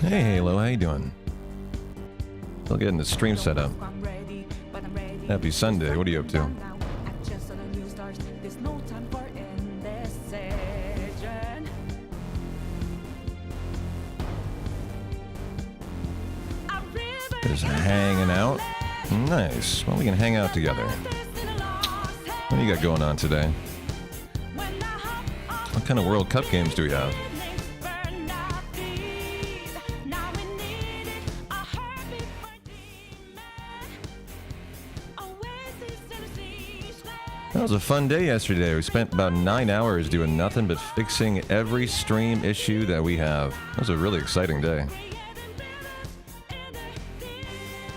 Hey Halo, how you doing? Still getting the stream set up. Happy Sunday, what are you up to? Just hanging out. Nice. Well, we can hang out together. What do you got going on today? What kind of World Cup games do we have? That was a fun day yesterday. We spent about 9 hours doing nothing but fixing every stream issue that we have. That was a really exciting day.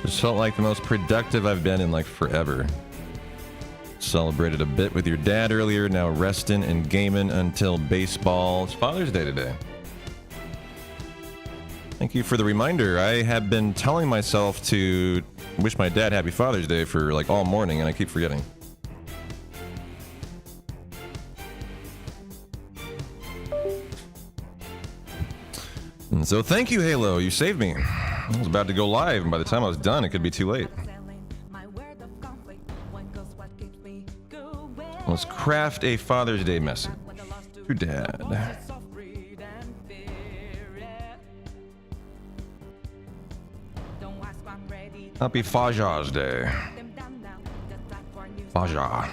Just felt like the most productive I've been in like forever. Celebrated a bit with your dad earlier, now resting and gaming until baseball. It's Father's Day today. Thank you for the reminder. I have been telling myself to wish my dad happy Father's Day for like all morning, and I keep forgetting. And so thank you, Halo. You saved me. I was about to go live, and by the time I was done, it could be too late. Let's craft a Father's Day message to Dad. Happy Father's Day. Faja.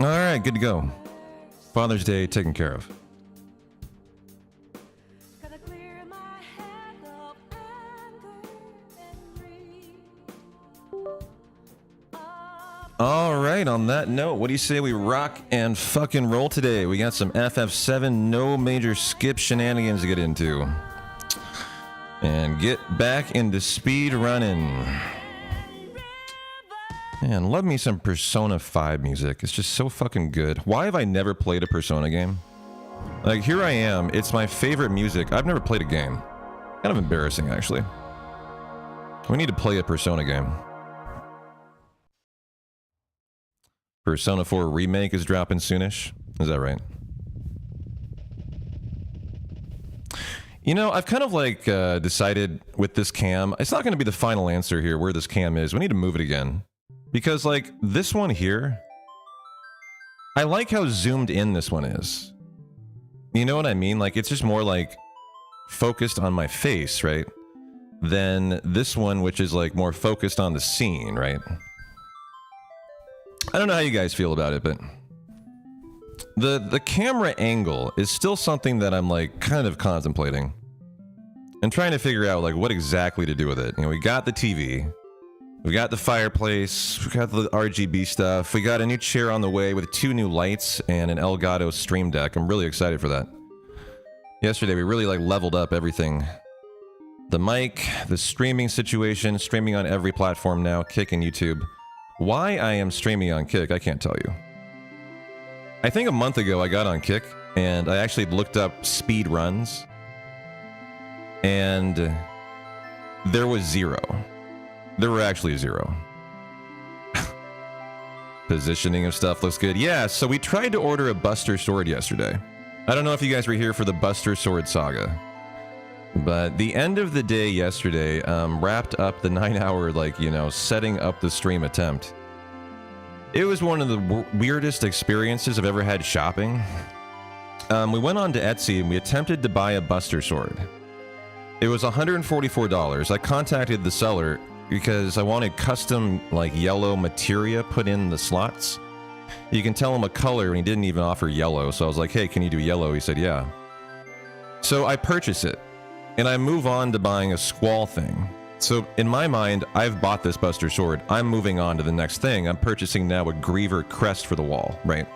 All right, good to go. Father's Day taken care of. All right, on that note, what do you say we rock and fucking roll today? We got some FF7, no major skip shenanigans to get into. And get back into speed running. Man, love me some Persona 5 music. It's just so fucking good. Why have I never played a Persona game? Like, here I am. It's my favorite music. I've never played a game. Kind of embarrassing, actually. We need to play a Persona game. Persona 4 Remake is dropping soonish. Is that right? You know, I've kind of like decided with this cam, it's not going to be the final answer here where this cam is. We need to move it again. Because, like, this one here, I like how zoomed in this one is. You know what I mean? Like, it's just more, like, focused on my face, right? Than this one, which is, like, more focused on the scene, right? I don't know how you guys feel about it, but... The camera angle is still something that I'm, like, kind of contemplating. And trying to figure out, like, what exactly to do with it. You know, we got the TV... We got the fireplace, we got the RGB stuff, we got a new chair on the way with 2 new lights and an Elgato Stream Deck. I'm really excited for that. Yesterday we really like leveled up everything. The mic, the streaming situation, streaming on every platform now, Kick and YouTube. Why I am streaming on Kick, I can't tell you. I think a month ago I got on Kick and I actually looked up speed runs and there was 0. There were actually 0. Positioning of stuff looks good. Yeah, so we tried to order a Buster Sword yesterday. I don't know if you guys were here for the Buster Sword saga. But the end of the day yesterday wrapped up the 9-hour, like, you know, setting up the stream attempt. It was one of the weirdest experiences I've ever had shopping. We went on to Etsy and we attempted to buy a Buster Sword. It was $144. I contacted the seller because I wanted custom like yellow materia put in the slots. You can tell him a color and he didn't even offer yellow. So I was like, hey, can you do yellow? He said, yeah. So I purchase it and I move on to buying a squall thing. So in my mind, I've bought this Buster Sword. I'm moving on to the next thing. I'm purchasing now a Griever crest for the wall, right?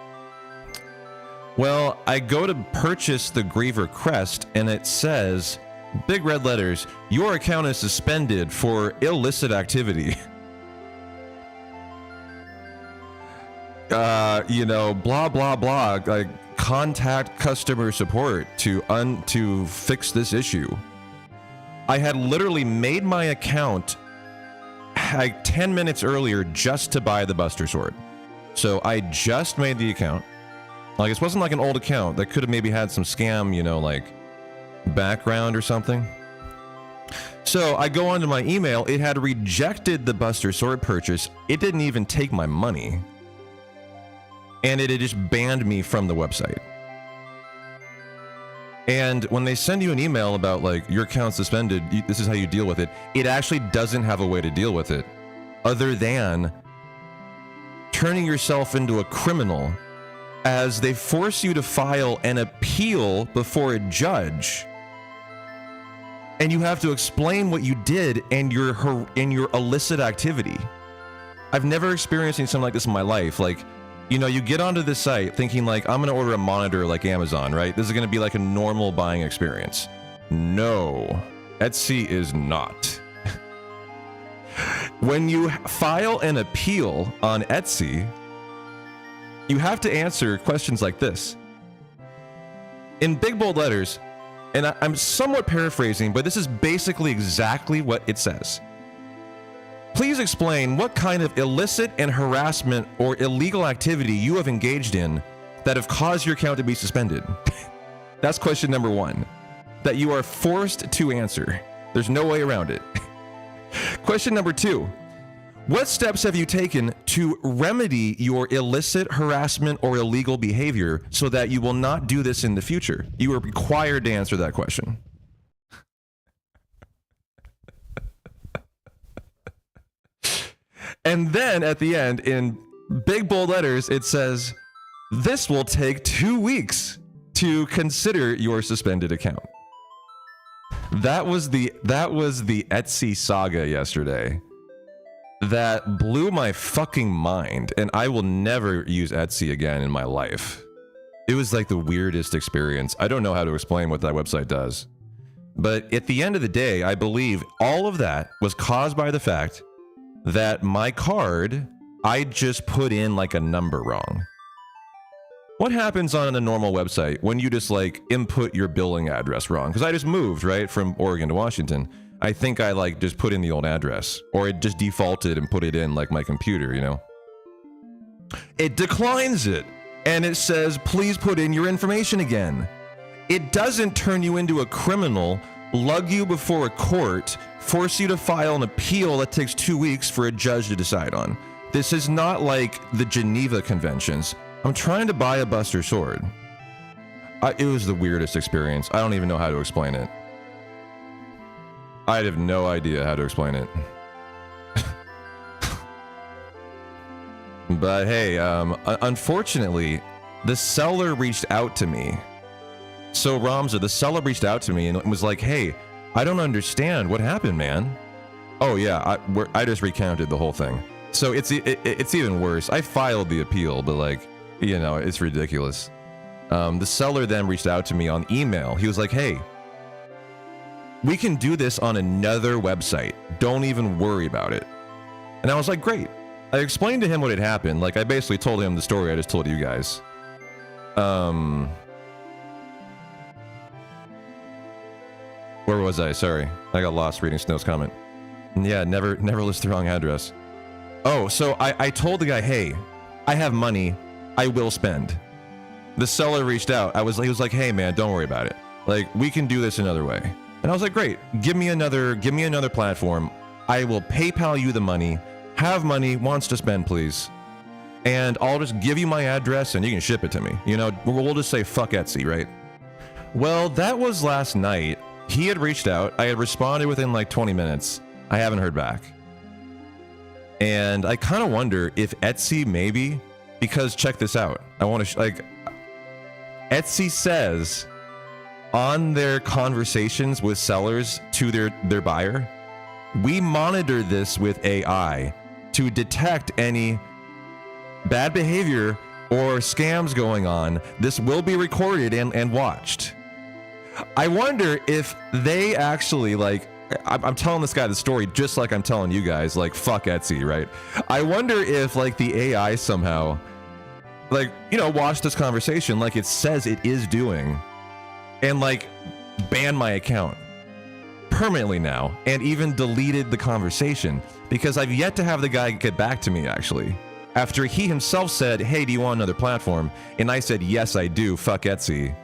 Well, I go to purchase the Griever crest and it says, big red letters, your account is suspended for illicit activity. You know, blah, blah, blah, like contact customer support to fix this issue. I had literally made my account like 10 minutes earlier just to buy the Buster Sword. So I just made the account. Like, this wasn't like an old account that could have maybe had some scam, you know, like background or something. So I go onto my email. It had rejected the Buster Sword purchase. It didn't even take my money. And it had just banned me from the website. And when they send you an email about like your account suspended, this is how you deal with it, it actually doesn't have a way to deal with it other than turning yourself into a criminal, as they force you to file an appeal before a judge. And you have to explain what you did and your illicit activity. I've never experienced something like this in my life. Like, you know, you get onto this site thinking like, I'm going to order a monitor like Amazon, right? This is going to be like a normal buying experience. No, Etsy is not. When you file an appeal on Etsy, you have to answer questions like this. In big bold letters, and I'm somewhat paraphrasing, but this is basically exactly what it says. Please explain what kind of illicit and harassment or illegal activity you have engaged in that have caused your account to be suspended. That's question number one, that you are forced to answer. There's no way around it. Question number two, what steps have you taken to remedy your illicit harassment or illegal behavior so that you will not do this in the future? You are required to answer that question. And then at the end, in big bold letters, it says, this will take 2 weeks to consider your suspended account. That was the Etsy saga yesterday. That blew my fucking mind, and I will never use Etsy again in my life. It was like the weirdest experience. I don't know how to explain what that website does. But at the end of the day, I believe all of that was caused by the fact that my card, I just put in like a number wrong. What happens on a normal website when you just like input your billing address wrong? Because I just moved, right, from Oregon to Washington. I think I like just put in the old address, or it just defaulted and put it in like my computer, you know? It declines it, and it says, please put in your information again. It doesn't turn you into a criminal, lug you before a court, force you to file an appeal that takes 2 weeks for a judge to decide on. This is not like the Geneva Conventions. I'm trying to buy a Buster Sword. It was the weirdest experience. I don't even know how to explain it. I have no idea how to explain it. But hey, unfortunately, the seller reached out to me. So Ramza, the seller reached out to me and was like, hey, I don't understand. What happened, man? Oh yeah, I just recounted the whole thing. So it's even worse. I filed the appeal, but like, you know, it's ridiculous. The seller then reached out to me on email. He was like, hey, we can do this on another website. Don't even worry about it. And I was like, great. I explained to him what had happened. Like, I basically told him the story I just told you guys. Where was I? Sorry. I got lost reading Snow's comment. Yeah, never list the wrong address. Oh, so I told the guy, hey, I have money. I will spend. The seller reached out. He was like, hey man, don't worry about it. Like, we can do this another way. And I was like, great, give me another platform. I will PayPal you the money. Have money, wants to spend, please. And I'll just give you my address and you can ship it to me. You know, we'll just say fuck Etsy, right? Well, that was last night. He had reached out. I had responded within like 20 minutes. I haven't heard back. And I kind of wonder if Etsy maybe, because check this out. I want to like Etsy says on their conversations with sellers to their buyer, we monitor this with AI to detect any bad behavior or scams going on. This will be recorded and watched. I wonder if they actually, like, I'm telling this guy the story just like I'm telling you guys, like, fuck Etsy, right? I wonder if, like, the AI somehow, like, you know, watch this conversation like it says it is doing and, like, ban my account permanently now and even deleted the conversation, because I've yet to have the guy get back to me, actually. After he himself said, hey, do you want another platform? And I said, yes, I do. Fuck Etsy.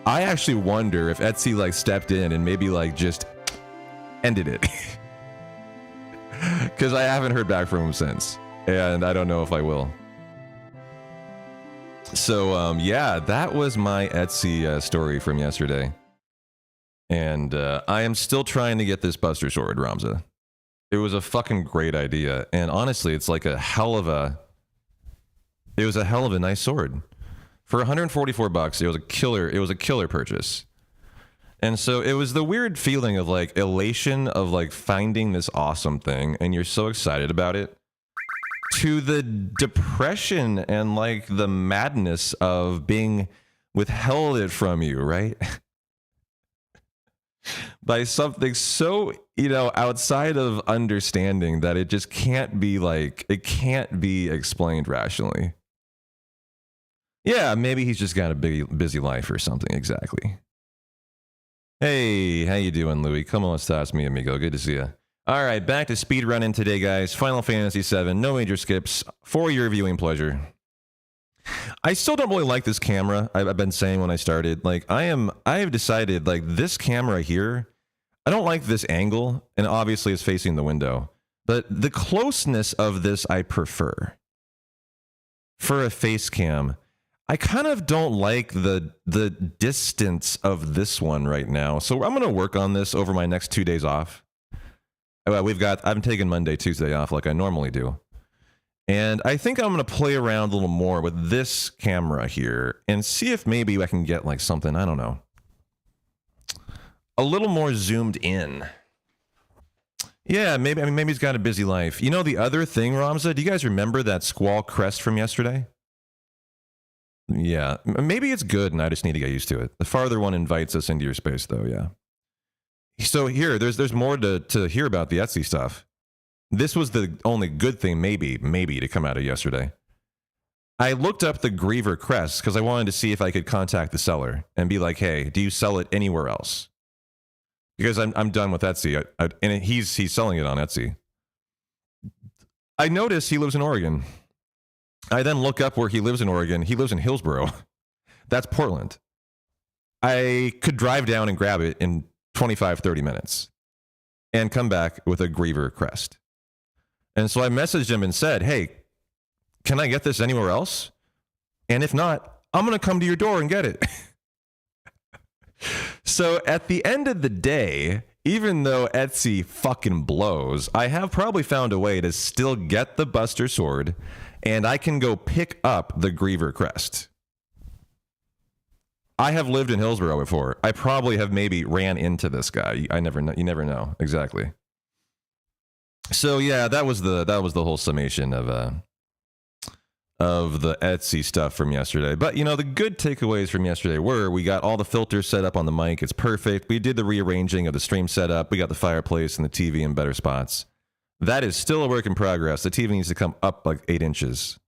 I actually wonder if Etsy, like, stepped in and maybe, like, just ended it. Because I haven't heard back from him since. And I don't know if I will. So, yeah, that was my Etsy story from yesterday. And I am still trying to get this Buster Sword, Ramza. It was a fucking great idea. And honestly, it's like a hell of a... It was a hell of a nice sword. For 144 bucks, it was a killer purchase. And so it was the weird feeling of, like, elation of, like, finding this awesome thing and you're so excited about it, to the depression and, like, the madness of being withheld it from you, right? By something so, you know, outside of understanding that it just can't be, like, it can't be explained rationally. Yeah, maybe he's just got a busy life or something, exactly. Hey, how you doing, Louis? Come on, stars me, amigo. Good to see you. All right, back to speedrunning today, guys. Final Fantasy VII, no major skips, for your viewing pleasure. I still don't really like this camera. I've been saying when I started, like, I have decided, like, this camera here, I don't like this angle, and obviously it's facing the window, but the closeness of this I prefer. For a face cam, I kind of don't like the distance of this one right now. So I'm going to work on this over my next 2 days off. I'm taking Monday, Tuesday off like I normally do. And I think I'm going to play around a little more with this camera here and see if maybe I can get, like, something, I don't know, a little more zoomed in. Yeah, maybe he's got a busy life. You know, the other thing, Ramza, do you guys remember that Squall crest from yesterday? Yeah, maybe it's good and I just need to get used to it. The farther one invites us into your space, though, yeah. So here, there's more to hear about the Etsy stuff. This was the only good thing, maybe, to come out of yesterday. I looked up the Griever crest because I wanted to see if I could contact the seller and be like, hey, do you sell it anywhere else? Because I'm done with Etsy, and he's selling it on Etsy. I noticed he lives in Oregon. I then look up where he lives in Oregon. He lives in Hillsboro. That's Portland. I could drive down and grab it in 25, 30 minutes and come back with a Griever crest. And so I messaged him and said, hey, can I get this anywhere else? And if not, I'm going to come to your door and get it. So at the end of the day, even though Etsy fucking blows, I have probably found a way to still get the Buster Sword, and I can go pick up the Griever crest. I have lived in Hillsboro before. I probably have maybe ran into this guy. I never know. You never know. Exactly. So yeah, that was the whole summation of the Etsy stuff from yesterday. But, you know, the good takeaways from yesterday were we got all the filters set up on the mic. It's perfect. We did the rearranging of the stream setup. We got the fireplace and the TV in better spots. That is still a work in progress. The TV needs to come up like 8 inches.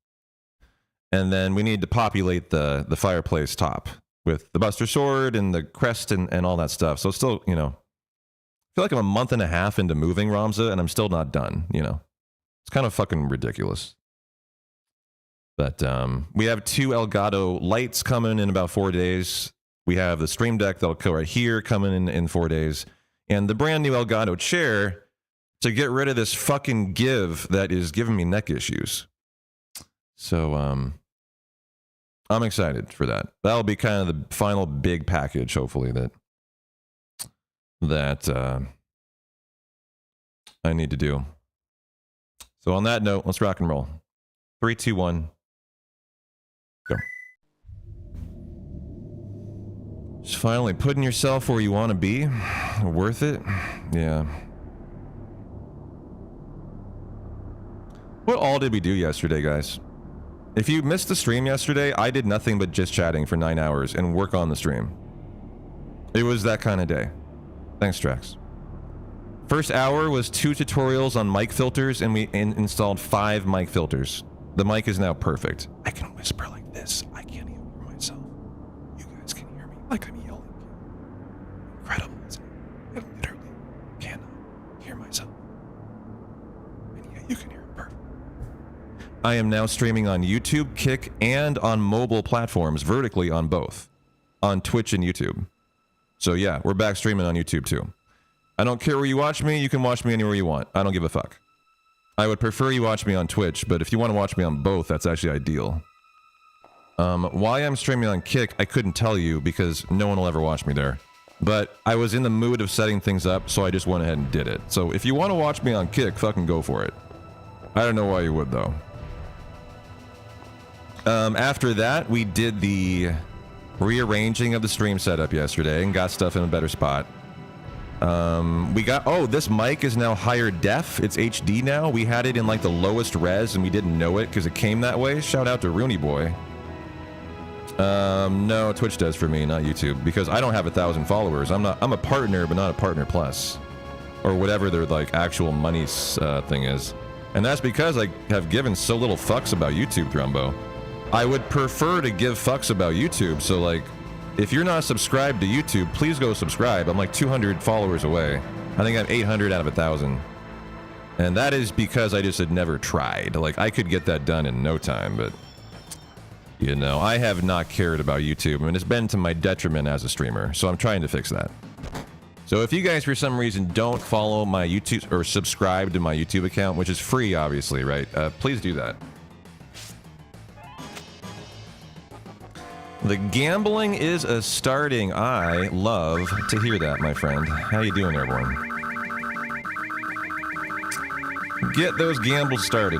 And then we need to populate the fireplace top with the Buster Sword and the crest and all that stuff. So still, you know, I feel like I'm a month and a half into moving, Ramza, and I'm still not done, you know. It's kind of fucking ridiculous. But we have 2 Elgato lights coming in about 4 days. We have the Stream Deck that'll go right here coming in 4 days. And the brand new Elgato chair to get rid of this fucking give that is giving me neck issues. So I'm excited for that. That'll be kind of the final big package, hopefully, that I need to do. So on that note, let's rock and roll. 3, 2, 1, go. Just finally putting yourself where you want to be. Worth it? Yeah. What all did we do yesterday, guys? If you missed the stream yesterday, I did nothing but just chatting for 9 hours and work on the stream. It was that kind of day. Thanks, Trax. First hour was 2 tutorials on mic filters, and we installed 5 mic filters. The mic is now perfect. I can whisper like this. I can't even hear myself. You guys can hear me like I'm yelling. Incredible, isn't it? I literally cannot hear myself. And yet you can hear it perfect. I am now streaming on YouTube, Kick, and on mobile platforms, vertically on both. On Twitch and YouTube. So yeah, we're back streaming on YouTube too. I don't care where you watch me, you can watch me anywhere you want. I don't give a fuck. I would prefer you watch me on Twitch, but if you want to watch me on both, that's actually ideal. Why I'm streaming on Kick, I couldn't tell you because no one will ever watch me there. But I was in the mood of setting things up, so I just went ahead and did it. So if you want to watch me on Kick, fucking go for it. I don't know why you would, though. After that, we did the rearranging of the stream setup yesterday and got stuff in a better spot. We got, oh, this mic is now higher def. It's HD now. We had it in like the lowest res and we didn't know it because it came that way. Shout out to Rooney Boy. No, Twitch does for me, not YouTube, because I don't have 1,000 followers. I'm a partner, but not a partner plus, or whatever their like actual money thing is. And that's because I have given so little fucks about YouTube, Thrumbo. I would prefer to give fucks about YouTube, so like, if you're not subscribed to YouTube, please go subscribe. I'm like 200 followers away. I think I'm 800 out of 1,000. And that is because I just had never tried. Like, I could get that done in no time, but, you know, I have not cared about YouTube, and it's been to my detriment as a streamer, so I'm trying to fix that. So if you guys, for some reason, don't follow my YouTube, or subscribe to my YouTube account, which is free, obviously, right? Please do that. The gambling is a starting. I love to hear that, my friend. How you doing, everyone? Get those gambles started.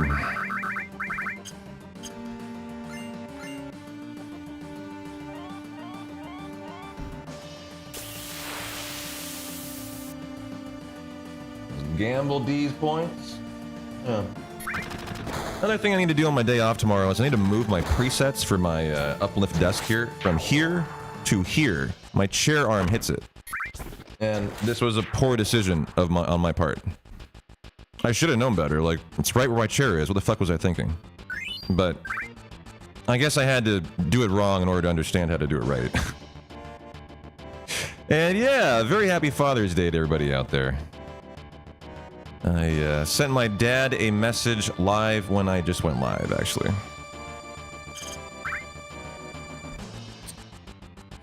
Gamble these points. Yeah. Another thing I need to do on my day off tomorrow is I need to move my presets for my uplift desk here from here to here. My chair arm hits it, and this was a poor decision of on my part. I should have known better. Like, it's right where my chair is. What the fuck was I thinking? But I guess I had to do it wrong in order to understand how to do it right. And yeah, very happy Father's Day to everybody out there. I sent my dad a message live when I just went live, actually.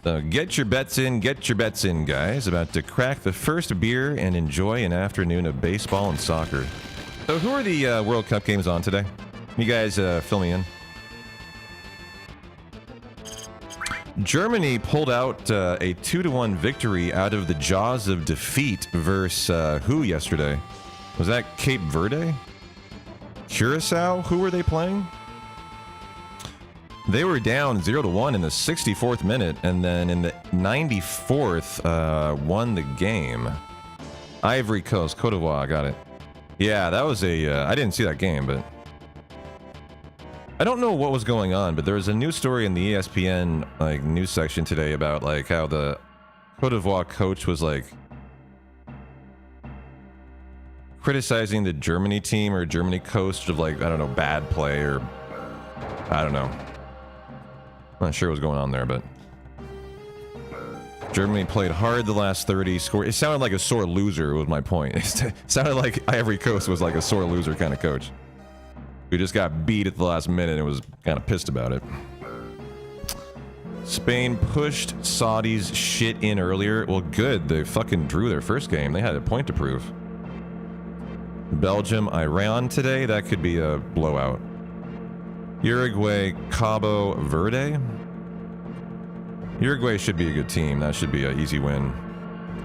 So get your bets in, guys. About to crack the first beer and enjoy an afternoon of baseball and soccer. So who are the World Cup games on today? You guys fill me in. Germany pulled out a 2-1 victory out of the jaws of defeat versus who yesterday? Was that Cape Verde? Curacao? Who were they playing? They were down 0-1 in the 64th minute, and then in the 94th, won the game. Ivory Coast, Cote d'Ivoire, got it. Yeah, that was a... I didn't see that game, but... I don't know what was going on, but there was a news story in the ESPN like news section today about like how the Cote d'Ivoire coach was like... criticizing the Germany team or Germany coach of like, I don't know, bad play or I don't know. I'm not sure what's going on there, but Germany played hard the last 30, scored. It sounded like a sore loser was my point. It sounded like Ivory Coast was like a sore loser kind of coach who just got beat at the last minute and was kind of pissed about it. Spain pushed Saudis shit in earlier. Well, good. They fucking drew their first game. They had a point to prove. Belgium, Iran today. That could be a blowout. Uruguay, Cabo Verde. Uruguay should be a good team. That should be an easy win.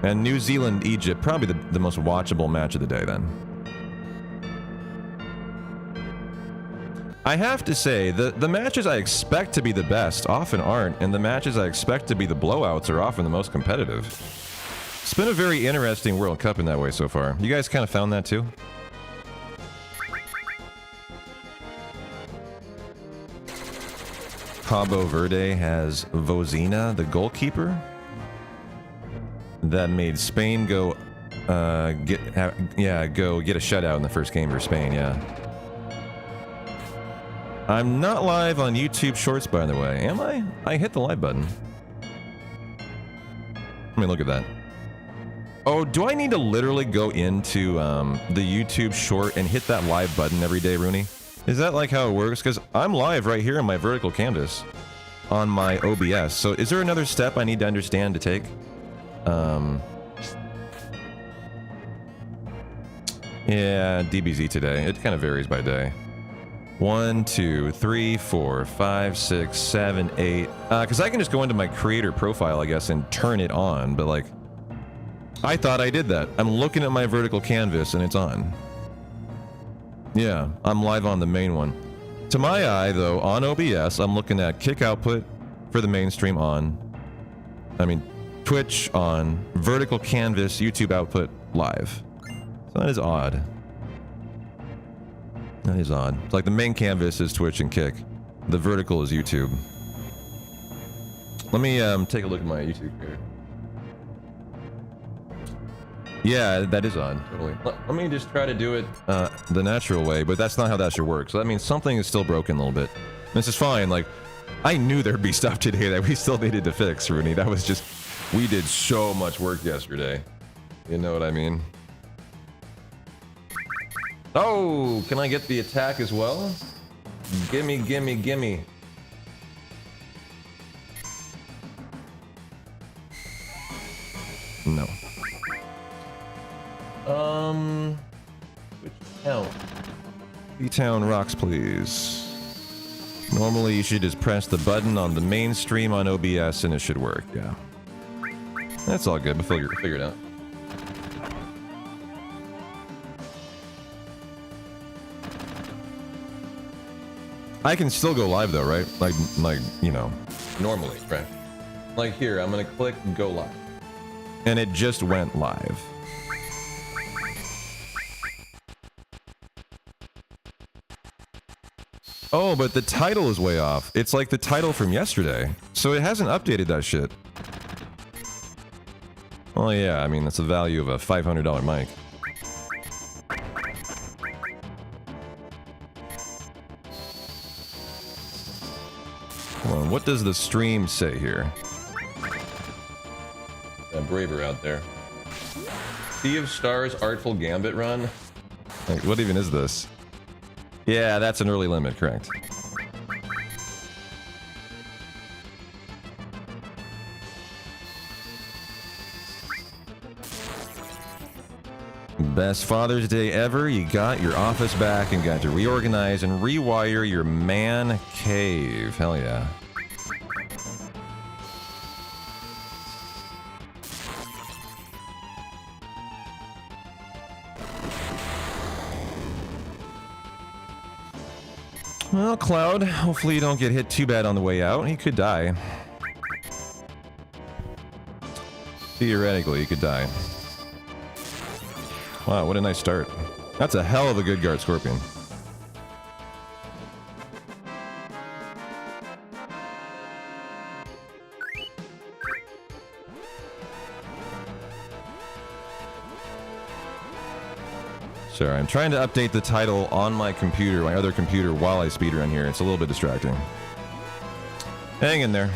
And New Zealand, Egypt. Probably the most watchable match of the day then. I have to say, the matches I expect to be the best often aren't, and the matches I expect to be the blowouts are often the most competitive. It's been a very interesting World Cup in that way so far. You guys kind of found that too? Cabo Verde has Vozina, the goalkeeper, that made Spain go get a shutout in the first game for Spain. Yeah. I'm not live on YouTube Shorts, by the way. Am I? I hit the live button. Let me look at that. Oh, do I need to literally go into the YouTube Short and hit that live button every day, Rooney? Is that like how it works? Because I'm live right here on my vertical canvas on my OBS. So is there another step I need to understand to take? Yeah, DBZ today. It kind of varies by day. 1, 2, 3, 4, 5, 6, 7, 8. Because I can just go into my creator profile, I guess, and turn it on. But like, I thought I did that. I'm looking at my vertical canvas and it's on. Yeah, I'm live on the main one. To my eye, though, on OBS, I'm looking at kick output for the mainstream on. I mean, Twitch on, vertical canvas, YouTube output live. So that is odd. That is odd. It's like the main canvas is Twitch and Kick. The vertical is YouTube. Let me take a look at my YouTube here. Yeah, that is odd. Totally. Let me just try to do it the natural way, but that's not how that should work. So that means something is still broken a little bit. This is fine. Like, I knew there'd be stuff today that we still needed to fix, Rooney. That was just... We did so much work yesterday. You know what I mean? Oh, can I get the attack as well? Gimme, gimme, gimme. No. Which town? B-Town rocks, please. Normally, you should just press the button on the main stream on OBS and it should work, yeah. That's all good, but figure it out. I can still go live though, right? Like, you know, normally, right? Like here, I'm gonna click go live. And it just went live. Oh, but the title is way off. It's like the title from yesterday. So it hasn't updated that shit. Well, yeah, I mean, that's the value of a $500 mic. Come on, what does the stream say here? That Braver out there. Sea of Stars Artful Gambit run? Like, what even is this? Yeah, that's an early limit, correct. Best Father's Day ever. You got your office back and got to reorganize and rewire your man cave. Hell yeah. Well, Cloud, hopefully you don't get hit too bad on the way out. He could die. Theoretically, he could die. Wow, what a nice start. That's a hell of a good guard Scorpion. Sorry, I'm trying to update the title on my computer, my other computer, while I speedrun here. It's a little bit distracting. Hang in there.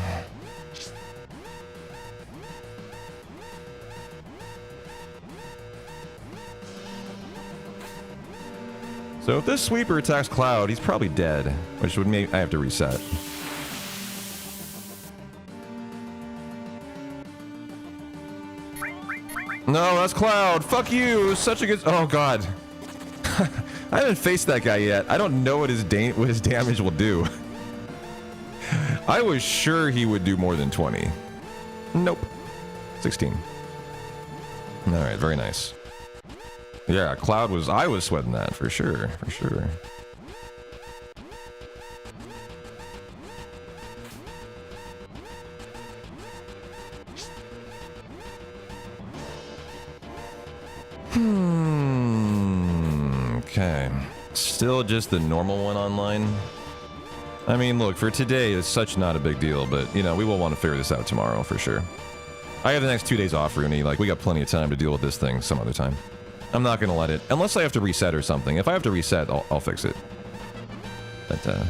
So if this sweeper attacks Cloud, he's probably dead, which would make I have to reset. No, that's Cloud. Fuck you. Such a good. Oh God. I haven't faced that guy yet. I don't know what his damage will do. I was sure he would do more than 20. Nope. 16. All right, very nice. Yeah, Cloud was. I was sweating that for sure. For sure. Okay. Still just the normal one online. I mean, look, for today, it's such not a big deal, but, you know, we will want to figure this out tomorrow for sure. I have the next 2 days off, Rooney. Like, we got plenty of time to deal with this thing some other time. I'm not going to let it... Unless I have to reset or something. If I have to reset, I'll fix it. But,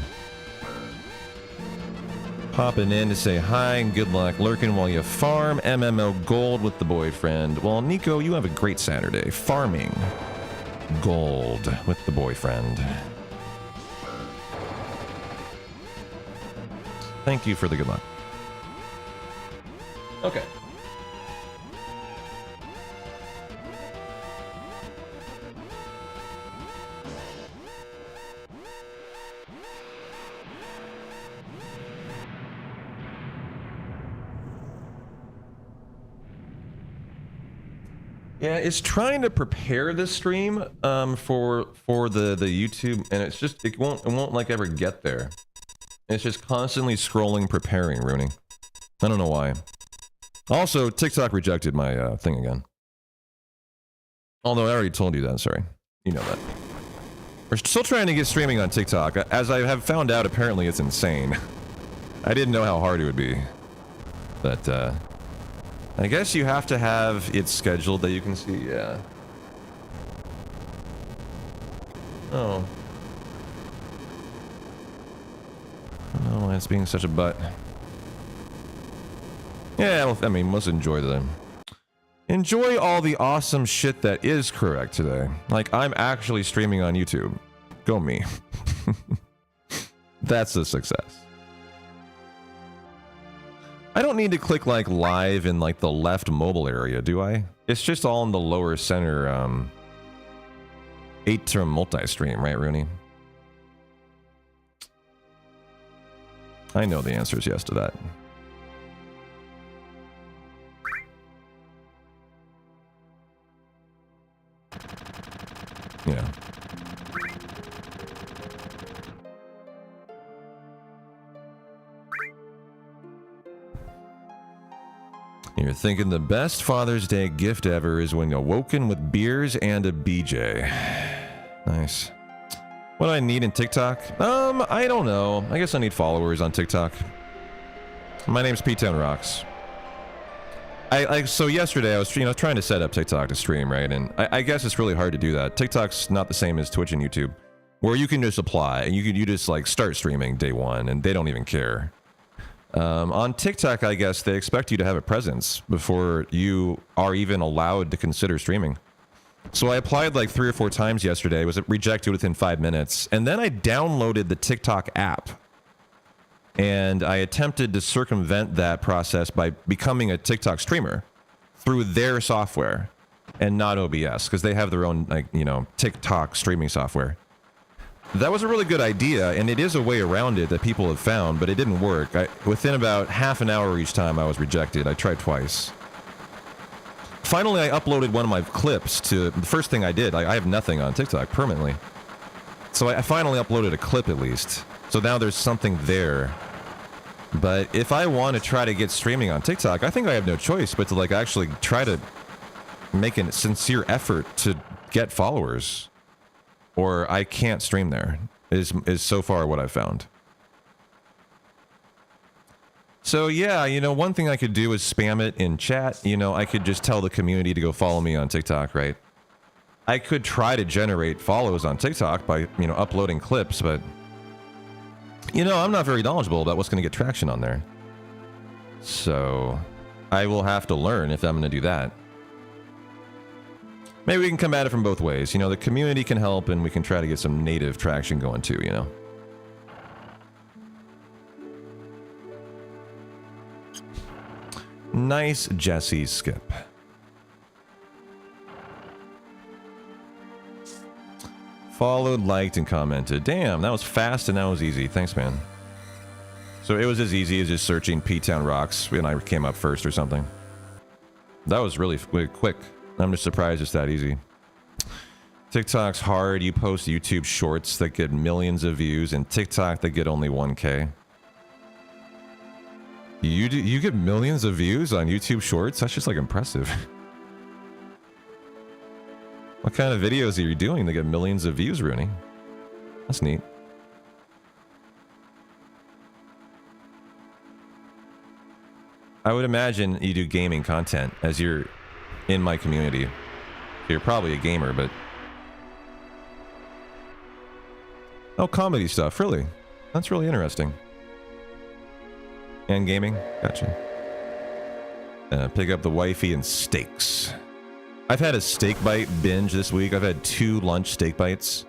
popping in to say hi and good luck lurking while you farm MMO gold with the boyfriend. Well, Nico, you have a great Saturday. Farming gold with the boyfriend. Thank you for the good luck. Okay. Yeah, it's trying to prepare this stream for the YouTube, and it's just it won't like ever get there. It's just constantly scrolling, preparing, Rooney. I don't know why. Also, TikTok rejected my thing again. Although I already told you that, sorry. You know that. We're still trying to get streaming on TikTok. As I have found out, apparently it's insane. I didn't know how hard it would be. But, I guess you have to have it scheduled that you can see, yeah. Oh. I don't know why it's being such a butt. Yeah, well, I mean, let's enjoy all the awesome shit that is correct today. Like, I'm actually streaming on YouTube. Go me. That's a success. I don't need to click like live in like the left mobile area, do I? It's just all in the lower center 8-term multi-stream, right, Rooney? I know the answer is yes to that. Yeah. You're thinking the best Father's Day gift ever is when awoken with beers and a BJ. Nice. What do I need in TikTok? I don't know. I guess I need followers on TikTok. My name's P-Town Rocks. So yesterday I was, trying to set up TikTok to stream, right? And I guess it's really hard to do that. TikTok's not the same as Twitch and YouTube, where you can just apply and you just like start streaming day one and they don't even care. On TikTok, I guess they expect you to have a presence before you are even allowed to consider streaming. So I applied like 3 or 4 times yesterday, was rejected within 5 minutes, and then I downloaded the TikTok app. And I attempted to circumvent that process by becoming a TikTok streamer through their software and not OBS, because they have their own, like, TikTok streaming software. That was a really good idea, and it is a way around it that people have found, but it didn't work. Within about half an hour each time I was rejected. I tried twice. Finally, I uploaded one of my clips to the first thing I did. I have nothing on TikTok permanently. So I finally uploaded a clip at least. So now there's something there. But if I want to try to get streaming on TikTok, I think I have no choice but to like actually try to make a sincere effort to get followers. Or I can't stream there, is so far what I've found. So yeah, one thing I could do is spam it in chat. I could just tell the community to go follow me on TikTok, right? I could try to generate follows on TikTok by, uploading clips, but, I'm not very knowledgeable about what's going to get traction on there. So I will have to learn if I'm going to do that. Maybe we can come at it from both ways. The community can help and we can try to get some native traction going too, Nice Jesse skip. Followed, liked, and commented. Damn, that was fast and that was easy. Thanks, man. So it was as easy as just searching P-Town Rocks when I came up first or something. That was really quick. I'm just surprised it's that easy. TikTok's hard. You post YouTube shorts that get millions of views and TikTok that get only 1K. You get millions of views on YouTube shorts? That's just like impressive. What kind of videos are you doing that get millions of views, Rooney? That's neat. I would imagine you do gaming content as you're in my community. You're probably a gamer, but... Oh, comedy stuff, really? That's really interesting. And gaming? Gotcha. Pick up the wifey and steaks. I've had a steak bite binge this week. I've had 2 lunch steak bites.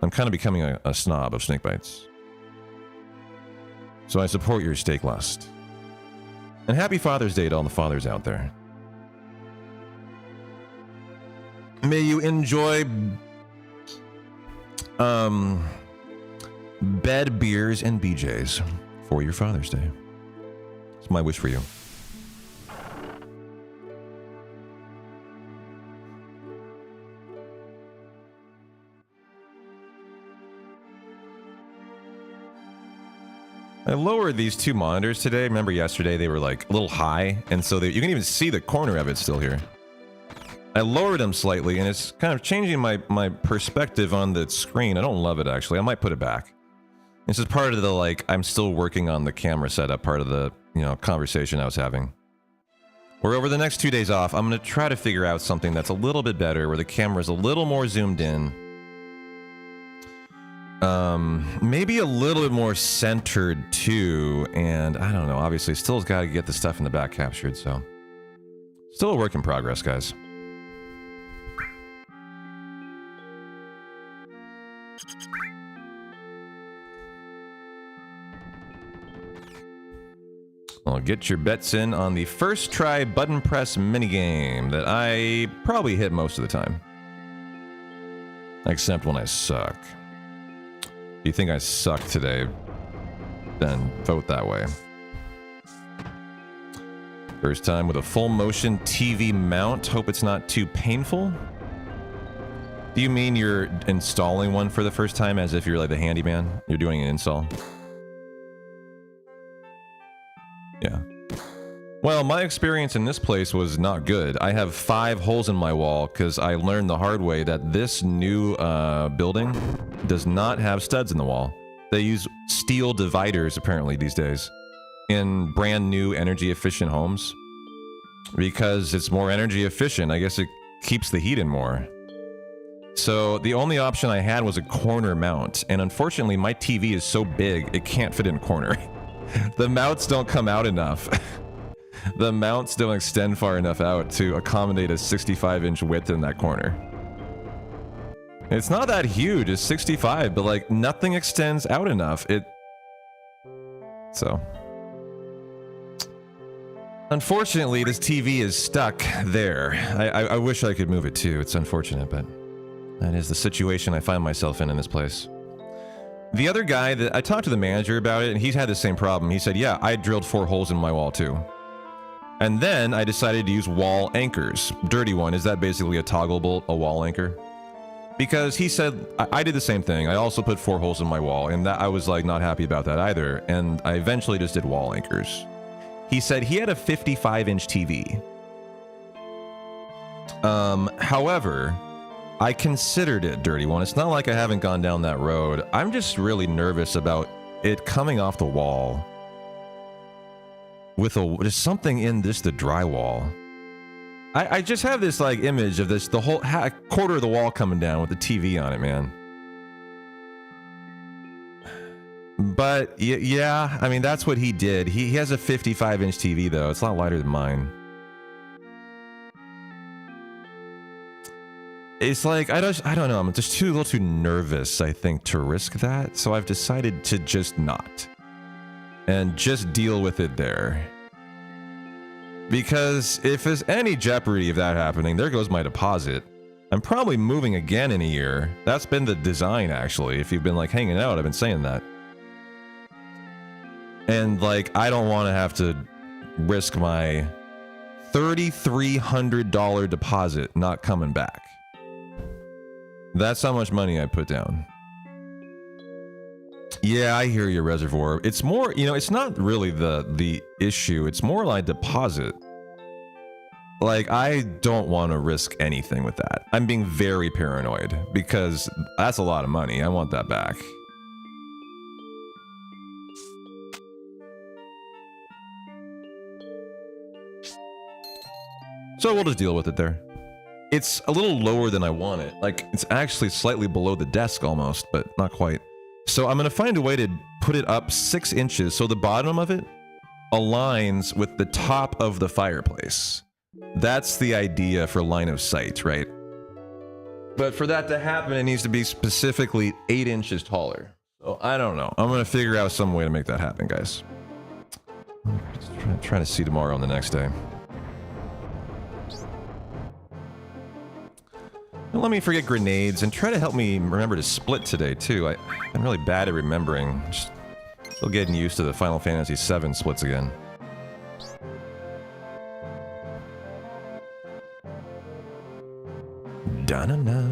I'm kind of becoming a snob of snake bites. So I support your steak lust. And happy Father's Day to all the fathers out there. May you enjoy bed beers and BJs for your Father's Day. It's my wish for you. I lowered these 2 monitors today. Remember yesterday they were like a little high, and so you can even see the corner of it still here. I lowered them slightly, and it's kind of changing my perspective on the screen. I don't love it, actually. I might put it back. This is part of the, like, I'm still working on the camera setup part of the, you know, conversation I was having. Where over the next 2 days off, I'm going to try to figure out something that's a little bit better, where the camera's a little more zoomed in. Maybe a little bit more centered too, and I don't know, obviously still got to get the stuff in the back captured, so still a work in progress, guys. Well, get your bets in on the first try button press minigame that I probably hit most of the time, except when I suck. If you think I suck today, then vote that way. First time with a full motion TV mount. Hope it's not too painful. Do you mean you're installing one for the first time as if you're like the handyman? You're doing an install? Yeah. Well, my experience in this place was not good. I have 5 holes in my wall because I learned the hard way that this new building does not have studs in the wall. They use steel dividers apparently these days in brand new energy efficient homes because it's more energy efficient. I guess it keeps the heat in more. So the only option I had was a corner mount, and unfortunately my TV is so big it can't fit in a corner. The mounts don't come out enough. The mounts don't extend far enough out to accommodate a 65-inch width in that corner. It's not that huge, it's 65, but like nothing extends out enough. So unfortunately, this TV is stuck there. I wish I could move it too. It's unfortunate, but that is the situation I find myself in this place. The other guy that I talked to the manager about it, and he's had the same problem. He said, yeah, I drilled 4 holes in my wall too. And then I decided to use wall anchors. Dirty one, is that basically a toggleable, a wall anchor? Because he said, I did the same thing. I also put 4 holes in my wall, and that I was like not happy about that either. And I eventually just did wall anchors. He said he had a 55-inch TV. However, I considered it dirty one. It's not like I haven't gone down that road. I'm just really nervous about it coming off the wall with just something in the drywall. I just have this like image of the whole quarter of the wall coming down with the TV on it, man. But yeah, I mean that's what he did. He has a 55-inch TV though. It's a lot lighter than mine. It's like I don't know. I'm just a little too nervous, I think, to risk that. So I've decided to just not. And just deal with it there. Because if there's any jeopardy of that happening, there goes my deposit. I'm probably moving again in a year. That's been the design, actually. If you've been like hanging out, I've been saying that. And like, I don't want to have to risk my $3,300 deposit not coming back. That's how much money I put down. Yeah, I hear your reservoir. It's more, you know, it's not really the issue. It's more like deposit. Like, I don't want to risk anything with that. I'm being very paranoid because that's a lot of money. I want that back. So we'll just deal with it there. It's a little lower than I want it. Like, it's actually slightly below the desk almost, but not quite. So I'm going to find a way to put it up 6 inches so the bottom of it aligns with the top of the fireplace. That's the idea for line of sight, right? But for that to happen, it needs to be specifically 8 inches taller. So I don't know. I'm going to figure out some way to make that happen, guys. Just trying to see tomorrow on the next day. Don't let me forget grenades, and try to help me remember to split today, too. I'm really bad at remembering. Just still getting used to the Final Fantasy VII splits again. Da-na-na.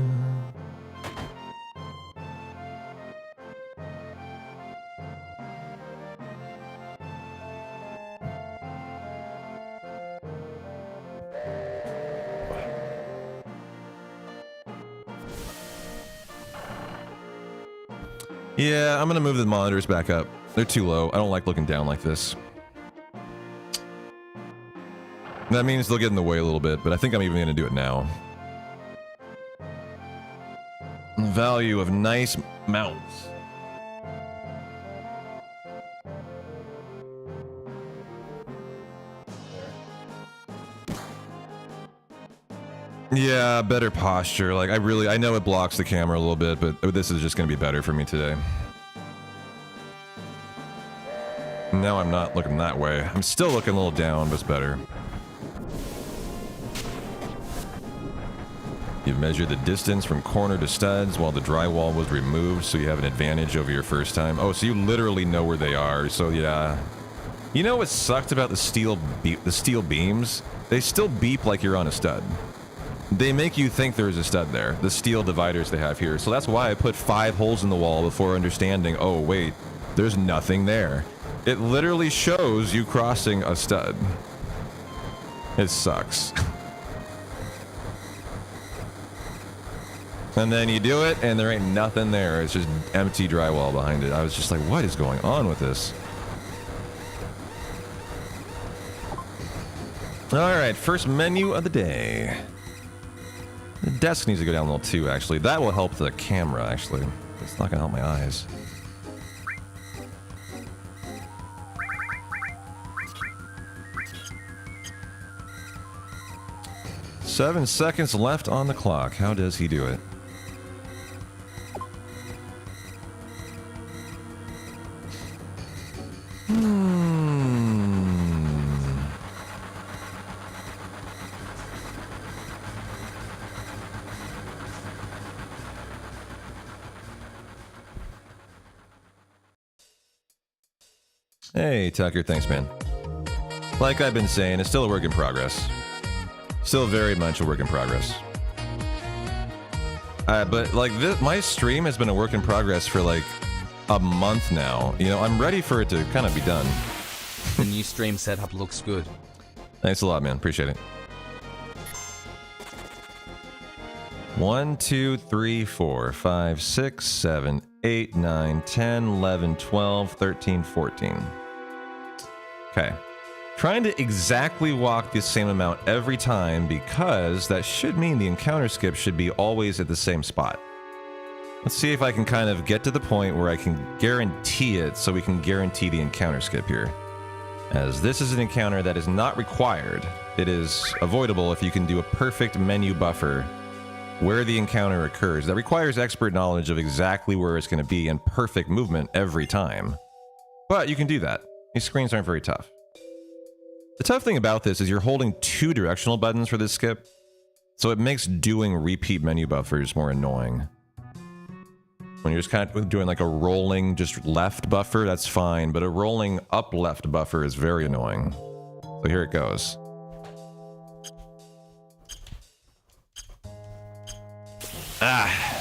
Yeah, I'm gonna move the monitors back up. They're too low. I don't like looking down like this. That means they'll get in the way a little bit, but I think I'm even gonna do it now. Value of nice mounts. Yeah, better posture. Like, I know it blocks the camera a little bit, but this is just gonna be better for me today. Now I'm not looking that way. I'm still looking a little down, but it's better. You've measured the distance from corner to studs while the drywall was removed, so you have an advantage over your first time. Oh, so you literally know where they are, so yeah. You know what sucked about the steel beams? They still beep like you're on a stud. They make you think there's a stud there, the steel dividers they have here. So that's why I put 5 holes in the wall before understanding, oh wait, there's nothing there. It literally shows you crossing a stud. It sucks. And then you do it, and there ain't nothing there. It's just empty drywall behind it. I was just like, what is going on with this? Alright, first menu of the day. The desk needs to go down a little too, actually. That will help the camera, actually. It's not gonna help my eyes. Seven seconds left on the clock. How does he do it? Hey, Tucker, thanks, man. Like I've been saying, it's still a work in progress. Still very much a work in progress. But like my stream has been a work in progress for like a month now. You know, I'm ready for it to kind of be done. The new stream setup looks good. Thanks a lot, man. Appreciate it. 1, 2, 3, 4, 5, 6, 7, 8, 9, 10, 11, 12, 13, 14. Okay. Trying to exactly walk the same amount every time because that should mean the encounter skip should be always at the same spot. Let's see if I can kind of get to the point where I can guarantee it so we can guarantee the encounter skip here. As this is an encounter that is not required. It is avoidable if you can do a perfect menu buffer where the encounter occurs. That requires expert knowledge of exactly where it's going to be and perfect movement every time. But you can do that. These screens aren't very tough. The tough thing about this is you're holding 2 directional buttons for this skip, so it makes doing repeat menu buffers more annoying. When you're just kind of doing like a rolling just left buffer, that's fine, but a rolling up left buffer is very annoying. So here it goes.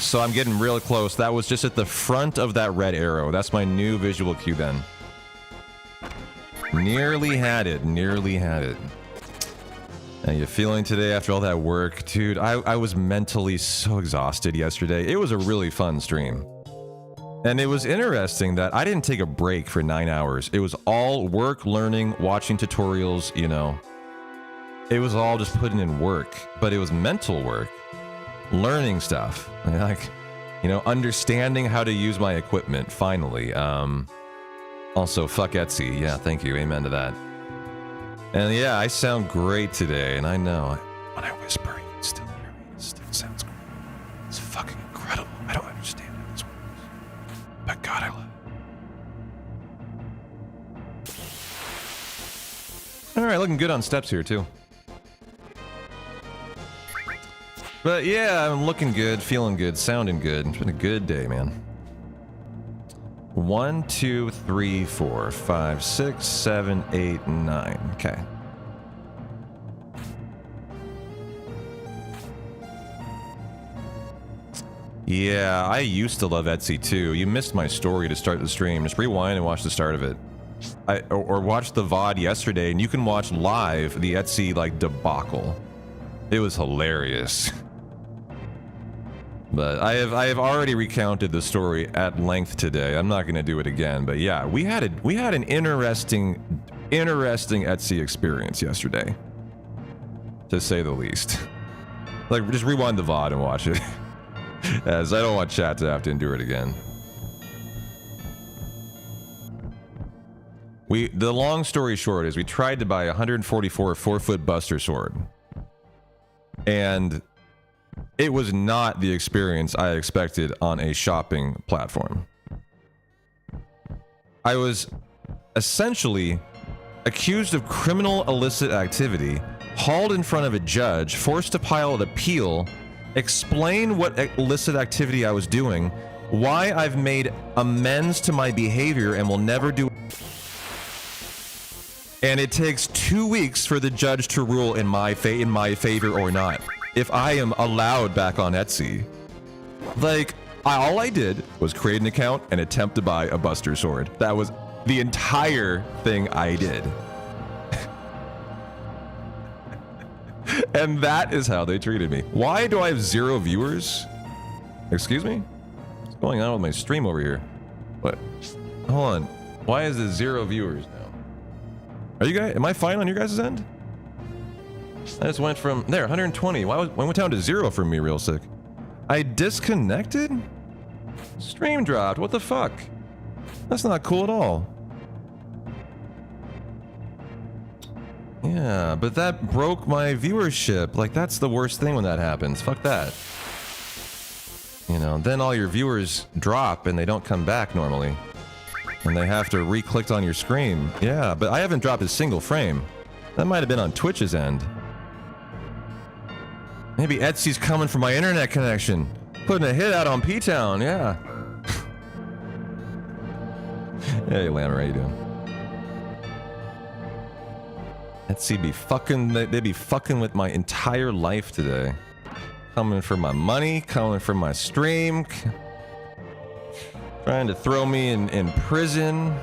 So I'm getting real close. That was just at the front of that red arrow. That's my new visual cue then. Nearly had it. Nearly had it. How you feeling today after all that work? Dude, I was mentally so exhausted yesterday. It was a really fun stream. And it was interesting that I didn't take a break for 9 hours. It was all work, learning, watching tutorials, you know. It was all just putting in work, but it was mental work. Learning stuff. Like, you know, understanding how to use my equipment, finally. Also, fuck Etsy. Yeah, thank you. Amen to that. And yeah, I sound great today, and I know when I whisper, you can still hear me. It still sounds great. It's fucking incredible. I don't understand how this works. But God, I love it. Alright, looking good on steps here, too. But yeah, I'm looking good, feeling good, sounding good. It's been a good day, man. 1, 2, 3, 4, 5, 6, 7, 8, 9. Okay. Yeah, I used to love Etsy too. You missed my story to start the stream. Just rewind and watch the start of it. Or watch the VOD yesterday, and you can watch live the Etsy like debacle. It was hilarious. But I have already recounted the story at length today. I'm not going to do it again. But yeah, we had an interesting Etsy experience yesterday, to say the least. Like, just rewind the VOD and watch it, as I don't want chat to have to endure it again. The long story short is we tried to buy a 144 4-foot Buster sword, and it was not the experience I expected on a shopping platform. I was essentially accused of criminal illicit activity, hauled in front of a judge, forced to file an appeal, explain what illicit activity I was doing, why I've made amends to my behavior and will never do. And it takes 2 weeks for the judge to rule in my favor or not, if I am allowed back on Etsy. Like, all I did was create an account and attempt to buy a Buster sword. That was the entire thing I did. And that is how they treated me. Why do I have 0 viewers? Excuse me? What's going on with my stream over here? What? Hold on. Why is it 0 viewers now? Are you guys, am I fine on your guys' end? I just went from there, 120. Why went down to 0 for me real sick? I disconnected? Stream dropped. What the fuck? That's not cool at all. Yeah, but that broke my viewership. Like, that's the worst thing when that happens. Fuck that. You know, then all your viewers drop and they don't come back normally. And they have to re-click on your screen. Yeah, but I haven't dropped a single frame. That might have been on Twitch's end. Maybe Etsy's coming for my internet connection. Putting a hit out on P-Town, yeah. Hey, Lammer, how you doing? Etsy be fucking, they be fucking with my entire life today. Coming for my money, coming for my stream. Trying to throw me in prison.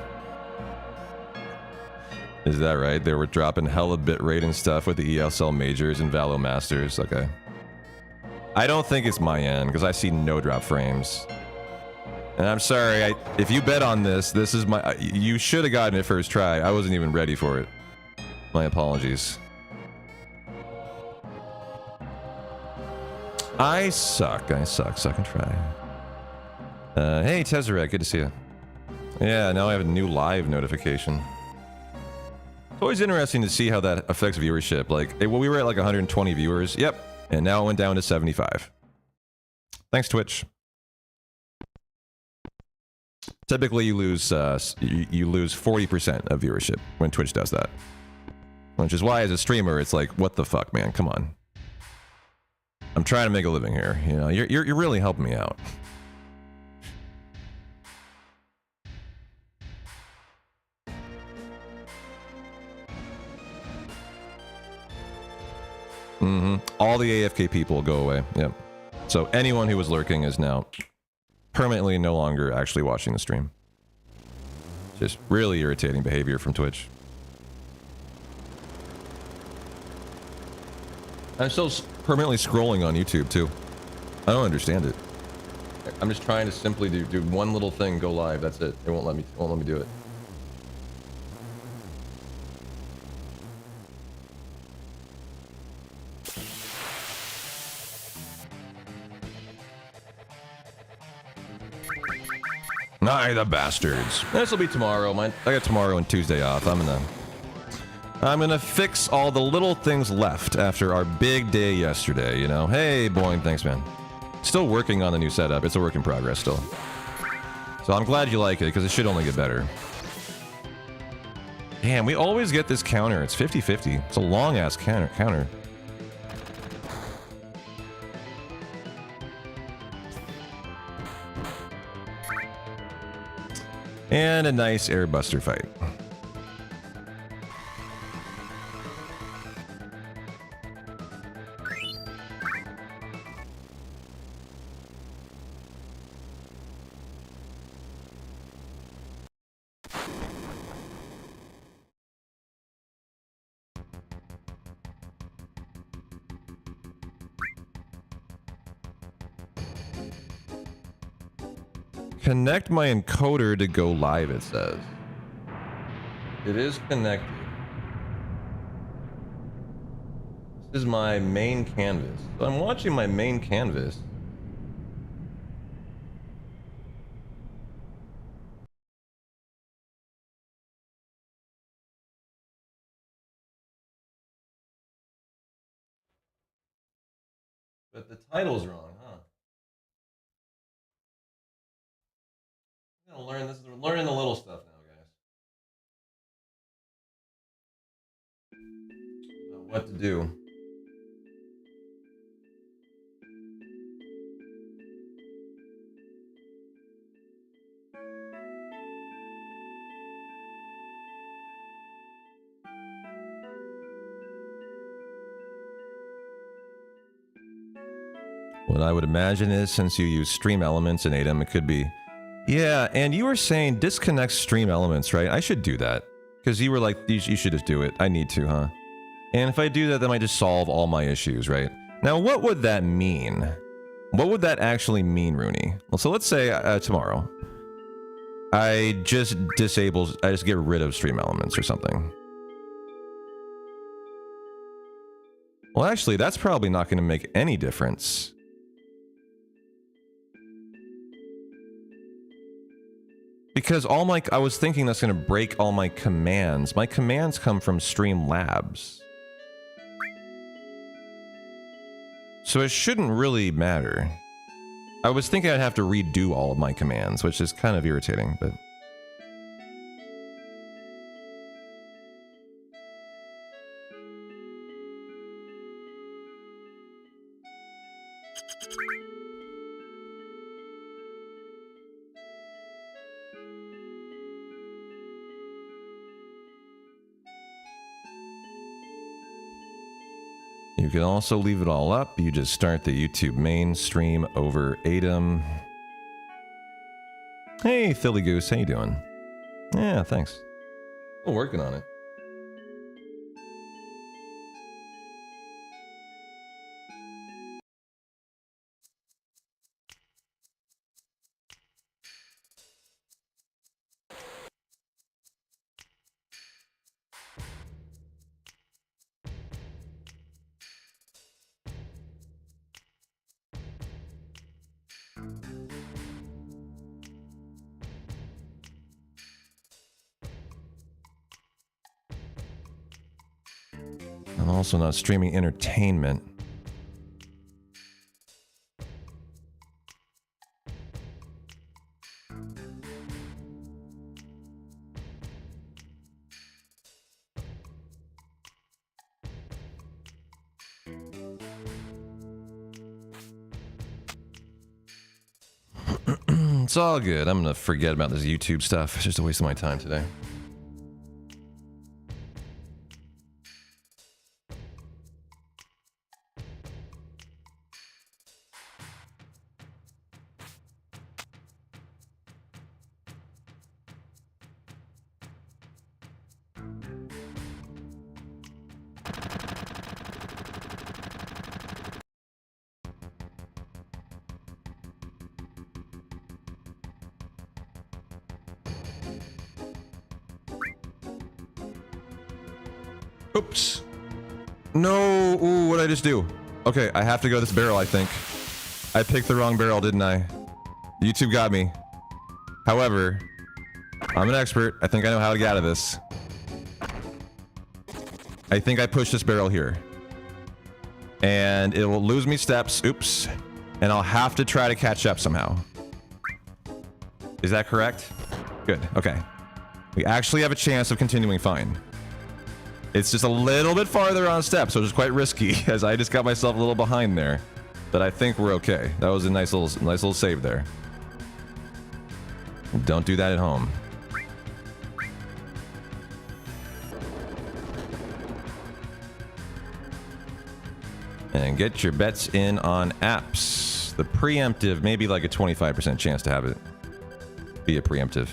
Is that right? They were dropping hella bitrate and stuff with the ESL majors and Valo masters. Okay. I don't think it's my end because I see no drop frames. And I'm sorry, if you bet on this is my... You should have gotten it first try. I wasn't even ready for it. My apologies. I suck and try. Hey, Tezzeret, good to see you. Yeah, now I have a new live notification. It's always interesting to see how that affects viewership. Like, well, we were at like 120 viewers. Yep. And now it went down to 75. Thanks, Twitch. Typically, you lose 40% of viewership when Twitch does that. Which is why, as a streamer, it's like, what the fuck, man? Come on. I'm trying to make a living here. You know, you're really helping me out. All the AFK people go away. Yep. So anyone who was lurking is now permanently no longer actually watching the stream. Just really irritating behavior from Twitch. I'm still permanently scrolling on YouTube too. I don't understand it. I'm just trying to simply do one little thing, go live. That's it. It won't let me do it. Nah, the bastards. This will be tomorrow. I got tomorrow and Tuesday off. I'm gonna fix all the little things left after our big day yesterday, you know. Hey, Boing, thanks, man. Still working on the new setup. It's a work in progress still. So I'm glad you like it, because it should only get better. Damn, we always get this counter. It's 50-50. It's a long-ass counter. And a nice airbuster fight. Connect my encoder to go live, it says. It is connected. This is my main canvas. So I'm watching my main canvas. But the title's wrong, huh? I'm gonna learn this. We're learning the little stuff now, guys. About what to do. What I would imagine is, since you use stream elements in Atom, it could be... Yeah, and you were saying disconnect stream elements, right? I should do that. Because you were like, you should just do it. I need to, huh? And if I do that, that might just solve all my issues, right? Now, what would that mean? What would that actually mean, Rooney? Well, so let's say tomorrow, I just get rid of stream elements or something. Well, actually, that's probably not going to make any difference. Because I was thinking that's going to break all my commands. My commands come from Streamlabs. So it shouldn't really matter. I was thinking I'd have to redo all of my commands, which is kind of irritating, but... You can also leave it all up. You just start the YouTube main stream over Atom. Hey, Philly Goose, how you doing? Yeah, thanks. Still working on it. I'm also not streaming entertainment. It's all good. I'm gonna forget about this YouTube stuff. It's just a waste of my time today. Oops. No. Ooh, what did I just do? Okay, I have to go this barrel, I think. I picked the wrong barrel, didn't I? YouTube got me. However, I'm an expert. I think I know how to get out of this. I think I push this barrel here. And it will lose me steps. Oops. And I'll have to try to catch up somehow. Is that correct? Good. Okay. We actually have a chance of continuing fine. It's just a little bit farther on steps, which is quite risky, as I just got myself a little behind there. But I think we're okay. That was a nice little save there. Don't do that at home. And get your bets in on apps. The preemptive, maybe like a 25% chance to have it be a preemptive.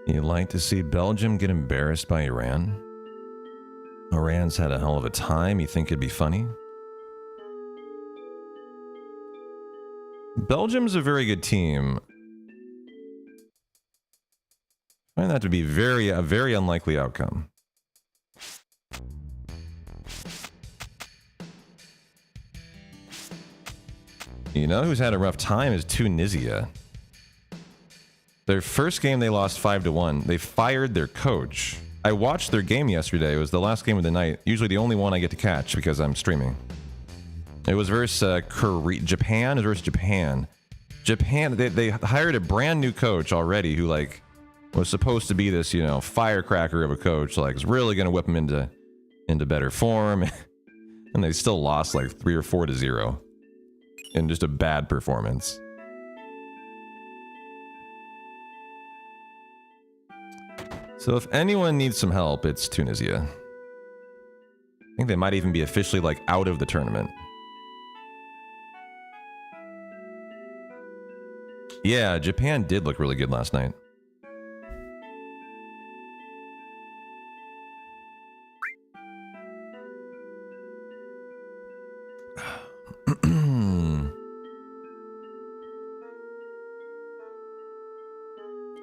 You like to see Belgium get embarrassed by Iran? Iran's had a hell of a time. You think it'd be funny? Belgium's a very good team. I find that to be a very unlikely outcome. You know who's had a rough time is Tunisia. Their first game they lost 5-1. They fired their coach. I watched their game yesterday. It was the last game of the night. Usually the only one I get to catch because I'm streaming. It was versus Japan. It was versus Japan. Japan. They hired a brand new coach already who like was supposed to be this firecracker of a coach. Like is really gonna whip them into better form, and they still lost like 3 or 4-0 in just a bad performance. So if anyone needs some help, it's Tunisia. I think they might even be officially like out of the tournament. Yeah, Japan did look really good last night.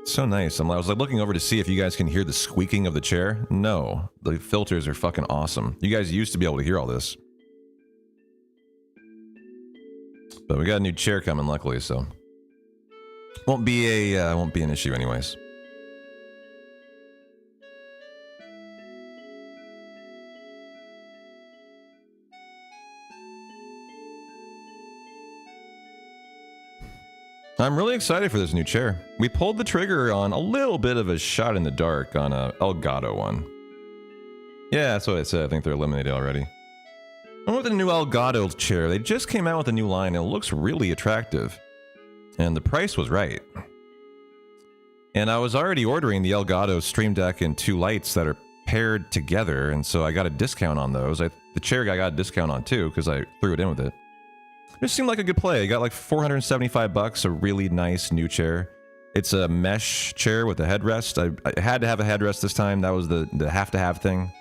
So nice. I was like looking over to see if you guys can hear the squeaking of the chair. No, the filters are fucking awesome. You guys used to be able to hear all this. But we got a new chair coming, luckily, so won't be an issue anyways. I'm really excited for this new chair. We pulled the trigger on a little bit of a shot in the dark on a Elgato one. Yeah, that's what I said. I think they're eliminated already. I went with the new Elgato chair. They just came out with a new line and it looks really attractive. And the price was right. And I was already ordering the Elgato Stream Deck and 2 lights that are paired together, and so I got a discount on those. The chair guy got a discount on too because I threw it in with it. It seemed like a good play. I got like $475, a really nice new chair. It's a mesh chair with a headrest. I had to have a headrest this time. That was the have-to-have thing.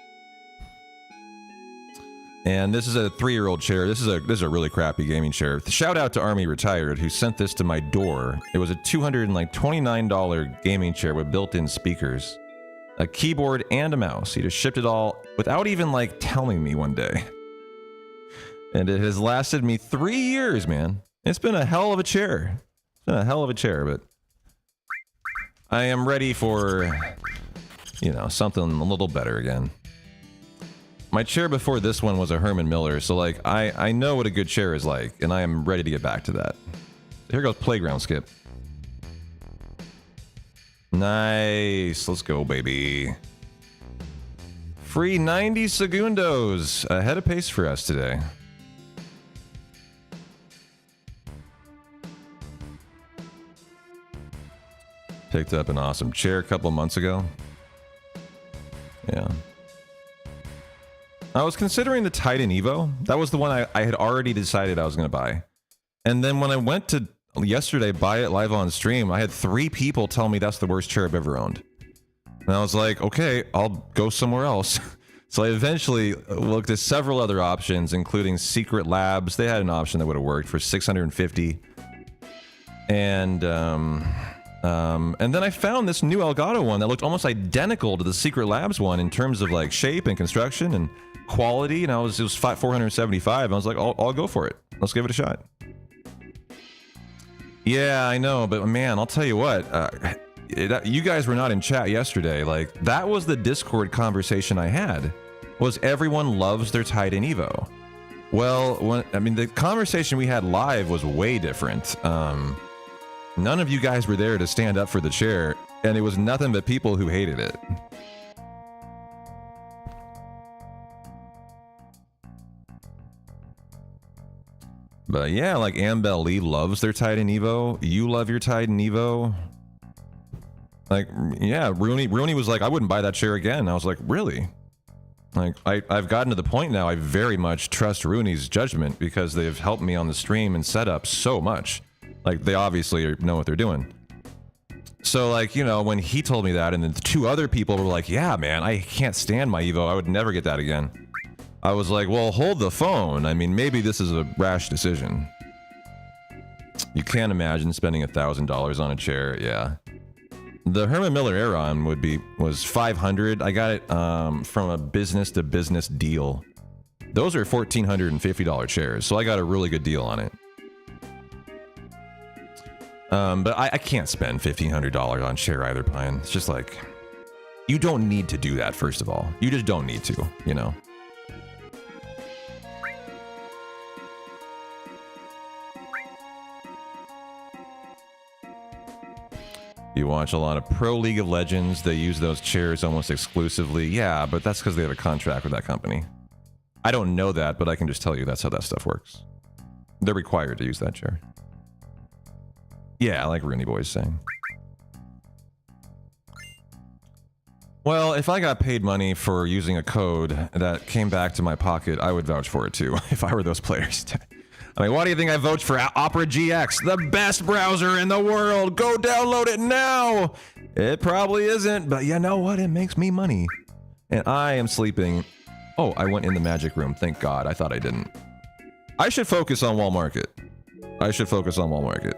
And this is a 3-year-old chair. This is a really crappy gaming chair. Shout out to Army Retired who sent this to my door. It was a $229 gaming chair with built-in speakers, a keyboard, and a mouse. He just shipped it all without even like telling me one day. And it has lasted me 3 years, man. It's been a hell of a chair. It's been a hell of a chair, but I am ready for, you know, something a little better again. My chair before this one was a Herman Miller, so like I know what a good chair is like, and I am ready to get back to that. Here goes playground skip. Nice, let's go, baby. Free 90 segundos, ahead of pace for us today. Picked up an awesome chair a couple months ago. Yeah. I was considering the Titan Evo. That was the one I had already decided I was going to buy. And then when I went to yesterday buy it live on stream, I had 3 people tell me that's the worst chair I've ever owned. And I was like, okay, I'll go somewhere else. So I eventually looked at several other options, including Secret Labs. They had an option that would have worked for $650. And then I found this new Elgato one that looked almost identical to the Secret Labs one in terms of like shape and construction and quality, and it was $475. I was like, I'll go for it. Let's give it a shot. Yeah, I know, but man, I'll tell you what. You guys were not in chat yesterday. Like that was the Discord conversation I had. Was everyone loves their Titan Evo? Well, the conversation we had live was way different. None of you guys were there to stand up for the chair, and it was nothing but people who hated it. But yeah, like Ambel Lee loves their Titan Evo. You love your Titan Evo. Like, yeah, Rooney was like, I wouldn't buy that chair again. I was like, really? Like, I've gotten to the point now I very much trust Rooney's judgment because they've helped me on the stream and setup so much. Like, they obviously know what they're doing. So, like, you know, when he told me that, and then 2 other people were like, yeah, man, I can't stand my Evo. I would never get that again. I was like, well, hold the phone. I mean, maybe this is a rash decision. You can't imagine spending $1,000 on a chair. Yeah. The Herman Miller Aeron was $500. I got it from a business-to-business deal. Those are $1,450 chairs, so I got a really good deal on it. But I can't spend $1,500 on chair either, Pine. It's just like, you don't need to do that, first of all. You just don't need to, you know? You watch a lot of Pro League of Legends. They use those chairs almost exclusively. Yeah, but that's because they have a contract with that company. I don't know that, but I can just tell you that's how that stuff works. They're required to use that chair. Yeah, like Rooney Boy's saying. Well, if I got paid money for using a code that came back to my pocket, I would vouch for it too, if I were those players. I mean, why do you think I vouch for Opera GX? The best browser in the world! Go download it now! It probably isn't, but you know what? It makes me money. And I am sleeping. Oh, I went in the magic room. Thank God. I thought I didn't. I should focus on Wall Market. I should focus on Wall Market.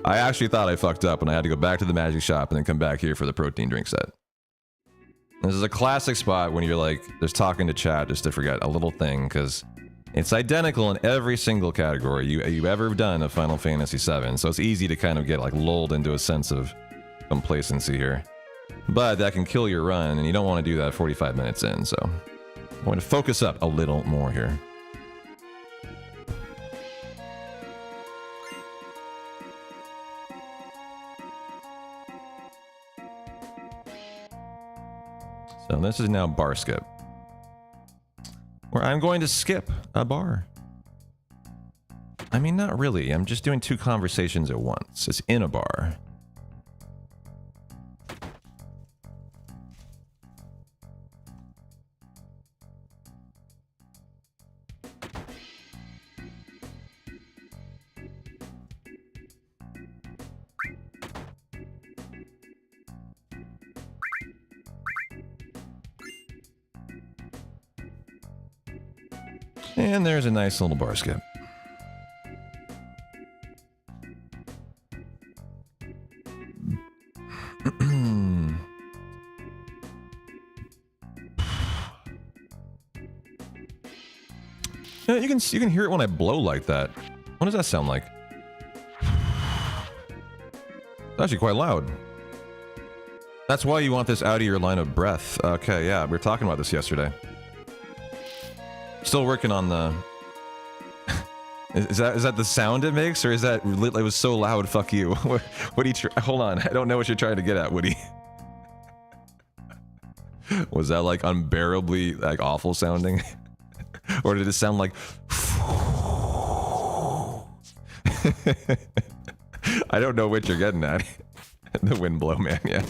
I actually thought I fucked up and I had to go back to the magic shop and then come back here for the protein drink set. This is a classic spot when you're like, just talking to chat just to forget a little thing, because it's identical in every single category you've ever done of Final Fantasy VII, so it's easy to kind of get like lulled into a sense of complacency here. But that can kill your run, and you don't want to do that 45 minutes in, so I want to focus up a little more here. So this is now bar skip, where I'm going to skip a bar. I mean, not really. I'm just doing 2 conversations at once. It's in a bar. And there's a nice little bar skip. Yeah, you can hear it when I blow like that. What does that sound like? actually quite loud. That's why you want this out of your line of breath. Okay, yeah, we were talking about this yesterday. Still working on the... Is that the sound it makes, or is that it was so loud? Fuck you. What do you? Hold on, I don't know what you're trying to get at, Woody. Was that like unbearably like awful sounding, or did it sound like? I don't know what you're getting at. The wind blow, man. Yeah.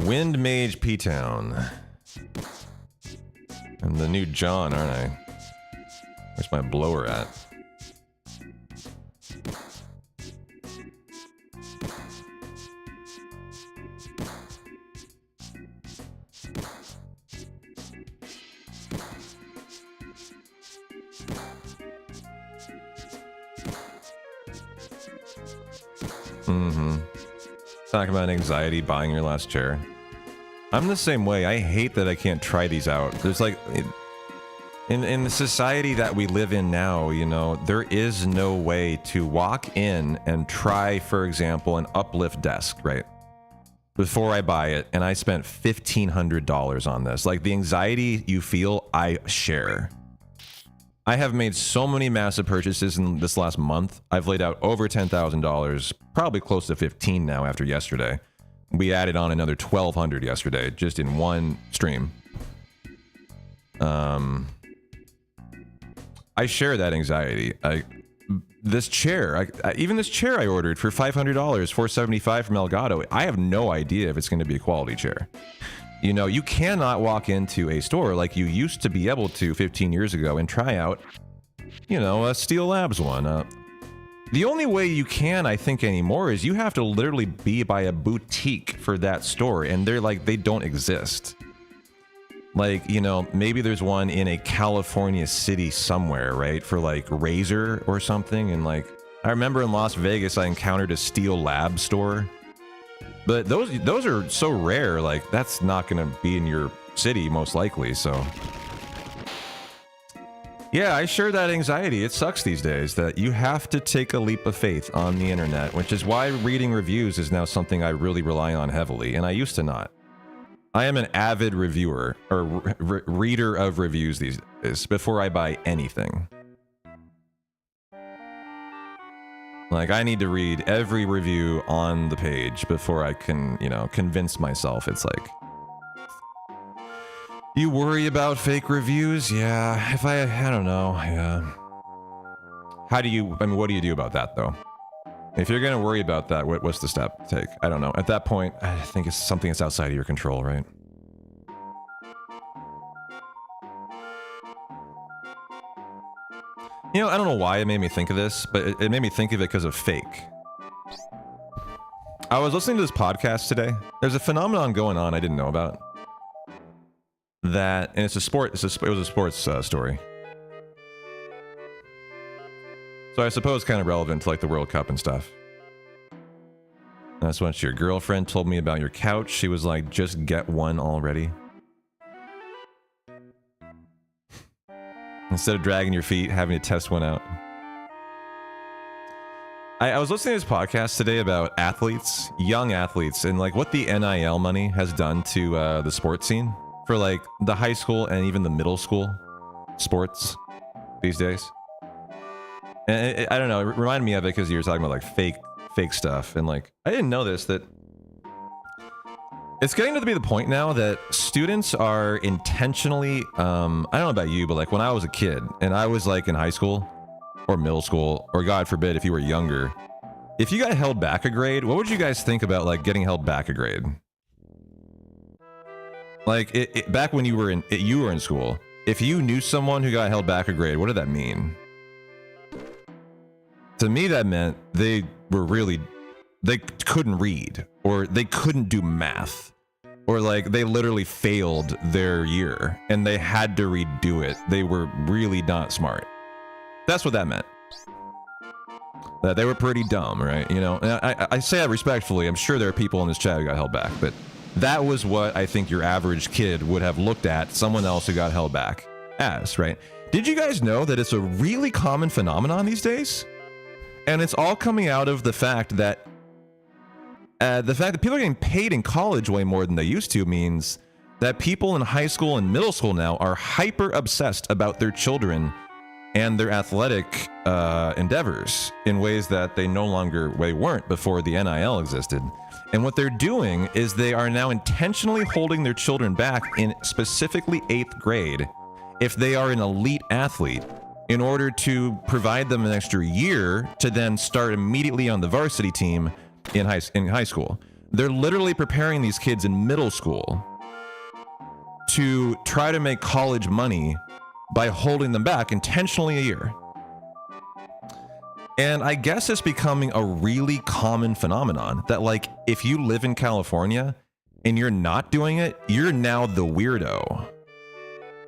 Wind Mage P-Town. I'm the new John, aren't I? Where's my blower at? Talking about anxiety buying your last chair. I'm the same way. I hate that I can't try these out. There's like... In the society that we live in now, you know, there is no way to walk in and try, for example, an uplift desk, right? Before I buy it, and I spent $1,500 on this. Like, the anxiety you feel, I share. I have made so many massive purchases in this last month. I've laid out over $10,000, probably close to 15 now after yesterday. We added on another 1,200 yesterday, just in one stream. I share that anxiety. This chair, even this chair I ordered for $500, $475 from Elgato, I have no idea if it's going to be a quality chair. You know, you cannot walk into a store like you used to be able to 15 years ago and try out, you know, a Steel Labs one. The only way you can, I think, anymore is you have to literally be by a boutique for that store, and they're like, they don't exist. Like, you know, maybe there's one in a California city somewhere, right? For like Razer or something. And like, I remember in Las Vegas, I encountered a Steel Lab store. But those are so rare, like, that's not going to be in your city, most likely, so... Yeah, I share that anxiety. It sucks these days that you have to take a leap of faith on the internet, which is why reading reviews is now something I really rely on heavily, and I used to not. I am an avid reviewer, or reader of reviews these days, before I buy anything. Like, I need to read every review on the page before I can, you know, convince myself. It's like... You worry about fake reviews? Yeah, if I don't know, yeah. How do you, I mean, what do you do about that, though? If you're gonna worry about that, what's the step to take? I don't know. At that point, I think it's something that's outside of your control, right? You know, I don't know why it made me think of this, but it made me think of it because of fake. I was listening to this podcast today. There's a phenomenon going on I didn't know about. That, and it's a sport, it was a sports story. So I suppose kind of relevant to like the World Cup and stuff. And that's when your girlfriend told me about your couch. She was like, just get one already. Instead of dragging your feet, having to test one out. I was listening to this podcast today about athletes, young athletes, and like what the NIL money has done to the sports scene for like the high school and even the middle school sports these days. And I don't know, it reminded me of it because you were talking about like fake stuff, and like I didn't know this, that it's getting to be the point now that students are intentionally, I don't know about you, but like when I was a kid and I was like in high school or middle school, or God forbid if you were younger, if you got held back a grade, what would you guys think about like getting held back a grade? Like back when you were in school, if you knew someone who got held back a grade, what did that mean? To me, that meant they couldn't read, or they couldn't do math, or like they literally failed their year and they had to redo it. They were really not smart. That's what that meant. That they were pretty dumb, right? You know, and I say that respectfully. I'm sure there are people in this chat who got held back, but that was what I think your average kid would have looked at someone else who got held back as, right? Did you guys know that it's a really common phenomenon these days? And it's all coming out of the fact that people are getting paid in college way more than they used to means that people in high school and middle school now are hyper obsessed about their children and their athletic endeavors in ways that they weren't before the NIL existed. And what they're doing is they are now intentionally holding their children back in specifically 8th grade if they are an elite athlete in order to provide them an extra year to then start immediately on the varsity team in high school. They're literally preparing these kids in middle school to try to make college money by holding them back intentionally a year. And I guess it's becoming a really common phenomenon that, like, if you live in California and you're not doing it, you're now the weirdo.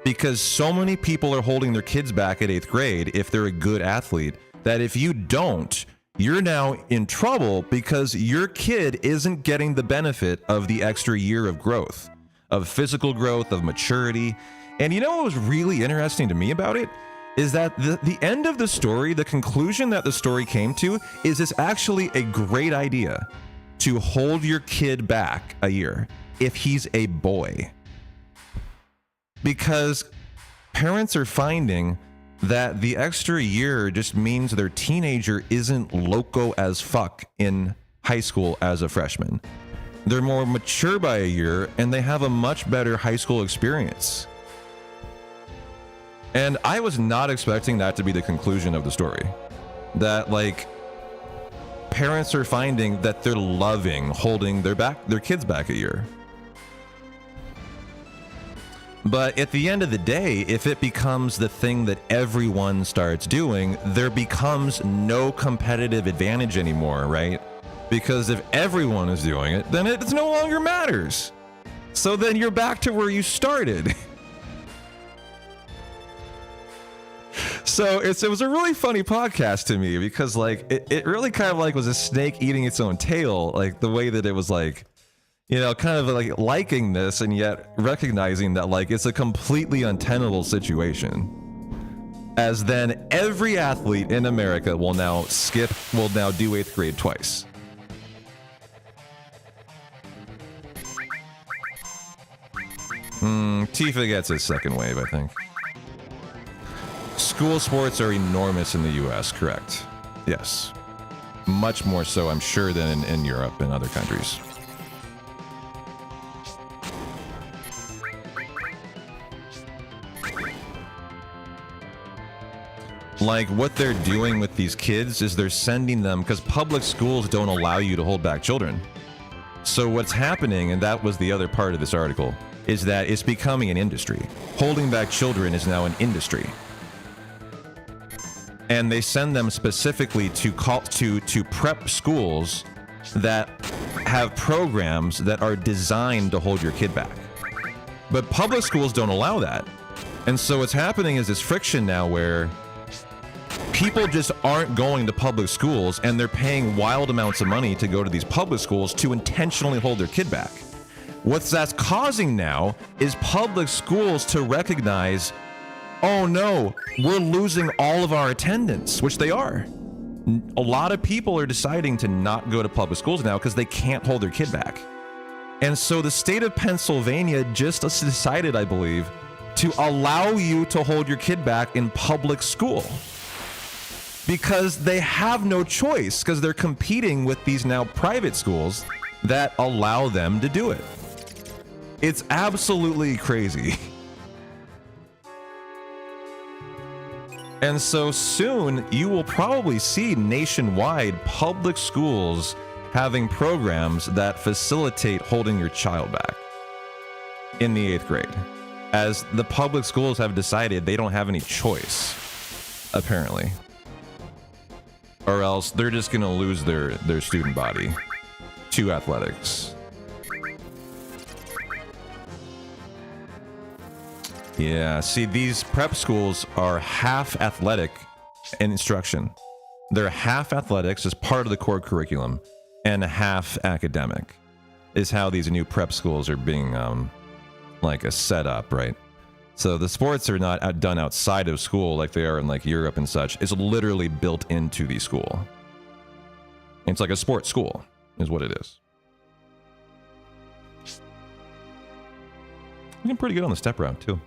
Because so many people are holding their kids back at 8th grade if they're a good athlete, that if you don't, you're now in trouble because your kid isn't getting the benefit of the extra year of growth, of physical growth, of maturity. And you know what was really interesting to me about it? Is that the end of the story, the conclusion that the story came to, is it's actually a great idea to hold your kid back a year if he's a boy. Because parents are finding that the extra year just means their teenager isn't loco as fuck in high school as a freshman. They're more mature by a year and they have a much better high school experience. And I was not expecting that to be the conclusion of the story. That, like, parents are finding that they're loving holding their kids back a year. But at the end of the day, if it becomes the thing that everyone starts doing, there becomes no competitive advantage anymore, right? Because if everyone is doing it, then it no longer matters. So then you're back to where you started. So it was a really funny podcast to me because, like, it really kind of like was a snake eating its own tail, like the way that it was, like, you know, kind of like liking this and yet recognizing that, like, it's a completely untenable situation. As then every athlete in America will now do 8th grade twice. Tifa gets a second wave, I think. School sports are enormous in the US, correct? Yes. Much more so, I'm sure, than in Europe and other countries. Like, what they're doing with these kids is they're sending them, because public schools don't allow you to hold back children. So what's happening, and that was the other part of this article, is that it's becoming an industry. Holding back children is now an industry. And they send them specifically to prep schools that have programs that are designed to hold your kid back. But public schools don't allow that. And so what's happening is this friction now where people just aren't going to public schools and they're paying wild amounts of money to go to these public schools to intentionally hold their kid back. What that's causing now is public schools to recognize, oh no, we're losing all of our attendance, which they are. A lot of people are deciding to not go to public schools now because they can't hold their kid back. And so the state of Pennsylvania just decided, I believe, to allow you to hold your kid back in public school. Because they have no choice, because they're competing with these now private schools that allow them to do it. It's absolutely crazy. And so soon you will probably see nationwide public schools having programs that facilitate holding your child back in the 8th grade, as the public schools have decided they don't have any choice, apparently. Or else they're just going to lose their student body to athletics. Yeah, see, these prep schools are half athletic in instruction. they're half athletics as part of the core curriculum and half academic is how these new prep schools are being like a setup, right? So the sports are not done outside of school like they are in like Europe and such. It's literally built into the school. It's like a sports school is what it is. You're doing pretty good on the step route too.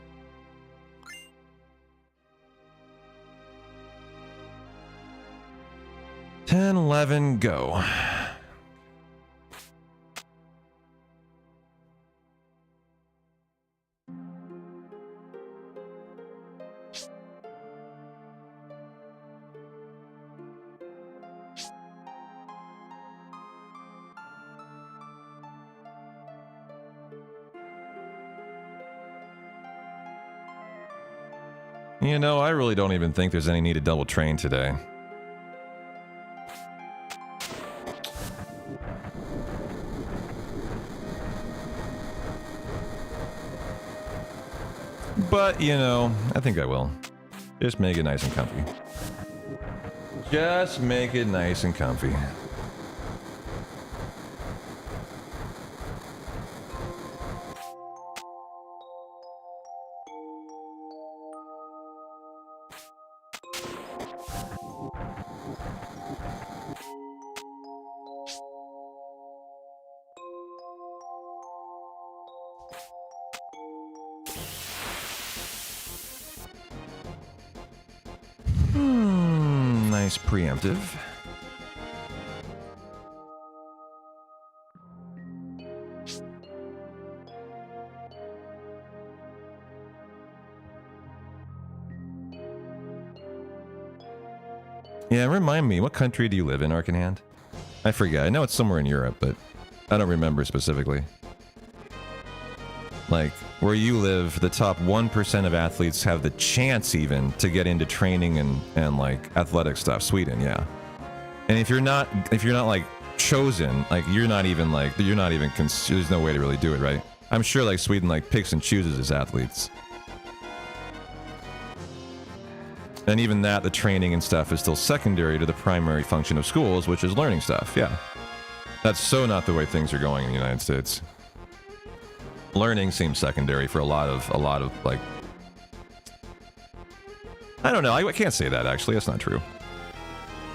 10, 11, go. You know, I really don't even think there's any need to double train today. But, you know, I think I will. Just make it nice and comfy. Just make it nice and comfy. Nice preemptive. Yeah, remind me, what country do you live in, Arcanhand? I forget. I know it's somewhere in Europe, but I don't remember specifically. Like, where you live, the top 1% of athletes have the chance even to get into training and like athletic stuff. Sweden, yeah. And if you're not like chosen, like there's no way to really do it, right? I'm sure like Sweden like picks and chooses its athletes. And even that, the training and stuff is still secondary to the primary function of schools, which is learning stuff, yeah. That's so not the way things are going in the United States. Learning seems secondary for a lot of like, I don't know, I can't say that actually, that's not true.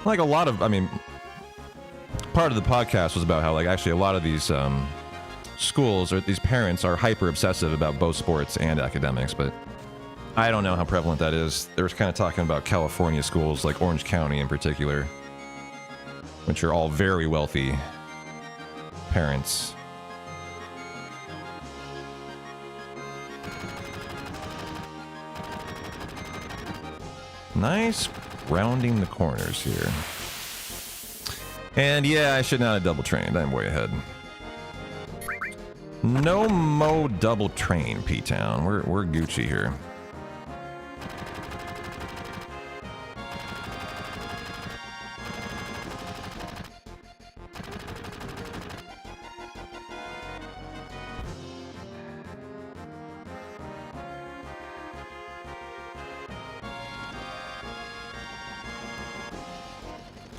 Like a lot of, I mean, part of the podcast was about how like actually a lot of these schools or these parents are hyper obsessive about both sports and academics, but I don't know how prevalent that is. They were kind of talking about California schools, like Orange County in particular, which are all very wealthy parents. Nice rounding the corners here. And yeah, I should not have double trained. I'm way ahead. No mo double train, P-Town. We're Gucci here.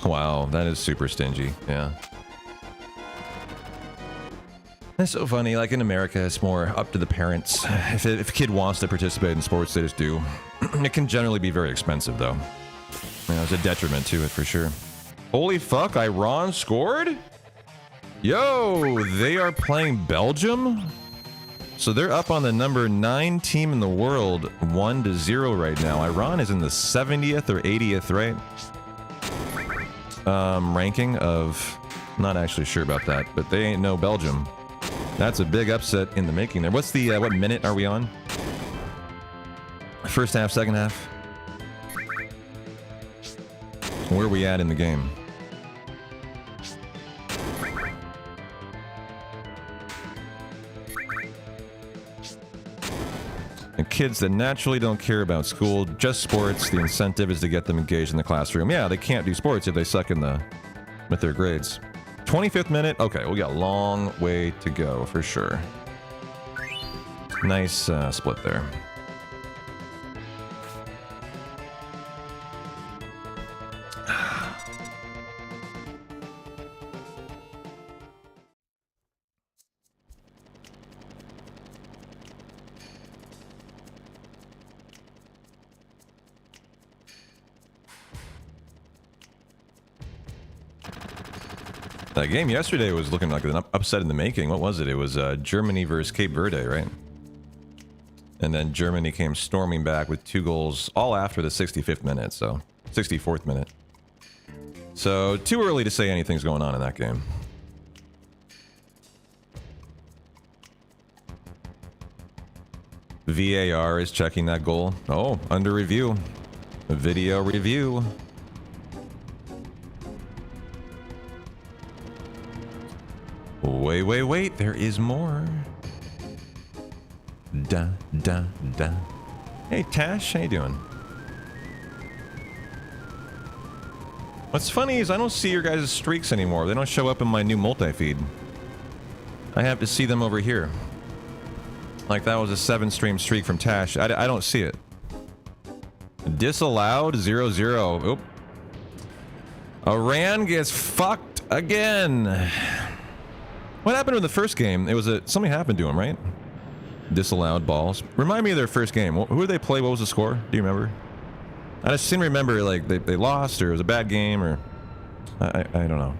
Wow, that is super stingy, yeah. It's so funny, like in America, it's more up to the parents. If a kid wants to participate in sports, they just do. It can generally be very expensive, though. You know, there's a detriment to it, for sure. Holy fuck, Iran scored? Yo, they are playing Belgium? So they're up on the number 9 team in the world, 1-0 right now. Iran is in the 70th or 80th, right? Ranking of, not actually sure about that, but they ain't no Belgium. That's a big upset in the making there. What's the what minute are we on? First half, second half? Where are we at in the game? And kids that naturally don't care about school, just sports, the incentive is to get them engaged in the classroom. Yeah, they can't do sports if they suck with their grades. 25th minute? Okay, we got a long way to go for sure. Nice split there. That game yesterday was looking like an upset in the making. What was it? It was Germany versus Cape Verde, right? And then Germany came storming back with 2 goals all after the 65th minute, so 64th minute. So too early to say anything's going on in that game. VAR is checking that goal. Oh, under review. Video review. Wait, there is more. Da. Hey Tash, how you doing? What's funny is I don't see your guys' streaks anymore. They don't show up in my new multi-feed. I have to see them over here. Like that was a 7-stream streak from Tash. I don't see it. Disallowed 0-0. Oop. Iran gets fucked again. What happened in the first game? It was something happened to him, right? Disallowed balls. Remind me of their first game. Who did they play? What was the score? Do you remember? I just seem to remember like they lost, or it was a bad game, or I don't know.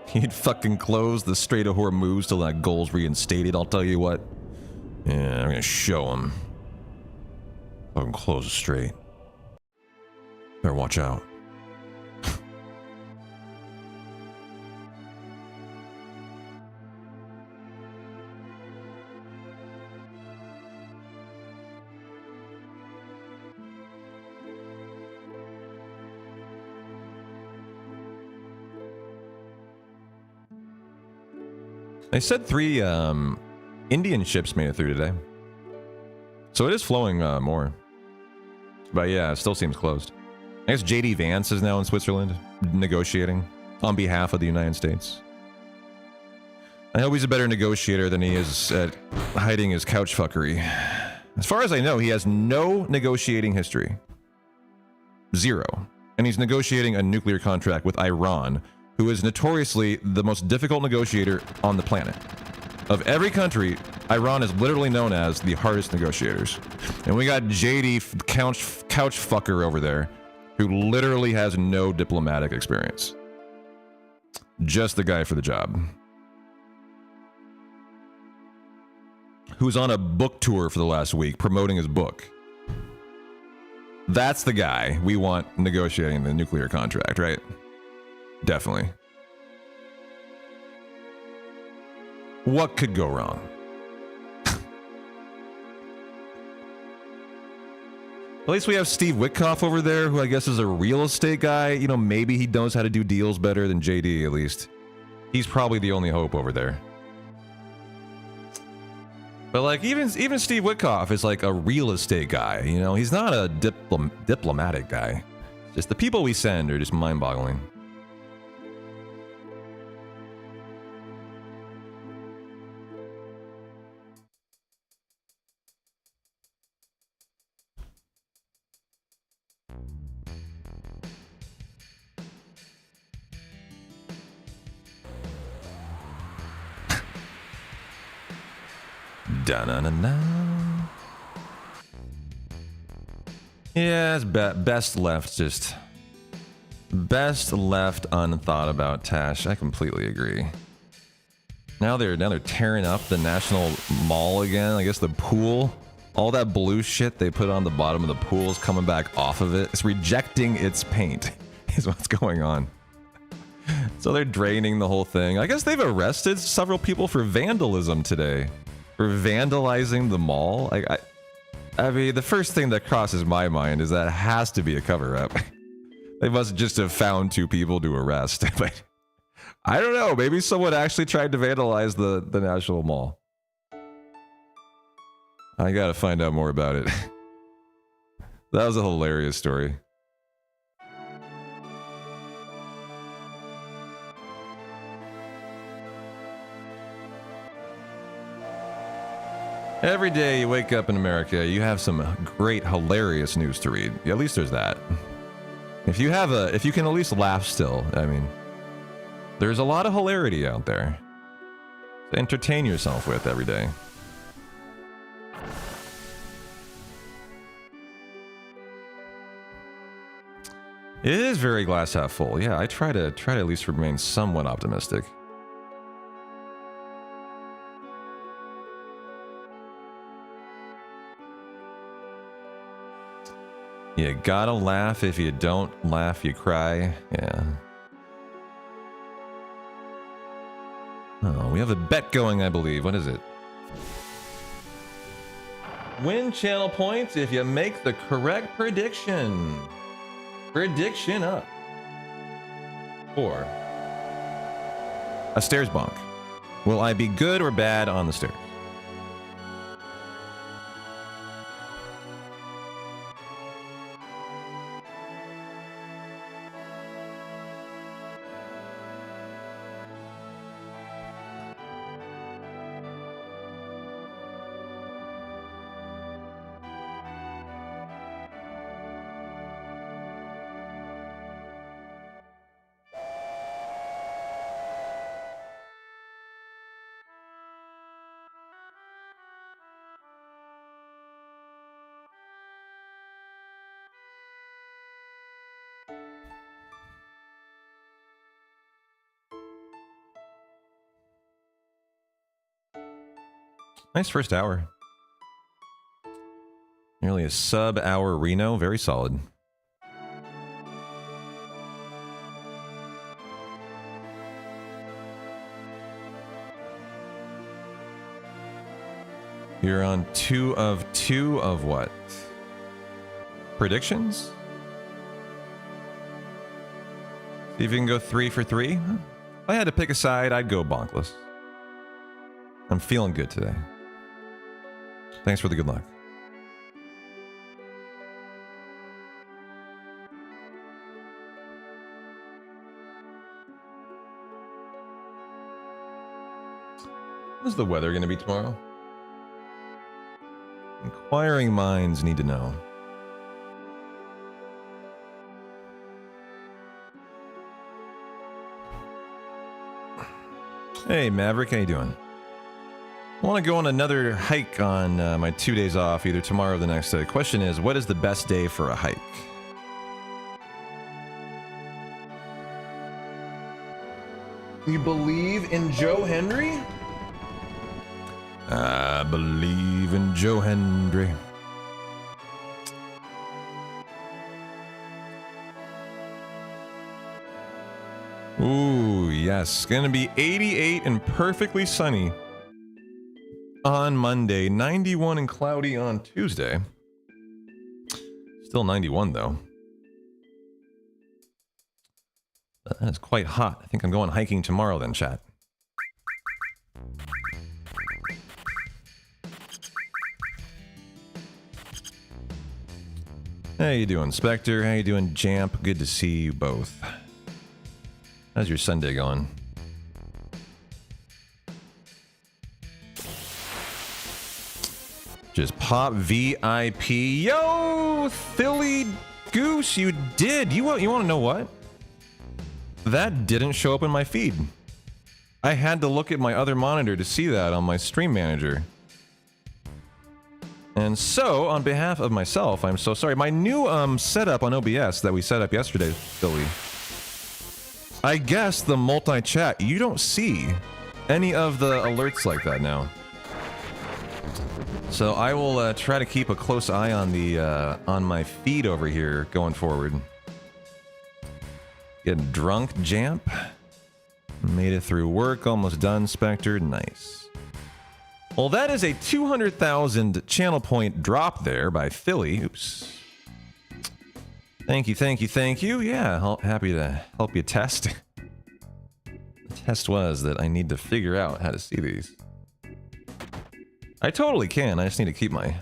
He'd fucking close the Strait of Hormuz till that goal's reinstated, I'll tell you what. Yeah, I'm gonna show him. Fucking close the strait. Better watch out. They said 3 Indian ships made it through today. So it is flowing more. But yeah, it still seems closed. I guess JD Vance is now in Switzerland, negotiating on behalf of the United States. I hope he's a better negotiator than he is at hiding his couch fuckery. As far as I know, he has no negotiating history. 0. And he's negotiating a nuclear contract with Iran, who is notoriously the most difficult negotiator on the planet. Of every country, Iran is literally known as the hardest negotiators. And we got JD couch fucker over there, who literally has no diplomatic experience. Just the guy for the job. Who's on a book tour for the last week, promoting his book. That's the guy we want negotiating the nuclear contract, right? Definitely. What could go wrong? At least we have Steve Witkoff over there, who I guess is a real estate guy. You know, maybe he knows how to do deals better than JD, at least. He's probably the only hope over there. But like, even Steve Witkoff is like a real estate guy, you know? He's not a diplomatic guy. Just the people we send are just mind-boggling. Da-na-na-na. Yeah, it's best left, just best left unthought about, Tash. I completely agree. Now they're tearing up the National Mall again. I guess the pool, all that blue shit they put on the bottom of the pool is coming back off of it. It's rejecting its paint, is what's going on. So they're draining the whole thing. I guess they've arrested several people for vandalism today. For vandalizing the mall. I mean, the first thing that crosses my mind is that it has to be a cover-up. They must just have found 2 people to arrest. But I don't know. Maybe someone actually tried to vandalize the National Mall. I gotta find out more about it. That was a hilarious story. Every day you wake up in America, you have some great, hilarious news to read. At least there's that. If you can at least laugh still, I mean, there's a lot of hilarity out there to entertain yourself with every day. It is very glass half full. Yeah, I try to at least remain somewhat optimistic. You gotta laugh. If you don't laugh, you cry. Yeah. Oh, we have a bet going, I believe. What is it? Win channel points if you make the correct prediction. Prediction up. 4. A stairs bonk. Will I be good or bad on the stairs? Nice first hour. Nearly a sub-hour Reno. Very solid. You're on 2 of 2 of what? Predictions? See if you can go 3 for 3. If I had to pick a side, I'd go bonkless. I'm feeling good today. Thanks for the good luck. What's the weather going to be tomorrow? Inquiring minds need to know. Hey Maverick, how you doing? I want to go on another hike on my 2 days off, either tomorrow or the next day. Question is, what is the best day for a hike? You believe in Joe Hendry? I believe in Joe Hendry. Ooh, yes. Gonna be 88 and perfectly sunny on Monday, 91 and cloudy on Tuesday. Still 91 though. That is quite hot. I think I'm going hiking tomorrow then, chat. How you doing, Spectre? How you doing, Jamp? Good to see you both. How's your Sunday going? Just pop VIP. Yo, Philly Goose, you did. You want to know what? That didn't show up in my feed. I had to look at my other monitor to see that on my stream manager. And so, on behalf of myself, I'm so sorry. My new setup on OBS that we set up yesterday, Philly. I guess the multi-chat, you don't see any of the alerts like that now. So I will try to keep a close eye on the on my feed over here going forward. Getting drunk, Jamp. Made it through work, almost done, Spectre. Nice. Well, that is a 200,000 channel point drop there by Philly. Oops. Thank you, thank you, thank you. Yeah, happy to help you test. The test was that I need to figure out how to see these. I totally can. I just need to keep my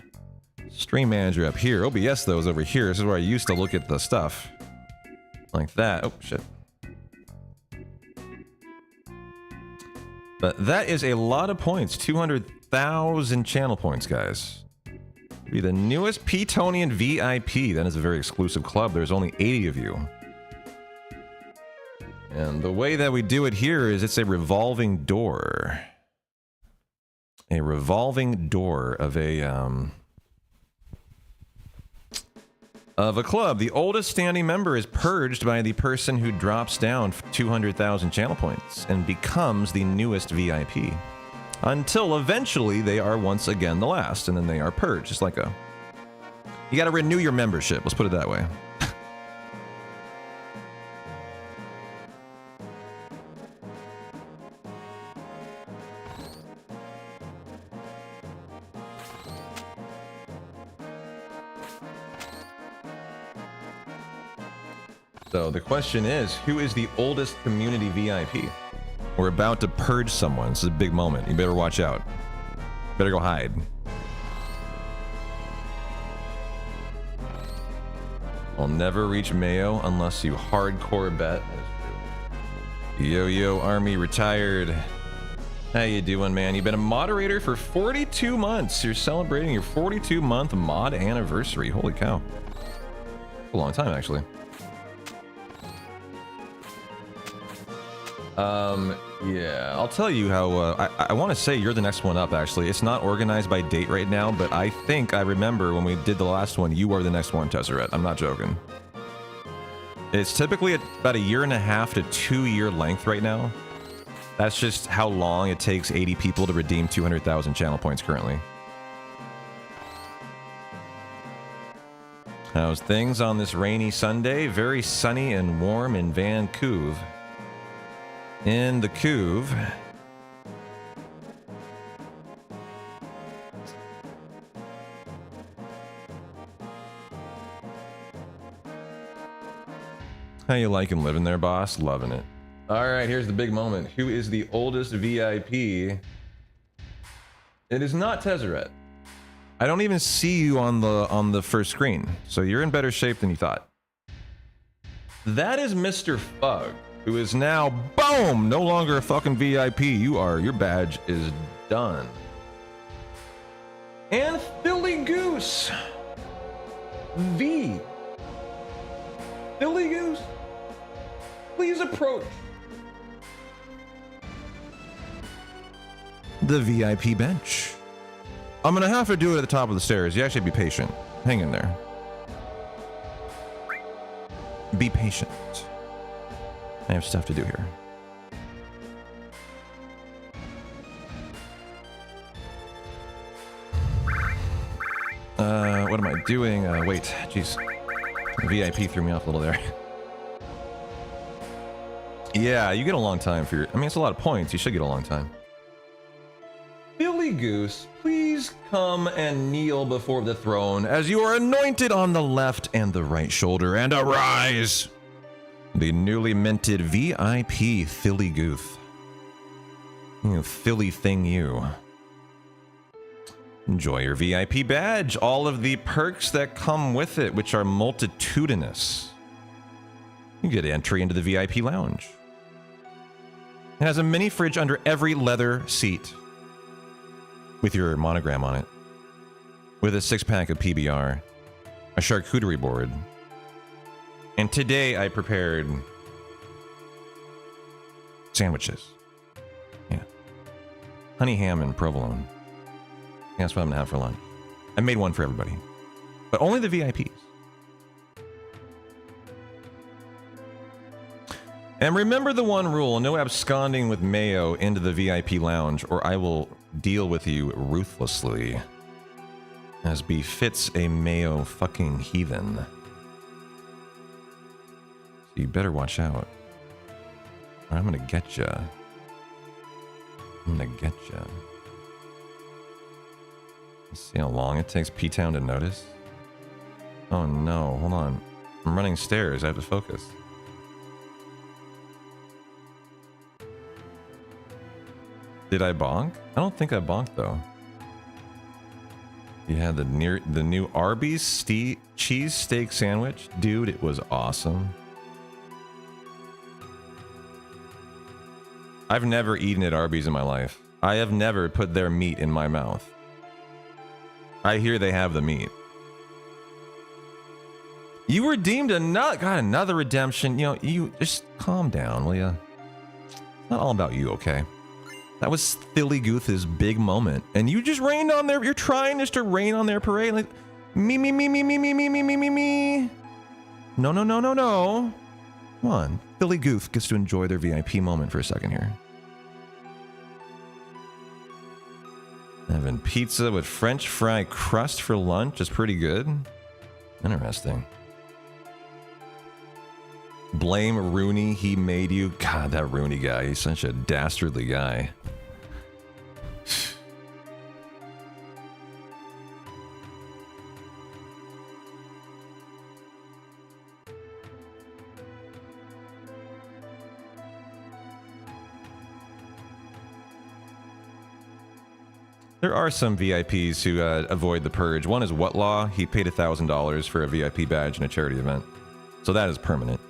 stream manager up here. OBS, though, is over here. This is where I used to look at the stuff. Like that. Oh, shit. But that is a lot of points. 200,000 channel points, guys. Be the newest Petonian VIP. That is a very exclusive club. There's only 80 of you. And the way that we do it here is it's a revolving door. A revolving door of a club. The oldest standing member is purged by the person who drops down 200,000 channel points and becomes the newest VIP. Until eventually they are once again the last, and then they are purged. It's like a... You gotta renew your membership, let's put it that way. So the question is, who is the oldest community VIP? We're about to purge someone. This is a big moment. You better watch out. Better go hide. I'll never reach Mayo unless you hardcore bet. Yo-Yo Army retired. How you doing, man? You've been a moderator for 42 months. You're celebrating your 42-month mod anniversary. Holy cow. A long time, actually. Yeah, I'll tell you how, I want to say you're the next one up, actually. It's not organized by date right now, but I think I remember when we did the last one, you are the next one, Tezzeret. I'm not joking. It's typically about 1.5 to 2 year length right now. That's just how long it takes 80 people to redeem 200,000 channel points currently. How's things on this rainy Sunday? Very sunny and warm in Vancouver. In the Couve. How you liking living there, boss? Loving it. All right, here's the big moment. Who is the oldest VIP? It is not Tezzeret. I don't even see you on the first screen, so you're in better shape than you thought. That is Mr. Fug, who is now, boom, no longer a fucking VIP. Your badge is done. And Philly Goose V. Philly Goose, please approach the VIP bench. I'm gonna have to do it at the top of the stairs. You actually be patient. Hang in there. Be patient. I have stuff to do here. What am I doing? Wait, jeez. VIP threw me off a little there. Yeah, you get a long time for your... I mean, it's a lot of points. You should get a long time. Billy Goose, please come and kneel before the throne as you are anointed on the left and the right shoulder, and arise! The newly minted VIP Philly Goose. You Philly thing, you. Enjoy your VIP badge, all of the perks that come with it, which are multitudinous. You get entry into the VIP lounge. It has a mini fridge under every leather seat with your monogram on it, with a 6-pack of PBR, a charcuterie board, and today I prepared sandwiches. Yeah. Honey ham and provolone. That's what I'm gonna have for lunch. I made one for everybody, but only the VIPs. And remember the one rule, no absconding with Mayo into the VIP lounge, or I will deal with you ruthlessly, as befits a Mayo fucking heathen. So you better watch out, or I'm gonna get ya. I'm gonna get ya. Let's see how long it takes P-Town to notice. Oh no, hold on. I'm running stairs, I have to focus. Did I bonk? I don't think I bonked though. You had the new Arby's cheese steak sandwich. Dude, it was awesome. I've never eaten at Arby's in my life. I have never put their meat in my mouth. I hear they have the meat. You redeemed another redemption. You know, you just calm down, will ya? It's not all about you, okay? That was Philly Gooth's big moment, and you just rained on their. You're trying just to rain on their parade, like me. No. Come on, Philly Gooth gets to enjoy their VIP moment for a second here. Having pizza with French fry crust for lunch is pretty good. Interesting. Blame Rooney, he made you. God, that Rooney guy, he's such a dastardly guy. There are some VIPs who avoid the purge. One is Whatlaw. He paid $1,000 for a VIP badge in a charity event. So that is permanent.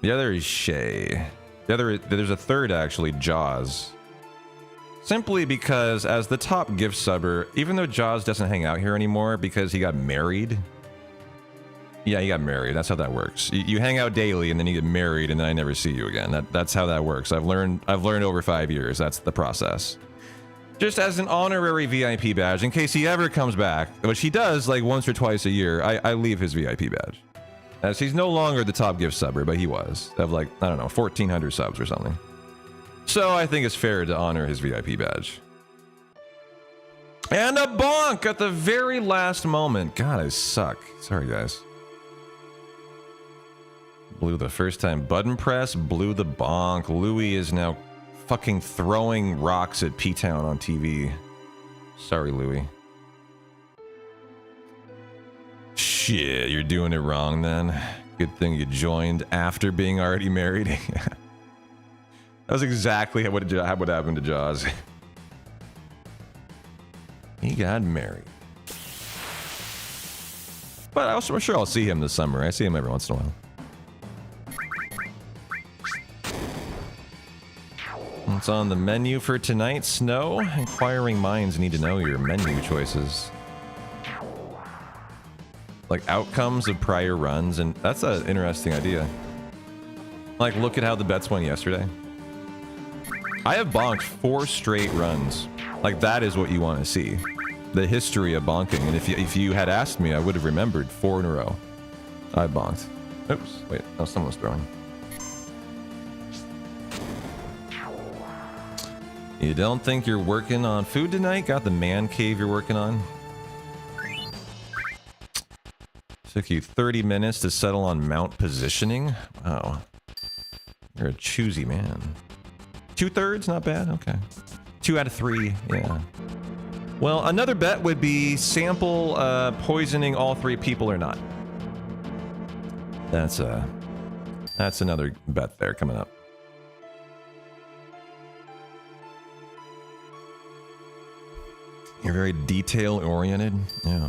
The other is Shay. There's a third, actually, Jaws. Simply because as the top gift subber, even though Jaws doesn't hang out here anymore because he got married. Yeah, he got married. That's how that works. You hang out daily and then you get married and then I never see you again. That's how that works. I've learned over 5 years. That's the process. Just as an honorary VIP badge, in case he ever comes back, which he does like once or twice a year, I leave his VIP badge. As he's no longer the top gift subber, but he was. Of like, I don't know, 1,400 subs or something. So I think it's fair to honor his VIP badge. And a bonk at the very last moment. God, I suck. Sorry, guys. Blew the first time button press, blew the bonk. Louis is now fucking throwing rocks at P-Town on TV. Sorry, Louis. Shit, you're doing it wrong then. Good thing you joined after being already married. That was exactly what happened to Jaws. He got married. But I'm sure I'll see him this summer. I see him every once in a while. What's on the menu for tonight? Snow? Inquiring minds need to know your menu choices. Like outcomes of prior runs, and that's an interesting idea. Like, look at how the bets went yesterday. I have bonked 4 straight runs. Like, that is what you want to see. The history of bonking, and if you had asked me, I would have remembered 4 in a row. I bonked. Oops, wait, oh, someone's throwing. You don't think you're working on food tonight? Got the man cave you're working on? Took you 30 minutes to settle on mount positioning? Wow. You're a choosy man. 2/3? Not bad? Okay. 2 out of 3. Yeah. Well, another bet would be sample poisoning all 3 people or not. That's another bet there coming up. You're very detail-oriented. Yeah.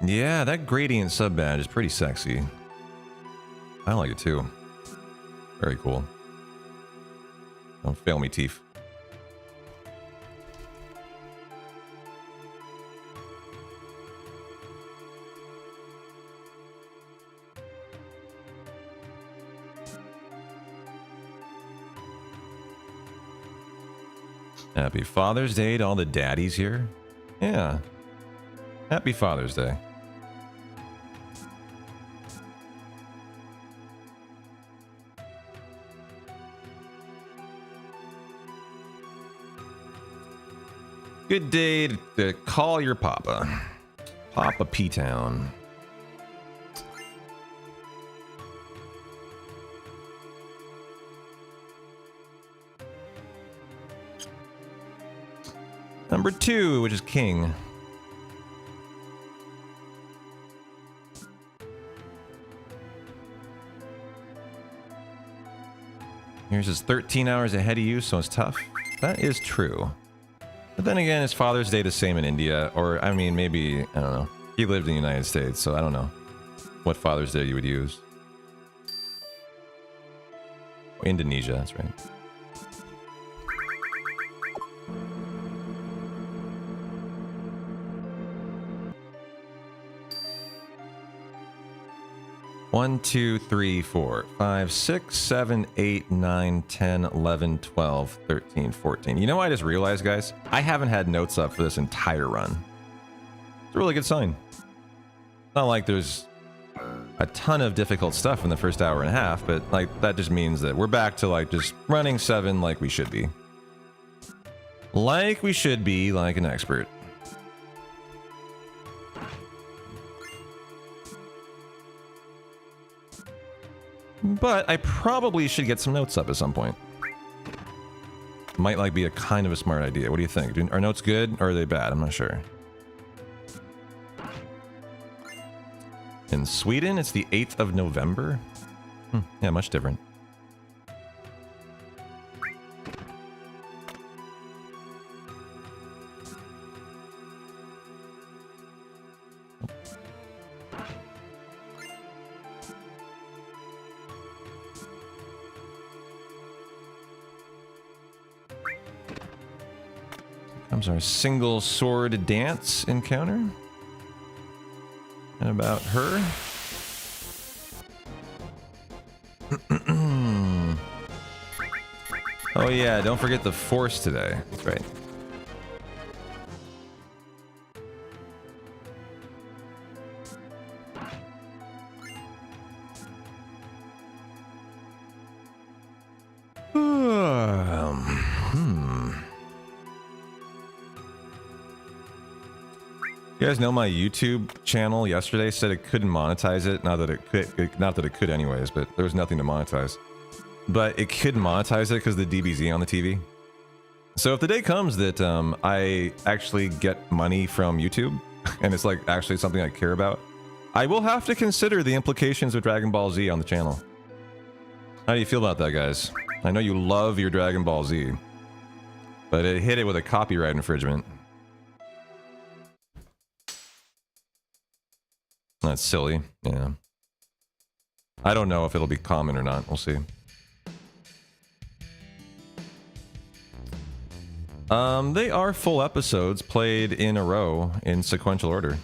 Yeah, that gradient sub badge is pretty sexy. I like it too. Very cool. Don't fail me, Teef. Happy Father's Day to all the daddies here. Yeah. Happy Father's Day. Good day to call your papa. Papa P-Town. Number 2, which is King. Here's his 13 hours ahead of you, so it's tough. That is true. But then again, is Father's Day the same in India? Or, I mean, maybe, I don't know. He lived in the United States, so I don't know what Father's Day you would use. Indonesia, that's right. One, 2, 3, 4, 5, 6, 7, 8, 9, 10, 11, 12, 13, 14. You know what I just realized, guys? I haven't had notes up for this entire run. It's a really good sign. It's not like there's a ton of difficult stuff in the first hour and a half, but like that just means that we're back to like just running 7 like we should be. Like we should be, like an expert. But I probably should get some notes up at some point. Might like be a kind of a smart idea. What do you think? Are notes good or are they bad? I'm not sure. In Sweden, it's the 8th of November. Yeah, much different. Comes our single sword dance encounter. And about her. Oh yeah, don't forget the force today. That's right. You guys know my YouTube channel yesterday said it couldn't monetize it. Not that it could anyways, but there was nothing to monetize. But it could monetize it because the DBZ on the TV. So if the day comes that I actually get money from YouTube, and it's like actually something I care about, I will have to consider the implications of Dragon Ball Z on the channel. How do you feel about that, guys? I know you love your Dragon Ball Z, but it hit it with a copyright infringement. That's silly, yeah. I don't know if it'll be common or not. We'll see. They are full episodes played in a row in sequential order.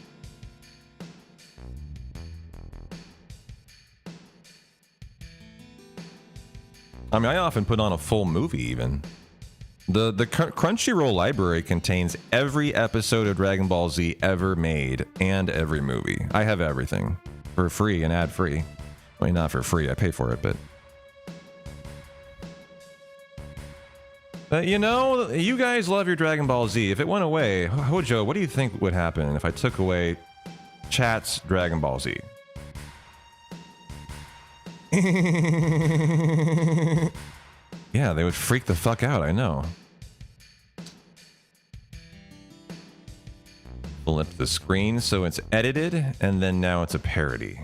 I mean, I often put on a full movie even. The Crunchyroll library contains every episode of Dragon Ball Z ever made and every movie. I have everything for free and ad free. I mean, not for free, I pay for it, but... you know, you guys love your Dragon Ball Z. If it went away, Hojo, what do you think would happen if I took away chat's Dragon Ball Z? Yeah, they would freak the fuck out, I know. Flip the screen so it's edited, and then now it's a parody.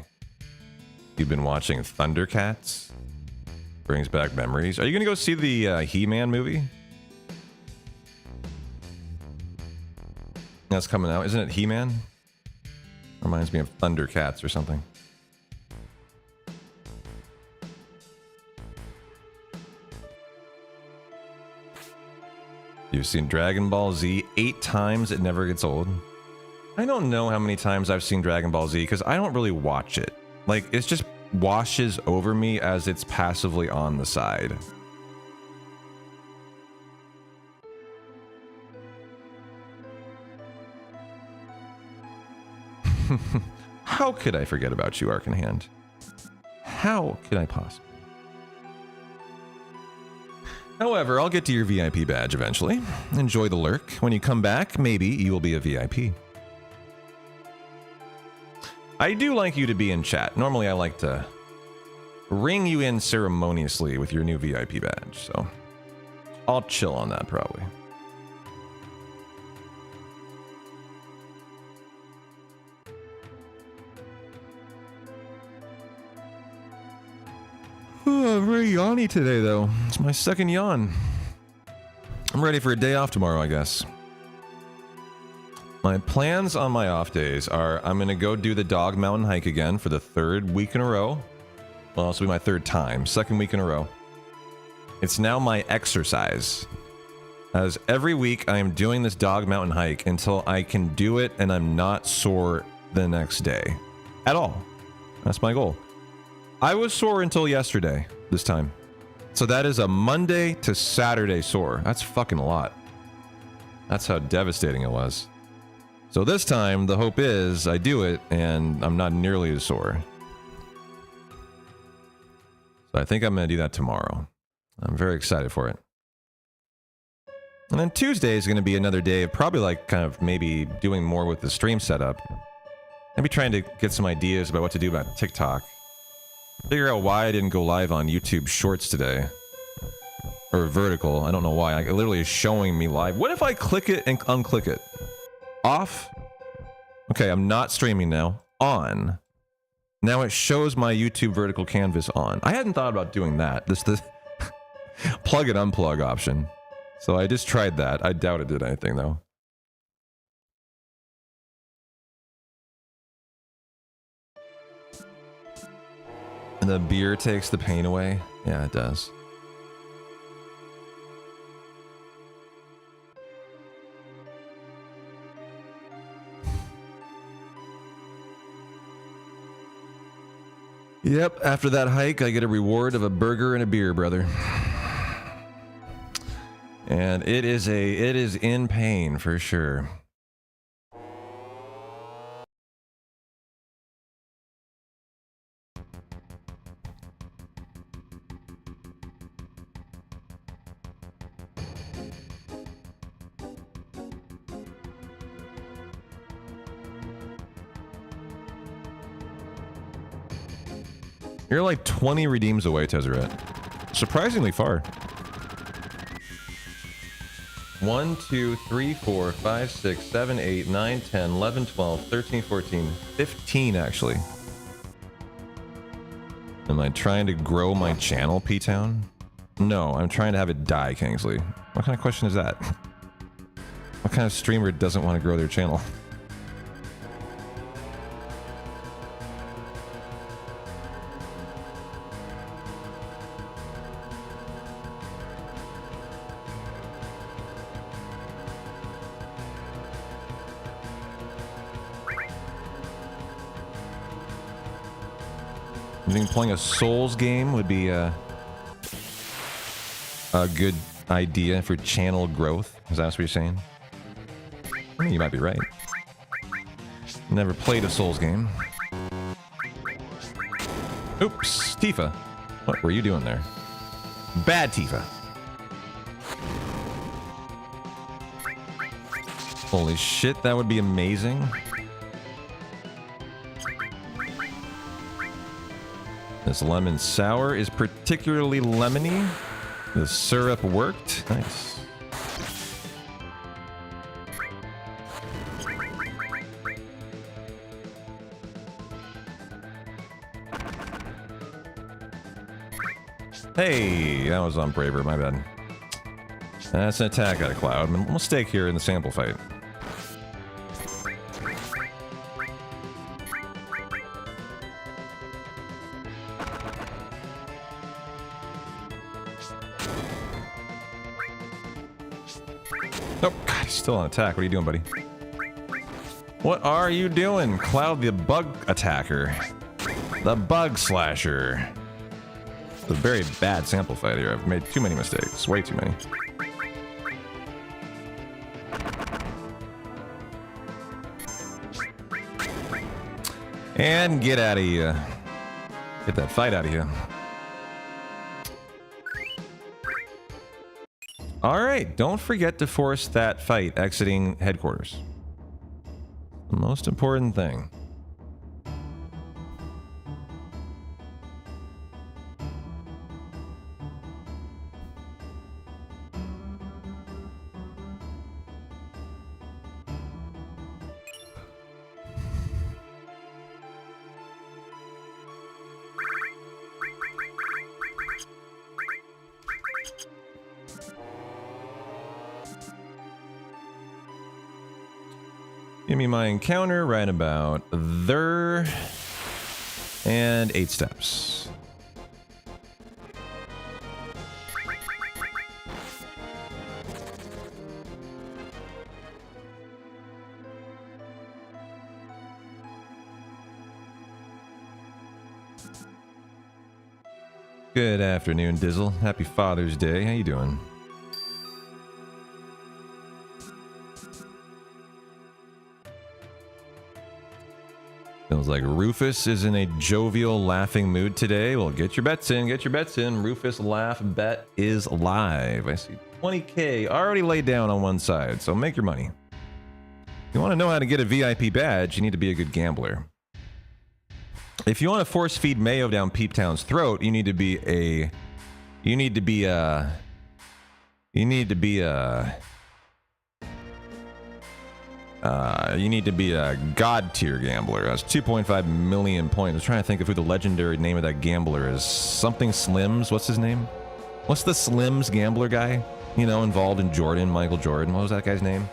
You've been watching Thundercats? Brings back memories. Are you gonna go see the He-Man movie? That's coming out. Isn't it He-Man? Reminds me of Thundercats or something. You've seen Dragon Ball Z 8 times, it never gets old. I don't know how many times I've seen Dragon Ball Z because I don't really watch it. Like, it just washes over me as it's passively on the side. How could I forget about you, Arc in Hand? How could I possibly? However, I'll get to your VIP badge eventually. Enjoy the lurk. When you come back, maybe you will be a VIP. I do like you to be in chat. Normally I like to ring you in ceremoniously with your new VIP badge, so I'll chill on that probably. Oh, I'm very yawny today, though. It's my second yawn. I'm ready for a day off tomorrow, I guess. My plans on my off days are I'm going to go do the dog mountain hike again for the 3rd week in a row. Well, this will be my 3rd time, 2nd week in a row. It's now my exercise. As every week I am doing this dog mountain hike until I can do it and I'm not sore the next day. At all. That's my goal. I was sore until yesterday, this time. So that is a Monday to Saturday sore. That's fucking a lot. That's how devastating it was. So this time, the hope is I do it and I'm not nearly as sore. So I think I'm going to do that tomorrow. I'm very excited for it. And then Tuesday is going to be another day of probably like kind of maybe doing more with the stream setup. Maybe trying to get some ideas about what to do about TikTok. Figure out why I didn't go live on YouTube Shorts today. Or vertical. I don't know why. It literally is showing me live. What if I click it and unclick it? Off? Okay, I'm not streaming now. On. Now it shows my YouTube vertical canvas on. I hadn't thought about doing that. This the plug and unplug option. So I just tried that. I doubt it did anything though. And the beer takes the pain away. Yeah, it does. Yep, after that hike, I get a reward of a burger and a beer, brother. And it is in pain for sure. You're like 20 redeems away, Tezzeret. Surprisingly far. 1, 2, 3, 4, 5, 6, 7, 8, 9, 10, 11, 12, 13, 14, 15 actually. Am I trying to grow my channel, P-Town? No, I'm trying to have it die, Kingsley. What kind of question is that? What kind of streamer doesn't want to grow their channel? You think playing a Souls game would be a good idea for channel growth? Is that what you're saying? I mean, you might be right. Never played a Souls game. Oops, Tifa. What were you doing there? Bad Tifa. Holy shit, that would be amazing. This lemon sour is particularly lemony. The syrup worked. Nice. Hey, that was on Braver, my bad. That's an attack out of Cloud. Mistake here in the sample fight. Oh, God, he's still on attack. What are you doing, buddy? What are you doing? Cloud the bug attacker. The bug slasher. It's a very bad sample fight here. I've made too many mistakes. Way too many. And get out of here. Get that fight out of here. Alright, don't forget to force that fight exiting headquarters. The most important thing. Give me my encounter right about there. And 8 steps. Good afternoon, Dizzle. Happy Father's Day. How you doing? Feels like Rufus is in a jovial, laughing mood today. Well, get your bets in. Get your bets in. Rufus Laugh Bet is live. I see 20K already laid down on one side, so make your money. If you want to know how to get a VIP badge, you need to be a good gambler. If you want to force feed Mayo down Peep Town's throat, you need to be a god tier gambler. That's 2.5 million points. I was trying to think of who the legendary name of that gambler is. Something Slims. What's his name? What's the Slims gambler guy? You know, involved in Jordan, Michael Jordan. What was that guy's name?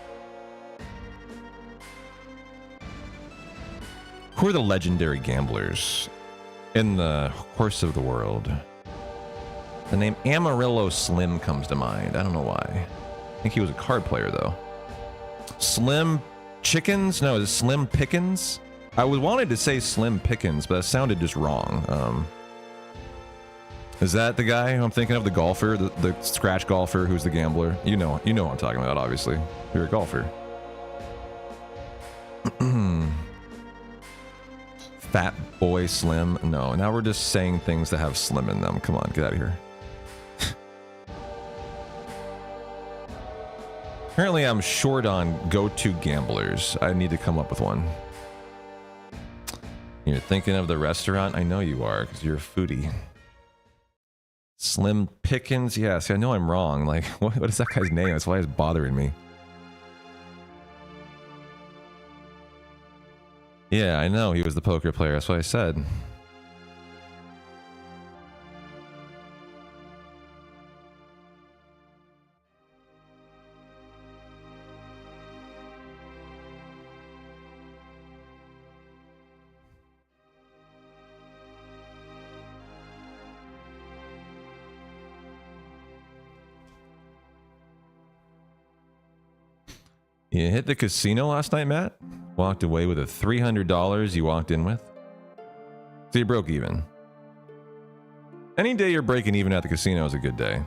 Who are the legendary gamblers in the course of the world? The name Amarillo Slim comes to mind. I don't know why. I think he was a card player, though. Slim Chickens? No, is it Slim Pickens? I wanted to say Slim Pickens, but it sounded just wrong. Is that the guy I'm thinking of? The golfer? The scratch golfer who's the gambler? You know what I'm talking about, obviously. You're a golfer. Fat Boy Slim. No, now we're just saying things that have Slim in them. Come on, get out of here. Apparently I'm short on go-to gamblers. I need to come up with one. You're thinking of the restaurant? I know you are, because you're a foodie. Slim Pickens? Yeah, see, I know I'm wrong. Like, what is that guy's name? That's why it's bothering me. Yeah, I know he was the poker player. That's what I said. You hit the casino last night, Matt? Walked away with a $300 you walked in with? So you broke even. Any day you're breaking even at the casino is a good day.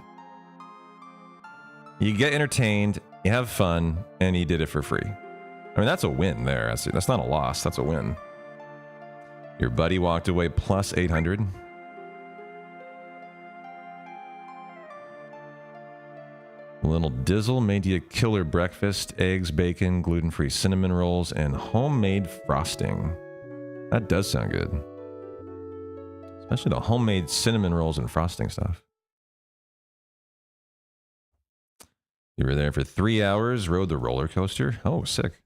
You get entertained, you have fun, and you did it for free. I mean, that's a win there. That's not a loss, that's a win. Your buddy walked away plus 800. Little Dizzle made you a killer breakfast, eggs, bacon, gluten-free cinnamon rolls, and homemade frosting. That does sound good. Especially the homemade cinnamon rolls and frosting stuff. You were there for 3 hours, rode the roller coaster. Oh, sick.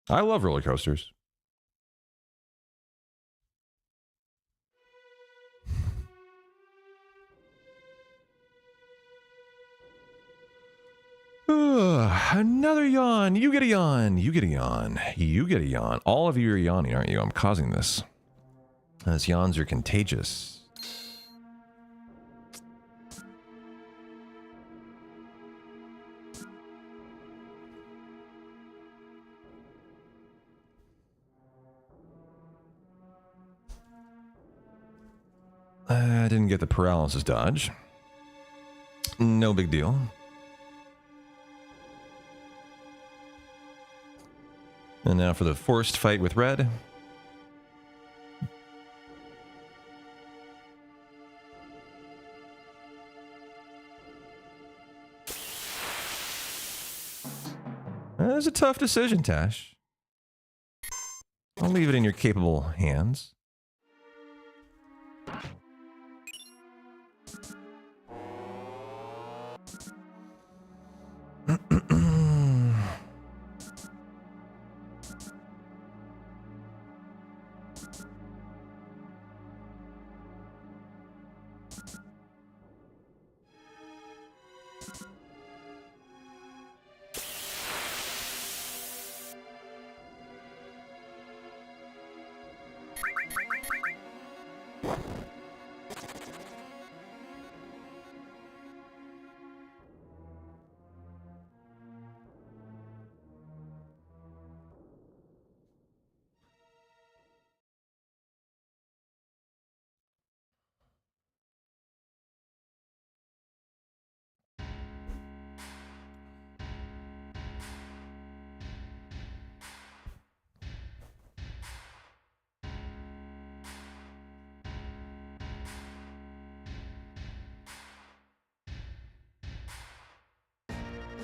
I love roller coasters. Another yawn. You get a yawn. You get a yawn. You get a yawn. All of you are yawning, aren't you? I'm causing this. Those yawns are contagious. I didn't get the paralysis dodge. No big deal. And now for the forced fight with red. That was a tough decision, Tash. I'll leave it in your capable hands.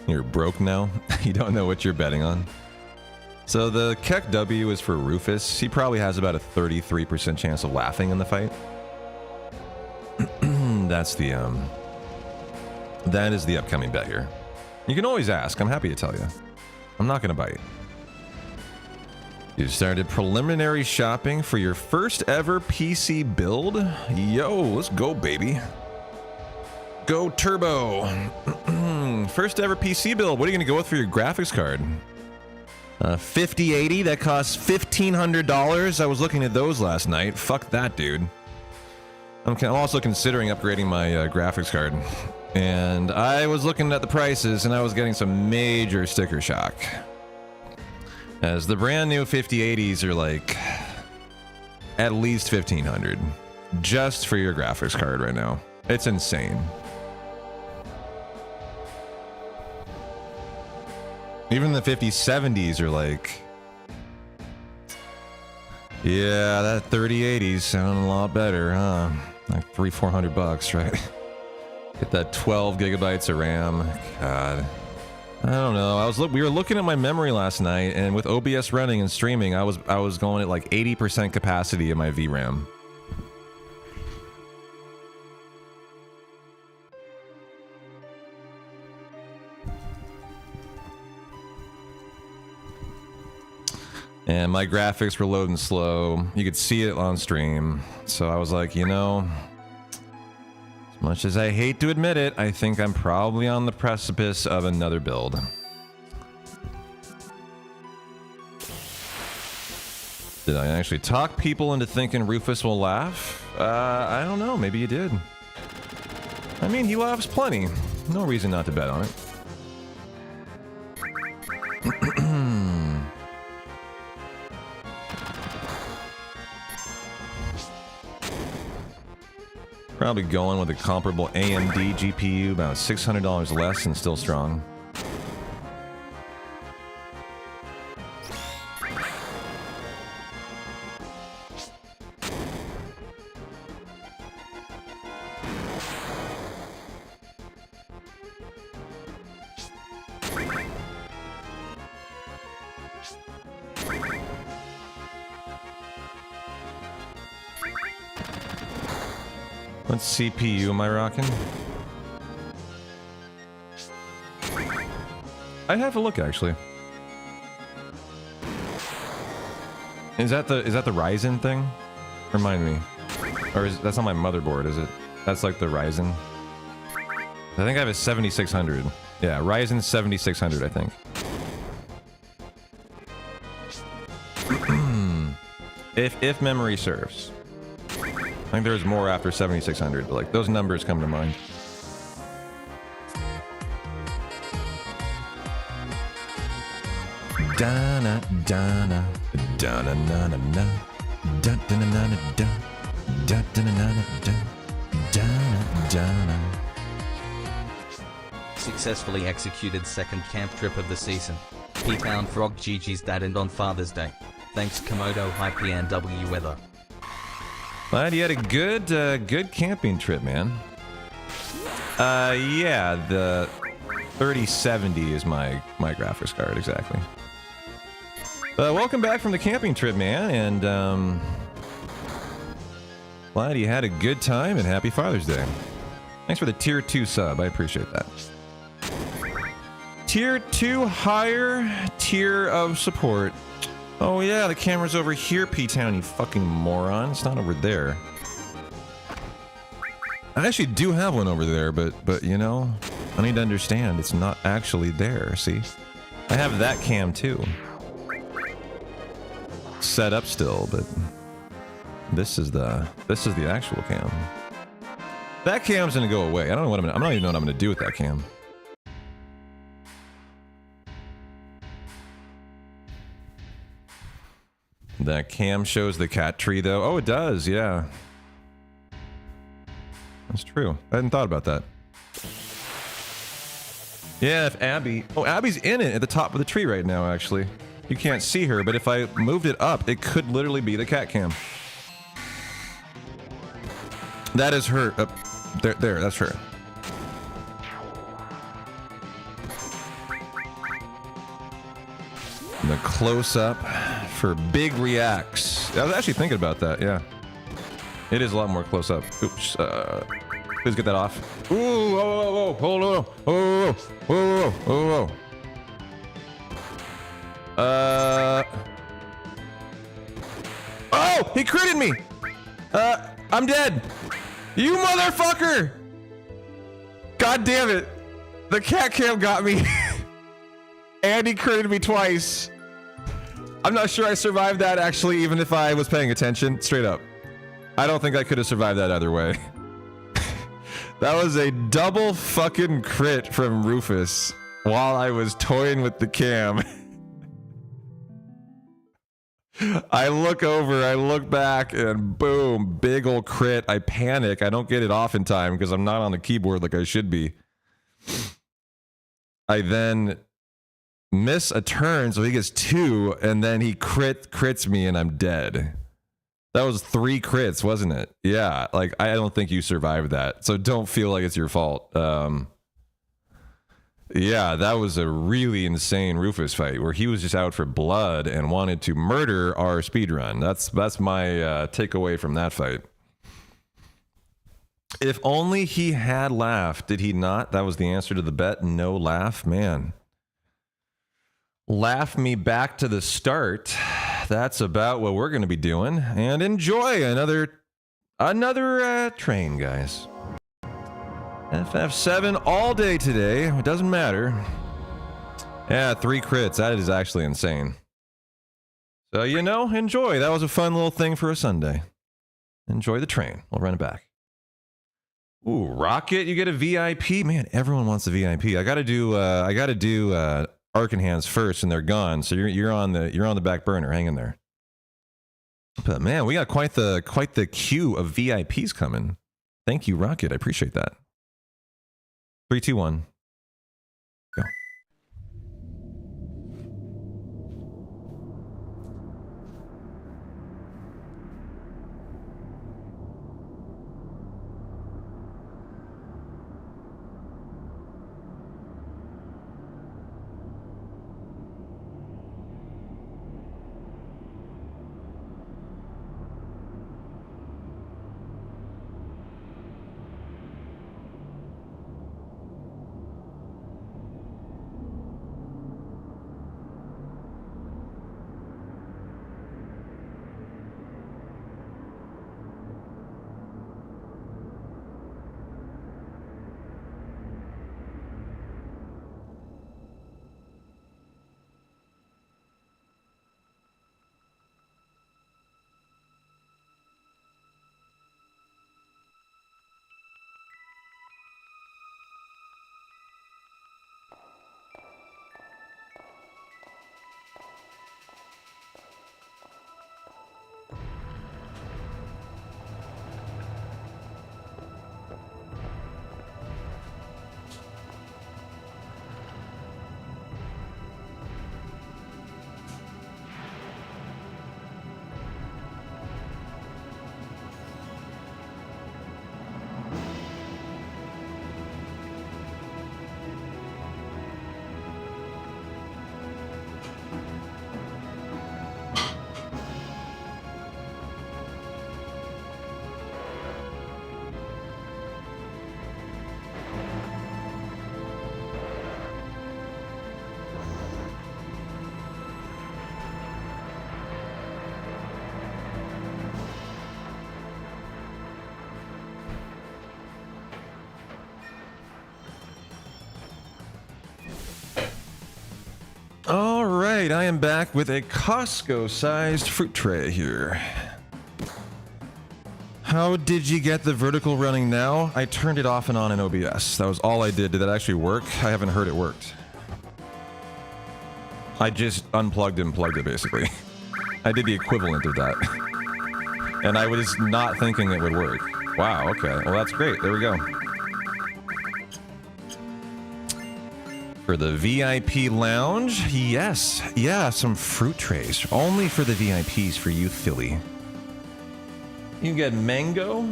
You're broke now? You don't know what you're betting on? So the Keck W is for Rufus. He probably has about a 33% chance of laughing in the fight. That is the upcoming bet here. You can always ask. I'm happy to tell you. I'm not going to bite. You started preliminary shopping for your first ever PC build? Yo, let's go, baby. Go Turbo. First ever PC build. What are you going to go with for your graphics card? 5080 that costs $1,500. I was looking at those last night. Fuck that, dude. I'm also considering upgrading my graphics card. And I was looking at the prices and I was getting some major sticker shock. As the brand new 5080s are like at least $1,500 just for your graphics card right now. It's insane. Even the 5070s are like, yeah, that 3080's sounding a lot better, huh? Like $300-400, right? Get that 12 gigabytes of RAM. God, I don't know. We were looking at my memory last night, and with OBS running and streaming, I was going at like 80% capacity of my VRAM. And my graphics were loading slow. You could see it on stream. So I was like, you know, as much as I hate to admit it, I think I'm probably on the precipice of another build. Did I actually talk people into thinking Rufus will laugh? I don't know. Maybe you did. I mean, he laughs plenty. No reason not to bet on it. Probably going with a comparable AMD GPU, about $600 less and still strong. What CPU am I rocking? I'd have to look actually. Is that the Ryzen thing? Remind me. Or that's not my motherboard, is it? That's like the Ryzen. I think I have a 7600. Yeah, Ryzen 7600, I think. if memory serves. I think there's more after 7600, but like those numbers come to mind. Dana dana dana na na na dana na na na dana na na dana dana. Successfully executed second camp trip of the season. P-Town Frog GG's dad and on Father's Day. Thanks Komodo High PNW weather. Glad you had a good camping trip, man. Yeah, the 3070 is my graphics card, exactly. Welcome back from the camping trip, man, and glad you had a good time and happy Father's Day. Thanks for the tier 2 sub, I appreciate that. Tier 2 higher tier of support. Oh yeah, the camera's over here, P-Town, you fucking moron. It's not over there. I actually do have one over there, but you know, I need to understand it's not actually there, see? I have that cam too. Set up still, but This is the actual cam. That cam's gonna go away. I don't know what I'm not even know what I'm gonna do with that cam. That cam shows the cat tree though. Oh, it does, yeah. That's true. I hadn't thought about that. Yeah, if Abby... Oh, Abby's in it at the top of the tree right now, actually. You can't see her, but if I moved it up, it could literally be the cat cam. That is her. There, that's her. The close-up for big reacts. I was actually thinking about that, yeah. It is a lot more close-up. Oops, please get that off. Ooh, whoa, whoa, whoa, hold on. Whoa, whoa, whoa, whoa, whoa. Oh, he critted me. I'm dead. You motherfucker. God damn it. The cat cam got me. And he critted me twice. I'm not sure I survived that actually, even if I was paying attention. Straight up. I don't think I could have survived that either way. That was a double fucking crit from Rufus while I was toying with the cam. I look over, I look back, and boom, big ol' crit. I panic. I don't get it off in time because I'm not on the keyboard like I should be. I then miss a turn, so he gets 2, and then he crits me, and I'm dead. That was 3 crits, wasn't it? Yeah, like, I don't think you survived that, so don't feel like it's your fault. Yeah, that was a really insane Rufus fight where he was just out for blood and wanted to murder our speedrun. That's my takeaway from that fight. If only he had laughed. Did he not? That was the answer to the bet. No laugh, man. Laugh me back to the start. That's about what we're going to be doing. And enjoy another train, guys. FF7 all day today. It doesn't matter. Yeah, 3 crits. That is actually insane. So, you know, enjoy. That was a fun little thing for a Sunday. Enjoy the train. We'll run it back. Ooh, Rocket, you get a VIP. Man, everyone wants a VIP. I gotta do Arcanhans first, and they're gone. So you're on the back burner. Hang in there. But man, we got quite the queue of VIPs coming. Thank you, Rocket. I appreciate that. 3, 2, 1. Go. All right, I am back with a Costco-sized fruit tray here. How did you get the vertical running now? I turned it off and on in OBS. That was all I did. Did that actually work? I haven't heard it worked. I just unplugged and plugged it, basically. I did the equivalent of that. And I was not thinking it would work. Wow, okay. Well, that's great. There we go. For the VIP lounge, yes. Yeah, some fruit trays. Only for the VIPs, for you, Philly. You can get mango,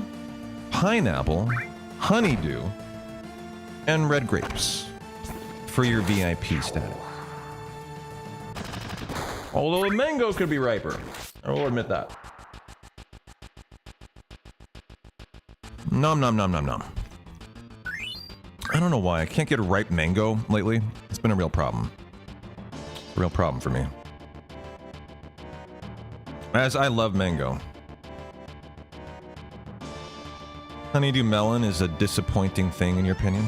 pineapple, honeydew, and red grapes for your VIP status. Although the mango could be riper. I will admit that. Nom nom nom nom nom. I don't know why. I can't get a ripe mango lately. It's been a real problem. A real problem for me. As I love mango. Honeydew melon is a disappointing thing in your opinion?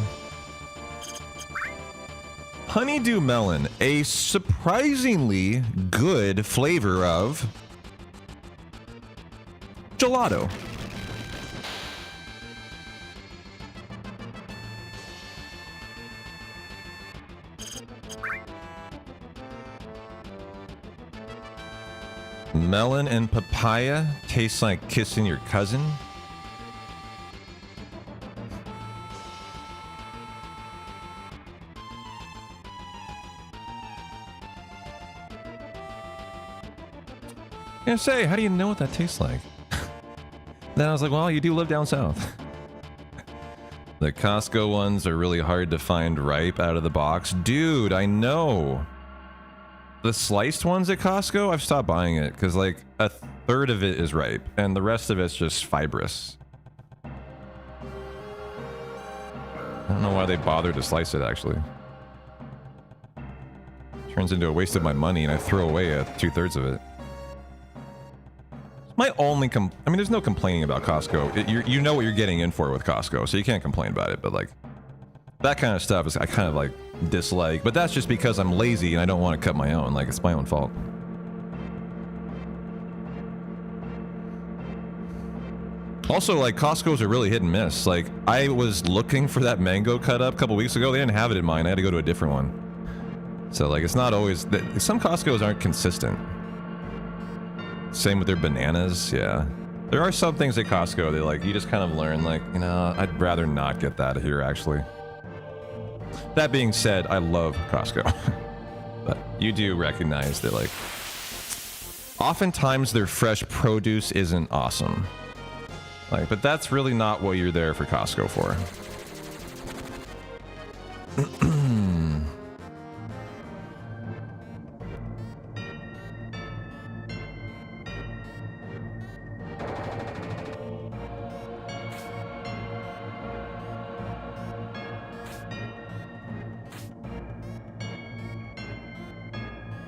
Honeydew melon, a surprisingly good flavor of gelato. Melon and papaya tastes like kissing your cousin. I say, how do you know what that tastes like? Then I was like, well, you do live down south. The Costco ones are really hard to find ripe out of the box. Dude, I know. The sliced ones at Costco, I've stopped buying it because like a third of it is ripe and the rest of it's just fibrous. I don't know why they bothered to slice it actually. Turns into a waste of my money and I throw away 2/3 of it. My only I mean, there's no complaining about Costco. You know what you're getting in for with Costco, so you can't complain about it. But like, that kind of stuff is I kind of like dislike. But that's just because I'm lazy and I don't want to cut my own. Like, it's my own fault. Also, like, Costco's are really hit and miss. Like, I was looking for that mango cut up a couple weeks ago. They didn't have it in mine. I had to go to a different one. So like, it's not always some Costco's aren't consistent. Same with their bananas, yeah. There are some things at Costco that like you just kind of learn like, you know, I'd rather not get that here actually. That being said, I love Costco. But you do recognize that like oftentimes their fresh produce isn't awesome. Like, but that's really not what you're there for Costco for.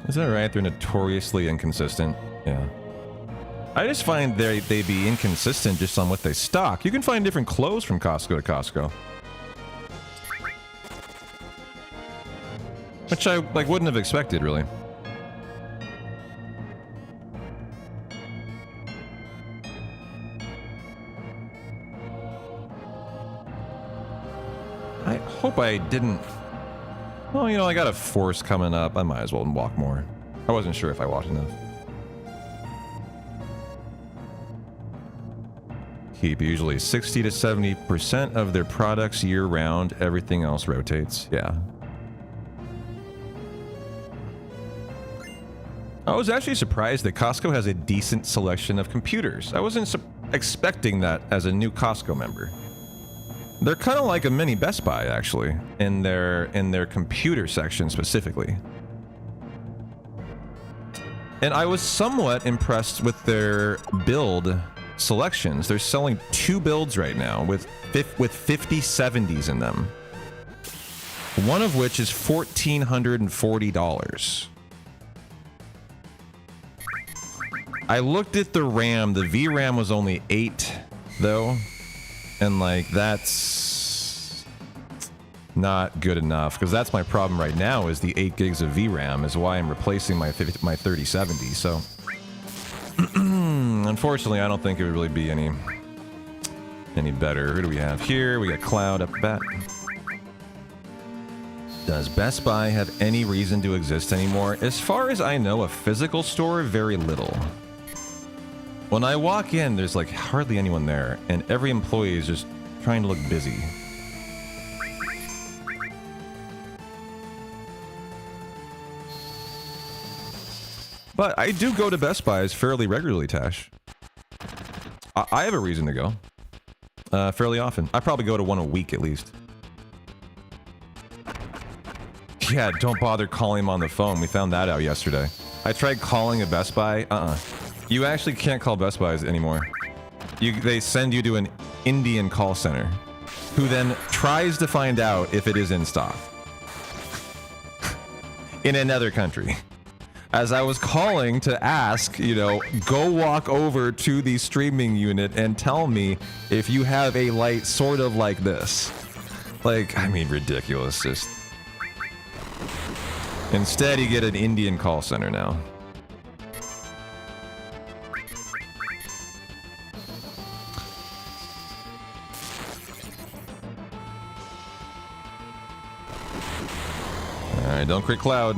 Is that right? They're notoriously inconsistent. Yeah. I just find they be inconsistent just on what they stock. You can find different clothes from Costco to Costco. Which I like wouldn't have expected, really. I hope I didn't... Well, you know, I got a force coming up. I might as well walk more. I wasn't sure if I walked enough. Keep usually 60 to 70% of their products year-round. Everything else rotates. Yeah. I was actually surprised that Costco has a decent selection of computers. I wasn't expecting that as a new Costco member. They're kind of like a mini Best Buy, actually, in their computer section specifically. And I was somewhat impressed with their build selections. They're selling 2 builds right now with 5070s in them. One of which is $1,440. I looked at the RAM. The VRAM was only 8, though. And like, that's not good enough because that's my problem right now is the 8 gigs of VRAM is why I'm replacing my 3070. So unfortunately, I don't think it would really be any any better. Who do we have here? We got Cloud up the bat. Does Best Buy have any reason to exist anymore? As far as I know, a physical store, very little. When I walk in, there's like hardly anyone there, and every employee is just trying to look busy. But I do go to Best Buys fairly regularly, Tash. I have a reason to go. Fairly often. I probably go to one a week at least. Yeah, don't bother calling him on the phone. We found that out yesterday. I tried calling a Best Buy. You actually can't call Best Buys anymore. They send you to an Indian call center, who then tries to find out if it is in stock. In another country. As I was calling to ask, you know, go walk over to the streaming unit and tell me if you have a light sort of like this. Like, I mean, ridiculous. Just... Instead, you get an Indian call center now. Alright, don't crit Cloud.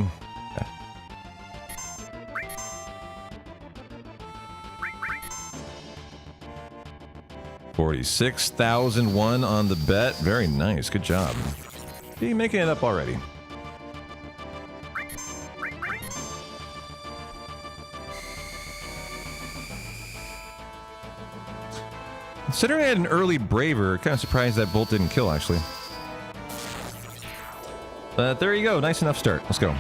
46,001 on the bet. Very nice. Good job. Be making it up already. Considering I had an early Braver, kind of surprised that Bolt didn't kill, actually. But there you go. Nice enough start. Let's go.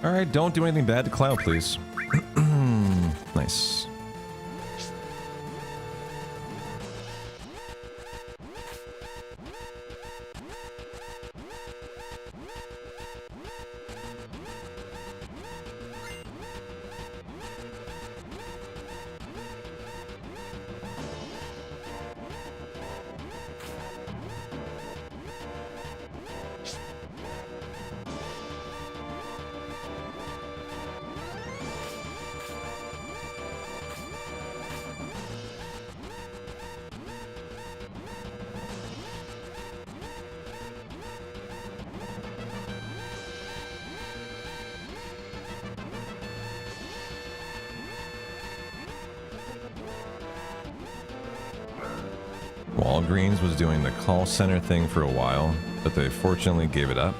Alright, don't do anything bad to Cloud, please. Nice. Walgreens was doing the call center thing for a while, but they fortunately gave it up.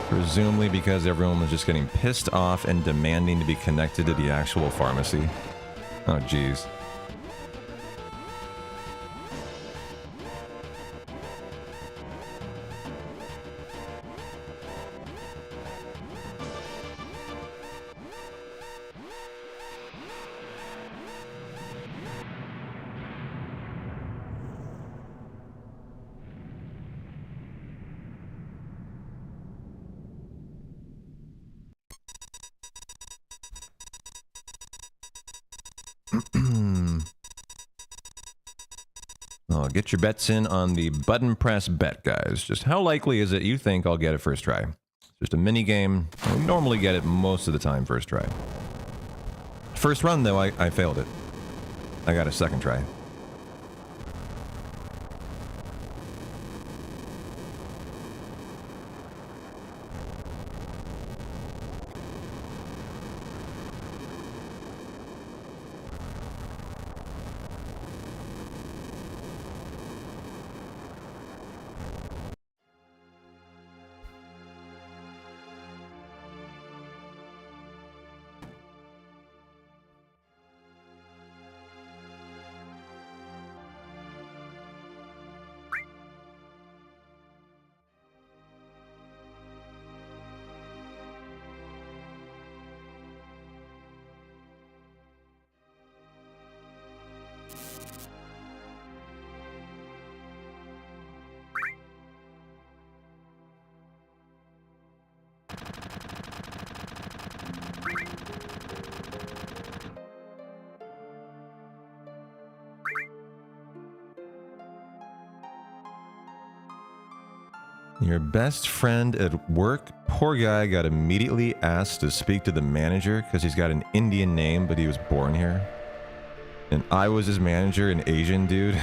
Presumably because everyone was just getting pissed off and demanding to be connected to the actual pharmacy. Oh, geez. Oh, get your bets in on the button press bet, guys. Just how likely is it you think I'll get it first try? Just a mini game. I normally get it most of the time first try. First run, though, I failed it. I got a second try. Your best friend at work, poor guy, got immediately asked to speak to the manager because he's got an Indian name, but he was born here. And I was his manager, an Asian dude.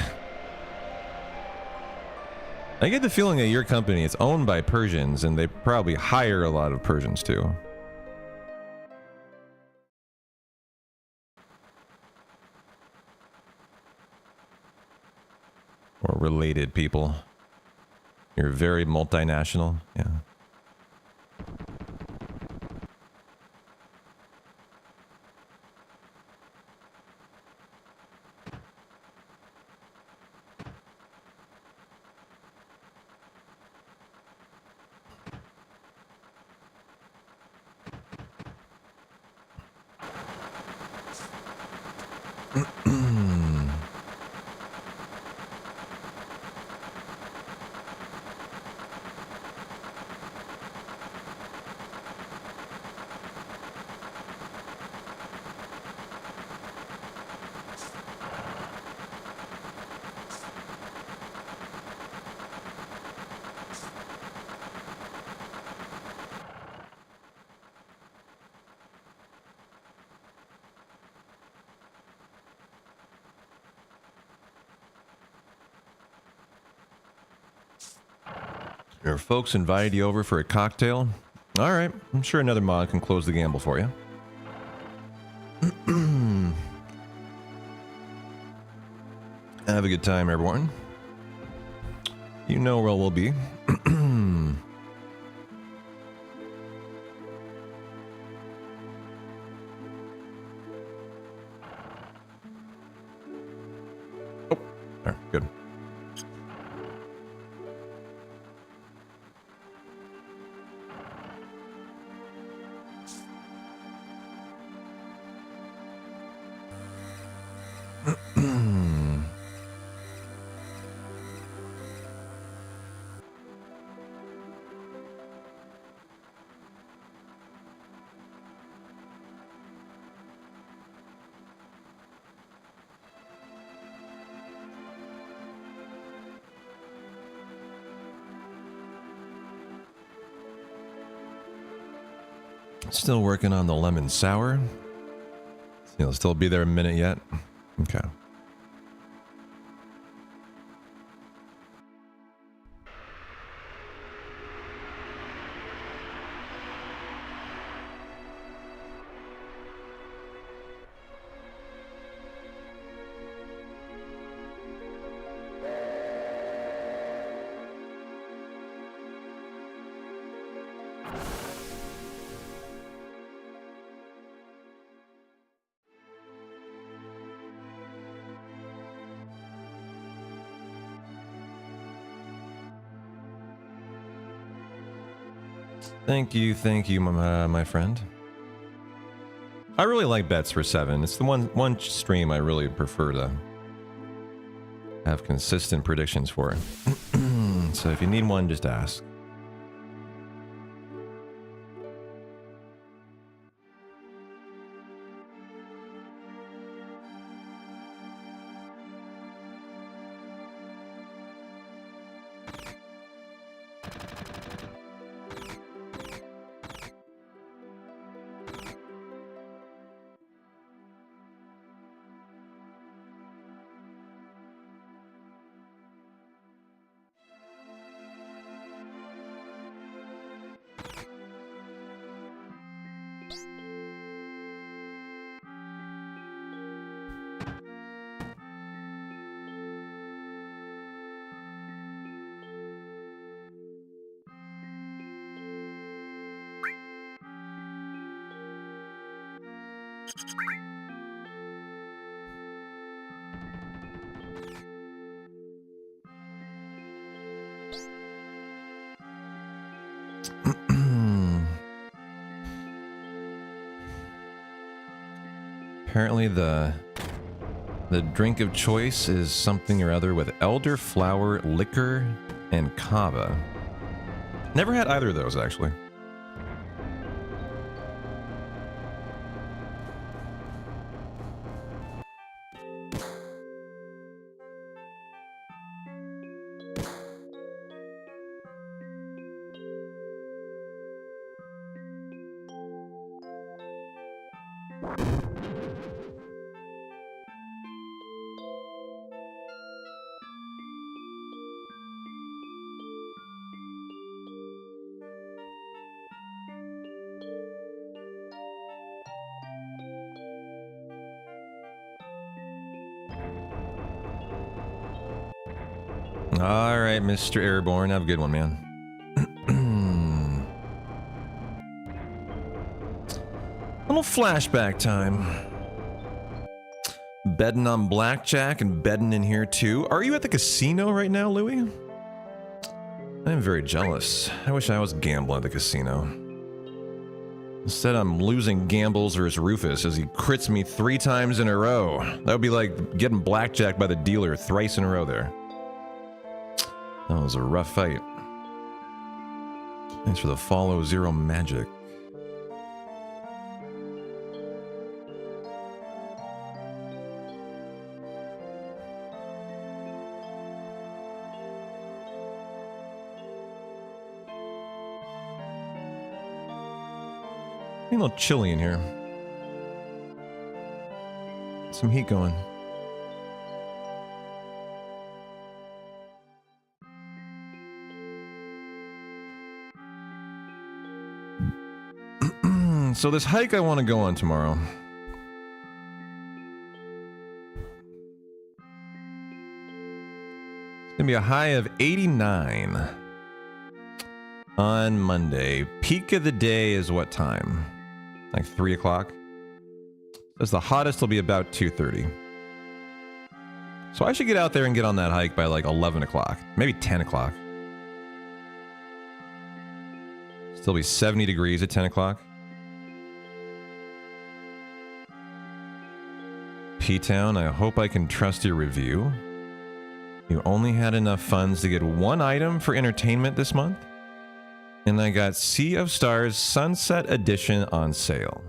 I get the feeling that your company is owned by Persians, and they probably hire a lot of Persians too. Or related people. You're very multinational, yeah. Your folks invited you over for a cocktail? Alright, I'm sure another mod can close the gamble for you. Have a good time, everyone. You know where we'll be. Oh, there, good. Still working on the lemon sour. You'll still be there a minute yet? Okay. Thank you, my friend. I really like bets for 7. It's the one stream I really prefer to have consistent predictions for. So if you need one, just ask. Apparently the drink of choice is something or other with elderflower, liquor, and kava. Never had either of those, actually. All right, Mr. Airborne, have a good one, man. Little flashback time. Betting on blackjack and betting in here too. Are you at the casino right now, Louie? I am very jealous. I wish I was gambling at the casino. Instead, I'm losing gambles versus Rufus as he crits me 3 times in a row. That would be like getting blackjacked by the dealer thrice in a row there. That was a rough fight. Thanks for the follow, Zero Magic. A little chilly in here. Some heat going. So this hike I want to go on tomorrow. It's gonna be a high of 89 on Monday. Peak of the day is what time? Like 3 o'clock? Says the hottest will be about 2:30. So I should get out there and get on that hike by like 11 o'clock. Maybe 10 o'clock. Still be 70 degrees at 10 o'clock. P-Town, I hope I can trust your review. You only had enough funds to get 1 item for entertainment this month? And I got Sea of Stars Sunset Edition on sale.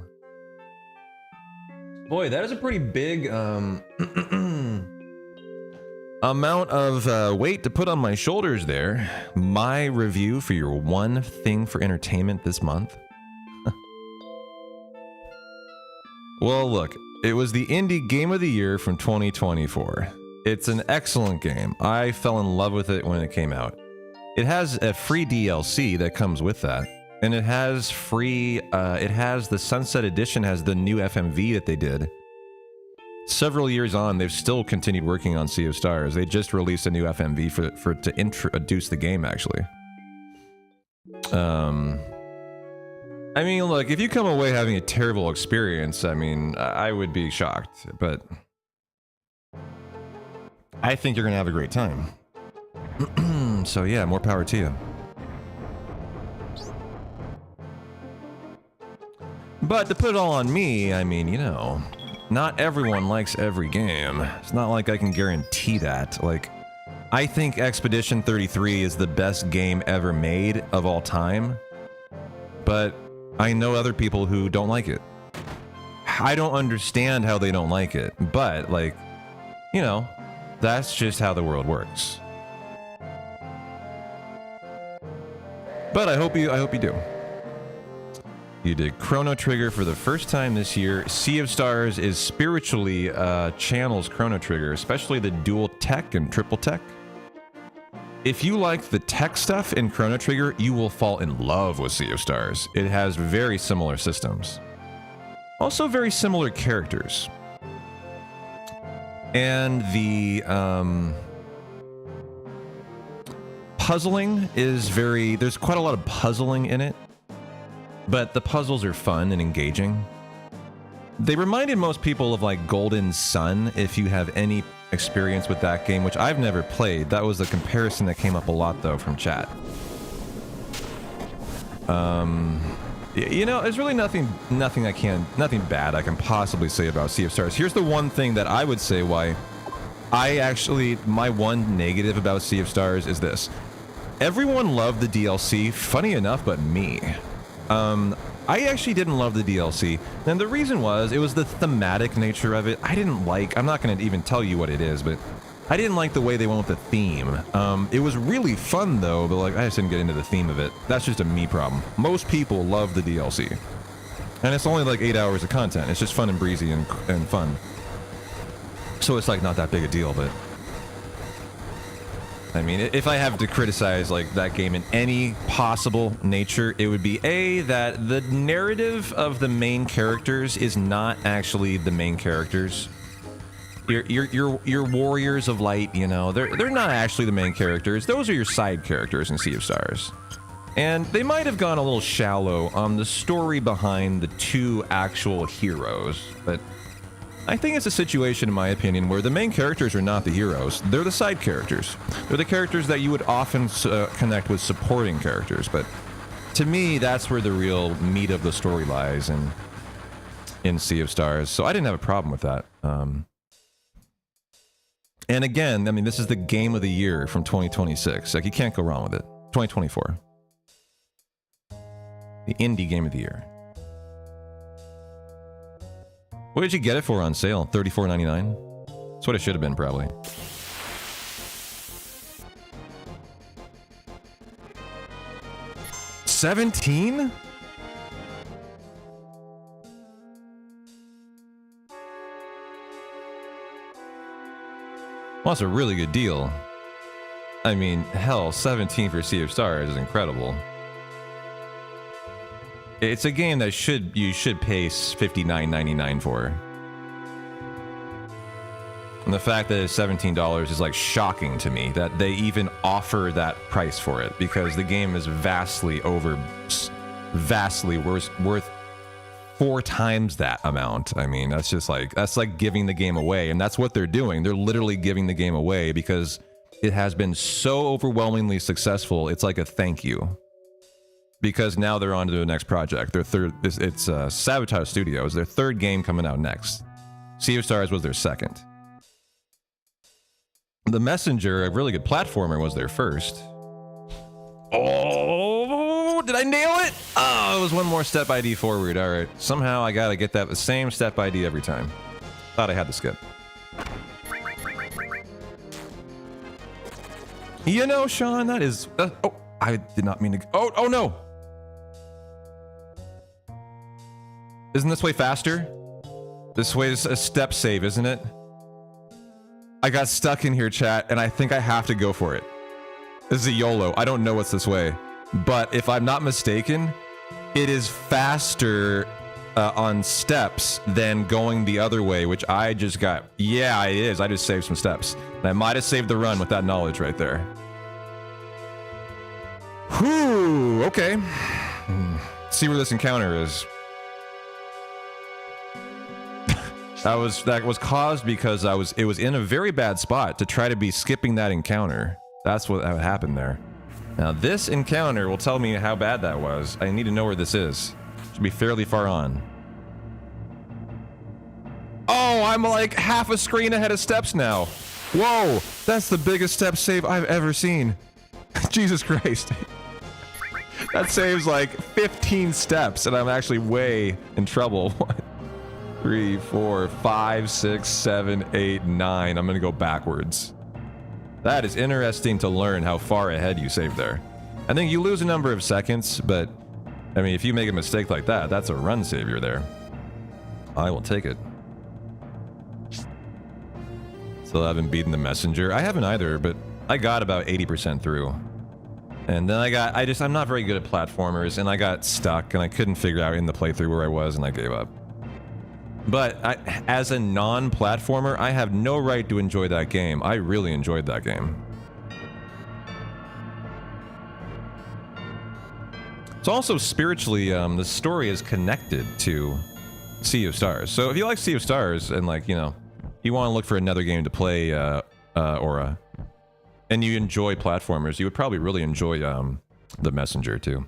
Boy, that is a pretty big amount of weight to put on my shoulders there. My review for your 1 thing for entertainment this month. Well, look, it was the Indie Game of the Year from 2024. It's an excellent game. I fell in love with it when it came out. It has a free DLC that comes with that. And it has free, it has the Sunset Edition, has the new FMV that they did. Several years on, they've still continued working on Sea of Stars. They just released a new FMV to introduce the game, actually. I mean, look, if you come away having a terrible experience, I mean, I would be shocked, but I think you're going to have a great time. So yeah, more power to you. But to put it all on me, I mean, you know, not everyone likes every game. It's not like I can guarantee that. Like, I think Expedition 33 is the best game ever made of all time, but I know other people who don't like it. I don't understand how they don't like it, but like, you know, that's just how the world works. But I hope you do. You did Chrono Trigger for the first time this year. Sea of Stars is spiritually channels Chrono Trigger, especially the dual tech and triple tech. If you like the tech stuff in Chrono Trigger, you will fall in love with Sea of Stars. It has very similar systems. Also very similar characters. And the puzzling is very... There's quite a lot of puzzling in it. But the puzzles are fun and engaging. They reminded most people of like Golden Sun, if you have any experience with that game, which I've never played. That was a comparison that came up a lot though from chat. You know, there's really nothing bad I can possibly say about Sea of Stars. Here's the one thing that I would say why my one negative about Sea of Stars is this. Everyone loved the DLC, funny enough, but me. I actually didn't love the DLC, and the reason was, it was the thematic nature of it. I'm not going to even tell you what it is, but I didn't like the way they went with the theme. It was really fun though, but like, I just didn't get into the theme of it. That's just a me problem. Most people love the DLC. And it's only like 8 hours of content. It's just fun and breezy and fun. So it's like not that big a deal, but I mean, if I have to criticize like that game in any possible nature, it would be that the narrative of the main characters is not actually the main characters. Your warriors of light, you know, they're not actually the main characters. Those are your side characters in Sea of Stars. And they might have gone a little shallow on the story behind the two actual heroes, but I think it's a situation, in my opinion, where the main characters are not the heroes. They're the side characters. They're the characters that you would often connect with supporting characters. But to me, that's where the real meat of the story lies in Sea of Stars. So I didn't have a problem with that. And again, I mean, this is the game of the year from 2026. Like, you can't go wrong with it. 2024. The indie game of the year. What did you get it for on sale? $34.99? That's what it should have been, probably. $17? Well, that's a really good deal. I mean, hell, 17 for Sea of Stars is incredible. It's a game that you should pay $59.99 for. And the fact that it's $17 is like shocking to me that they even offer that price for it, because the game is vastly worth 4 times that amount. I mean, that's like giving the game away, and that's what they're doing. They're literally giving the game away because it has been so overwhelmingly successful. It's like a thank you. Because now they're on to the next project. Their third, it's Sabotage Studios, their third game coming out next. Sea of Stars was their second. The Messenger, a really good platformer, was their first. Oh, did I nail it? Oh, it was one more step ID forward. All right, somehow I gotta get the same step ID every time. Thought I had to skip. You know, Sean, that is... oh, I did not mean to... Oh no! Isn't this way faster? This way is a step save, isn't it? I got stuck in here, chat, and I think I have to go for it. This is a YOLO. I don't know what's this way. But if I'm not mistaken, it is faster on steps than going the other way, which I just got... Yeah, it is. I just saved some steps. And I might have saved the run with that knowledge right there. Whew, okay. See where this encounter is. That was caused because it was in a very bad spot to try to be skipping that encounter. That's what happened there. Now this encounter will tell me how bad that was. I need to know where this is. Should be fairly far on. Oh, I'm like half a screen ahead of steps now. Whoa, that's the biggest step save I've ever seen. Jesus Christ. That saves like 15 steps and I'm actually way in trouble. 1, 3, 4, 5, 6, 7, 8, 9. I'm gonna go backwards. That is interesting to learn how far ahead you save there. I think you lose a number of seconds, but I mean, if you make a mistake like that, that's a run savior there. I will take it. Still haven't beaten the Messenger. I haven't either, but I got about 80% through. And then I'm not very good at platformers, and I got stuck, and I couldn't figure out in the playthrough where I was, and I gave up. But as a non-platformer, I have no right to enjoy that game. I really enjoyed that game. It's also spiritually, the story is connected to Sea of Stars. So if you like Sea of Stars, and like, you know, you want to look for another game to play, Aura, and you enjoy platformers, you would probably really enjoy the Messenger too.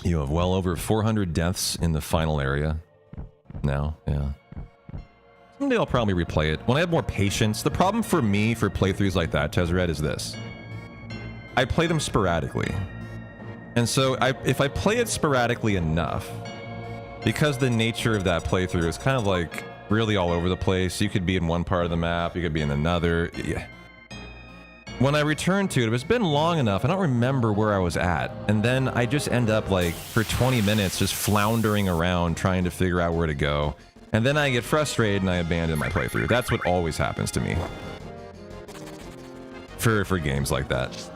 You have well over 400 deaths in the final area now, yeah. Someday I'll probably replay it when I have more patience. The problem for me for playthroughs like that, Tezzeret, is this. I play them sporadically. And so if I play it sporadically enough, because the nature of that playthrough is kind of like really all over the place, you could be in one part of the map, you could be in another. Yeah. when I return to it, it's been long enough, I don't remember where I was at. And then I just end up, like, for 20 minutes just floundering around trying to figure out where to go. And then I get frustrated and I abandon my playthrough. That's what always happens to me. For games like that.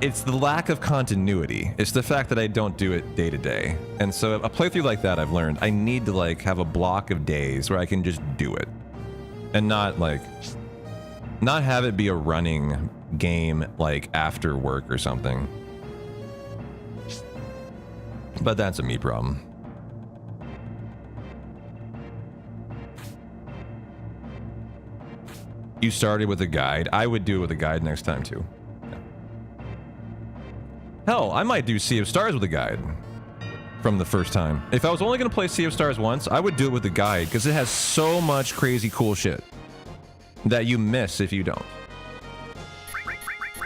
It's the lack of continuity. It's the fact that I don't do it day to day. And so a playthrough like that, I've learned, I need to, like, have a block of days where I can just do it. And not, like... not have it be a running game, like, after work or something. But that's a me problem. You started with a guide. I would do it with a guide next time, too. Yeah. Hell, I might do Sea of Stars with a guide from the first time. If I was only going to play Sea of Stars once, I would do it with a guide, because it has so much crazy cool shit that you miss if you don't.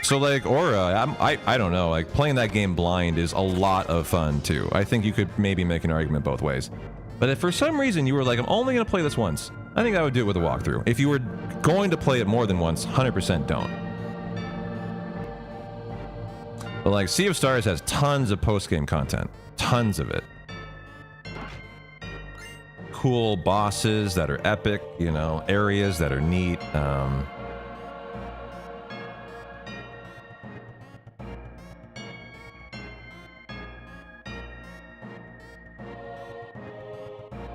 So, like, Aura, I don't know, like, playing that game blind is a lot of fun, too. I think you could maybe make an argument both ways. But if for some reason you were like, I'm only going to play this once, I think I would do it with a walkthrough. If you were going to play it more than once, 100% don't. But, like, Sea of Stars has tons of post-game content. Tons of it. Cool bosses that are epic, you know, areas that are neat.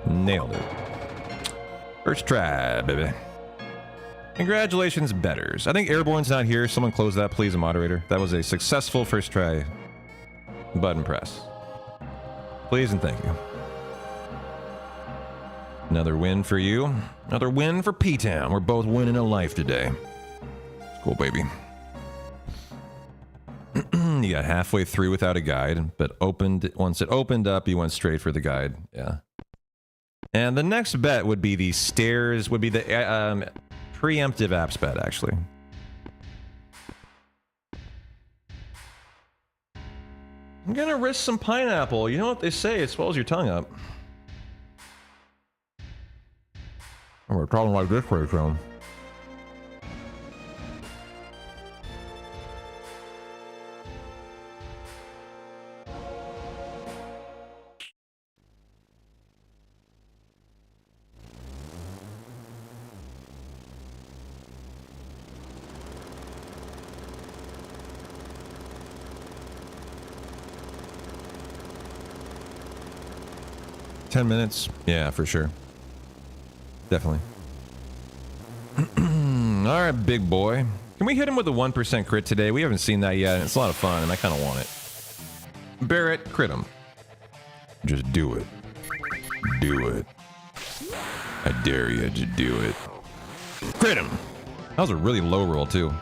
Nailed it. First try, baby. Congratulations, betters. I think Airborne's not here. Someone close that, please, a moderator. That was a successful first try. Button press. Please and thank you. Another win for you. Another win for P-Town. We're both winning a life today. Cool, baby. You got halfway through without a guide, but once it opened up, you went straight for the guide. Yeah. And the next bet would be the stairs, would be the preemptive apps bet, actually. I'm gonna risk some pineapple. You know what they say, it swells your tongue up. We're talking like this way, so. $10 minutes? Yeah, for sure. Definitely. Alright, big boy. Can we hit him with a 1% crit today? We haven't seen that yet, and it's a lot of fun, and I kind of want it. Barrett, crit him. Just do it. Do it. I dare you to do it. Crit him! That was a really low roll, too.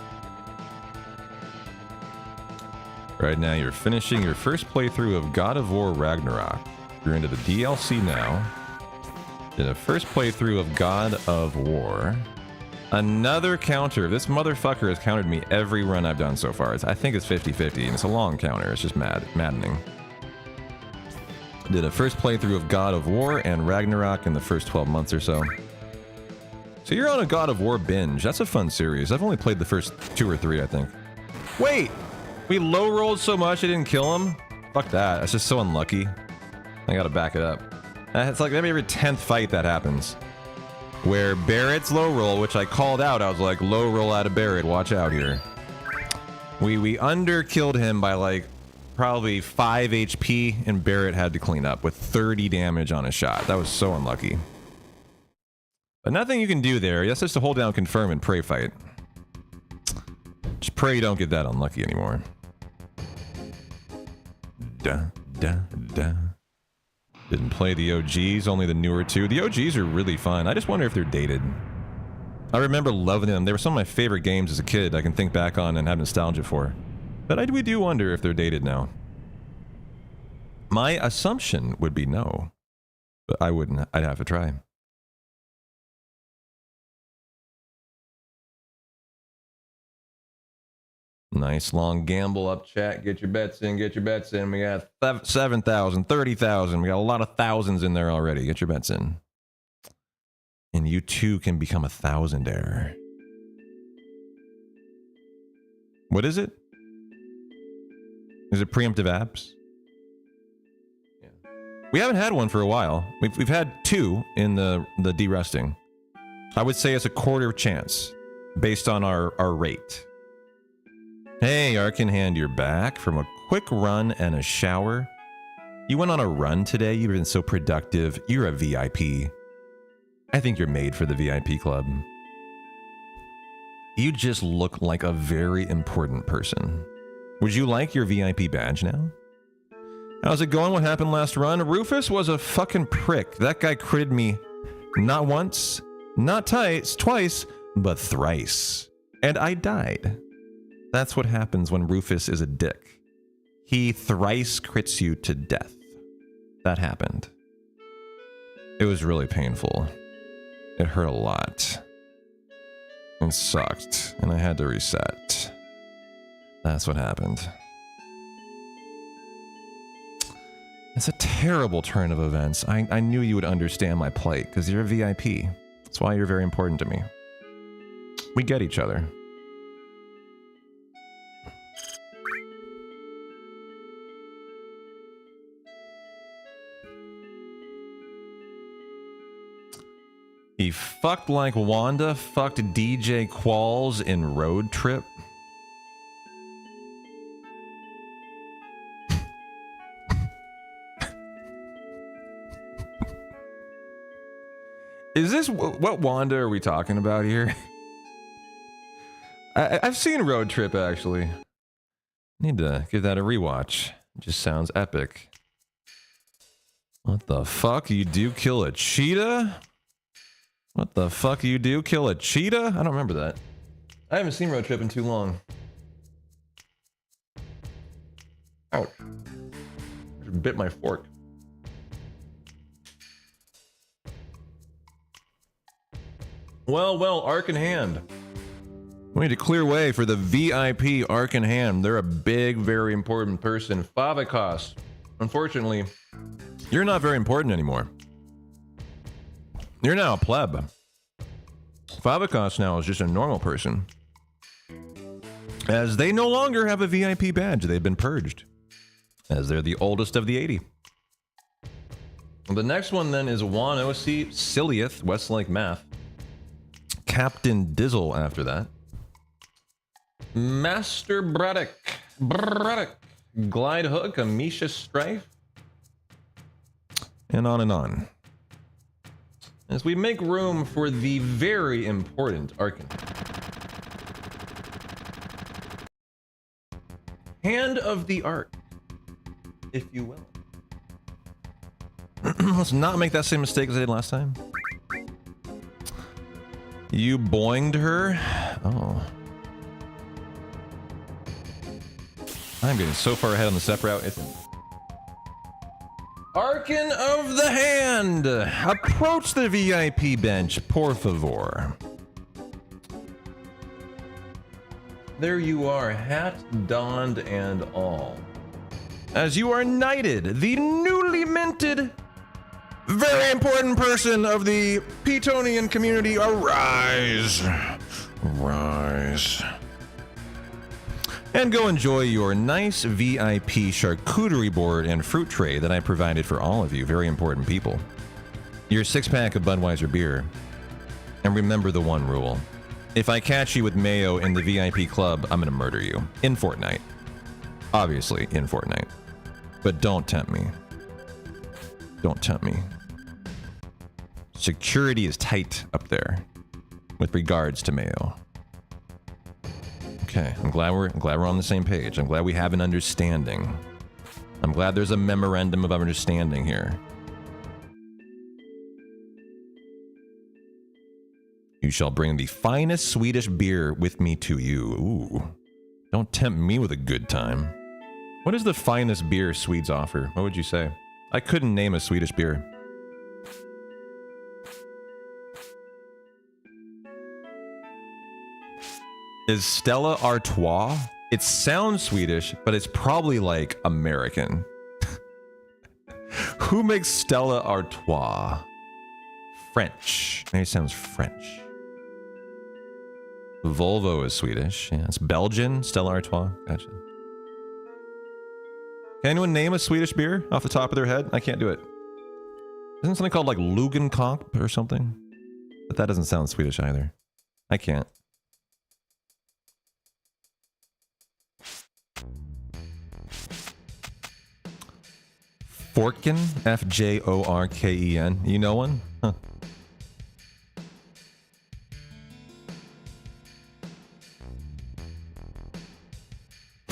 Right now, you're finishing your first playthrough of God of War Ragnarok. You're into the DLC now. Did a first playthrough of God of War. Another counter. This motherfucker has countered me every run I've done so far. I think it's 50-50, and it's a long counter. It's just maddening. Did a first playthrough of God of War and Ragnarok in the first 12 months or so. So you're on a God of War binge. That's a fun series. I've only played the first 2 or 3, I think. Wait! We low rolled so much I didn't kill him? Fuck that. That's just so unlucky. I gotta back it up. It's like maybe every 10th fight that happens. Where Barrett's low roll, which I called out, I was like, low roll out of Barrett, watch out here. We underkilled him by like probably 5 HP, and Barrett had to clean up with 30 damage on a shot. That was so unlucky. But nothing you can do there. That's just to hold down confirm and pray fight. Just pray you don't get that unlucky anymore. Da, da, da. Didn't play the OGs, only the newer 2. The OGs are really fun. I just wonder if they're dated. I remember loving them. They were some of my favorite games as a kid I can think back on and have nostalgia for. But we do wonder if they're dated now. My assumption would be no. But I wouldn't. I'd have to try. Nice long gamble up, chat. Get your bets in, get your bets in. We got 7,000, 30,000. We got a lot of thousands in there already. Get your bets in. And you too can become a thousandaire. What is it? Is it preemptive abs? Yeah. We haven't had one for a while. We've had 2 in the de-resting. I would say it's a quarter chance based on our rate. Hey, Arcanhand, you're back from a quick run and a shower. You went on a run today. You've been so productive. You're a VIP. I think you're made for the VIP club. You just look like a very important person. Would you like your VIP badge now? How's it going? What happened last run? Rufus was a fucking prick. That guy critted me not once, not twice, but thrice. And I died. That's what happens when Rufus is a dick. He thrice crits you to death. That happened. It was really painful. It hurt a lot. It sucked, and I had to reset. That's what happened. It's a terrible turn of events. I knew you would understand my plight, because you're a VIP. That's why you're very important to me. We get each other. He fucked like Wanda fucked DJ Qualls in Road Trip. Is this what Wanda are we talking about here? I've seen Road Trip actually. Need to give that a rewatch. It just sounds epic. What the fuck? You do kill a cheetah? What the fuck you do? Kill a cheetah? I don't remember that. I haven't seen Road Trip in too long. Ouch. I bit my fork. Well, Arcanhand. We need to clear way for the VIP Arcanhand. They're a big, very important person. Favicos. Unfortunately, you're not very important anymore. You're now a pleb. Favicos now is just a normal person. As they no longer have a VIP badge, they've been purged. As they're the oldest of the 80. The next one then is Wanosi, Ciliath, Westlake Math. Captain Dizzle after that. Master Braddock, Glide Hook, Amisha Strife. And on. As we make room for the very important Arcan. Hand of the Arc, if you will. Let's not make that same mistake as I did last time. You boinged her? Oh. I'm getting so far ahead on the step route. Arcan of the Hand! Approach the VIP bench, por favor. There you are, hat donned and all. As you are knighted, the newly minted, very important person of the Petonian community, arise. Rise. And go enjoy your nice VIP charcuterie board and fruit tray that I provided for all of you, very important people. Your 6-pack of Budweiser beer. And remember the one rule. If I catch you with mayo in the VIP club, I'm gonna murder you. In Fortnite. Obviously, in Fortnite. But don't tempt me. Don't tempt me. Security is tight up there with regards to mayo. Okay, I'm glad we're on the same page. I'm glad we have an understanding. I'm glad there's a memorandum of understanding here. You shall bring the finest Swedish beer with me to you. Ooh. Don't tempt me with a good time. What is the finest beer Swedes offer? What would you say? I couldn't name a Swedish beer. Is Stella Artois? It sounds Swedish, but it's probably like American. Who makes Stella Artois? French. Maybe it sounds French. Volvo is Swedish. Yeah, it's Belgian. Stella Artois. Gotcha. Can anyone name a Swedish beer off the top of their head? I can't do it. Isn't something called like Lugenkamp or something? But that doesn't sound Swedish either. I can't. Forken? F-J-O-R-K-E-N. You know one? Huh.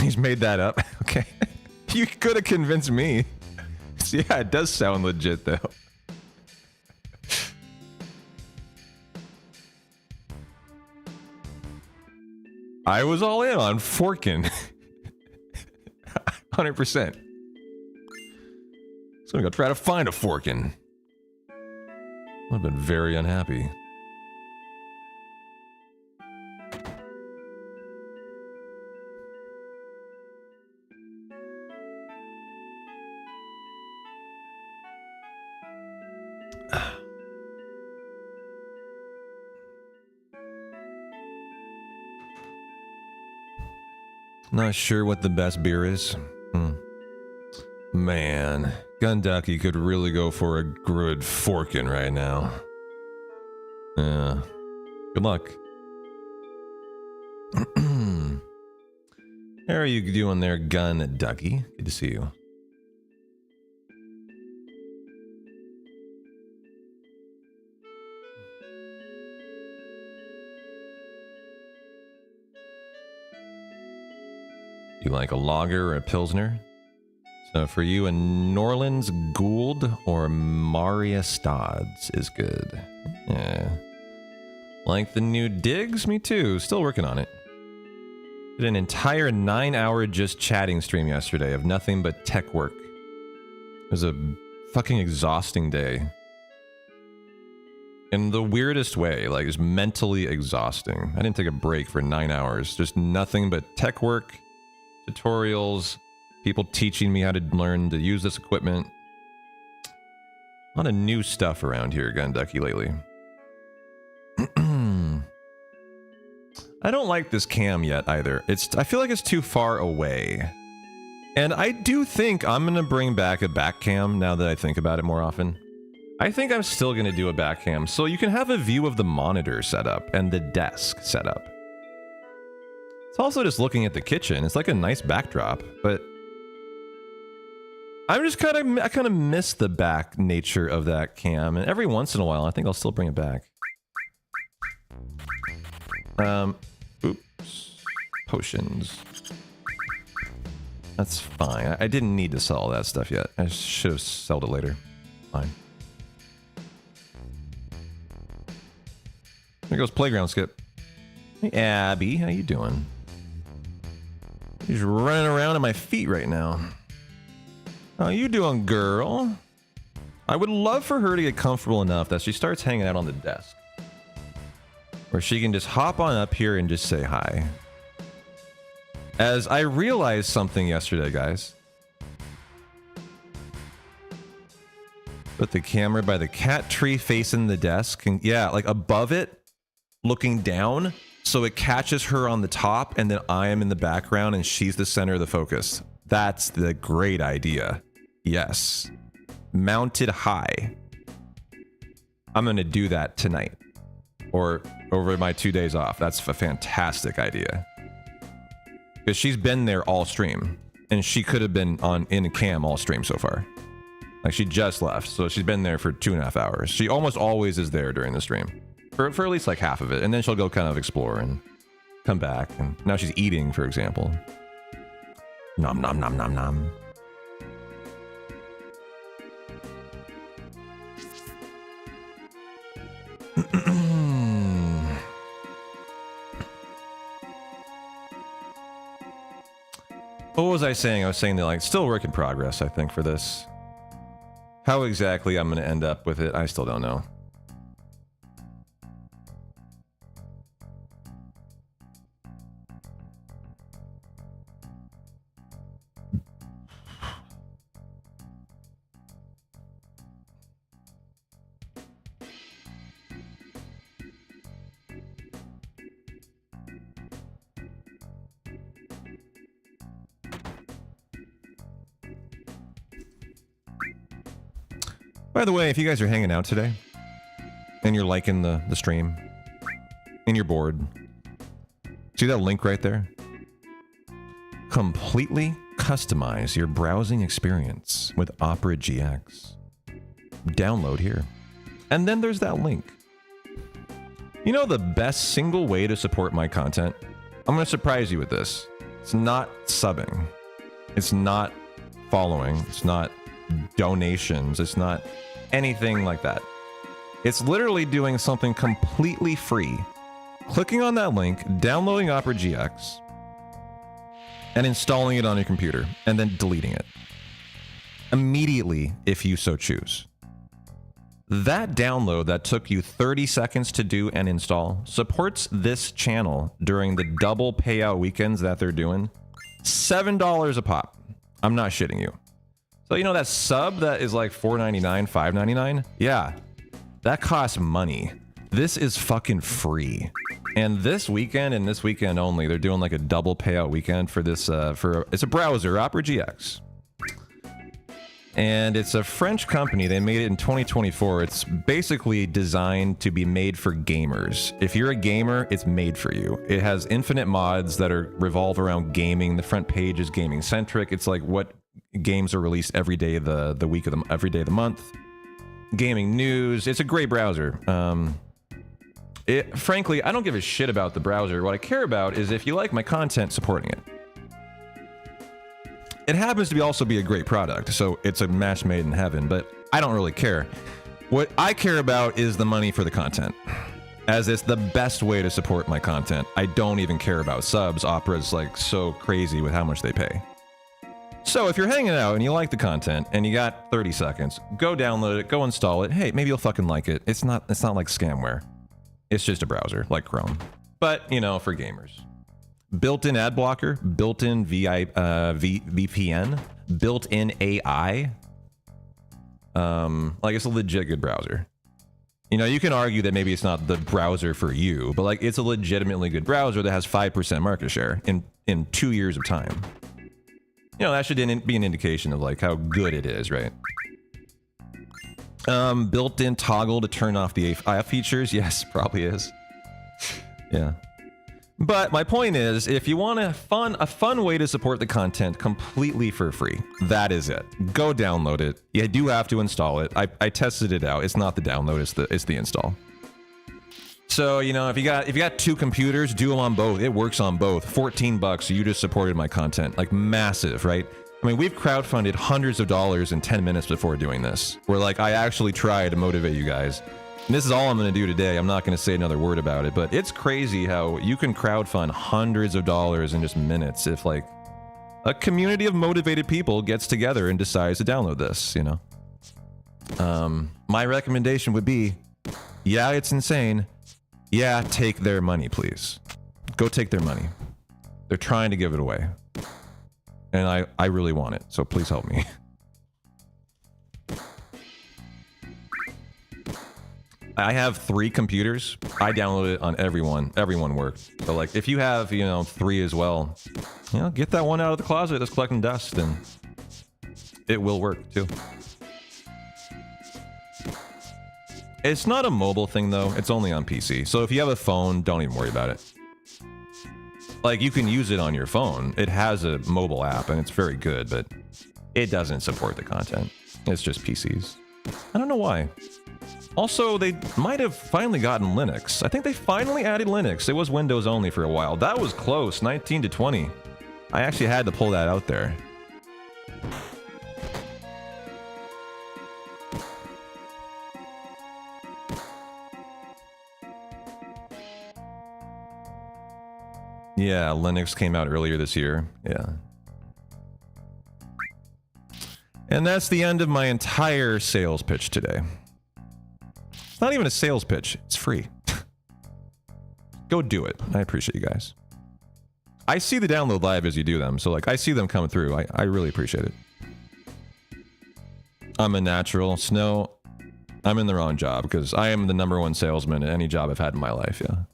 He's made that up. Okay. You could have convinced me. Yeah, it does sound legit though. I was all in on Forken. 100%. So I'm gonna try to find a Forken. I've been very unhappy. Not sure what the best beer is. Man, Gunducky could really go for a good Forken right now. Yeah. Good luck. How are you doing there, Gunducky? Good to see you. You like a lager or a pilsner? So for you, a Norland's Gould or Maria Stodds is good. Yeah. Like the new digs? Me too. Still working on it. Did an entire 9-hour just chatting stream yesterday of nothing but tech work. It was a fucking exhausting day. In the weirdest way, like it's mentally exhausting. I didn't take a break for 9 hours. Just nothing but tech work, tutorials, people teaching me how to learn to use this equipment. A lot of new stuff around here, Gunducky, lately. I don't like this cam yet either. I feel like it's too far away. And I do think I'm gonna bring back a back cam now that I think about it more often. I think I'm still gonna do a back cam so you can have a view of the monitor setup and the desk setup. It's also just looking at the kitchen. It's like a nice backdrop, but I'm just I kind of miss the back nature of that cam, and every once in a while I think I'll still bring it back. Oops. Potions. That's fine. I didn't need to sell all that stuff yet. I should have sold it later. Fine. There goes Playground Skip. Hey, Abby. How you doing? He's running around at my feet right now. How you doing, girl? I would love for her to get comfortable enough that she starts hanging out on the desk. Where she can just hop on up here and just say hi. As I realized something yesterday, guys. Put the camera by the cat tree facing the desk. And yeah, like above it, looking down. So it catches her on the top and then I am in the background and she's the center of the focus. That's the great idea. Yes. Mounted high. I'm going to do that tonight. Or over my 2 days off. That's a fantastic idea. Because she's been there all stream. And she could have been in a cam all stream so far. Like she just left. So she's been there for 2.5 hours. She almost always is there during the stream. For at least like half of it. And then she'll go kind of explore and come back. And now she's eating, for example. Nom nom nom nom nom. What was I saying? I was saying that like still work in progress, I think, for this. How exactly I'm going to end up with it, I still don't know. By the way, if you guys are hanging out today and you're liking the stream and you're bored, see that link right there? Completely customize your browsing experience with Opera GX. Download here. And then there's that link. You know the best single way to support my content? I'm going to surprise you with this. It's not subbing. It's not following. It's not donations. It's not anything like that. It's literally doing something completely free. Clicking on that link, downloading Opera GX, and installing it on your computer, and then deleting it. Immediately, if you so choose. That download that took you 30 seconds to do and install supports this channel during the double payout weekends that they're doing. $7 a pop. I'm not shitting you. So you know that sub that is like $4.99, $5.99? Yeah, that costs money. This is fucking free. And this weekend and this weekend only, they're doing like a double payout weekend for this, it's a browser, Opera GX. And it's a French company. They made it in 2024. It's basically designed to be made for gamers. If you're a gamer, it's made for you. It has infinite mods that are revolve around gaming. The front page is gaming centric. It's like what games are released every day of the week of every day of the month. Gaming news. It's a great browser. Frankly, I don't give a shit about the browser. What I care about is if you like my content, supporting it. It happens to also be a great product, so it's a match made in heaven, but I don't really care. What I care about is the money for the content, as it's the best way to support my content. I don't even care about subs. Opera's like so crazy with how much they pay. So if you're hanging out and you like the content and you got 30 seconds, go download it, go install it. Hey, maybe you'll fucking like it. It's not like scamware. It's just a browser like Chrome, but you know, for gamers. Built-in ad blocker, built-in VPN, built-in AI. Like it's a legit good browser. You know, you can argue that maybe it's not the browser for you, but like it's a legitimately good browser that has 5% market share in 2 years of time. You know, that should be an indication of like how good it is, right? Built-in toggle to turn off the AI features. Yes, probably is. Yeah. But my point is, if you want a fun way to support the content completely for free, that is it. Go download it. You do have to install it. I tested it out. It's not the download, it's the install. So, you know, if you got two computers, do them on both. It works on both. 14 bucks, you just supported my content. Like massive, right? I mean, we've crowdfunded hundreds of dollars in 10 minutes before doing this. Where like I actually try to motivate you guys. And this is all I'm going to do today. I'm not going to say another word about it, but it's crazy how you can crowdfund hundreds of dollars in just minutes if like a community of motivated people gets together and decides to download this, you know. My recommendation would be, yeah, it's insane. Yeah, take their money, please. Go take their money. They're trying to give it away. And I really want it, so please help me. I have 3 computers. I downloaded it on everyone. Everyone worked. So like, if you have, you know, 3 as well, you know, get that one out of the closet that's collecting dust, and it will work too. It's not a mobile thing though. It's only on PC. So if you have a phone, don't even worry about it. Like, you can use it on your phone. It has a mobile app and it's very good, but it doesn't support the content. It's just PCs. I don't know why. Also, they might have finally gotten Linux. I think they finally added Linux. It was Windows only for a while. That was close, 19 to 20. I actually had to pull that out there. Yeah, Linux came out earlier this year. Yeah. And that's the end of my entire sales pitch today. It's not even a sales pitch. It's free. Go do it. I appreciate you guys. I see the download live as you do them, so like I see them come through. I really appreciate it. I'm a natural. Snow, I'm in the wrong job because I am the #1 salesman at any job I've had in my life, yeah.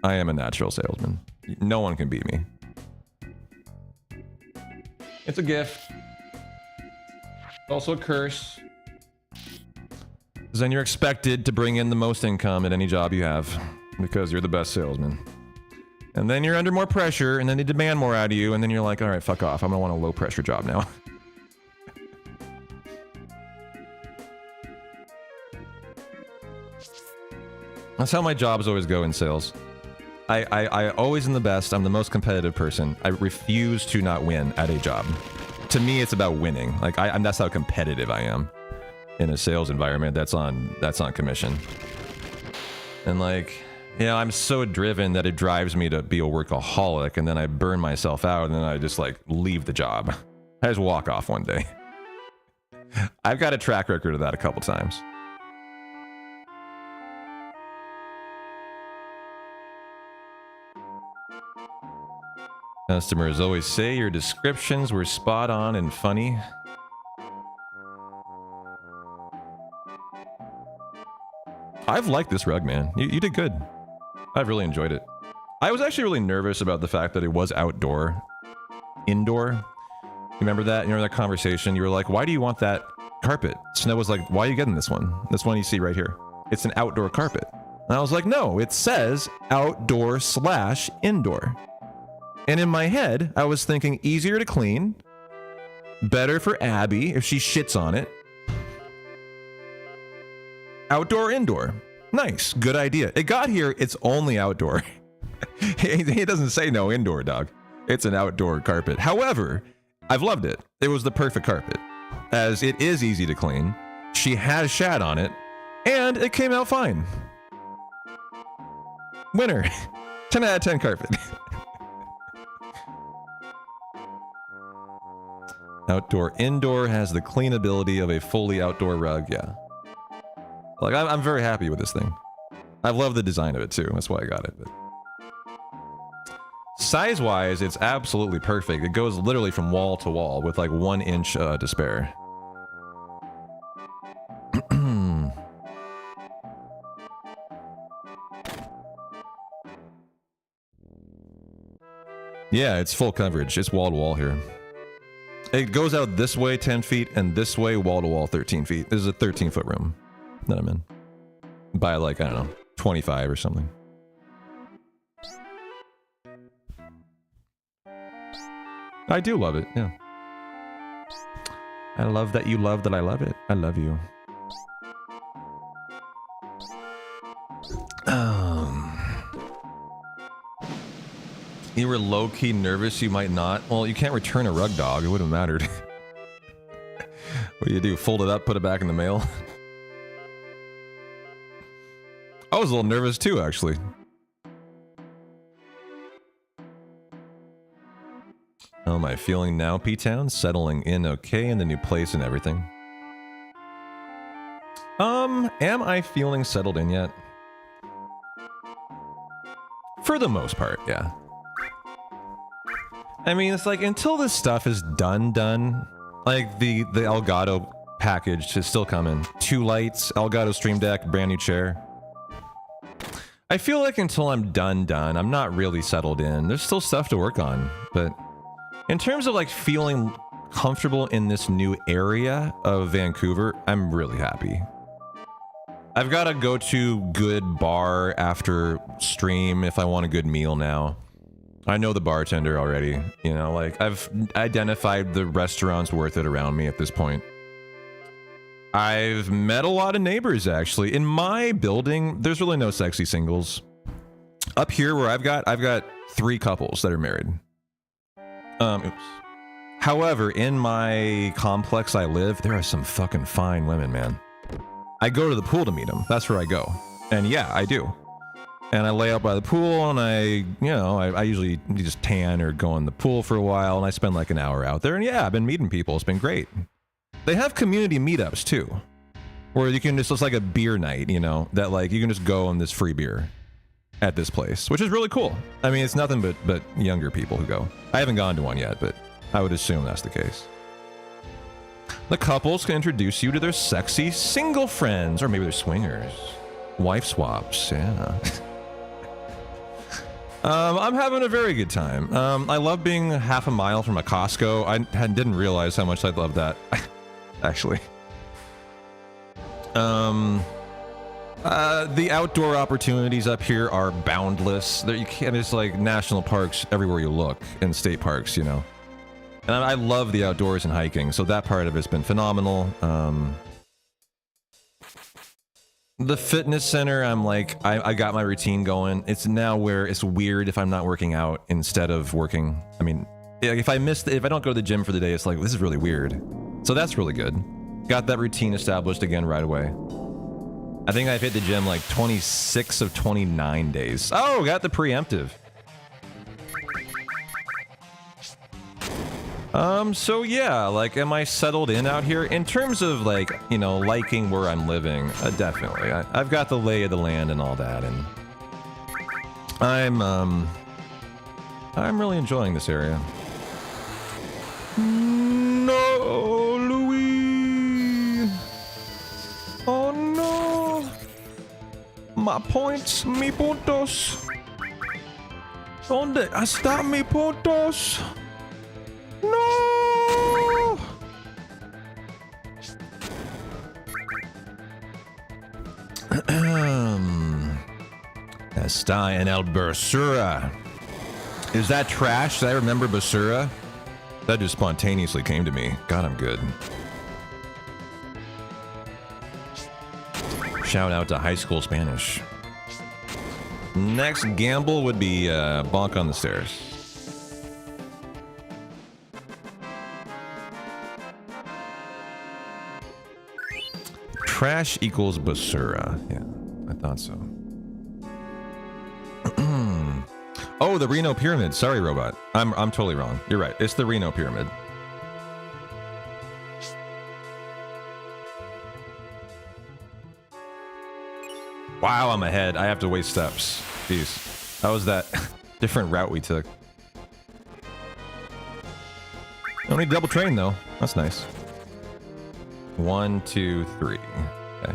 I am a natural salesman. No one can beat me. It's a gift. Also a curse. Because then you're expected to bring in the most income at any job you have. Because you're the best salesman. And then you're under more pressure, and then they demand more out of you, and then you're like, alright, fuck off. I'm gonna want a low pressure job now. That's how my jobs always go in sales. I always am the best. I'm the most competitive person. I refuse to not win at a job. To me, it's about winning. Like that's how competitive I am in a sales environment. That's on commission. And like, yeah, I'm so driven that it drives me to be a workaholic, and then I burn myself out, and then I just like leave the job. I just walk off one day. I've got a track record of that a couple times. Customers always say your descriptions were spot on and funny. I've liked this rug, man. You did good. I've really enjoyed it. I was actually really nervous about the fact that it was outdoor. Indoor. You remember that? You remember that conversation? You were like, why do you want that carpet? Snow was like, why are you getting this one? This one you see right here. It's an outdoor carpet. And I was like, no, it says outdoor/indoor. And in my head, I was thinking easier to clean, better for Abby if she shits on it. Outdoor, indoor. Nice, good idea. It got here, it's only outdoor. He doesn't say no indoor, dog. It's an outdoor carpet. However, I've loved it. It was the perfect carpet, as it is easy to clean. She has shat on it, and it came out fine. Winner. 10 out of 10 carpet. Outdoor, indoor has the cleanability of a fully outdoor rug, yeah. Like, I'm very happy with this thing. I love the design of it, too. That's why I got it. But size-wise, it's absolutely perfect. It goes literally from wall to wall with, like, 1 inch to spare. Yeah, it's full coverage. It's wall-to-wall here. It goes out this way 10 feet, and this way wall-to-wall 13 feet. This is a 13-foot room that I'm in. By like, I don't know, 25 or something. I do love it, yeah. I love that you love that I love it. I love you. You were low-key nervous you might not. Well, you can't return a rug, dog. It wouldn't have mattered. What do you do? Fold it up, put it back in the mail? I was a little nervous too, actually. How am I feeling now, P-Town? Settling in okay in the new place and everything. Am I feeling settled in yet? For the most part, yeah. I mean, it's like, until this stuff is done, like, the Elgato package is still coming. 2 lights, Elgato Stream Deck, brand new chair. I feel like until I'm done, I'm not really settled in. There's still stuff to work on, but in terms of, like, feeling comfortable in this new area of Vancouver, I'm really happy. I've got to go to good bar after stream if I want a good meal now. I know the bartender already, you know, like, I've identified the restaurants worth it around me at this point. I've met a lot of neighbors, actually. In my building, there's really no sexy singles. Up here where I've got 3 couples that are married. Oops. However, in my complex I live, there are some fucking fine women, man. I go to the pool to meet them. That's where I go. And yeah, I do. And I lay out by the pool, and I usually just tan or go in the pool for a while, and I spend like an hour out there. And yeah, I've been meeting people. It's been great. They have community meetups too, where you can just, it's like a beer night, you know, that like you can just go on this free beer at this place, which is really cool. I mean, it's nothing but younger people who go. I haven't gone to one yet, but I would assume that's the case. The couples can introduce you to their sexy single friends, or maybe they're swingers. Wife swaps, yeah. I'm having a very good time. I love being half a mile from a Costco. I didn't realize how much I'd love that, actually. The outdoor opportunities up here are boundless. There, you can't. It's like national parks everywhere you look, and state parks, you know. And I love the outdoors and hiking, so that part of it's been phenomenal. The fitness center, I'm like, I got my routine going. It's now where it's weird if I'm not working out instead of working. I mean, if I don't go to the gym for the day, it's like, this is really weird. So that's really good. Got that routine established again right away. I think I've hit the gym like 26 of 29 days. Oh, got the preemptive. So yeah, like, am I settled in out here? In terms of, like, you know, liking where I'm living, definitely. I've got the lay of the land and all that, and I'm really enjoying this area. No, Louis! Oh no! My points, mi puntos! ¿Dónde está mi puntos? No! Está en el Basura. Is that trash? Did I remember Basura? That just spontaneously came to me. God, I'm good. Shout out to high school Spanish. Next gamble would be bonk on the stairs. Trash equals Basura. Yeah, I thought so. Oh, the Reno Pyramid. Sorry, robot. I'm totally wrong. You're right. It's the Reno Pyramid. Wow, I'm ahead. I have to waste steps. Jeez. How was that different route we took? Don't need double train though. That's nice. 1, 2, 3. Okay.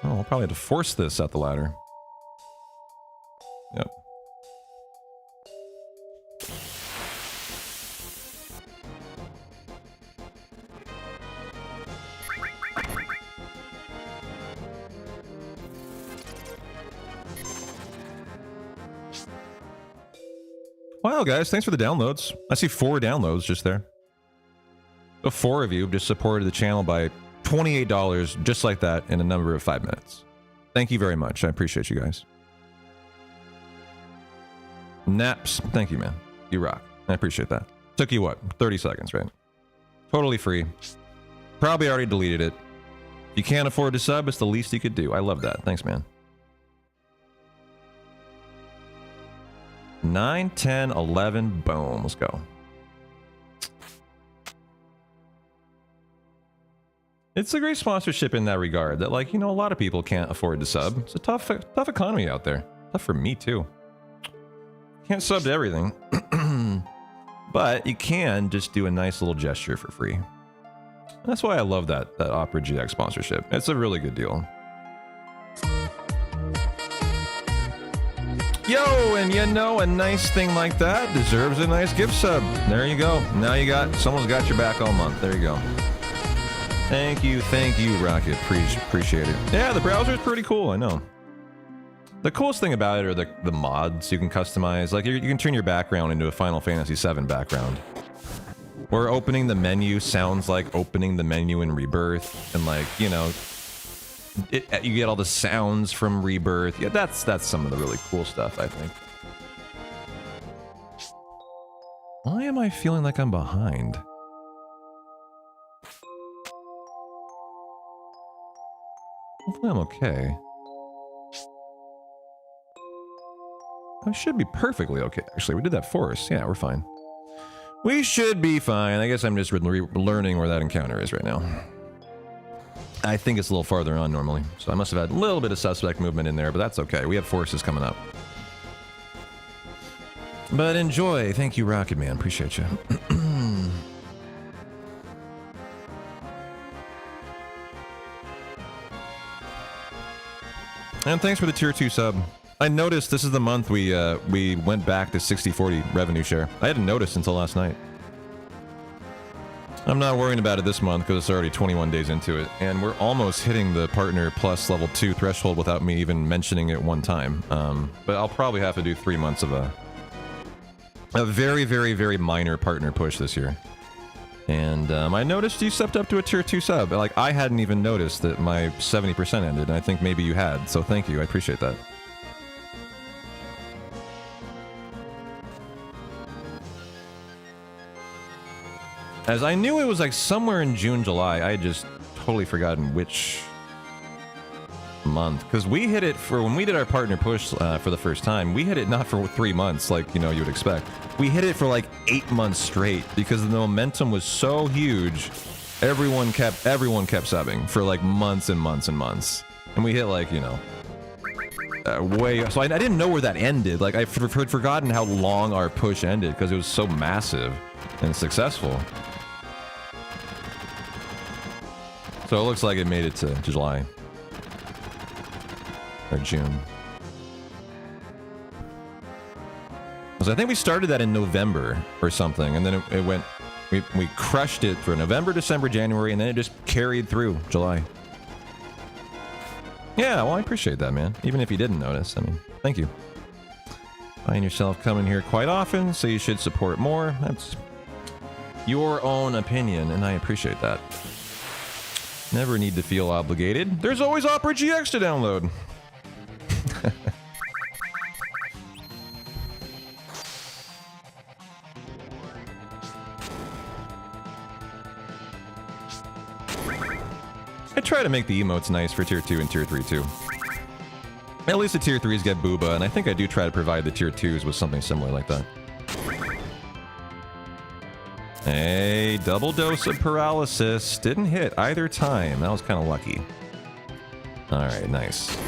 Oh, I'll probably have to force this up the ladder. Yep. Wow, guys, thanks for the downloads. I see 4 downloads just there. So 4 of you just supported the channel by $28 just like that in a number of 5 minutes. Thank you very much. I appreciate you guys. Naps, thank you, man. You rock. I appreciate that. Took you what? 30 seconds, right? Totally free. Probably already deleted it. If you can't afford to sub, it's the least you could do. I love that. Thanks, man. 9, 10, 11, boom. Let's go. It's a great sponsorship in that regard that, like, you know, a lot of people can't afford to sub. It's a tough economy out there. Tough for me, too. Can't sub to everything. But you can just do a nice little gesture for free. That's why I love that Opera GX sponsorship. It's a really good deal. Yo, and you know, a nice thing like that deserves a nice gift sub. There you go. Now you got, someone's got your back all month. There you go. Thank you, Rocket. Appreciate it. Yeah, the browser is pretty cool, I know. The coolest thing about it are the mods you can customize. Like, you can turn your background into a Final Fantasy VII background. Where opening the menu sounds like opening the menu in Rebirth. And, like, you know, you get all the sounds from Rebirth. Yeah, that's some of the really cool stuff, I think. Why am I feeling like I'm behind? Hopefully I'm okay. I should be perfectly okay, actually. We did that for us. Yeah, we're fine. We should be fine. I guess I'm just learning where that encounter is right now. I think it's a little farther on normally, so I must have had a little bit of suspect movement in there, but that's okay. We have forces coming up. But enjoy. Thank you, Rocket Man. Appreciate you. And thanks for the tier 2 sub. I noticed this is the month we went back to 60/40 revenue share. I hadn't noticed until last night. I'm not worrying about it this month because it's already 21 days into it, and we're almost hitting the partner plus level 2 threshold without me even mentioning it one time. But I'll probably have to do 3 months of a very, very, very minor partner push this year. And I noticed you stepped up to a tier 2 sub. Like, I hadn't even noticed that my 70% ended, and I think maybe you had. So thank you, I appreciate that. As I knew it was like somewhere in June, July. I had just totally forgotten which month. Because we hit it for when we did our partner push for the first time. We hit it not for 3 months like, you know, you would expect. We hit it for like 8 months straight because the momentum was so huge. Everyone kept subbing for like months and months and months. And we hit like, you know, way. So I didn't know where that ended. Like, I had forgotten how long our push ended because it was so massive and successful. So it looks like it made it to July. Or June. So I think we started that in November or something, and then it went... We crushed it for November, December, January, and then it just carried through July. Yeah, well, I appreciate that, man. Even if you didn't notice, I mean, thank you. Find yourself coming here quite often, so you should support more. That's your own opinion, and I appreciate that. Never need to feel obligated. There's always Opera GX to download. I try to make the emotes nice for tier 2 and tier 3 too. At least the tier 3s get booba, and I think I do try to provide the tier 2s with something similar like that. Hey, double dose of paralysis. Didn't hit either time. That was kind of lucky. Alright, nice.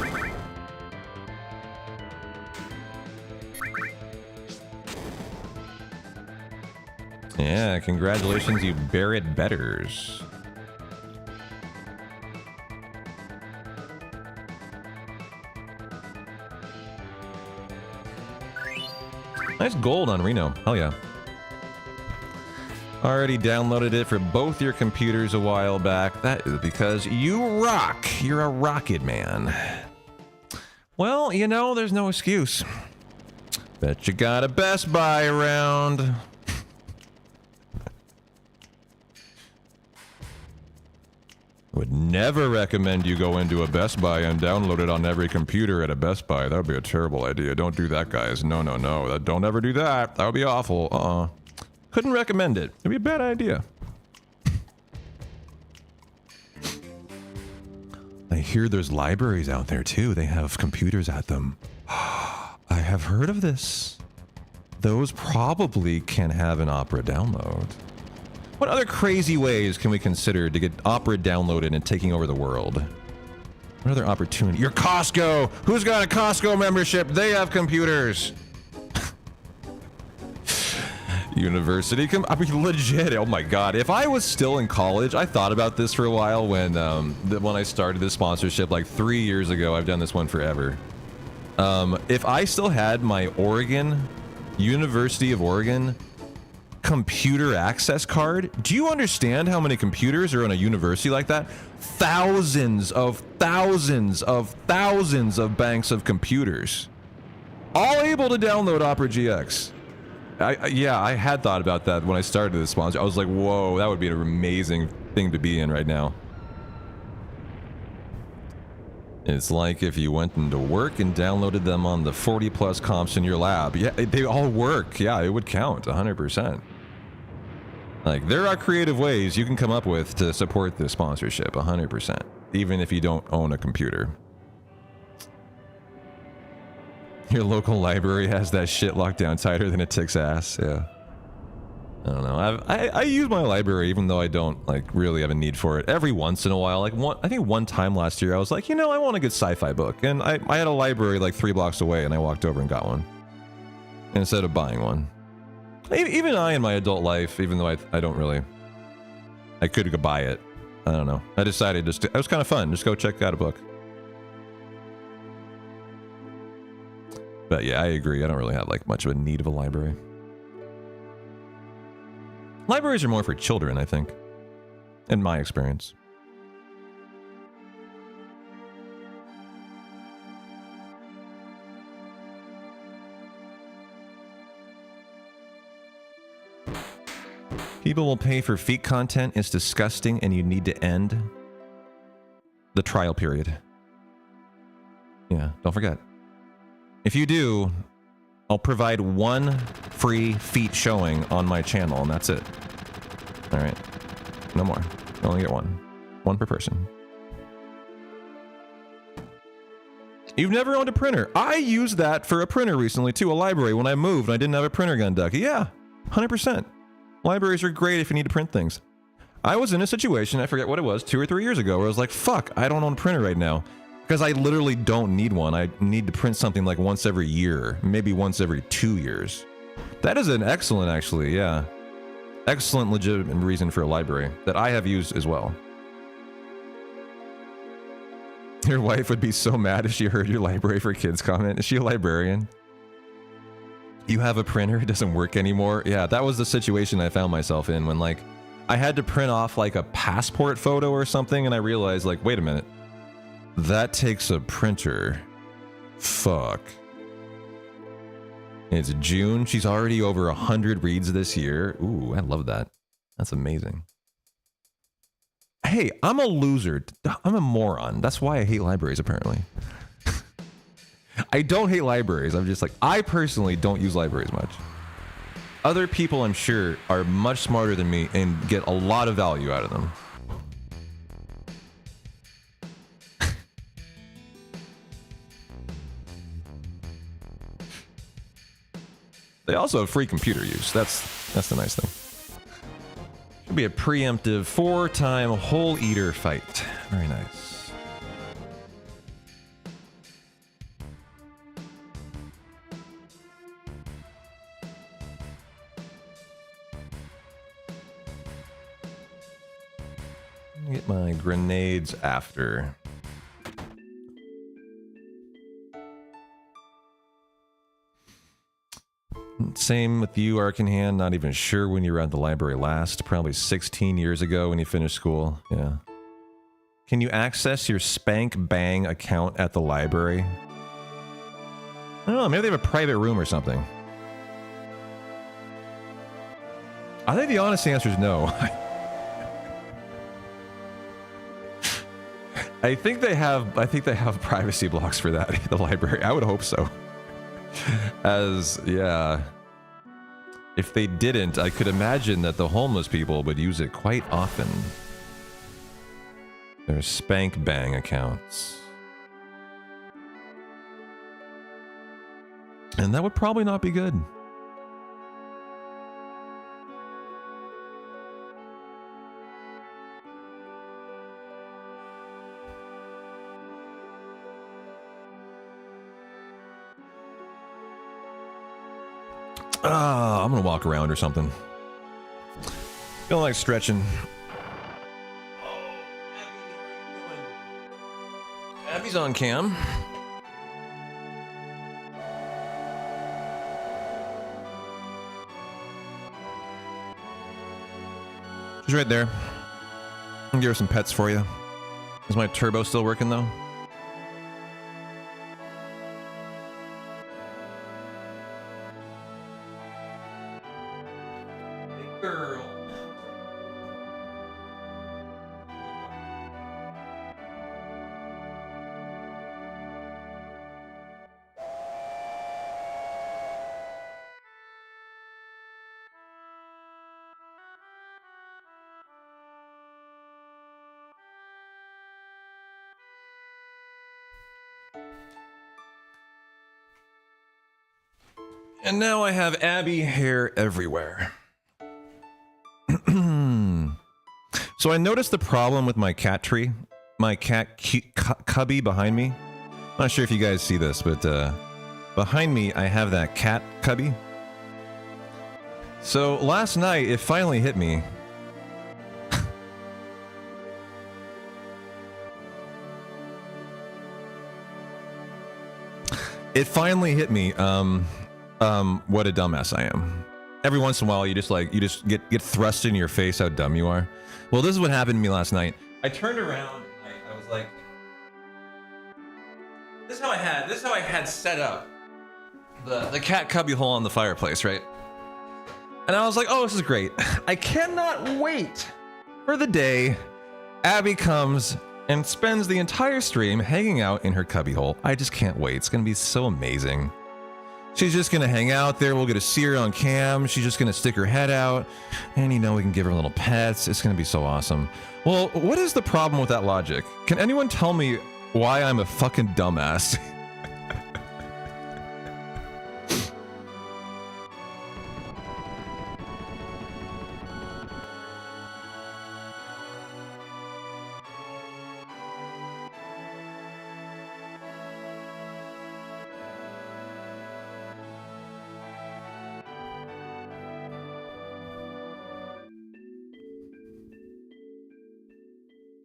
Yeah, congratulations, you Barrett betters. Nice gold on Reno. Hell yeah. Already downloaded it for both your computers a while back. That is because you rock. You're a rocket man. Well, you know, there's no excuse. Bet you got a Best Buy around. Would never recommend you go into a Best Buy and download it on every computer at a Best Buy. That would be a terrible idea. Don't do that, guys. No, no, no. Don't ever do that. That would be awful. Couldn't recommend it. It'd be a bad idea. I hear there's libraries out there too. They have computers at them. I have heard of this. Those probably can have an Opera download. What other crazy ways can we consider to get Opera downloaded and taking over the world? What other opportunity? Your Costco! Who's got a Costco membership? They have computers! University I mean, legit, oh my god. If I was still in college, I thought about this for a while when I started this sponsorship like 3 years ago. I've done this one forever. If I still had my University of Oregon computer access card, do you understand how many computers are in a university like that? Thousands of thousands of thousands of banks of computers, all able to download Opera GX. Yeah, I had thought about that when I started this sponsor. I was like, whoa, that would be an amazing thing to be in right now. It's like if you went into work and downloaded them on the 40 plus comps in your lab. Yeah, they all work. Yeah, it would count 100%. Like, there are creative ways you can come up with to support this sponsorship 100%, even if you don't own a computer. Your local library has that shit locked down tighter than a tick's ass. Yeah. I don't know. I use my library even though I don't like really have a need for it. Every once in a while, like I think one time last year I was like, you know, I want a good sci-fi book, and I had a library like 3 blocks away, and I walked over and got one instead of buying one. Even I in my adult life, even though I don't really, I could go buy it. I don't know. I decided it was kind of fun. Just go check out a book. But yeah, I agree. I don't really have like much of a need of a library. Libraries are more for children, I think, in my experience. People will pay for feet content. It's disgusting, and you need to end the trial period. Yeah, don't forget. If you do, I'll provide one free feet showing on my channel, and that's it. All right, no more. You only get one. One per person. You've never owned a printer. I used that for a printer recently, too, a library. When I moved, I didn't have a printer gun, Ducky. Yeah, 100%. Libraries are great if you need to print things. I was in a situation, I forget what it was, 2 or 3 years ago, where I was like, fuck, I don't own a printer right now. Because I literally don't need one. I need to print something like once every year, maybe once every 2 years. That is an excellent, actually, yeah. Excellent legitimate reason for a library that I have used as well. Your wife would be so mad if she heard your library for kids comment. Is she a librarian? You have a printer, it doesn't work anymore. Yeah, that was the situation I found myself in when like I had to print off like a passport photo or something, and I realized like, wait a minute, that takes a printer. Fuck. It's June. She's already over 100 reads this year. Ooh, I love that. That's amazing. Hey, I'm a loser. I'm a moron. That's why I hate libraries, apparently. I don't hate libraries. I'm just like, I personally don't use libraries much. Other people, I'm sure, are much smarter than me and get a lot of value out of them. They also have free computer use. That's the nice thing. Should be a preemptive 4-time whole eater fight. Very nice. Get my grenades after. Same with you, Arcanhan. Not even sure when you were at the library last. Probably 16 years ago when you finished school. Yeah. Can you access your Spank Bang account at the library? I don't know. Maybe they have a private room or something. I think the honest answer is no. I think they have privacy blocks for that at the library. I would hope so. As, yeah. If they didn't, I could imagine that the homeless people would use it quite often. Their Spank Bang accounts. And that would probably not be good. I'm gonna walk around or something. Feeling like stretching. Abby's on cam. She's right there. I'll give her some pets for you. Is my turbo still working though? And now I have Abby hair everywhere. So I noticed the problem with my cat tree. My cat cubby behind me. I'm not sure if you guys see this, but behind me I have that cat cubby. So last night it finally hit me. It finally hit me. What a dumbass I am. Every once in a while, you just get thrust in your face how dumb you are. Well, this is what happened to me last night. I turned around. I was like, this is how I had set up the cat cubby hole on the fireplace, right? And I was like, oh, this is great. I cannot wait for the day Abby comes and spends the entire stream hanging out in her cubby hole. I just can't wait. It's gonna be so amazing. She's just gonna hang out there. We'll get to see her on cam. She's just gonna stick her head out, and you know, we can give her little pets. It's gonna be so awesome. Well, what is the problem with that logic? Can anyone tell me why I'm a fucking dumbass?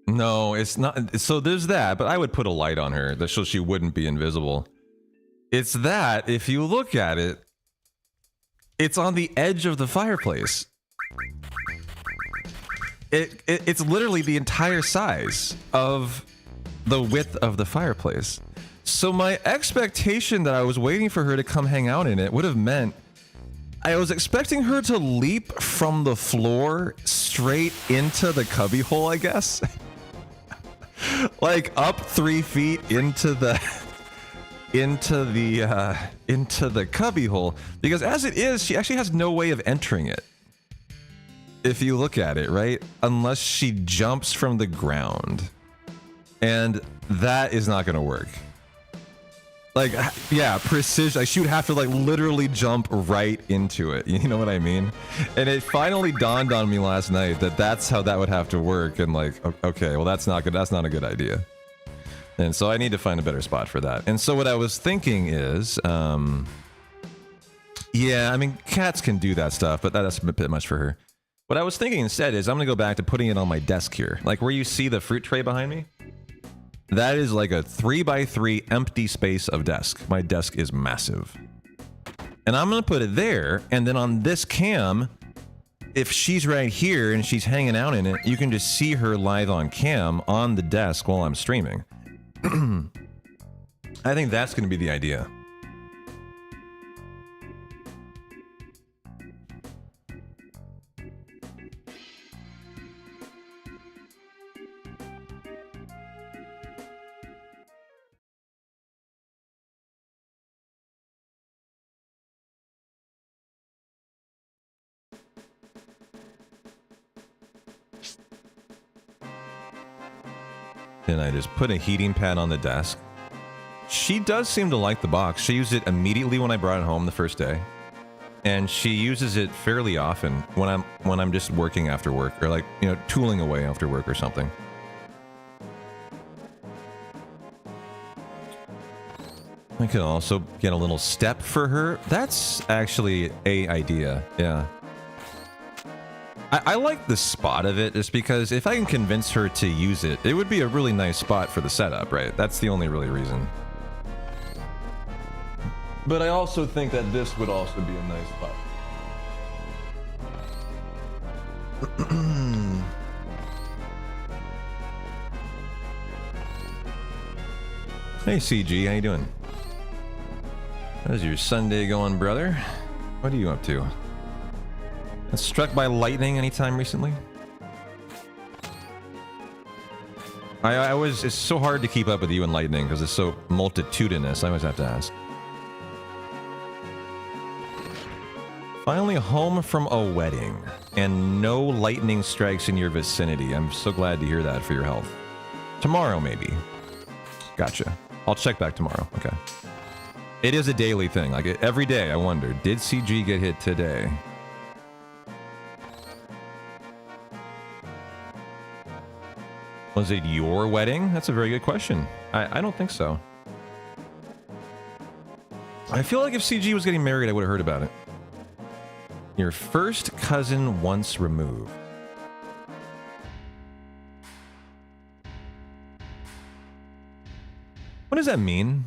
No, it's not. So there's that, but I would put a light on her so she wouldn't be invisible. It's that, if you look at it, it's on the edge of the fireplace. It's literally the entire size of the width of the fireplace. So my expectation that I was waiting for her to come hang out in it would have meant I was expecting her to leap from the floor straight into the cubbyhole, I guess. Like up 3 feet into the cubbyhole, because as it is, she actually has no way of entering it. If you look at it, right? Unless she jumps from the ground. And that is not gonna work. Like, yeah, precision. Like, she would have to, like, literally jump right into it. You know what I mean? And it finally dawned on me last night that that's how that would have to work. And, like, okay, well, that's not good. That's not a good idea. And so I need to find a better spot for that. And so what I was thinking is, yeah, I mean, cats can do that stuff, but that's a bit much for her. What I was thinking instead is I'm going to go back to putting it on my desk here. Like, where you see the fruit tray behind me? That is like a 3x3 empty space of desk. My desk is massive. And I'm gonna put it there, and then on this cam, if she's right here and she's hanging out in it, you can just see her live on cam on the desk while I'm streaming. I think that's gonna be the idea. And I just put a heating pad on the desk. She does seem to like the box. She used it immediately when I brought it home the first day. And she uses it fairly often when I'm just working after work, or like, you know, tooling away after work or something. I could also get a little step for her. That's actually a idea, yeah. I like the spot of it just because if I can convince her to use it, it would be a really nice spot for the setup, right? That's the only really reason. But I also think that this would also be a nice spot. Hey CG, how you doing? How's your Sunday going, brother? What are you up to? Struck by lightning anytime recently? I always, it's so hard to keep up with you and lightning because it's so multitudinous. I always have to ask. Finally home from a wedding and no lightning strikes in your vicinity. I'm so glad to hear that for your health. Tomorrow, maybe. Gotcha. I'll check back tomorrow. Okay. It is a daily thing. Like every day I wonder, did CG get hit today? Was it your wedding? That's a very good question. I don't think so. I feel like if CG was getting married, I would have heard about it. Your first cousin once removed. What does that mean?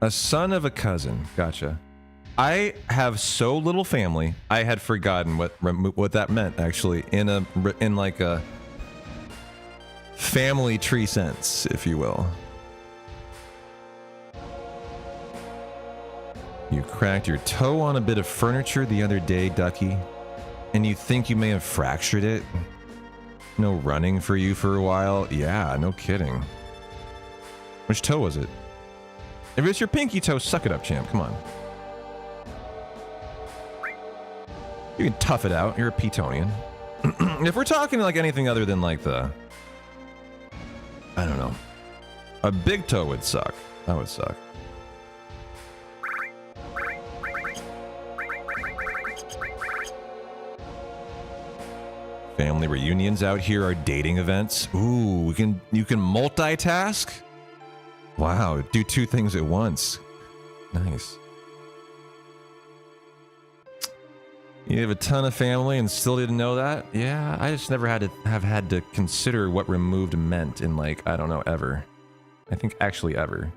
A son of a cousin. Gotcha. I have so little family. I had forgotten what that meant actually in like a family tree sense, if you will. You cracked your toe on a bit of furniture the other day, Ducky, and you think you may have fractured it? No running for you for a while? Yeah, no kidding. Which toe was it? If it's your pinky toe, suck it up, champ. Come on. You can tough it out. You're a Petonian. If we're talking like anything other than like the... I don't know. A big toe would suck. That would suck. Family reunions out here are dating events. Ooh, you can multitask? Wow, do 2 things at once. Nice. You have a ton of family and still didn't know that? Yeah, I just never had to consider what removed meant in like, I don't know, ever. I think actually ever.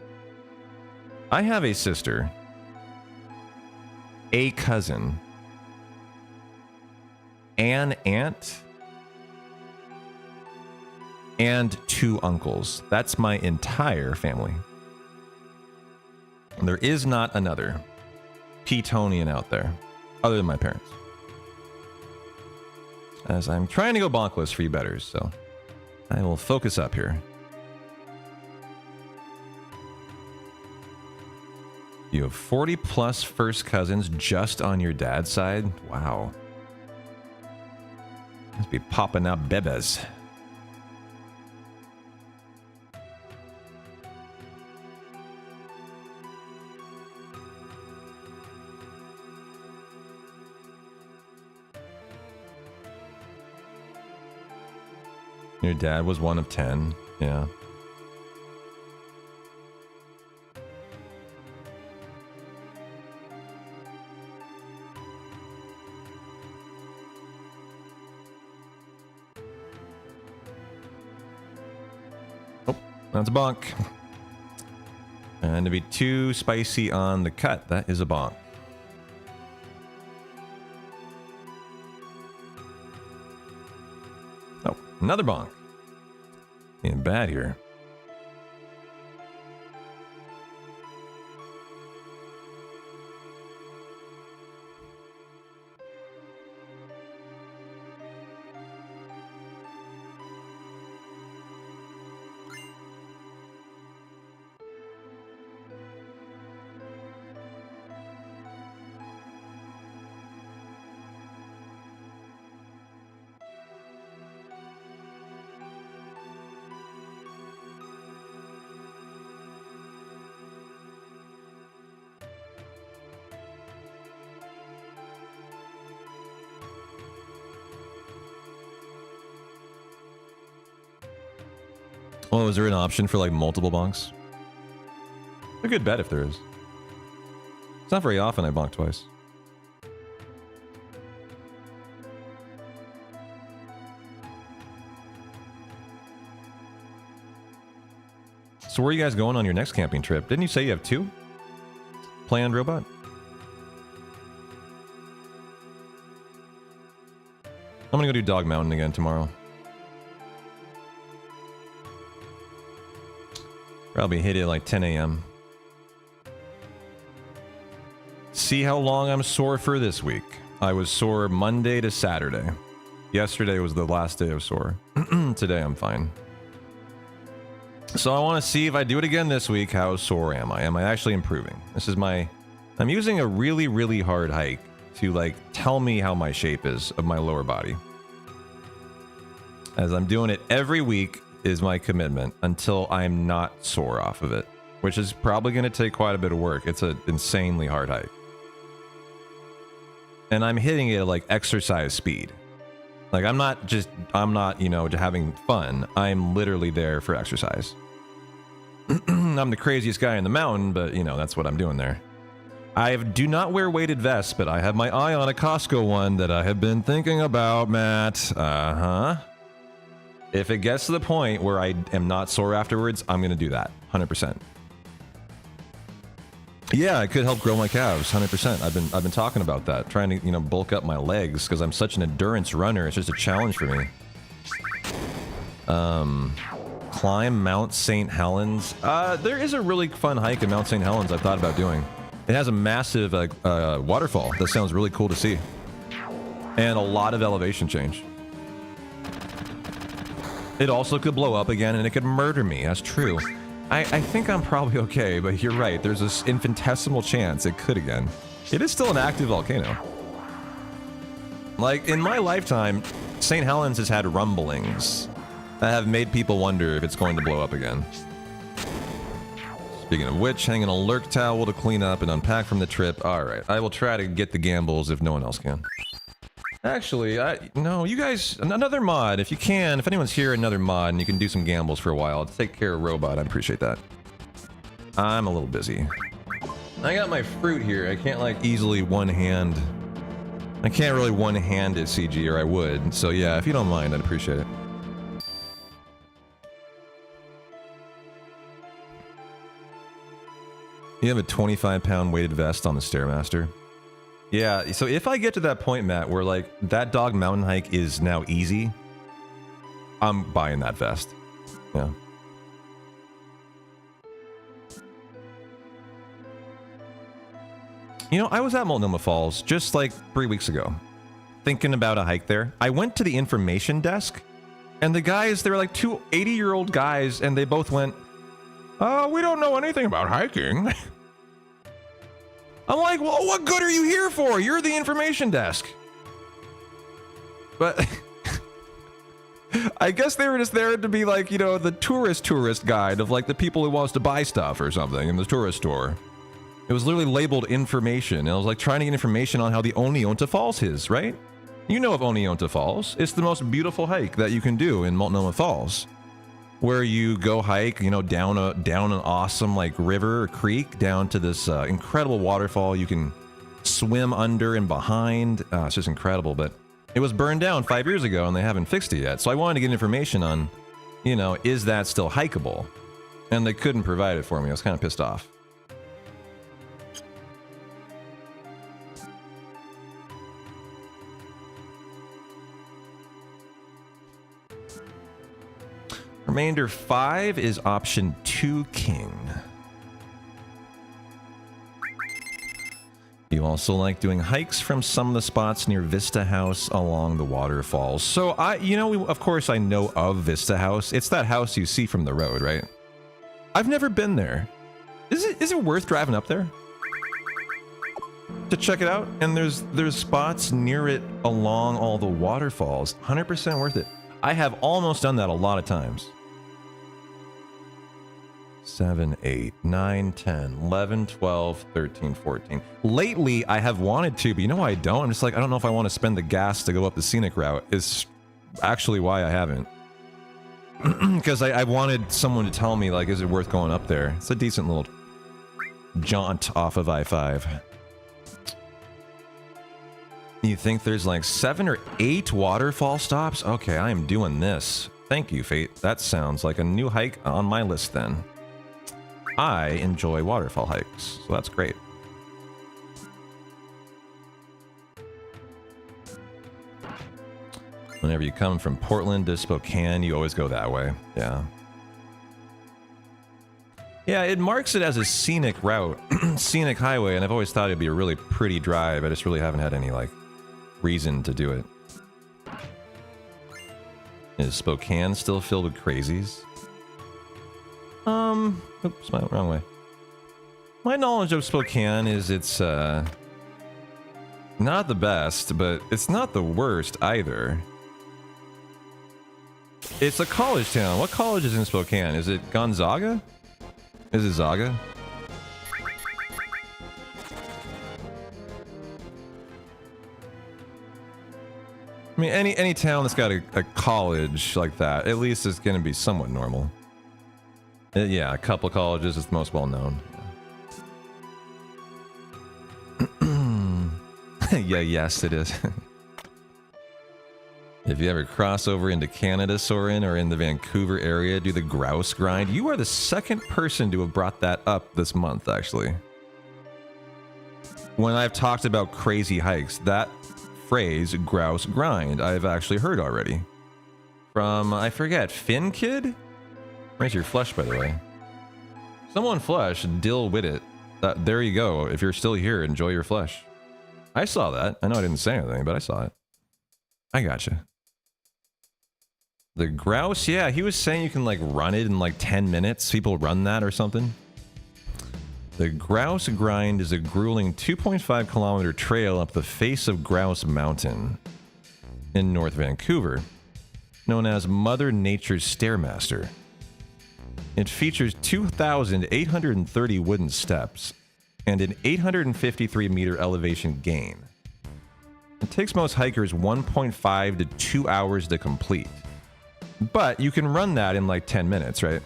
I have a sister, a cousin, an aunt, and 2 uncles. That's my entire family. There is not another Petonian out there, other than my parents. As I'm trying to go bonkless for you betters, so I will focus up here. You have 40 plus first cousins just on your dad's side? Wow. Must be popping out bebes. Your dad was one of 10, yeah. Oh, that's a bonk. And to be too spicy on the cut, that is a bonk. Oh, another bonk. Getting bad here. Oh, is there an option for like multiple bonks? A good bet if there is. It's not very often I bonk twice. So where are you guys going on your next camping trip? Didn't you say you have 2? Planned, robot? I'm gonna go do Dog Mountain again tomorrow. Probably hit it like 10 a.m. See how long I'm sore for this week. I was sore Monday to Saturday. Yesterday was the last day I was sore. Today I'm fine. So I want to see if I do it again this week, how sore am I? Am I actually improving? This is my... I'm using a really, really hard hike to like tell me how my shape is of my lower body. As I'm doing it every week is my commitment until I'm not sore off of it, which is probably going to take quite a bit of work. It's an insanely hard hike. And I'm hitting it at like exercise speed. Like I'm not, you know, having fun. I'm literally there for exercise. I'm the craziest guy in the mountain, but you know, that's what I'm doing there. I do not wear weighted vests, but I have my eye on a Costco one that I have been thinking about, Matt. Uh-huh. If it gets to the point where I am not sore afterwards, I'm going to do that. 100%. Yeah, it could help grow my calves, 100%. I've been talking about that, trying to, you know, bulk up my legs because I'm such an endurance runner. It's just a challenge for me. Climb Mount St. Helens. There is a really fun hike in Mount St. Helens I've thought about doing. It has a massive waterfall that sounds really cool to see. And a lot of elevation change. It also could blow up again and it could murder me. That's true. I think I'm probably okay, but you're right. There's this infinitesimal chance it could again. It is still an active volcano. Like, in my lifetime, St. Helens has had rumblings that have made people wonder if it's going to blow up again. Speaking of which, hang an alert towel to clean up and unpack from the trip. Alright, I will try to get the gambles if no one else can. Actually, no, you guys, another mod, if you can, if anyone's here, another mod, and you can do some gambles for a while. Take care of Robot, I appreciate that. I'm a little busy. I got my fruit here, I can't like easily one-hand... I can't really one-hand it, CG, or I would. So yeah, if you don't mind, I'd appreciate it. You have a 25-pound weighted vest on the Stairmaster. Yeah, so if I get to that point, Matt, where like that dog mountain hike is now easy, I'm buying that vest. Yeah. You know, I was at Multnomah Falls just like 3 weeks ago, thinking about a hike there. I went to the information desk, and the guys, they were like two 80-year-old guys, and they both went, we don't know anything about hiking. I'm like, well, what good are you here for? You're the information desk. But I guess they were just there to be like, you know, the tourist guide of like the people who wants to buy stuff or something in the tourist store. It was literally labeled information. And I was like trying to get information on how the Oneonta Falls is, right? You know of Oneonta Falls. It's the most beautiful hike that you can do in Multnomah Falls, where you go hike, you know, down an awesome like river or creek down to this incredible waterfall you can swim under and behind. It's just incredible, but it was burned down 5 years ago and they haven't fixed it yet. So I wanted to get information on, you know, is that still hikeable? And they couldn't provide it for me. I was kind of pissed off. Remainder 5 is option 2, King. You also like doing hikes from some of the spots near Vista House along the waterfalls. So of course I know of Vista House. It's that house you see from the road, right? I've never been there. Is it worth driving up there to check it out? And there's spots near it along all the waterfalls. 100% worth it. I have almost done that a lot of times. 7, 8, 9, 10, 11, 12, 13, 14. Lately, I have wanted to, but you know why I don't? I'm just like, I don't know if I want to spend the gas to go up the scenic route. Is actually why I haven't. Because I wanted someone to tell me, like, is it worth going up there? It's a decent little jaunt off of I-5. You think there's like 7 or 8 waterfall stops? Okay, I am doing this. Thank you, Fate. That sounds like a new hike on my list then. I enjoy waterfall hikes, so that's great. Whenever you come from Portland to Spokane, you always go that way. Yeah. Yeah, it marks it as a scenic route, scenic highway, and I've always thought it'd be a really pretty drive. I just really haven't had any, like, reason to do it. Is Spokane still filled with crazies? Oops, wrong way. My knowledge of Spokane is it's, not the best, but it's not the worst either. It's a college town. What college is in Spokane? Is it Gonzaga? Is it Zaga? I mean, any town that's got a college like that, at least it's going to be somewhat normal. Yeah, a couple colleges is the most well known. Yeah, yes, it is. If you ever cross over into Canada, Soren, or in the Vancouver area, do the grouse grind. You are the second person to have brought that up this month, actually. when I've talked about crazy hikes, that phrase, grouse grind, I've actually heard already. From, I forget, Finn Kid? Where's your flesh, by the way? Someone flesh, Dill Whittet. There you go. If you're still here, enjoy your flesh. I saw that. I know I didn't say anything, but I saw it. I gotcha. The grouse, yeah, he was saying you can like run it in like 10 minutes. People run that or something. The Grouse Grind is a grueling 2.5 kilometer trail up the face of Grouse Mountain in North Vancouver, known as Mother Nature's Stairmaster. It features 2,830 wooden steps and an 853 meter elevation gain. It takes most hikers 1.5 to 2 hours to complete. But you can run that in like 10 minutes, right?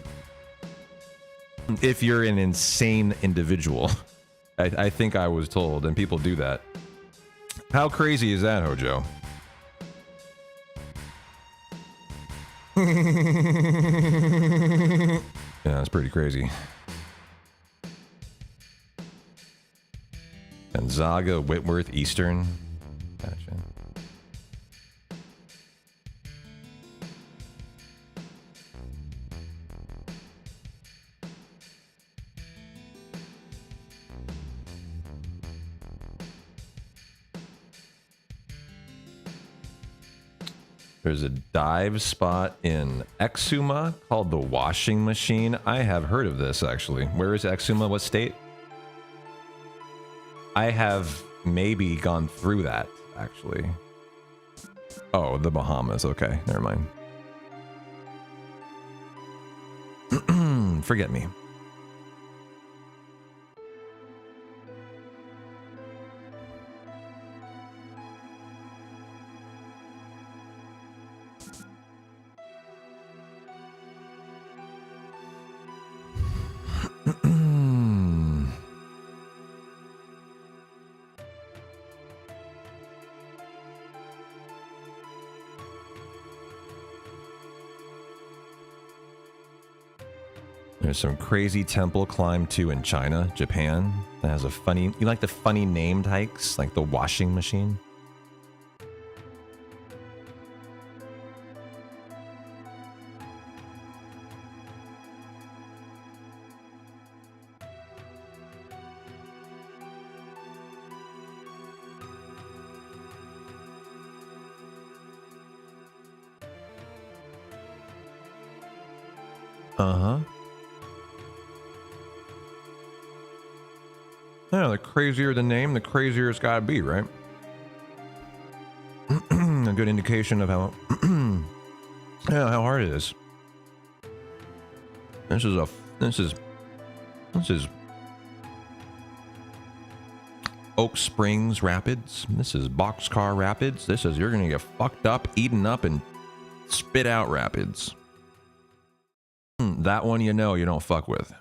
If you're an insane individual. I think I was told, and people do that. How crazy is that, Hojo? Yeah, that's pretty crazy. Gonzaga, Whitworth, Eastern. Gotcha. There's a dive spot in Exuma called the Washing Machine. I have heard of this, actually. Where is Exuma? What state? I have maybe gone through that, actually. Oh, the Bahamas. Okay, never mind. Forget me. There's some crazy temple climb too in China, Japan. That has a funny, you like the funny named hikes, like the Washing Machine? Uh-huh. Yeah, the crazier the name, the crazier it's gotta be, right? A good indication of how yeah, how hard it is. This is Oak Springs Rapids. This is Boxcar Rapids. This is you're gonna get fucked up, eaten up, and spit out rapids. That one you know you don't fuck with.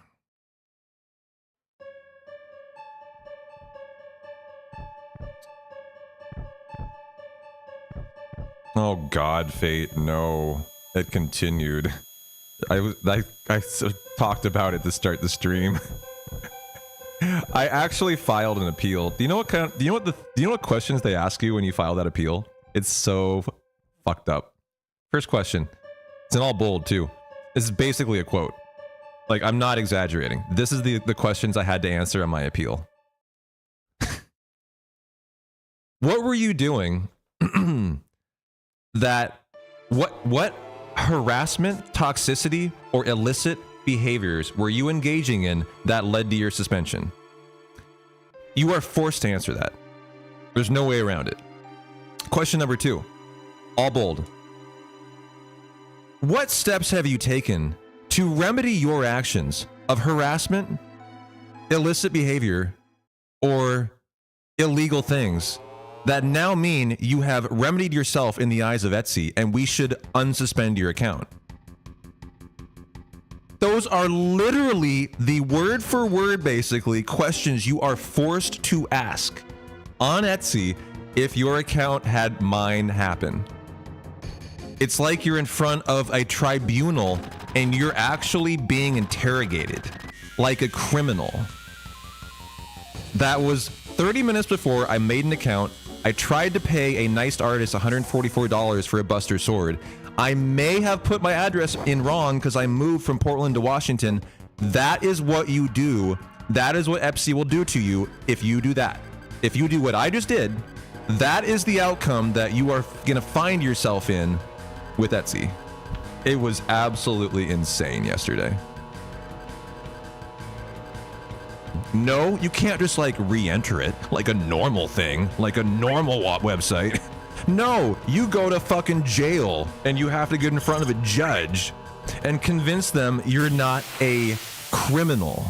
Oh God, Fate, no. It continued. I talked about it to start the stream. I actually filed an appeal. Do you know what questions they ask you when you file that appeal? It's so fucked up. First question. It's in all bold too. This is basically a quote. Like, I'm not exaggerating. This is the questions I had to answer on my appeal. What were you doing what harassment, toxicity, or illicit behaviors were you engaging in that led to your suspension? You are forced to answer that. There's no way around it. Question number 2. All bold. What steps have you taken to remedy your actions of harassment, illicit behavior, or illegal things that now mean you have remedied yourself in the eyes of Etsy and we should unsuspend your account? Those are literally the word for word, basically, questions you are forced to ask on Etsy if your account had mine happen. It's like you're in front of a tribunal and you're actually being interrogated like a criminal. That was 30 minutes before I made an account, I tried to pay a nice artist $144 for a Buster Sword. I may have put my address in wrong because I moved from Portland to Washington. That is what you do. That is what Etsy will do to you if you do that. If you do what I just did, that is the outcome that you are going to find yourself in with Etsy. It was absolutely insane yesterday. No, you can't just like re-enter it like a normal thing, like a normal website. No, you go to fucking jail and you have to get in front of a judge and convince them you're not a criminal.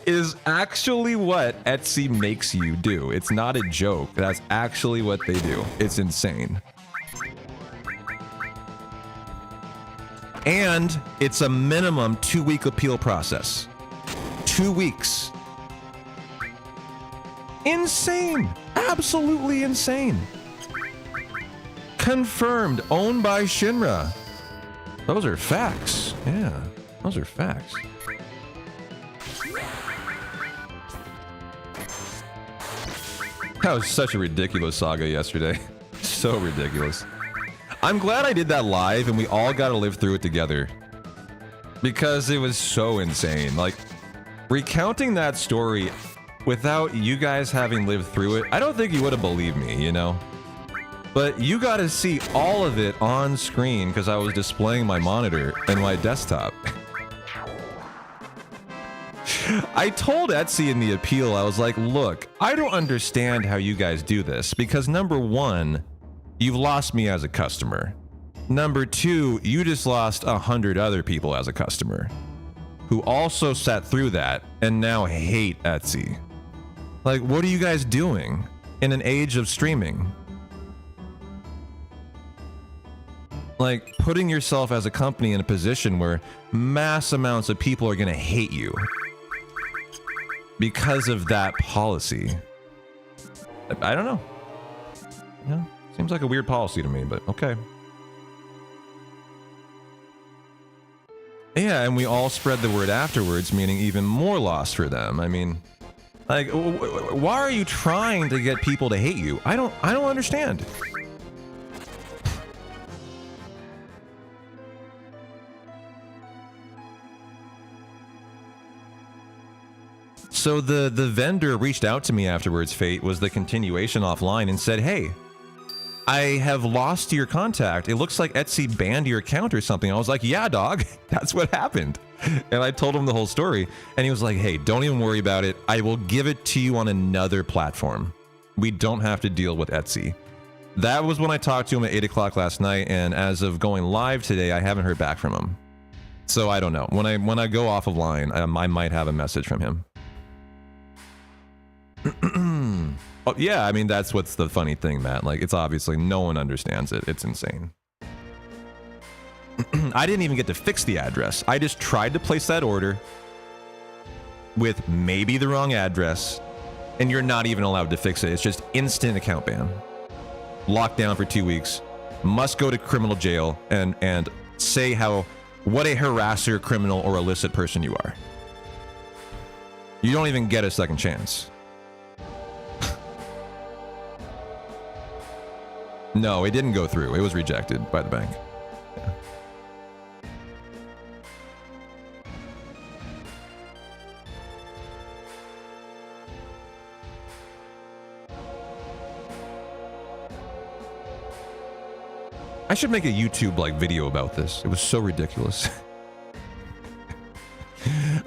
Is actually what Etsy makes you do. It's not a joke. That's actually what they do. It's insane. And it's a minimum 2-week appeal process. 2 weeks. Insane. Absolutely insane. Confirmed. Owned by Shinra. Those are facts. Yeah, those are facts. That was such a ridiculous saga yesterday. So ridiculous. I'm glad I did that live and we all got to live through it together. Because it was so insane. Like, recounting that story without you guys having lived through it, I don't think you would have believed me, you know? But you got to see all of it on screen because I was displaying my monitor and my desktop. I told Etsy in the appeal, I was like, look, I don't understand how you guys do this because number one, you've lost me as a customer. Number two, you just lost 100 other people as a customer who also sat through that and now hate Etsy. Like, what are you guys doing in an age of streaming? Like, putting yourself as a company in a position where mass amounts of people are going to hate you because of that policy. I don't know. Yeah, seems like a weird policy to me, but okay. Yeah, and we all spread the word afterwards, meaning even more loss for them. I mean, like, why are you trying to get people to hate you? I don't understand. So the vendor reached out to me afterwards, Fate, was the continuation offline, and said, hey, I have lost your contact. It looks like Etsy banned your account or something. I was like, yeah, dog, that's what happened. And I told him the whole story, and he was like, hey, don't even worry about it. I will give it to you on another platform. We don't have to deal with Etsy. That was when I talked to him at 8 o'clock last night, and as of going live today, I haven't heard back from him. So I don't know. When I go off of line, I might have a message from him. Oh, yeah, I mean, that's what's the funny thing, Matt. Like, it's obviously no one understands it. It's insane. I didn't even get to fix the address. I just tried to place that order with maybe the wrong address, and you're not even allowed to fix it. It's just instant account ban. Locked down for 2 weeks. Must go to criminal jail and say what a harasser, criminal, or illicit person you are. You don't even get a second chance. No, it didn't go through. It was rejected by the bank. Yeah. I should make a YouTube like video about this. It was so ridiculous.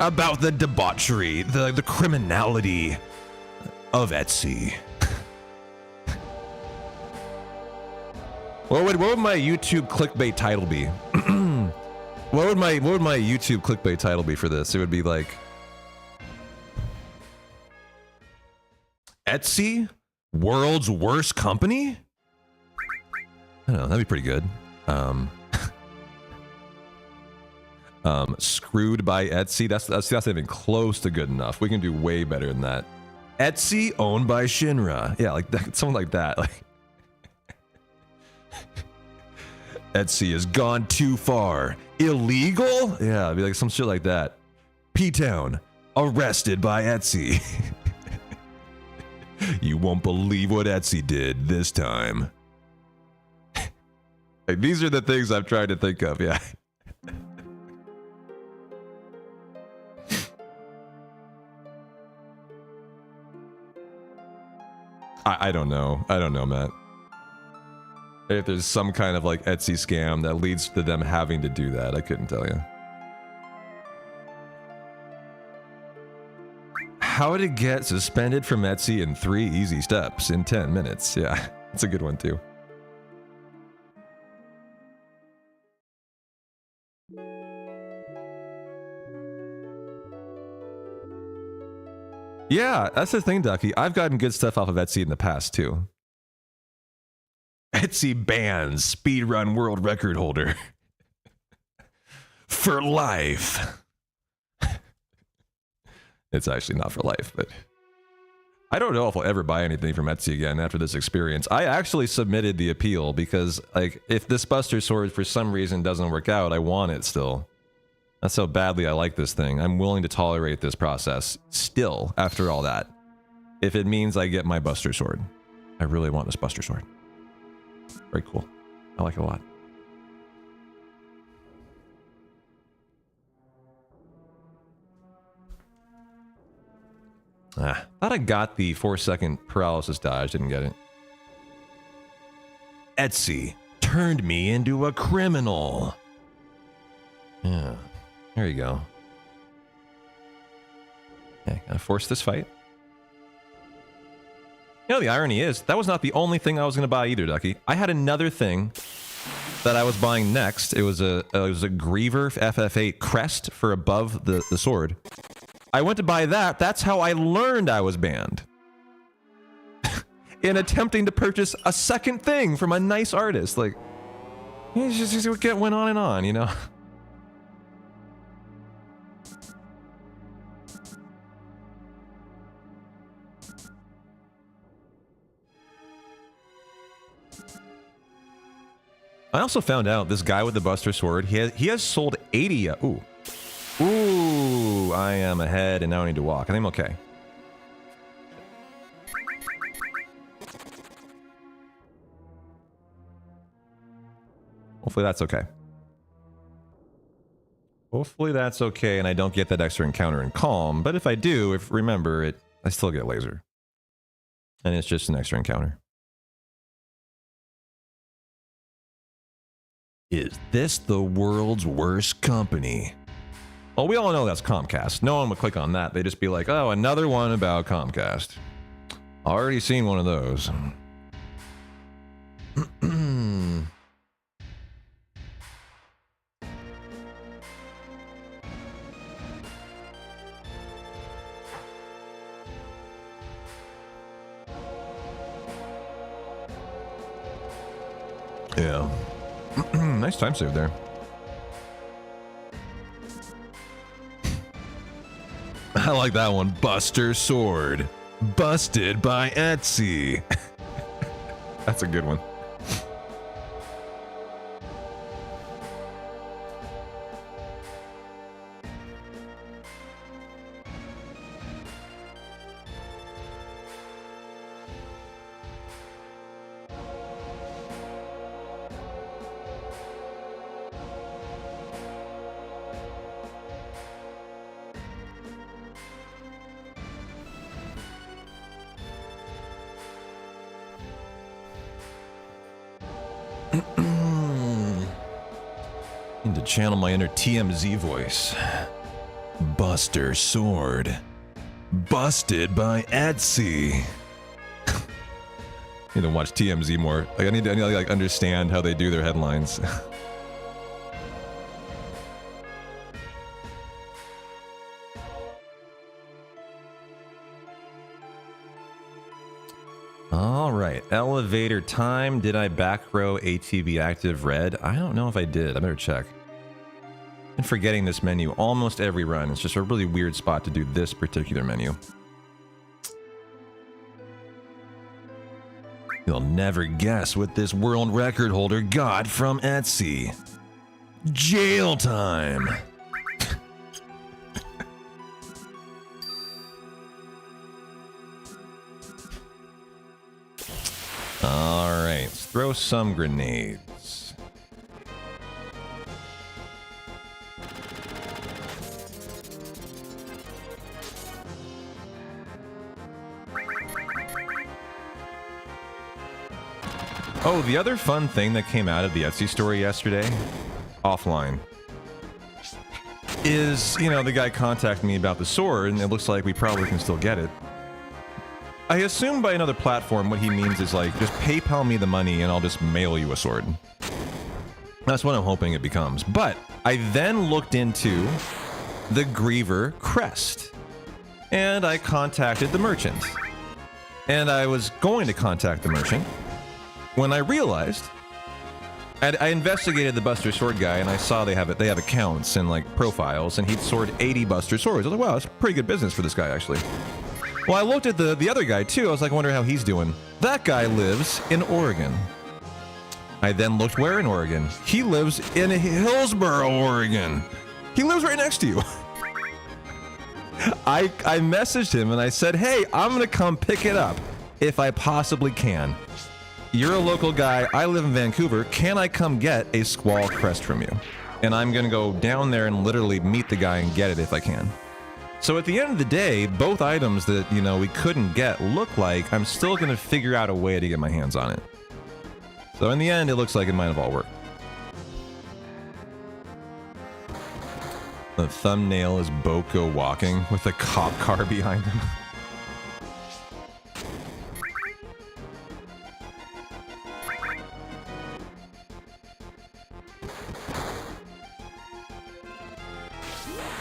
About the debauchery, the criminality of Etsy. What would my YouTube clickbait title be? What would my YouTube clickbait title be for this? It would be like Etsy, world's worst company? I don't know, that'd be pretty good. Screwed by Etsy. That's not even close to good enough. We can do way better than that. Etsy owned by Shinra. Yeah, like that, something like that. Like Etsy has gone too far. Illegal? Yeah, it'd be like some shit like that. P-Town arrested by Etsy. You won't believe what Etsy did this time. Like, these are the things I've tried to think of, yeah. I don't know. I don't know, Matt. If there's some kind of like Etsy scam that leads to them having to do that, I couldn't tell you. How to get suspended from Etsy in 3 easy steps in 10 minutes. Yeah, that's a good one too. Yeah, that's the thing, Ducky. I've gotten good stuff off of Etsy in the past too. Etsy bans speedrun world record holder. For life. It's actually not for life, but I don't know if I'll ever buy anything from Etsy again after this experience. I actually submitted the appeal because, like, if this Buster Sword for some reason doesn't work out, I want it still. That's how badly I like this thing. I'm willing to tolerate this process still after all that. If it means I get my Buster Sword. I really want this Buster Sword. Very cool. I like it a lot. Thought I got the 4-second paralysis dodge, didn't get it. Etsy turned me into a criminal. Yeah, there you go. Okay, gotta force this fight. You know, the irony is, that was not the only thing I was gonna buy either, Ducky. I had another thing that I was buying next. It was a Griever FF7 crest for above the sword. I went to buy that. That's how I learned I was banned. In attempting to purchase a second thing from a nice artist. Like, it's just what went on and on, you know? I also found out this guy with the Buster Sword, he has sold 80... Ooh, I am ahead and now I need to walk. I think I'm okay. Hopefully that's okay. Hopefully that's okay and I don't get that extra encounter in Calm, but if I do, remember, I still get Laser. And it's just an extra encounter. Is this the world's worst company? Well, we all know that's Comcast. No one would click on that. They'd just be like, oh, another one about Comcast. Already seen one of those. Yeah. Nice time save there. I like that one. Buster Sword. Busted by Etsy. That's a good one. Need to channel my inner TMZ voice. Buster Sword. Busted by Etsy. Need to watch TMZ more. Like I need to like understand how they do their headlines. All right, elevator time. Did I back row ATV active red? I don't know if I did. I better check. I'm forgetting this menu almost every run. It's just a really weird spot to do this particular menu. You'll never guess what this world record holder got from Etsy. Jail time. throw some grenades. Oh, the other fun thing that came out of the Etsy store yesterday, offline, is, you know, the guy contacted me about the sword, and it looks like we probably can still get it. I assume by another platform what he means is like, just PayPal me the money and I'll just mail you a sword. That's what I'm hoping it becomes. But I then looked into the Griever crest, and I contacted the merchant. And I was going to contact the merchant when I realized I investigated the Buster Sword guy, and I saw they have accounts and like profiles, and he'd sold 80 Buster Swords. I was like, wow, that's pretty good business for this guy, actually. Well, I looked at the other guy too. I was like, I wonder how he's doing. That guy lives in Oregon. I then looked where in Oregon. He lives in Hillsboro, Oregon. He lives right next to you. I messaged him and I said, hey, I'm gonna come pick it up if I possibly can. You're a local guy. I live in Vancouver. Can I come get a Squall crest from you? And I'm gonna go down there and literally meet the guy and get it if I can. So at the end of the day, both items that, you know, we couldn't get look like I'm still gonna figure out a way to get my hands on it. So in the end, it looks like it might have all worked. The thumbnail is Boko walking with a cop car behind him.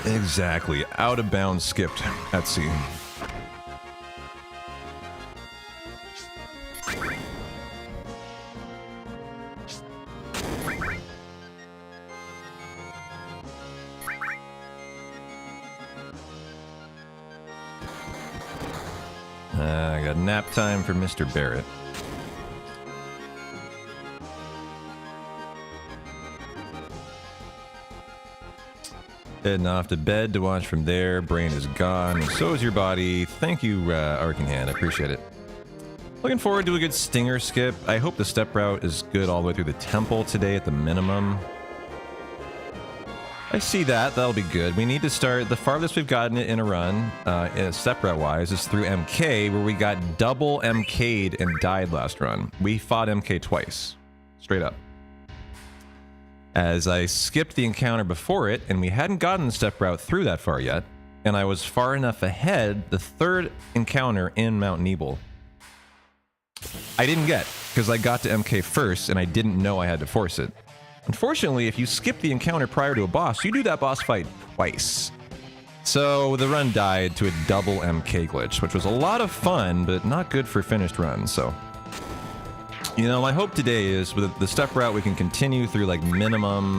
Exactly. Out of bounds skipped at sea. I got nap time for Mr. Barrett. Heading off to bed to watch from there. Brain is gone, and so is your body. Thank you, Arcanhand. I appreciate it. Looking forward to a good stinger skip. I hope the step route is good all the way through the temple today at the minimum. I see that. That'll be good. We need to start. The farthest we've gotten it in a run, step route wise, is through MK, where we got double MK'd and died last run. We fought MK twice. Straight up. As I skipped the encounter before it, and we hadn't gotten the step route through that far yet, and I was far enough ahead, the third encounter in Mount Nebel, I didn't get, because I got to MK first, and I didn't know I had to force it. Unfortunately, if you skip the encounter prior to a boss, you do that boss fight twice. So the run died to a double MK glitch, which was a lot of fun, but not good for finished runs, so... You know, my hope today is with the step route we can continue through like minimum,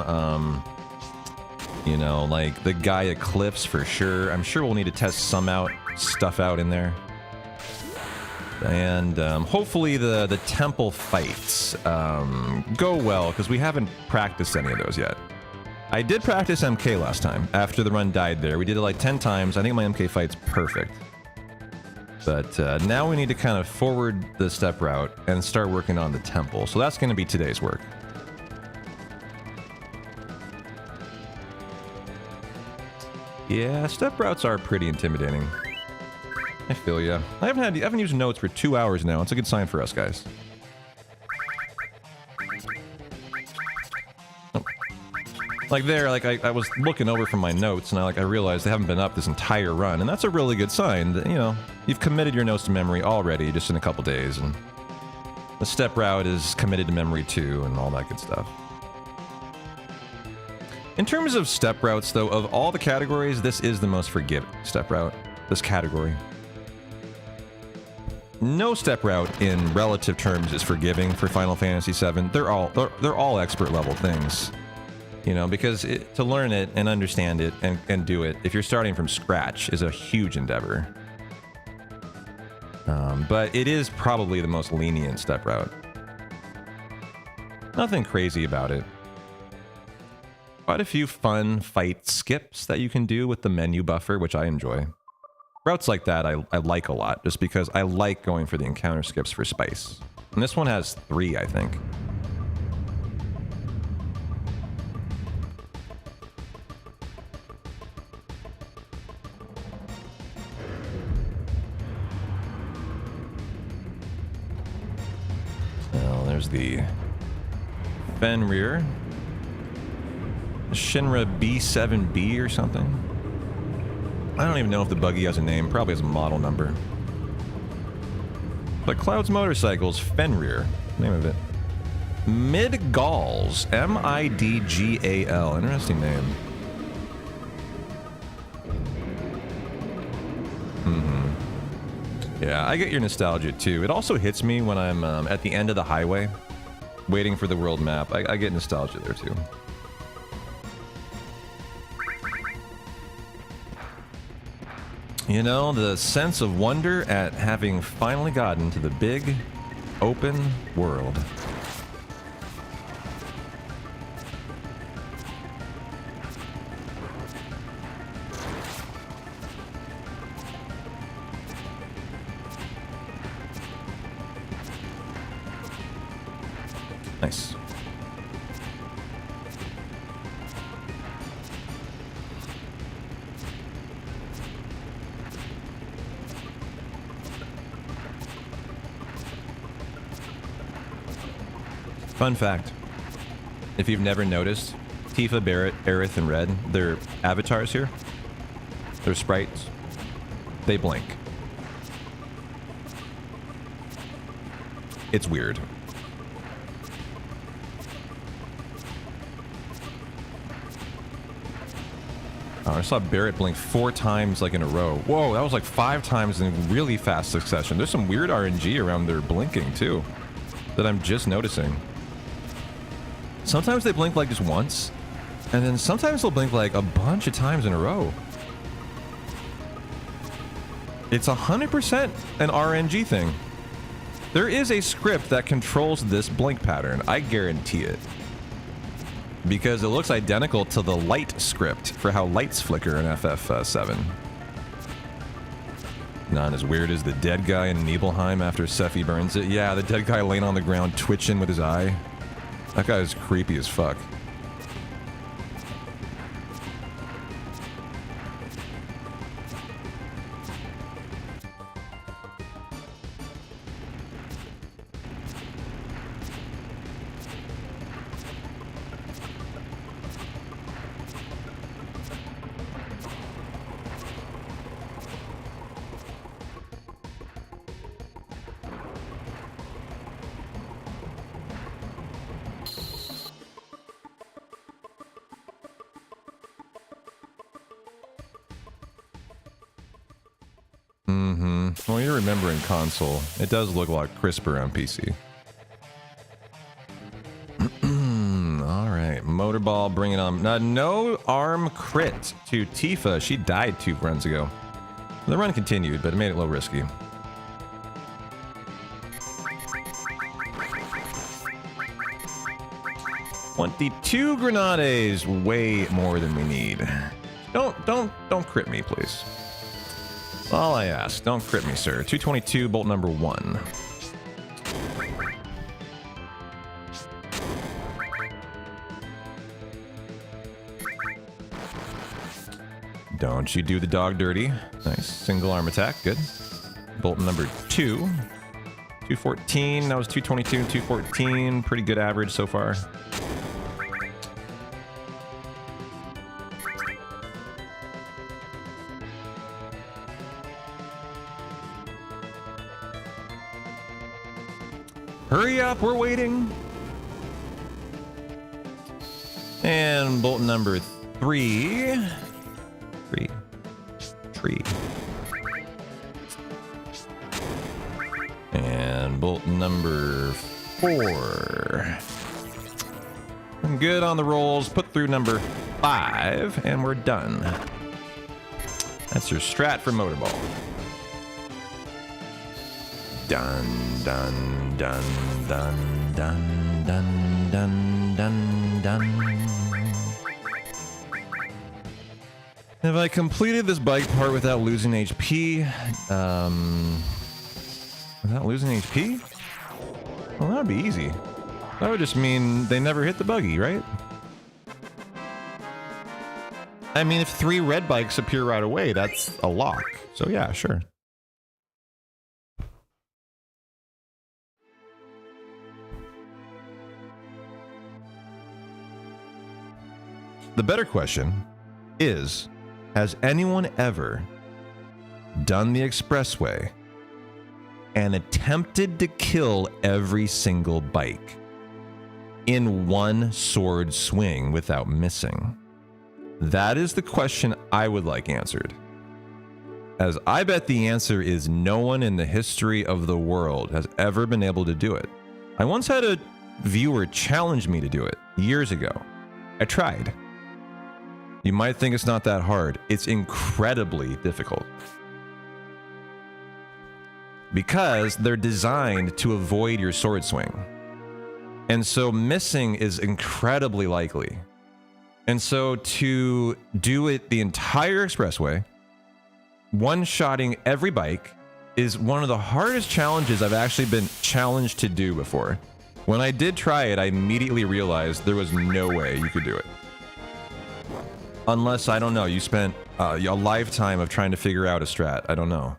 you know, like the Gaia Cliffs for sure. I'm sure we'll need to test some stuff out in there. And hopefully the temple fights go well, because we haven't practiced any of those yet. I did practice MK last time after the run died there. We did it like 10 times. I think my MK fight's perfect. But now we need to kind of forward the step route and start working on the temple. So that's going to be today's work. Yeah, step routes are pretty intimidating. I feel ya. I haven't used notes for 2 hours now. It's a good sign for us, guys. Oh. Like there, like I was looking over from my notes, and I realized they haven't been up this entire run, and that's a really good sign that, you know, you've committed your notes to memory already just in a couple days, and the step route is committed to memory too, and all that good stuff. In terms of step routes, though, of all the categories, this is the most forgiving step route, this category. No step route in relative terms is forgiving for Final Fantasy VII. They're all expert level things. You know, because to learn it and understand it and do it, if you're starting from scratch, is a huge endeavor. But it is probably the most lenient step route. Nothing crazy about it. Quite a few fun fight skips that you can do with the menu buffer, which I enjoy. Routes like that I like a lot, just because I like going for the encounter skips for spice. And this one has 3, I think. Well, there's the Fenrir. Shinra B7B or something. I don't even know if the buggy has a name. Probably has a model number. But Cloud's Motorcycles, Fenrir. Name of it. Midgals. M-I-D-G-A-L. Interesting name. Yeah, I get your nostalgia too. It also hits me when I'm at the end of the highway, waiting for the world map. I get nostalgia there too. You know, the sense of wonder at having finally gotten to the big, open world. Nice. Fun fact, if you've never noticed, Tifa, Barret, Aerith, and Red, their avatars here, their sprites, they blink. It's weird. Oh, I saw Barret blink 4 times like in a row. Whoa, that was like 5 times in really fast succession. There's some weird RNG around their blinking too that I'm just noticing. Sometimes they blink like just once, and then sometimes they'll blink like a bunch of times in a row. It's 100% an RNG thing. There is a script that controls this blink pattern, I guarantee it. Because it looks identical to the light script for how lights flicker in FF7. Not as weird as the dead guy in Nibelheim after Sephi burns it. Yeah, the dead guy laying on the ground twitching with his eye. That guy is creepy as fuck. Well, you're remembering console. It does look a lot crisper on PC. Alright, Motorball, bring it on. No arm crit to Tifa. She died 2 runs ago. The run continued, but it made it a little risky. $22 grenades, way more than we need. Don't crit me, please. All I ask, don't crit me, sir. 222, bolt number 1. Don't you do the dog dirty. Nice, single arm attack, good. Bolt number 2. 214, that was 222 and 214. Pretty good average so far. Hurry up, we're waiting. And bolt number 3. Tree. And bolt number 4. I'm good on the rolls. Put through number 5, and we're done. That's your strat for Motorball. Dun dun dun dun dun dun dun dun dun. Have I completed this bike part without losing HP? Without losing HP? Well, that would be easy. That would just mean they never hit the buggy, right? I mean, if 3 red bikes appear right away, that's a lock. So yeah, sure. The better question is, has anyone ever done the expressway and attempted to kill every single bike in one sword swing without missing? That is the question I would like answered. As I bet the answer is no one in the history of the world has ever been able to do it. I once had a viewer challenge me to do it years ago. I tried. You might think it's not that hard. It's incredibly difficult. Because they're designed to avoid your sword swing. And so missing is incredibly likely. And so to do it the entire expressway, one-shotting every bike, is one of the hardest challenges I've actually been challenged to do before. When I did try it, I immediately realized there was no way you could do it. Unless, I don't know, you spent a lifetime of trying to figure out a strat. I don't know.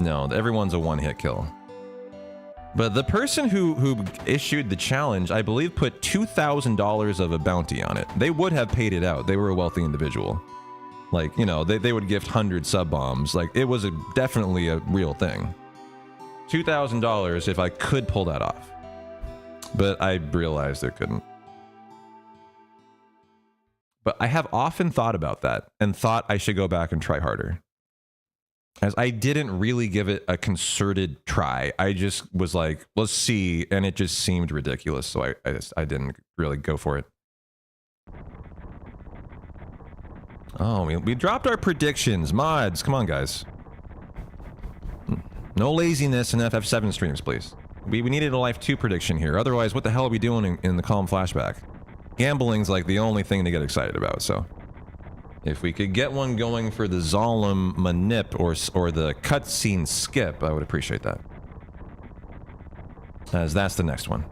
No, everyone's a one-hit kill. But the person who issued the challenge, I believe, put $2,000 of a bounty on it. They would have paid it out. They were a wealthy individual. Like, you know, they would gift 100 sub-bombs. Like, it was definitely a real thing. $2,000 if I could pull that off. But I realized I couldn't. But I have often thought about that and thought I should go back and try harder. As I didn't really give it a concerted try. I just was like, let's see. And it just seemed ridiculous. So I didn't really go for it. Oh, we dropped our predictions. Mods, come on, guys. No laziness in FF7 streams, please. We needed a Life 2 prediction here. Otherwise, what the hell are we doing in the calm flashback? Gambling's like the only thing to get excited about, so... If we could get one going for the Zalem Manip or the cutscene skip, I would appreciate that. As that's the next one.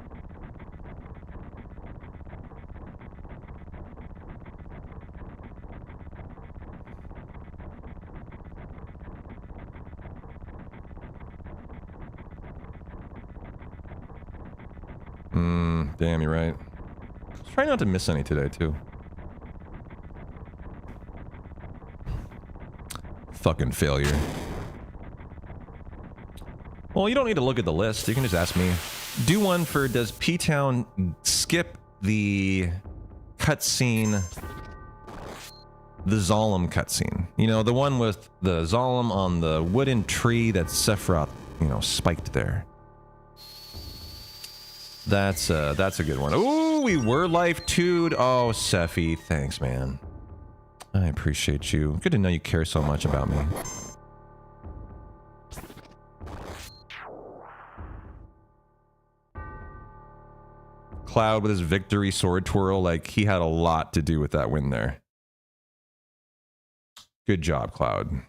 Damn, you're right. Try not to miss any today, too. Fucking failure. Well, you don't need to look at the list. You can just ask me. Do one for, does P-Town skip the cutscene, the Zalem cutscene? You know, the one with the Zalem on the wooden tree that Sephiroth, you know, spiked there. That's a good one. Ooh, we were Life 2'd. Oh, Sephi, thanks, man. I appreciate you. Good to know you care so much about me. Cloud with his victory sword twirl, like he had a lot to do with that win there. Good job, Cloud.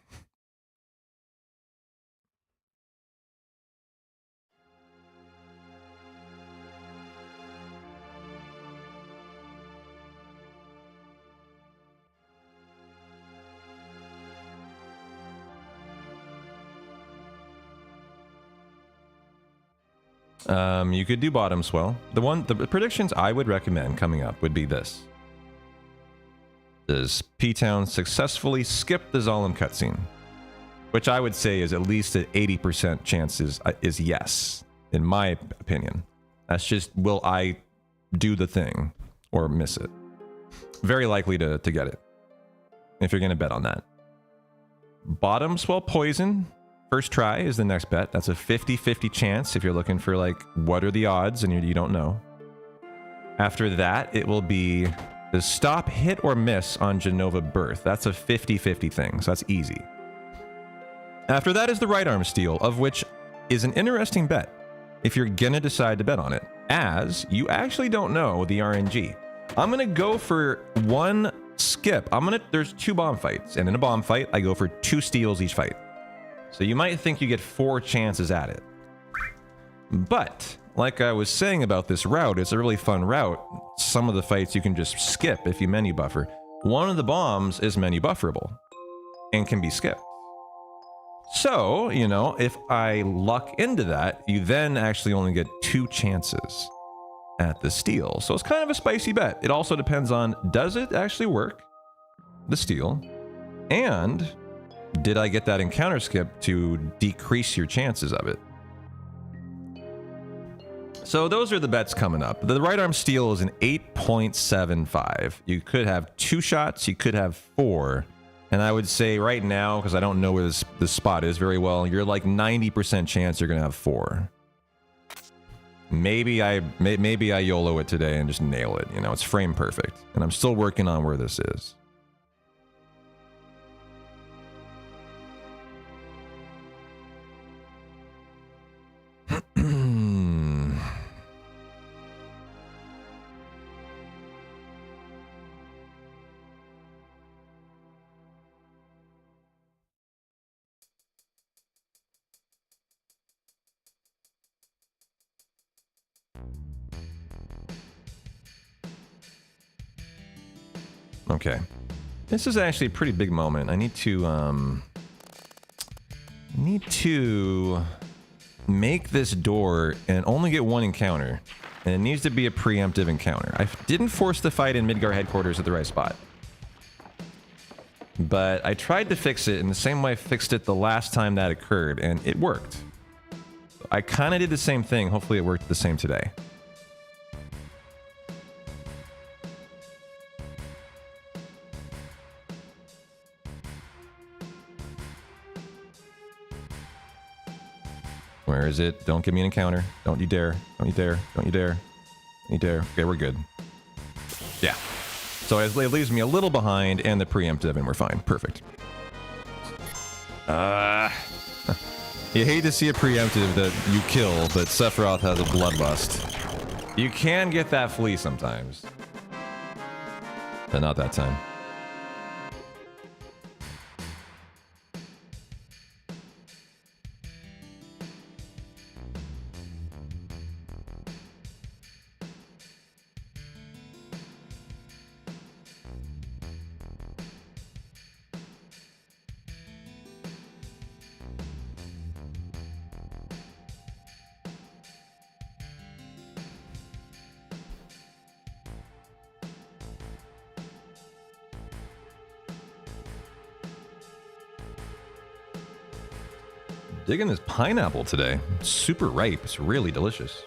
You could do bottom swell. The predictions I would recommend coming up would be this. Does P-Town successfully skip the Zalem cutscene? Which I would say is at least an 80% chance is yes, in my opinion. That's just, will I do the thing or miss it? Very likely to get it, if you're going to bet on that. Bottom swell poison. First try is the next bet. That's a 50-50 chance if you're looking for, like, what are the odds and you don't know. After that, it will be the stop, hit, or miss on Genova Birth. That's a 50-50 thing, so that's easy. After that is the right arm steal, of which is an interesting bet if you're gonna decide to bet on it, as you actually don't know the RNG. I'm gonna go for one skip, there's 2 bomb fights, and in a bomb fight, I go for 2 steals each fight. So you might think you get 4 chances at it. But, like I was saying about this route, it's a really fun route. Some of the fights you can just skip if you menu buffer. One of the bombs is menu bufferable and can be skipped. So, you know, if I luck into that, you then actually only get 2 chances at the steal. So it's kind of a spicy bet. It also depends on, does it actually work, the steal, and did I get that encounter skip to decrease your chances of it? So those are the bets coming up. The right arm steal is an 8.75. You could have 2 shots, you could have 4. And I would say right now, because I don't know where this spot is very well, you're like 90% chance you're going to have 4. Maybe I YOLO it today and just nail it. You know, it's frame perfect. And I'm still working on where this is. Okay. This is actually a pretty big moment. I need to make this door and only get 1 encounter. And it needs to be a preemptive encounter. I didn't force the fight in Midgar headquarters at the right spot. But I tried to fix it in the same way I fixed it the last time that occurred, and it worked. I kind of did the same thing. Hopefully it worked the same today. Where is it? Don't give me an encounter. Don't you dare. Don't you dare. Don't you dare. Don't you dare. Okay, we're good. Yeah. So it leaves me a little behind and the preemptive, and we're fine. Perfect. You hate to see a preemptive that you kill, but Sephiroth has a bloodlust. You can get that flea sometimes. But not that time. Digging this pineapple today. It's super ripe. It's really delicious.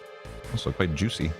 Also quite juicy.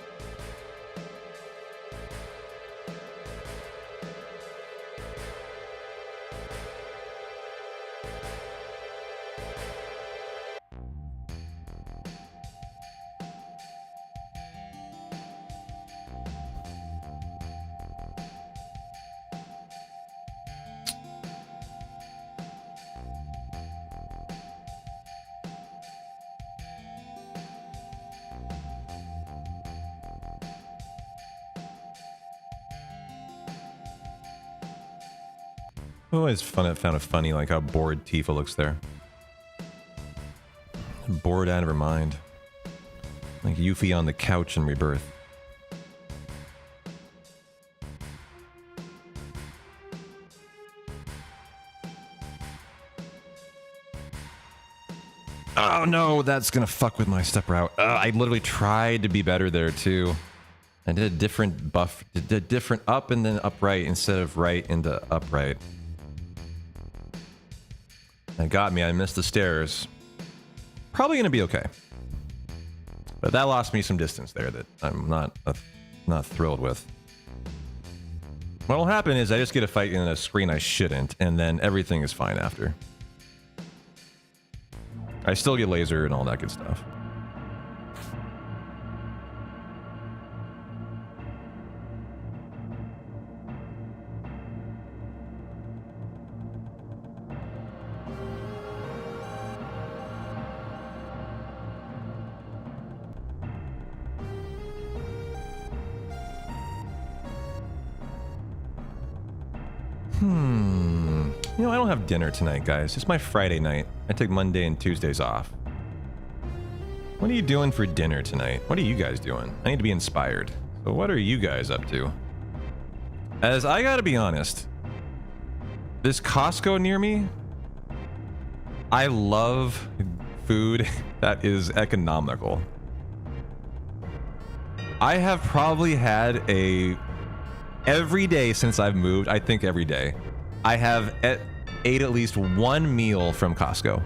Always found it funny, like how bored Tifa looks there. Bored out of her mind. Like Yuffie on the couch in Rebirth. Oh no, that's gonna fuck with my step route. I literally tried to be better there too. I did a different buff, did a different up and then upright instead of right into upright. That got me. I missed the stairs. Probably gonna be okay. But that lost me some distance there that I'm not thrilled with. What'll happen is I just get a fight in a screen I shouldn't, and then everything is fine after. I still get laser and all that good stuff. You know, I don't have dinner tonight, guys. It's my Friday night. I take Monday and Tuesdays off. What are you doing for dinner tonight? What are you guys doing? I need to be inspired. So what are you guys up to? As I gotta be honest, this Costco near me, I love food that is economical. I have probably had every day since I've moved, I think every day, I have ate at least one meal from Costco,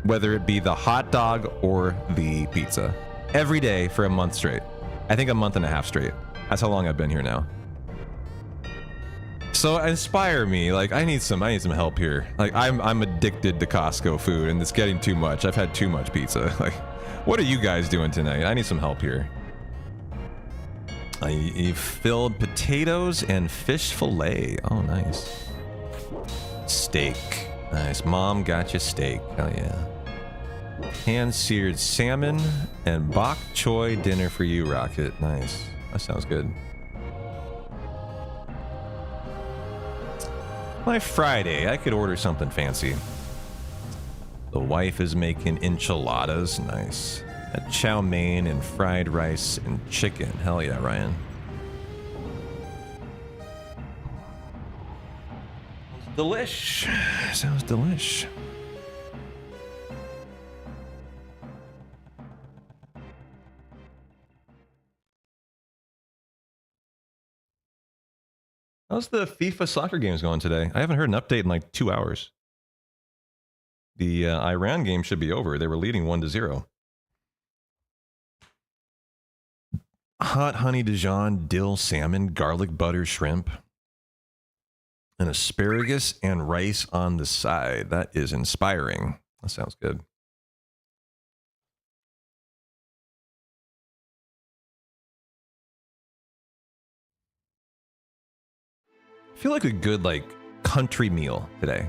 whether it be the hot dog or the pizza. Every day for a month straight. I think a month and a half straight. That's how long I've been here now. So inspire me. Like I need some help here. Like I'm addicted to Costco food and it's getting too much. I've had too much pizza. Like, what are you guys doing tonight? I need some help here. I filled potatoes and fish fillet. Oh, nice. Steak. Nice. Mom got you steak. Hell yeah. Hand-seared salmon and bok choy dinner for you, Rocket. Nice. That sounds good. My Friday, I could order something fancy. The wife is making enchiladas. Nice. A chow mein and fried rice and chicken. Hell yeah, Ryan. Delish. Sounds delish. How's the FIFA soccer games going today? I haven't heard an update in like 2 hours. The Iran game should be over. They were leading 1-0. Hot honey Dijon, dill salmon, garlic butter shrimp, and asparagus and rice on the side. That is inspiring. That sounds good. I feel like a good like country meal today.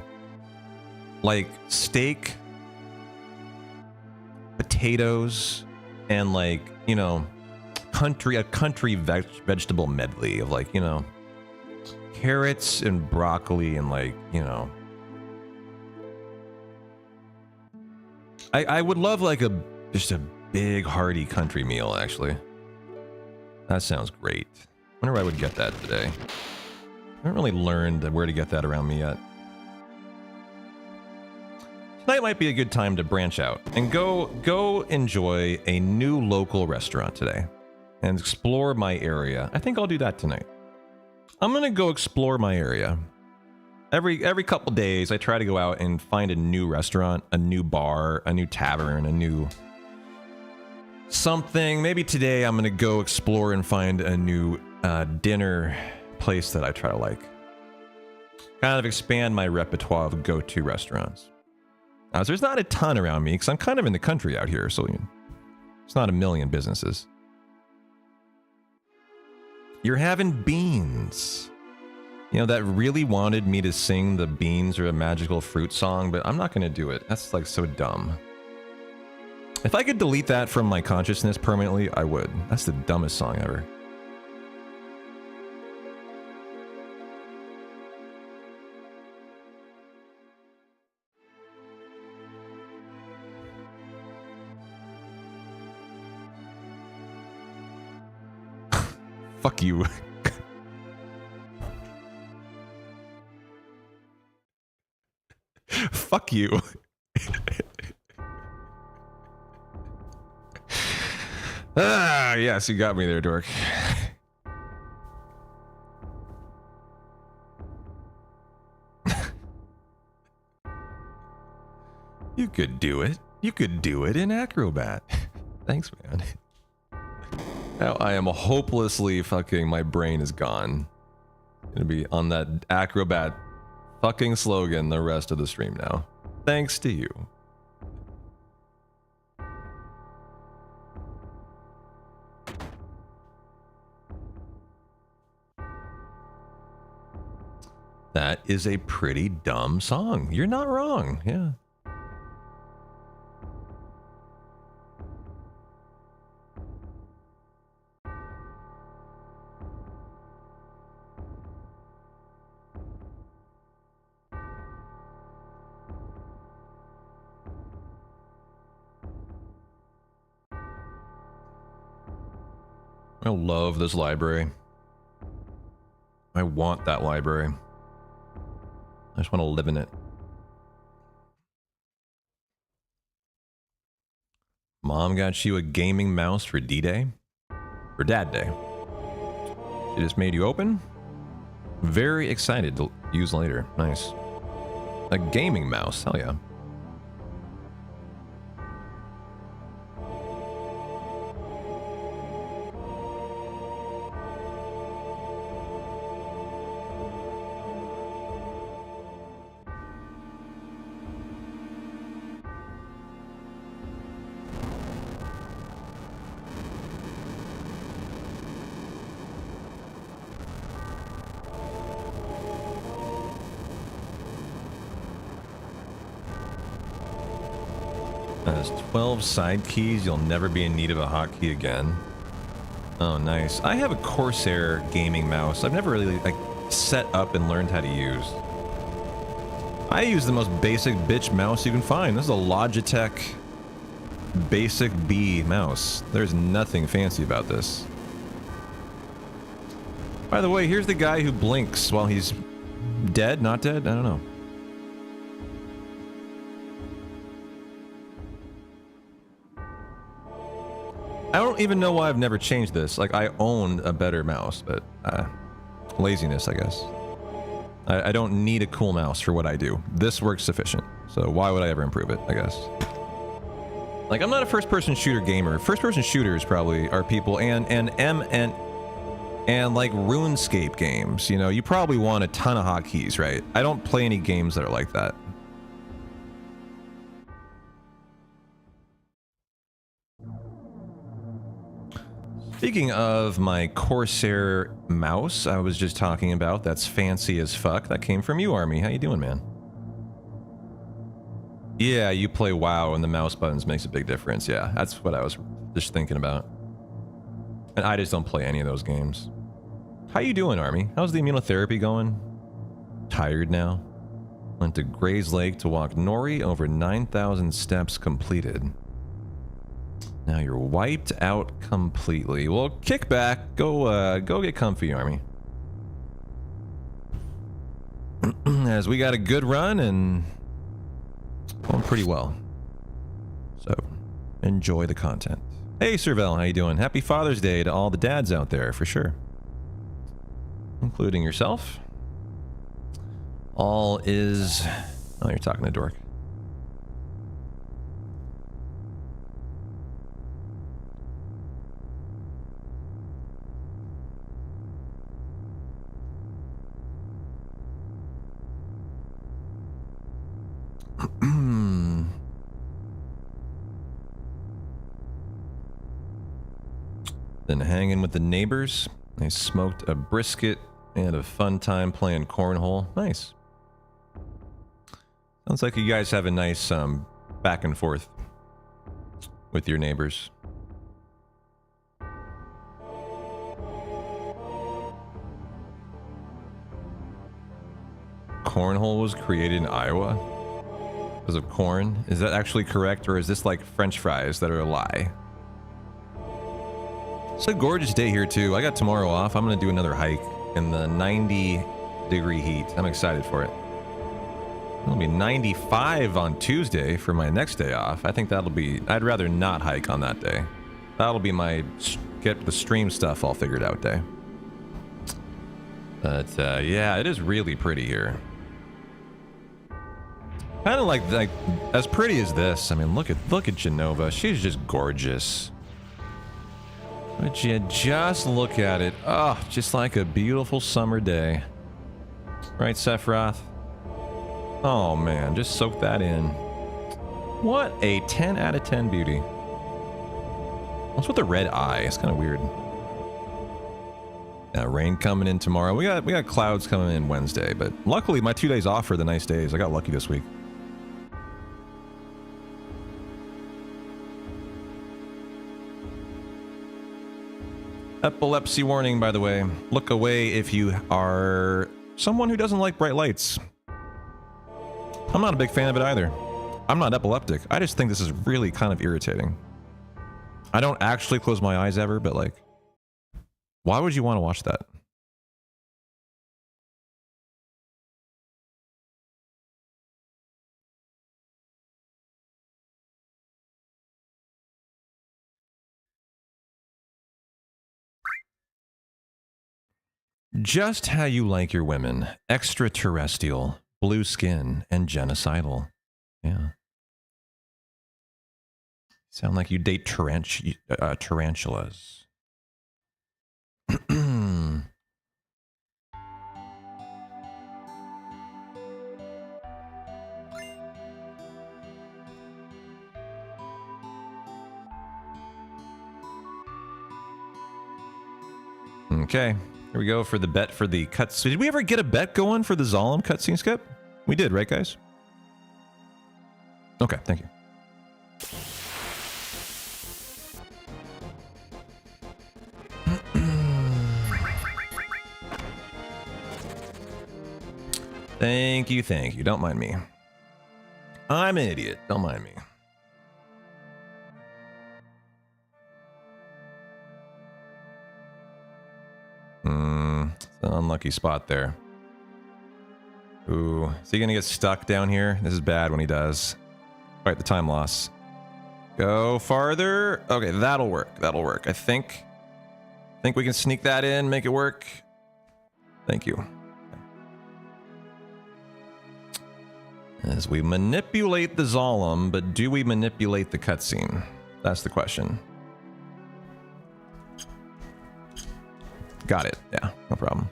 Like steak, potatoes, and like, you know, a country vegetable medley of like, you know, carrots and broccoli and like, you know, I would love like just a big hearty country meal actually. That sounds great. Wonder where I would get that today. I haven't really learned where to get that around me yet. Tonight might be a good time to branch out and go enjoy a new local restaurant today and explore my area. I think I'll do that tonight. I'm gonna go explore my area. Every couple days, I try to go out and find a new restaurant, a new bar, a new tavern, a new something. Maybe today I'm gonna go explore and find a new dinner place that I try to like. Kind of expand my repertoire of go-to restaurants. So there's not a ton around me because I'm kind of in the country out here, so it's not a million businesses. You're having beans. You know, that really wanted me to sing the Beans Are a Magical Fruit song, but I'm not going to do it. That's like so dumb. If I could delete that from my consciousness permanently, I would. That's the dumbest song ever. Fuck you. Fuck you. Ah, yes, you got me there, dork. You could do it. You could do it in Acrobat. Thanks, man. Now I am hopelessly fucking, my brain is gone. Gonna be on that Acrobat fucking slogan the rest of the stream now. Thanks to you. That is a pretty dumb song. You're not wrong. Yeah. I love this library. I want that library. I just want to live in it. Mom got you a gaming mouse for D-Day? For Dad Day. She just made you open? Very excited to use later. Nice. A gaming mouse. Hell yeah. Has 12 side keys. You'll never be in need of a hotkey again. Oh, nice. I have a Corsair gaming mouse. I've never really like set up and learned how to use. I use the most basic bitch mouse you can find. This is a Logitech Basic B mouse. There's nothing fancy about this. By the way, here's the guy who blinks while he's dead, not dead? I don't know. I don't even know why I've never changed this. Like, I own a better mouse, but laziness, I guess. I don't need a cool mouse for what I do. This works sufficient. So why would I ever improve it, I guess? Like, I'm not a first-person shooter gamer. First-person shooters probably are people, and like RuneScape games, you know, you probably want a ton of hotkeys, right? I don't play any games that are like that. Speaking of my Corsair mouse, I was just talking about, that's fancy as fuck. That came from you, Army. How you doing, man? Yeah, you play WoW and the mouse buttons makes a big difference. Yeah, that's what I was just thinking about. And I just don't play any of those games. How you doing, Army? How's the immunotherapy going? Tired now? Went to Gray's Lake to walk Nori over 9,000 steps completed. Now you're wiped out completely. Well, kick back. Go get comfy, Army. As we got a good run and going pretty well. So, enjoy the content. Hey, Servel, how you doing? Happy Father's Day to all the dads out there, for sure. Including yourself. All is... Oh, you're talking to Dork. Then hanging with the neighbors. They smoked a brisket and a fun time playing cornhole. Nice. Sounds like you guys have a nice back and forth with your neighbors. Cornhole was created in Iowa because of corn. Is that actually correct, or is this like French fries that are a lie? It's a gorgeous day here too. I got tomorrow off. I'm gonna do another hike in the 90-degree heat. I'm excited for it. It'll be 95 on Tuesday for my next day off. I think that'll be... I'd rather not hike on that day. That'll be my get the stream stuff all figured out day. But yeah, it is really pretty here. Kind of like as pretty as this. I mean, look at Genova. She's just gorgeous. Would you just look at it? Oh, just like a beautiful summer day. Right, Sephiroth? Oh man, just soak that in. What a 10 out of 10 beauty. What's with the red eye? It's kind of weird. Yeah, rain coming in tomorrow. We got clouds coming in Wednesday, but luckily my 2 days off are the nice days. I got lucky this week. Epilepsy warning, by the way. Look away if you are someone who doesn't like bright lights. I'm not a big fan of it either. I'm not epileptic. I just think this is really kind of irritating. I don't actually close my eyes ever, but like, Why would you want to watch that? Just how you like your women. Extraterrestrial, blue skin, and genocidal. Yeah. Sound like you date tarantulas. Okay, here we go for the bet for the cutscene. Did we ever get a bet going for the Zalem cutscene skip? We did, right, guys? Okay, thank you. Thank you, thank you. Don't mind me. I'm an idiot. Don't mind me. It's an unlucky spot there. Ooh. Is he gonna get stuck down here? This is bad when he does. Alright, the time loss. Go farther. Okay, that'll work. That'll work. I think we can sneak that in, make it work. Thank you. As we manipulate the Zalem, but do we manipulate the cutscene? That's the question. Got it. Yeah, no problem.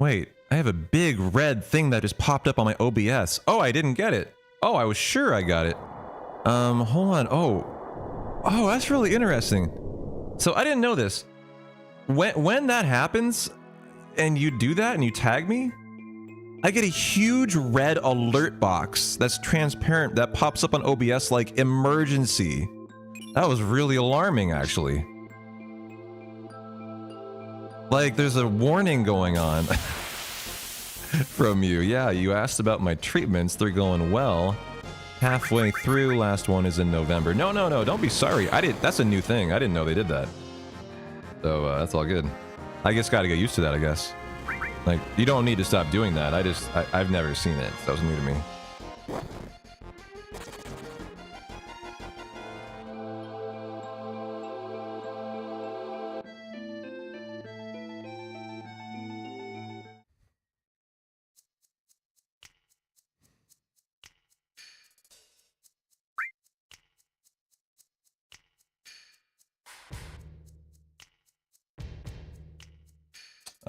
Wait, I have a big red thing that just popped up on my OBS. Oh, I didn't get it. Oh, I was sure I got it. Hold on. Oh, that's really interesting. So I didn't know this. When that happens, and you do that and you tag me, I get a huge red alert box that's transparent that pops up on OBS like emergency. That was really alarming, actually. Like, there's a warning going on from you. Yeah, you asked about my treatments. They're going well. Halfway through, last one is in November. No, don't be sorry. That's a new thing. I didn't know they did that. So, that's all good. I just gotta get used to that, I guess. Like, you don't need to stop doing that. I've never seen it. So that was new to me.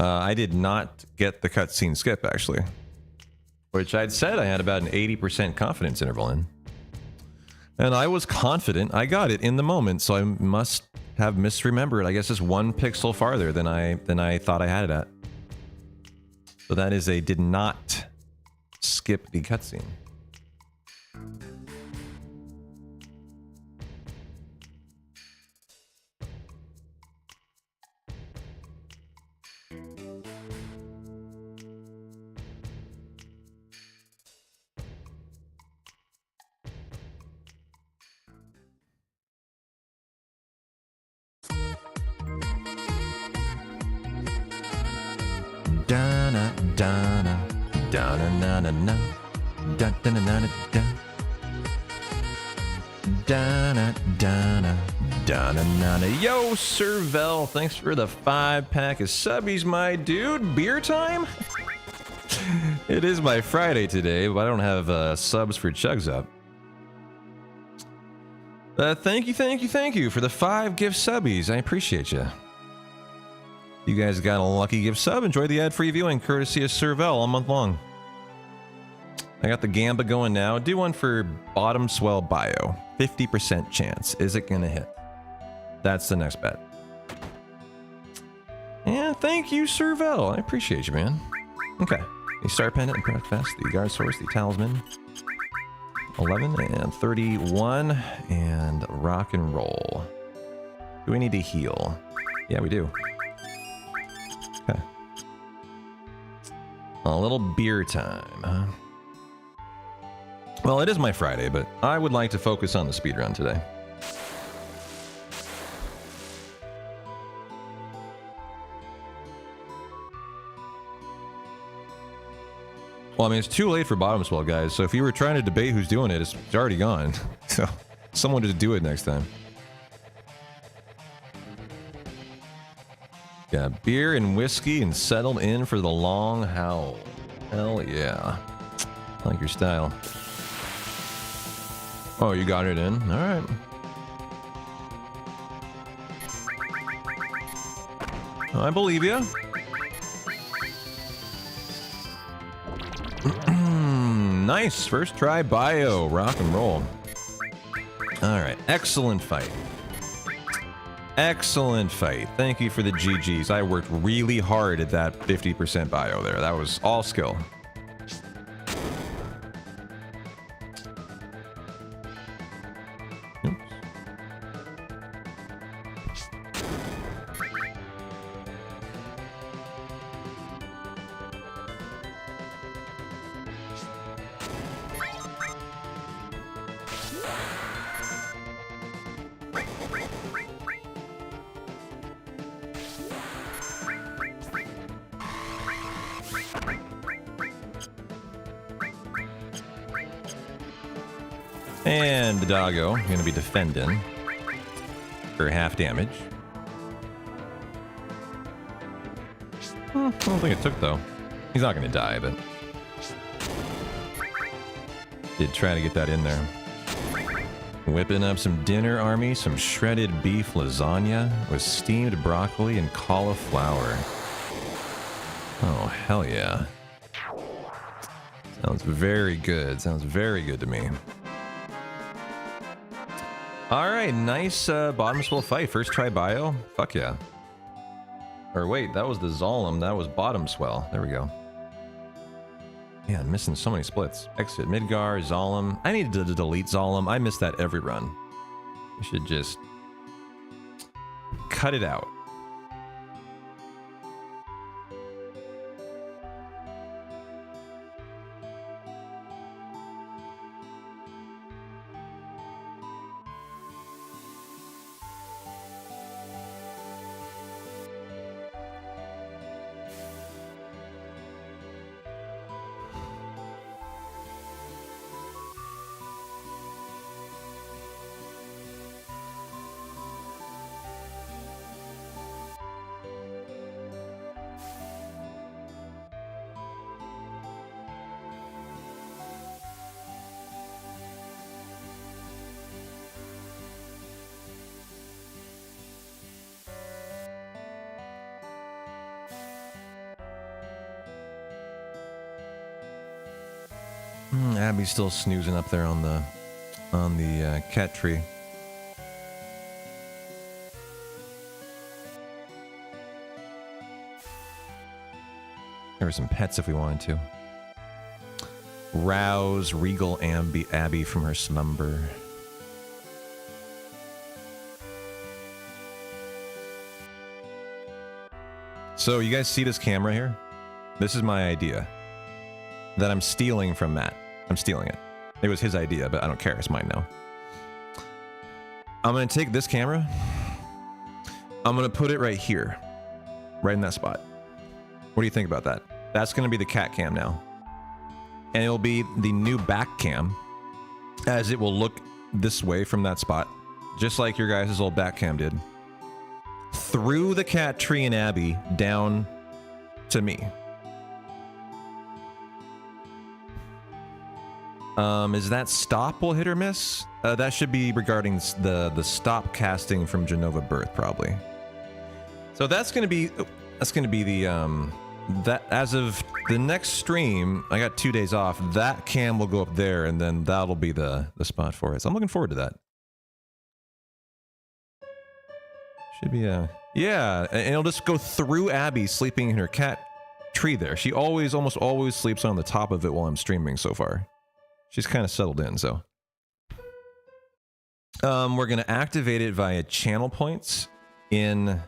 I did not get the cutscene skip, actually. Which I'd said I had about an 80% confidence interval in. And I was confident I got it in the moment, so I must have misremembered. I guess it's 1 pixel farther than I thought I had it at. So that is a did not skip the cutscene. Dana dana dana na na na dana dana na da dana dana dana na na. Yo, Servel, thanks for the 5-pack of subbies, my dude. Beer time? It is my Friday today, but I don't have subs for Chugs Up. Thank you for the 5 gift subbies. I appreciate you. You guys got a lucky gift sub. Enjoy the ad-free viewing, courtesy of Servel, all month long. I got the Gamba going now. Do one for Bottom Swell Bio. 50% chance. Is it gonna hit? That's the next bet. And thank you, Servel. I appreciate you, man. Okay. The Star Pendant and Product Fest, the Guard Source, the Talisman. 11 and 31 and rock and roll. Do we need to heal? Yeah, we do. Okay. A little beer time, huh? Well, it is my Friday, but I would like to focus on the speedrun today. Well, I mean, it's too late for bottom swell, guys. So if you were trying to debate who's doing it, it's already gone. So someone just do it next time. Yeah, beer and whiskey and settled in for the long howl. Hell yeah. I like your style. Oh, you got it in? All right. I believe you. Nice. First try bio. Rock and roll. All right. Excellent fight. Excellent fight. Thank you for the GGs. I worked really hard at that 50% bio there. That was all skill. Oops. And the doggo gonna be defending for half damage. I don't think it took though. He's not gonna die, but did try to get that in there. Whipping up some dinner, Army, some shredded beef lasagna with steamed broccoli and cauliflower. Oh, hell yeah. Sounds very good. Sounds very good to me. Alright, nice bottom swell fight. First try bio. Fuck yeah. Or wait, that was the Zolom. That was bottom swell. There we go. Yeah, I'm missing so many splits. Exit Midgar, Zolom. I need to delete Zolom. I miss that every run. I should just cut it out. Abby's still snoozing up there on the cat tree. There were some pets if we wanted to. Rouse regal Abby from her slumber. So you guys see this camera here? This is my idea that I'm stealing from Matt. I'm stealing it. It was his idea, but I don't care. It's mine now. I'm going to take this camera. I'm going to put it right here. Right in that spot. What do you think about that? That's going to be the cat cam now. And it'll be the new back cam, as it will look this way from that spot. Just like your guys' old back cam did. Through the cat tree and Abby down to me. Is that stop will hit or miss? That should be regarding the stop casting from Genova Birth, probably. So that's gonna be the that as of the next stream, I got 2 days off. That cam will go up there, and then that'll be the spot for it. So I'm looking forward to that. Should be yeah, and it'll just go through Abby sleeping in her cat tree there. She almost always sleeps on the top of it while I'm streaming so far. She's kind of settled in, so. We're going to activate it via channel points in...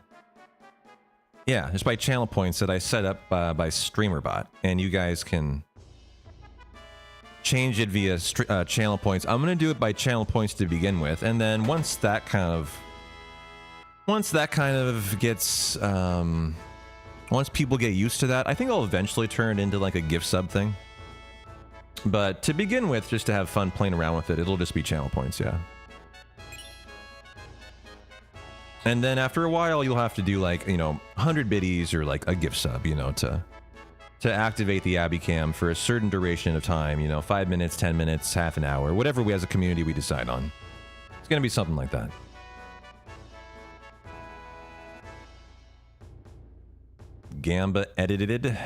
Yeah, just by channel points that I set up by StreamerBot. And you guys can change it via channel points. I'm going to do it by channel points to begin with. And then once that kind of gets... once people get used to that, I think I'll eventually turn it into like a gift sub thing. But to begin with, just to have fun playing around with it, it'll just be channel points, yeah. And then after a while, you'll have to do like, you know, 100 biddies or like a gift sub, you know, to activate the Abby Cam for a certain duration of time, you know, 5 minutes, 10 minutes, half an hour, whatever we as a community we decide on. It's gonna be something like that. Gamba edited.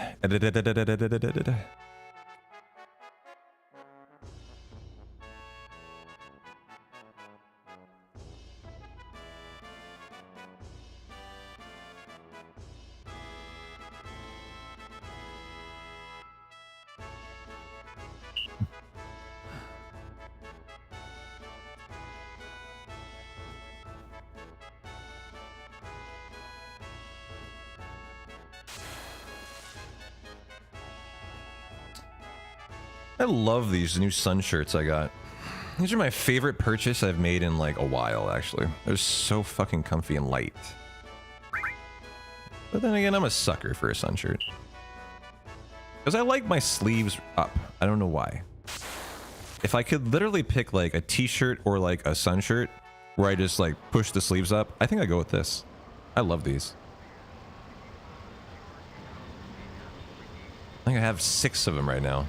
I love these new sun shirts I got. These are my favorite purchase I've made in like a while, actually. They're so fucking comfy and light. But then again, I'm a sucker for a sun shirt. Because I like my sleeves up. I don't know why. If I could literally pick like a t-shirt or like a sun shirt where I just like push the sleeves up, I think I'd go with this. I love these. I think I have 6 of them right now.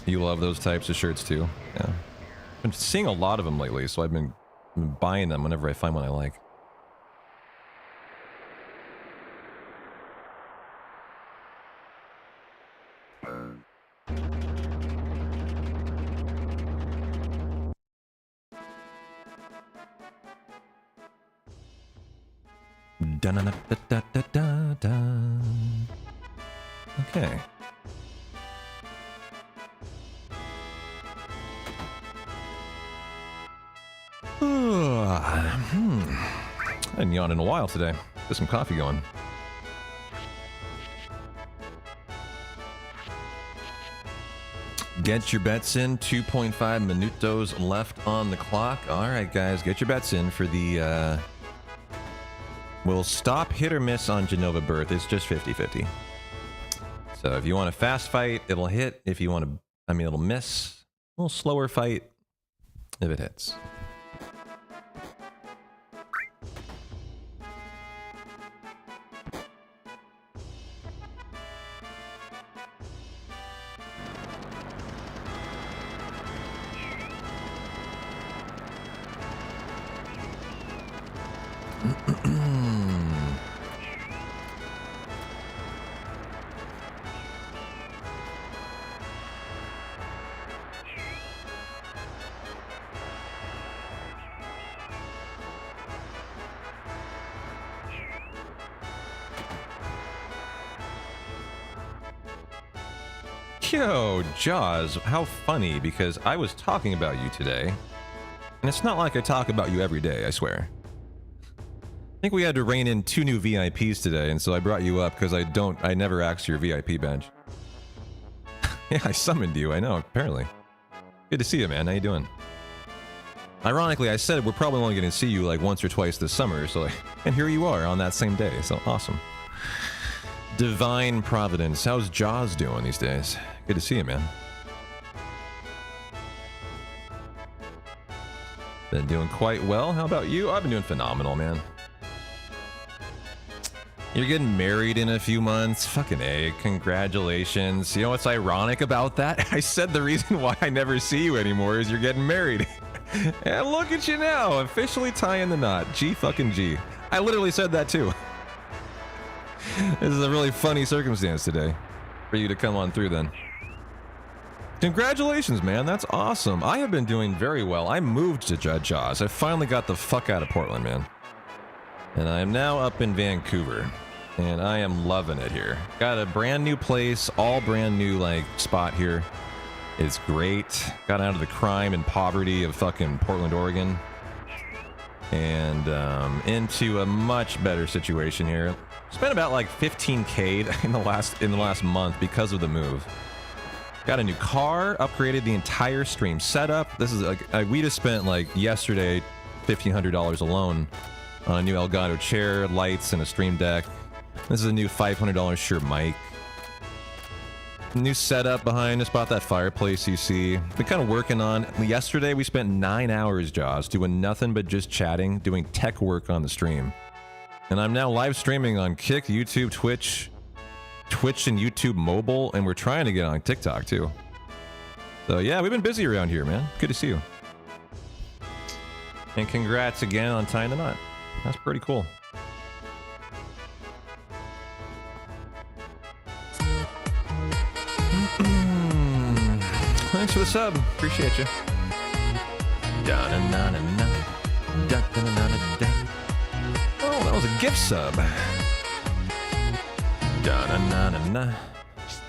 You love those types of shirts too? Yeah. I've been seeing a lot of them lately, so I've been buying them whenever I find one I like. Okay. I hadn't yawned in a while today. Get some coffee going. Get your bets in. 2.5 minutos left on the clock. All right, guys, get your bets in for the... We'll stop hit or miss on Genova Birth. It's just 50-50. So if you want a fast fight, it'll hit. If you want to... I mean, it'll miss. A little slower fight if it hits. Yo, Jaws, how funny, because I was talking about you today, and it's not like I talk about you every day, I swear. I think we had to rein in 2 new VIPs today, and so I brought you up because I never asked your VIP badge. Yeah, I summoned you, I know, apparently. Good to see you, man. How you doing? Ironically, I said we're probably only going to see you like once or twice this summer, so and here you are on that same day, so awesome. Divine Providence. How's Jaws doing these days? Good to see you, man. Been doing quite well. How about you? I've been doing phenomenal, man. You're getting married in a few months. Fucking A. Congratulations. You know what's ironic about that? I said the reason why I never see you anymore is you're getting married. And look at you now, officially tying the knot. G fucking G. I literally said that too. This is a really funny circumstance today for you to come on through then. Congratulations, man. That's awesome. I have been doing very well. I moved to Jaws. I finally got the fuck out of Portland, man. And I am now up in Vancouver. And I am loving it here. Got a brand new place, all brand new, like, spot here. It's great. Got out of the crime and poverty of fucking Portland, Oregon. And into a much better situation here. Spent about like 15K in the last month because of the move. Got a new car, upgraded the entire stream setup. This is like we just spent like yesterday $1,500 alone on a new Elgato chair, lights, and a stream deck. This is a new $500 Shure mic. New setup behind us. Bought that fireplace you see. Been kind of working on. Yesterday we spent 9 hours, Jaws, doing nothing but just chatting, doing tech work on the stream. And I'm now live streaming on Kick, YouTube, Twitch and YouTube mobile, and we're trying to get on TikTok too. So yeah, we've been busy around here, man. Good to see you. And congrats again on tying the knot. That's pretty cool. Thanks for the sub. Appreciate you. Oh, that was a gift sub.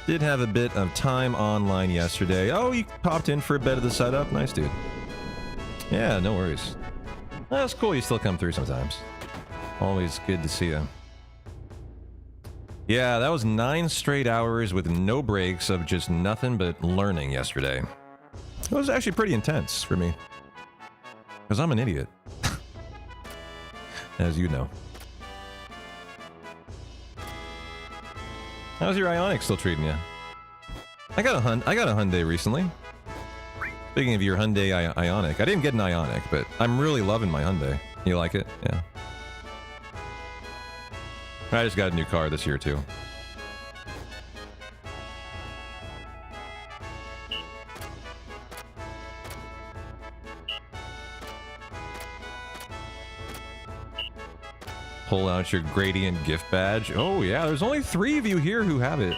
Did have a bit of time online yesterday. Oh, you popped in for a bit of the setup? Nice, dude. Yeah, no worries. That's cool. You still come through sometimes. Always good to see you. Yeah, that was 9 straight hours with no breaks of just nothing but learning yesterday. It was actually pretty intense for me. Because I'm an idiot. As you know. How's your Ioniq still treating you? I got a Hyundai recently. Speaking of your Hyundai Ioniq, I didn't get an Ioniq, but I'm really loving my Hyundai. You like it? Yeah. I just got a new car this year too. Pull out your Gradient gift badge. Oh yeah, there's only 3 of you here who have it.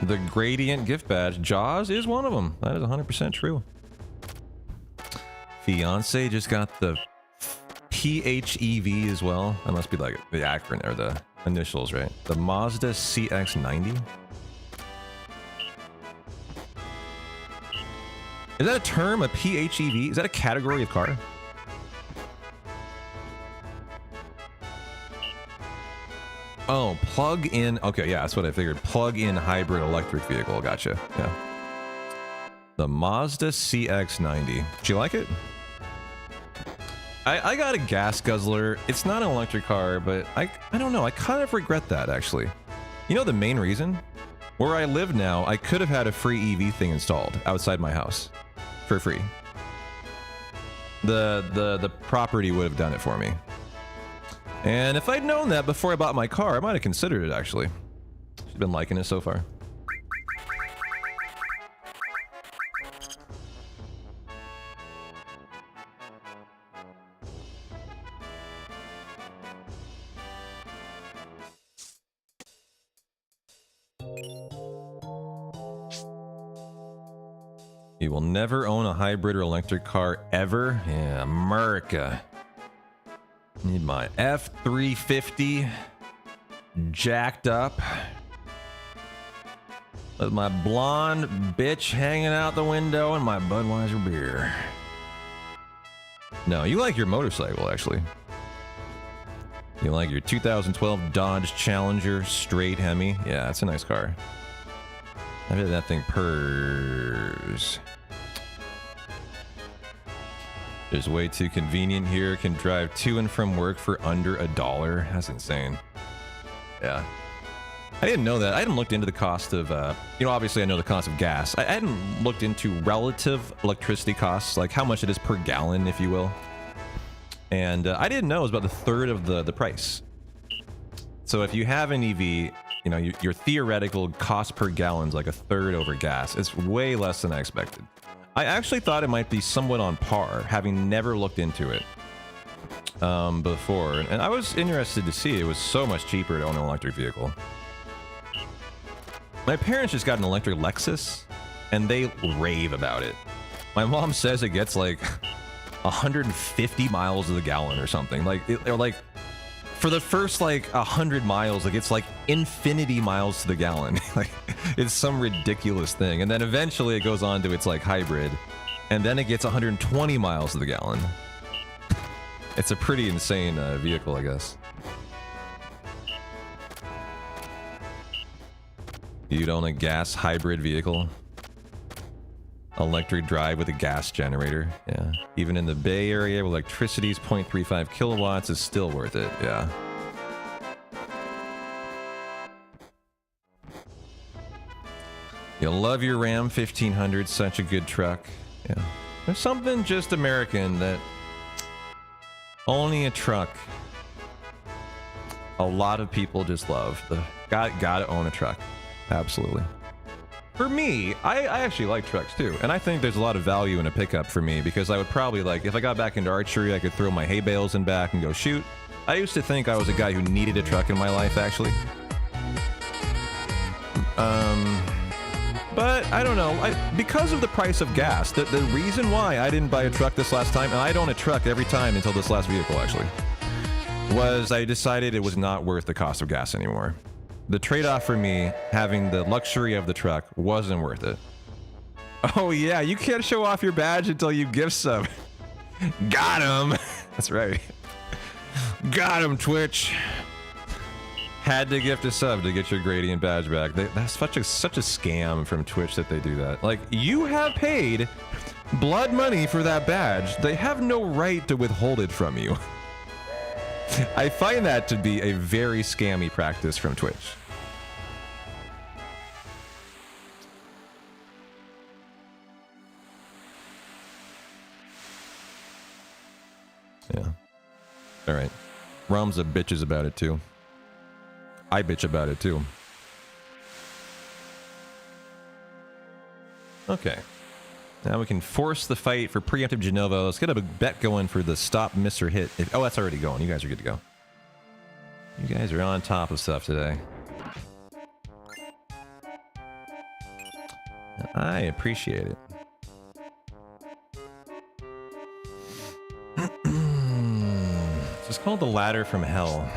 The Gradient gift badge. Jaws is one of them. That is 100% true. Fiance just got the PHEV as well. That must be like the acronym or the initials, right? The Mazda CX-90. Is that a term, a PHEV? Is that a category of car? Oh, plug-in. Okay, yeah, that's what I figured. Plug-in hybrid electric vehicle. Gotcha. Yeah. The Mazda CX-90. Do you like it? I got a gas guzzler. It's not an electric car, but I don't know. I kind of regret that, actually. You know the main reason? Where I live now, I could have had a free EV thing installed outside my house. For free. The property would have done it for me. And if I'd known that before I bought my car, I might have considered it, actually. She's been liking it so far. You will never own a hybrid or electric car ever? Yeah, America. Need my F350 jacked up with my blonde bitch hanging out the window and my Budweiser beer. No, you like your motorcycle, actually. You like your 2012 Dodge Challenger straight Hemi? Yeah, it's a nice car. I bet that thing purrs. It's way too convenient here. Can drive to and from work for under $1. That's insane. Yeah. I didn't know that. I hadn't looked into the cost of, you know, obviously I know the cost of gas. I hadn't looked into relative electricity costs, like how much it is per gallon, if you will. And I didn't know it was about a third of the price. So if you have an EV, you know, your theoretical cost per gallon is like a third over gas. It's way less than I expected. I actually thought it might be somewhat on par, having never looked into it before. And I was interested to see it was so much cheaper to own an electric vehicle. My parents just got an electric Lexus, and they rave about it. My mom says it gets like 150 miles to the gallon or something. Like, for the first like 100 miles, it gets like infinity miles to the gallon. Like, it's some ridiculous thing. And then eventually it goes on to its like hybrid, and then it gets 120 miles to the gallon. It's a pretty insane vehicle, I guess. You'd own a gas hybrid vehicle? Electric drive with a gas generator. Yeah. Even in the Bay Area where electricity's 0.35 kilowatts is still worth it. Yeah. You love your Ram 1500, such a good truck. Yeah. There's something just American that only a truck a lot of people just love. Gotta own a truck. Absolutely. For me, I actually like trucks too. And I think there's a lot of value in a pickup for me because I would probably like, if I got back into archery, I could throw my hay bales in back and go shoot. I used to think I was a guy who needed a truck in my life, actually. But I don't know, because of the price of gas, the reason why I didn't buy a truck this last time, and I'd own a truck every time until this last vehicle actually, was I decided it was not worth the cost of gas anymore. The trade-off for me, having the luxury of the truck, wasn't worth it. Oh yeah, you can't show off your badge until you gift sub. Got him! That's right. Got him, Twitch. Had to gift a sub to get your gradient badge back. That's such a scam from Twitch that they do that. Like, you have paid blood money for that badge. They have no right to withhold it from you. I find that to be a very scammy practice from Twitch. Yeah. Alright. Rom's a bitches about it too. I bitch about it too. Okay. Now we can force the fight for preemptive Genova. Let's get a bet going for the stop, miss, or hit. Oh, that's already going. You guys are good to go. You guys are on top of stuff today. I appreciate it. It's called the ladder from hell.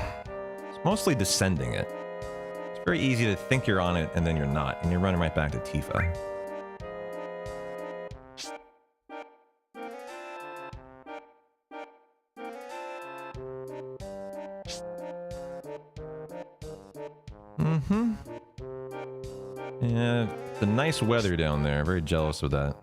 It's mostly descending it. It's very easy to think you're on it and then you're not, and you're running right back to Tifa. Yeah, the nice weather down there. Very jealous of that.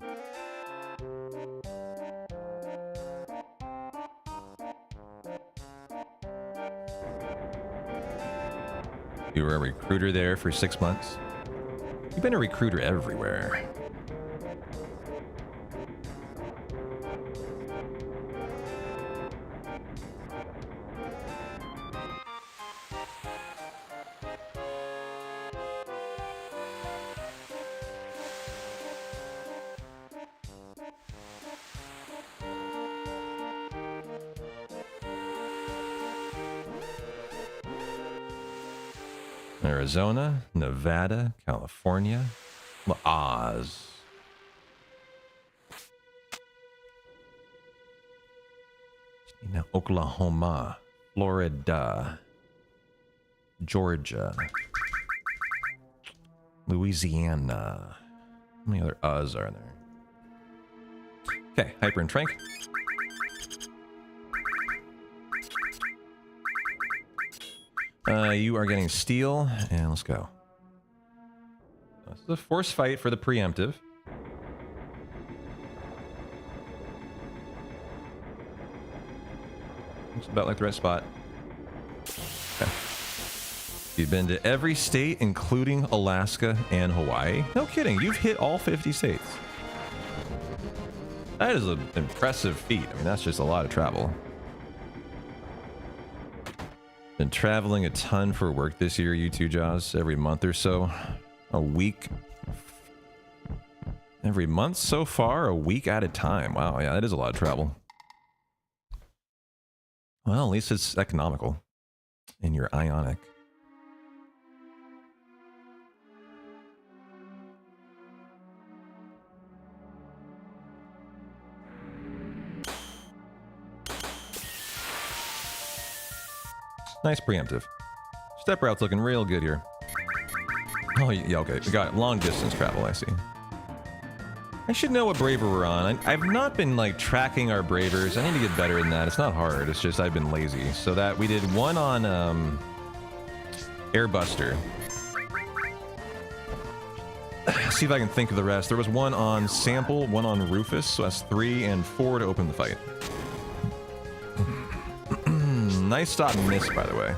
You were a recruiter there for 6 months? You've been a recruiter everywhere. Arizona, Nevada, California, Oz. Oklahoma, Florida, Georgia, Louisiana. How many other Oz are there? Okay, Hyper and Trank. You are getting steel, and let's go. This is a force fight for the preemptive. Looks about like the right spot. Okay. You've been to every state, including Alaska and Hawaii. No kidding, you've hit all 50 states. That is an impressive feat. I mean, that's just a lot of travel. Been traveling a ton for work this year, you two, Jaws. Every month or so. A week. Every month so far, a week at a time. Wow, yeah, that is a lot of travel. Well, at least it's economical. And you're ionic. Nice preemptive. Step route's looking real good here. Oh, yeah, okay. We got long distance travel, I see. I should know what Braver we're on. I've not been, like, tracking our Bravers. I need to get better than that. It's not hard. It's just I've been lazy. So that we did one on, Airbuster. See if I can think of the rest. There was one on Sample, one on Rufus. So that's 3 and 4 to open the fight. Nice stop and miss, by the way.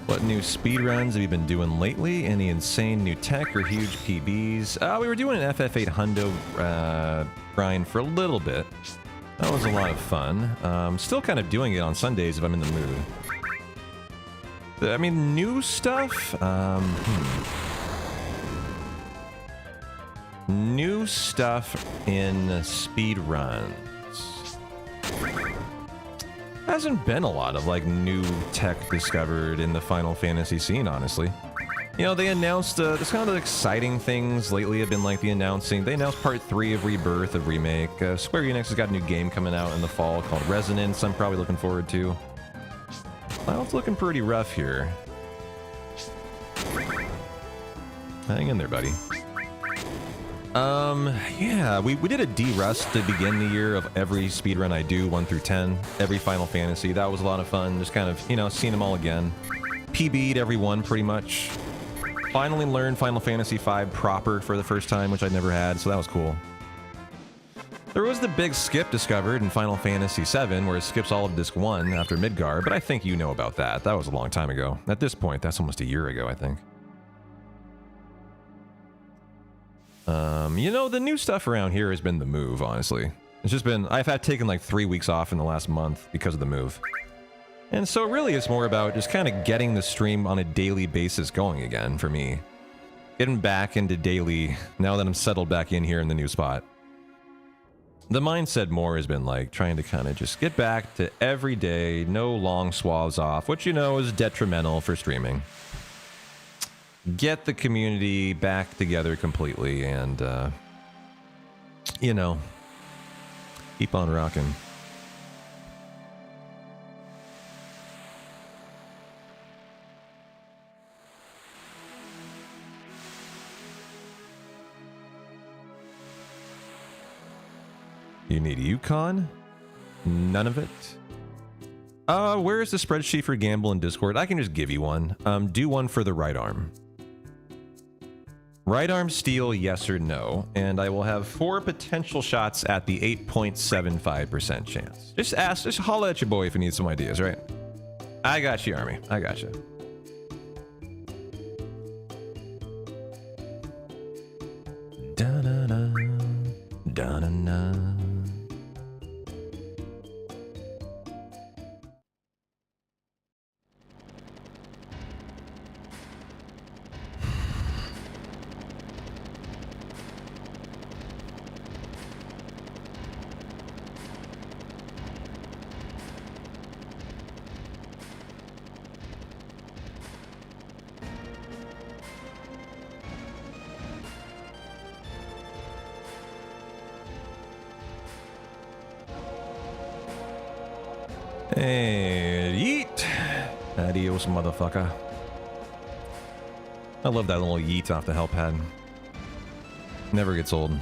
What new speedruns have you been doing lately? Any insane new tech or huge PBs? We were doing an FF8 hundo grind for a little bit. That was a lot of fun. Still kind of doing it on Sundays if I'm in the mood. I mean, new stuff? New stuff in speedruns. Hasn't been a lot of like new tech discovered in the Final Fantasy scene, honestly. You know, they announced this kind of exciting things lately have been like they announced part 3 of Rebirth of Remake. Square Enix has got a new game coming out in the fall called Resonance. I'm probably looking forward to. Well, it's looking pretty rough here. Hang in there, buddy. Yeah, we did a D-Rust to begin the year of every speedrun I do, 1 through 10, every Final Fantasy. That was a lot of fun, just kind of, you know, seeing them all again. PB'd every one, pretty much. Finally learned Final Fantasy V proper for the first time, which I'd never had, so that was cool. There was the big skip discovered in Final Fantasy VII, where it skips all of Disc 1 after Midgar, but I think you know about that. That was a long time ago. At this point, that's almost a year ago, I think. You know, the new stuff around here has been the move, honestly. It's just been, I've had taken like 3 weeks off in the last month because of the move. And so really it's more about just kind of getting the stream on a daily basis going again for me. Getting back into daily, now that I'm settled back in here in the new spot. The mindset more has been like trying to kind of just get back to every day, no long swaths off, which you know is detrimental for streaming. Get the community back together completely and, you know, keep on rocking. You need Yukon? None of it? Where is the spreadsheet for Gamble in Discord? I can just give you one. Do one for the right arm. Right arm steal, yes or no, and I will have 4 potential shots at the 8.75% chance. Just ask, just holla at your boy if you need some ideas, right? I got you, Army. I got you. Da-na-na, da-na-na. And yeet. Adios, motherfucker. I love that little yeet off the help pad. Never gets old.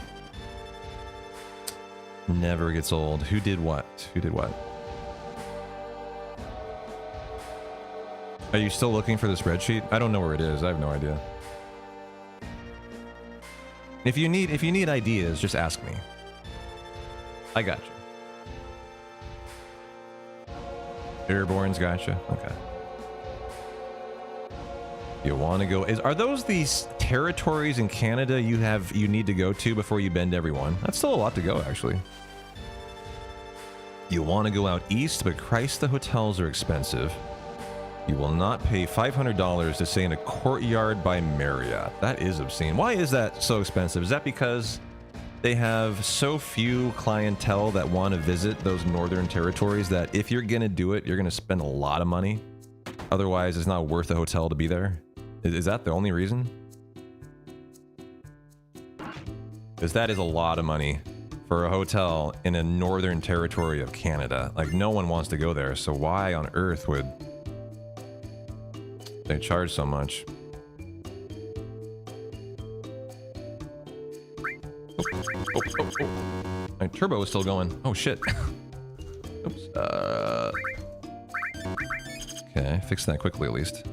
Never gets old. Who did what? Who did what? Are you still looking for the spreadsheet? I don't know where it is. I have no idea. If you need ideas, just ask me. I got you. Airborne's gotcha. Okay. You want to go? Are those these territories in Canada you need to go to before you bend everyone? That's still a lot to go, actually. You want to go out east, but Christ, the hotels are expensive. You will not pay $500 to stay in a courtyard by Marriott. That is obscene. Why is that so expensive? Is that because they have so few clientele that want to visit those northern territories that if you're going to do it, you're going to spend a lot of money? Otherwise, it's not worth a hotel to be there? Is that the only reason? Because that is a lot of money for a hotel in a northern territory of Canada. Like, no one wants to go there, so why on earth would they charge so much? Oh. My turbo is still going. Oh, shit. Oops. Okay, fix that quickly at least.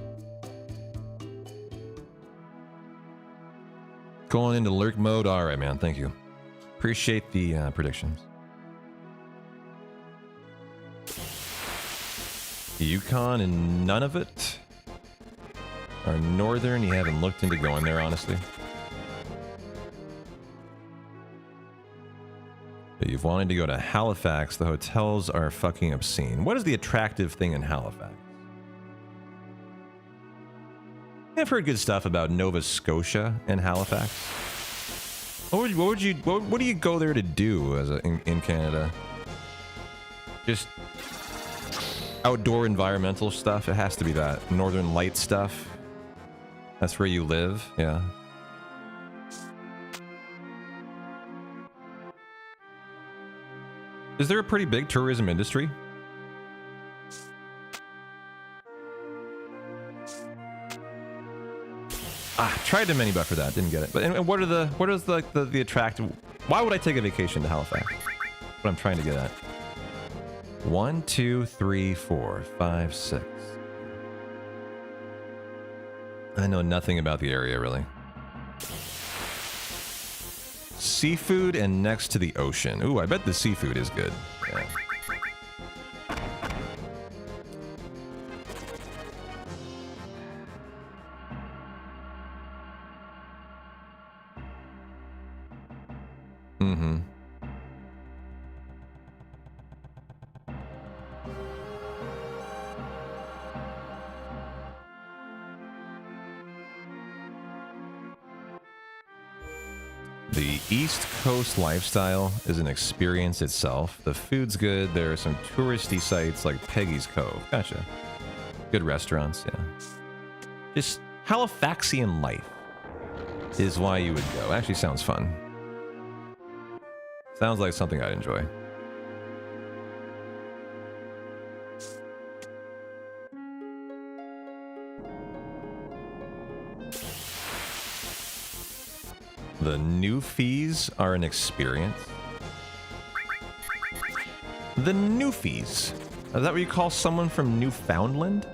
Going into lurk mode. All right, man. Thank you. Appreciate the predictions. Yukon and none of it. Or northern, you haven't looked into going there, honestly. But you've wanted to go to Halifax. The hotels are fucking obscene. What is the attractive thing in Halifax? I've heard good stuff about Nova Scotia and Halifax. What do you go there to do as in Canada? Just outdoor environmental stuff. It has to be that Northern Light stuff. That's where you live. Yeah. Is there a pretty big tourism industry? Tried to mini butt for that, didn't get it. But and what is the attractive? Why would I take a vacation to Halifax? What I'm trying to get at. 1, 2, 3, 4, 5, 6. I know nothing about the area really. Seafood and next to the ocean. Ooh, I bet the seafood is good. Yeah. Mm-hmm. The East Coast lifestyle is an experience itself. The food's good. There are some touristy sites like Peggy's Cove. Gotcha. Good restaurants, yeah. Just Halifaxian life is why you would go. Actually sounds fun. Sounds like something I'd enjoy. The new fees are an experience. The Newfies. Is that what you call someone from Newfoundland?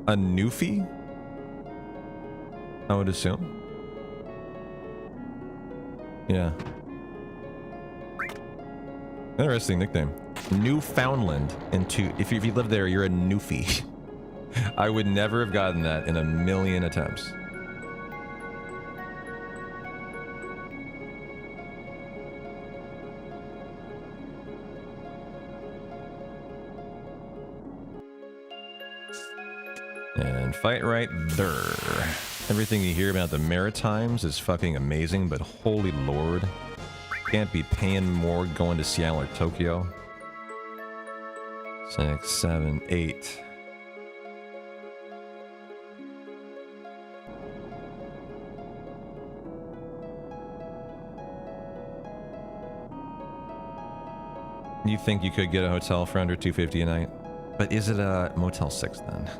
A Newfie? I would assume. Yeah. Interesting nickname. Newfoundland. If you live there, you're a Newfie. I would never have gotten that in a million attempts. And fight right there. Everything you hear about the Maritimes is fucking amazing, but holy lord. Can't be paying more going to Seattle or Tokyo. 6, 7, 8. You think you could get a hotel for under $250 a night? But is it a Motel 6 then?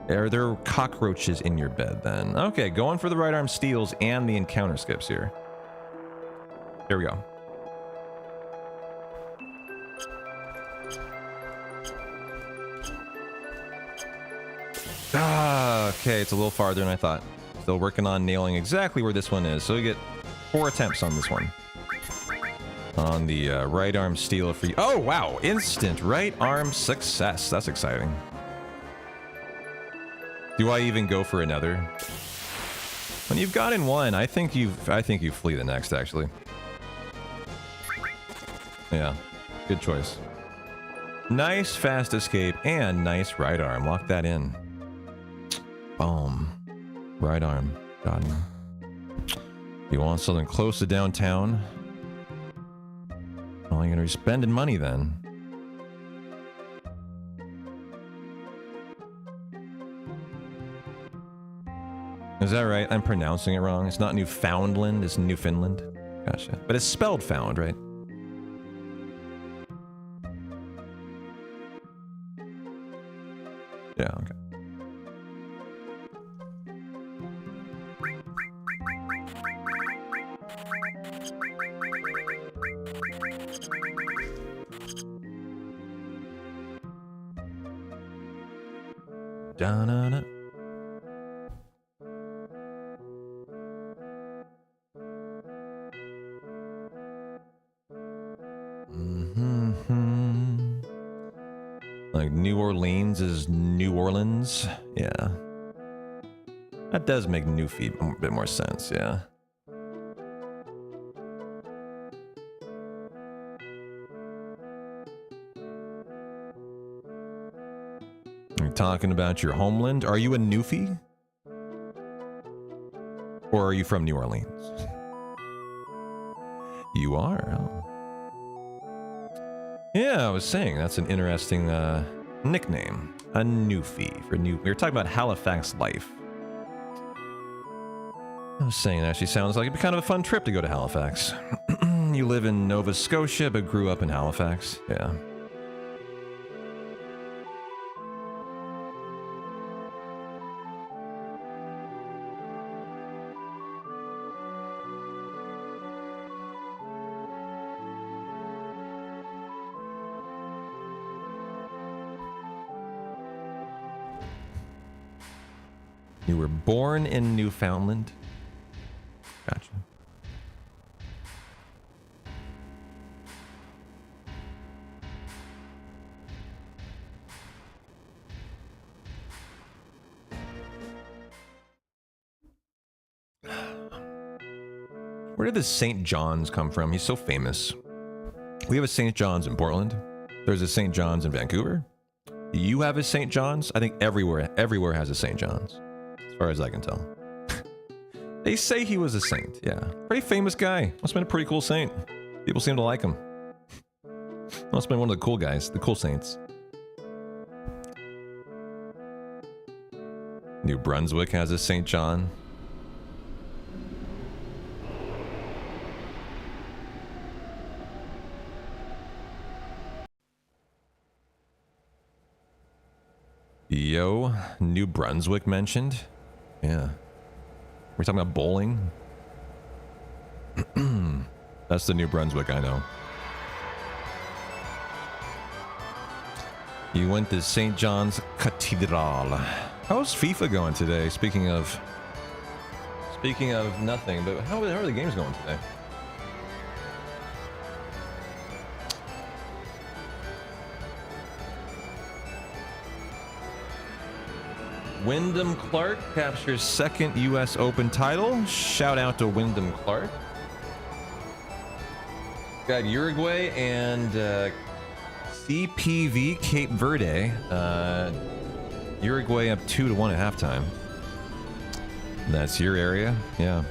Are there cockroaches in your bed then? Okay, going for the right arm steals and the encounter skips here. Here we go. Okay, it's a little farther than I thought. Still working on nailing exactly where this one is. So we get 4 attempts on this one. On the right arm steal for you. Oh, wow. Instant right arm success. That's exciting. Do I even go for another? When you've gotten one, I think you flee the next, actually. Yeah, good choice. Nice fast escape and nice right arm. Lock that in. Boom. Right arm. Got him. You want something close to downtown? Well, you're gonna be spending money then. Is that right? I'm pronouncing it wrong. It's not Newfoundland, it's Newfoundland. Gotcha. But it's spelled found, right? Yeah, okay. Da-na-na. Like New Orleans is New Orleans. Yeah. That does make Newfie a bit more sense, yeah. You're talking about your homeland? Are you a Newfie? Or are you from New Orleans? You are, oh. Yeah, I was saying, that's an interesting nickname. A Newfie for new. We were talking about Halifax life. I was saying, it actually sounds like it'd be kind of a fun trip to go to Halifax. You live in Nova Scotia, but grew up in Halifax. Yeah. You were born in Newfoundland. Gotcha. Where did the St. John's come from? He's so famous. We have a St. John's in Portland. There's a St. John's in Vancouver. You have a St. John's? I think everywhere has a St. John's. As far as I can tell. They say he was a saint, yeah. Pretty famous guy. Must have been a pretty cool saint. People seem to like him. Must have been one of the cool guys, the cool saints. New Brunswick has a St. John. Yo, New Brunswick mentioned. Yeah. We're talking about bowling. That's the New Brunswick I know. You went to St. John's Cathedral. How's FIFA going today? Speaking of nothing, but how are the games going today? Wyndham Clark captures second U.S. Open title. Shout out to Wyndham Clark. Got Uruguay and CPV Cape Verde. Uruguay up 2-1 at halftime. That's your area, yeah.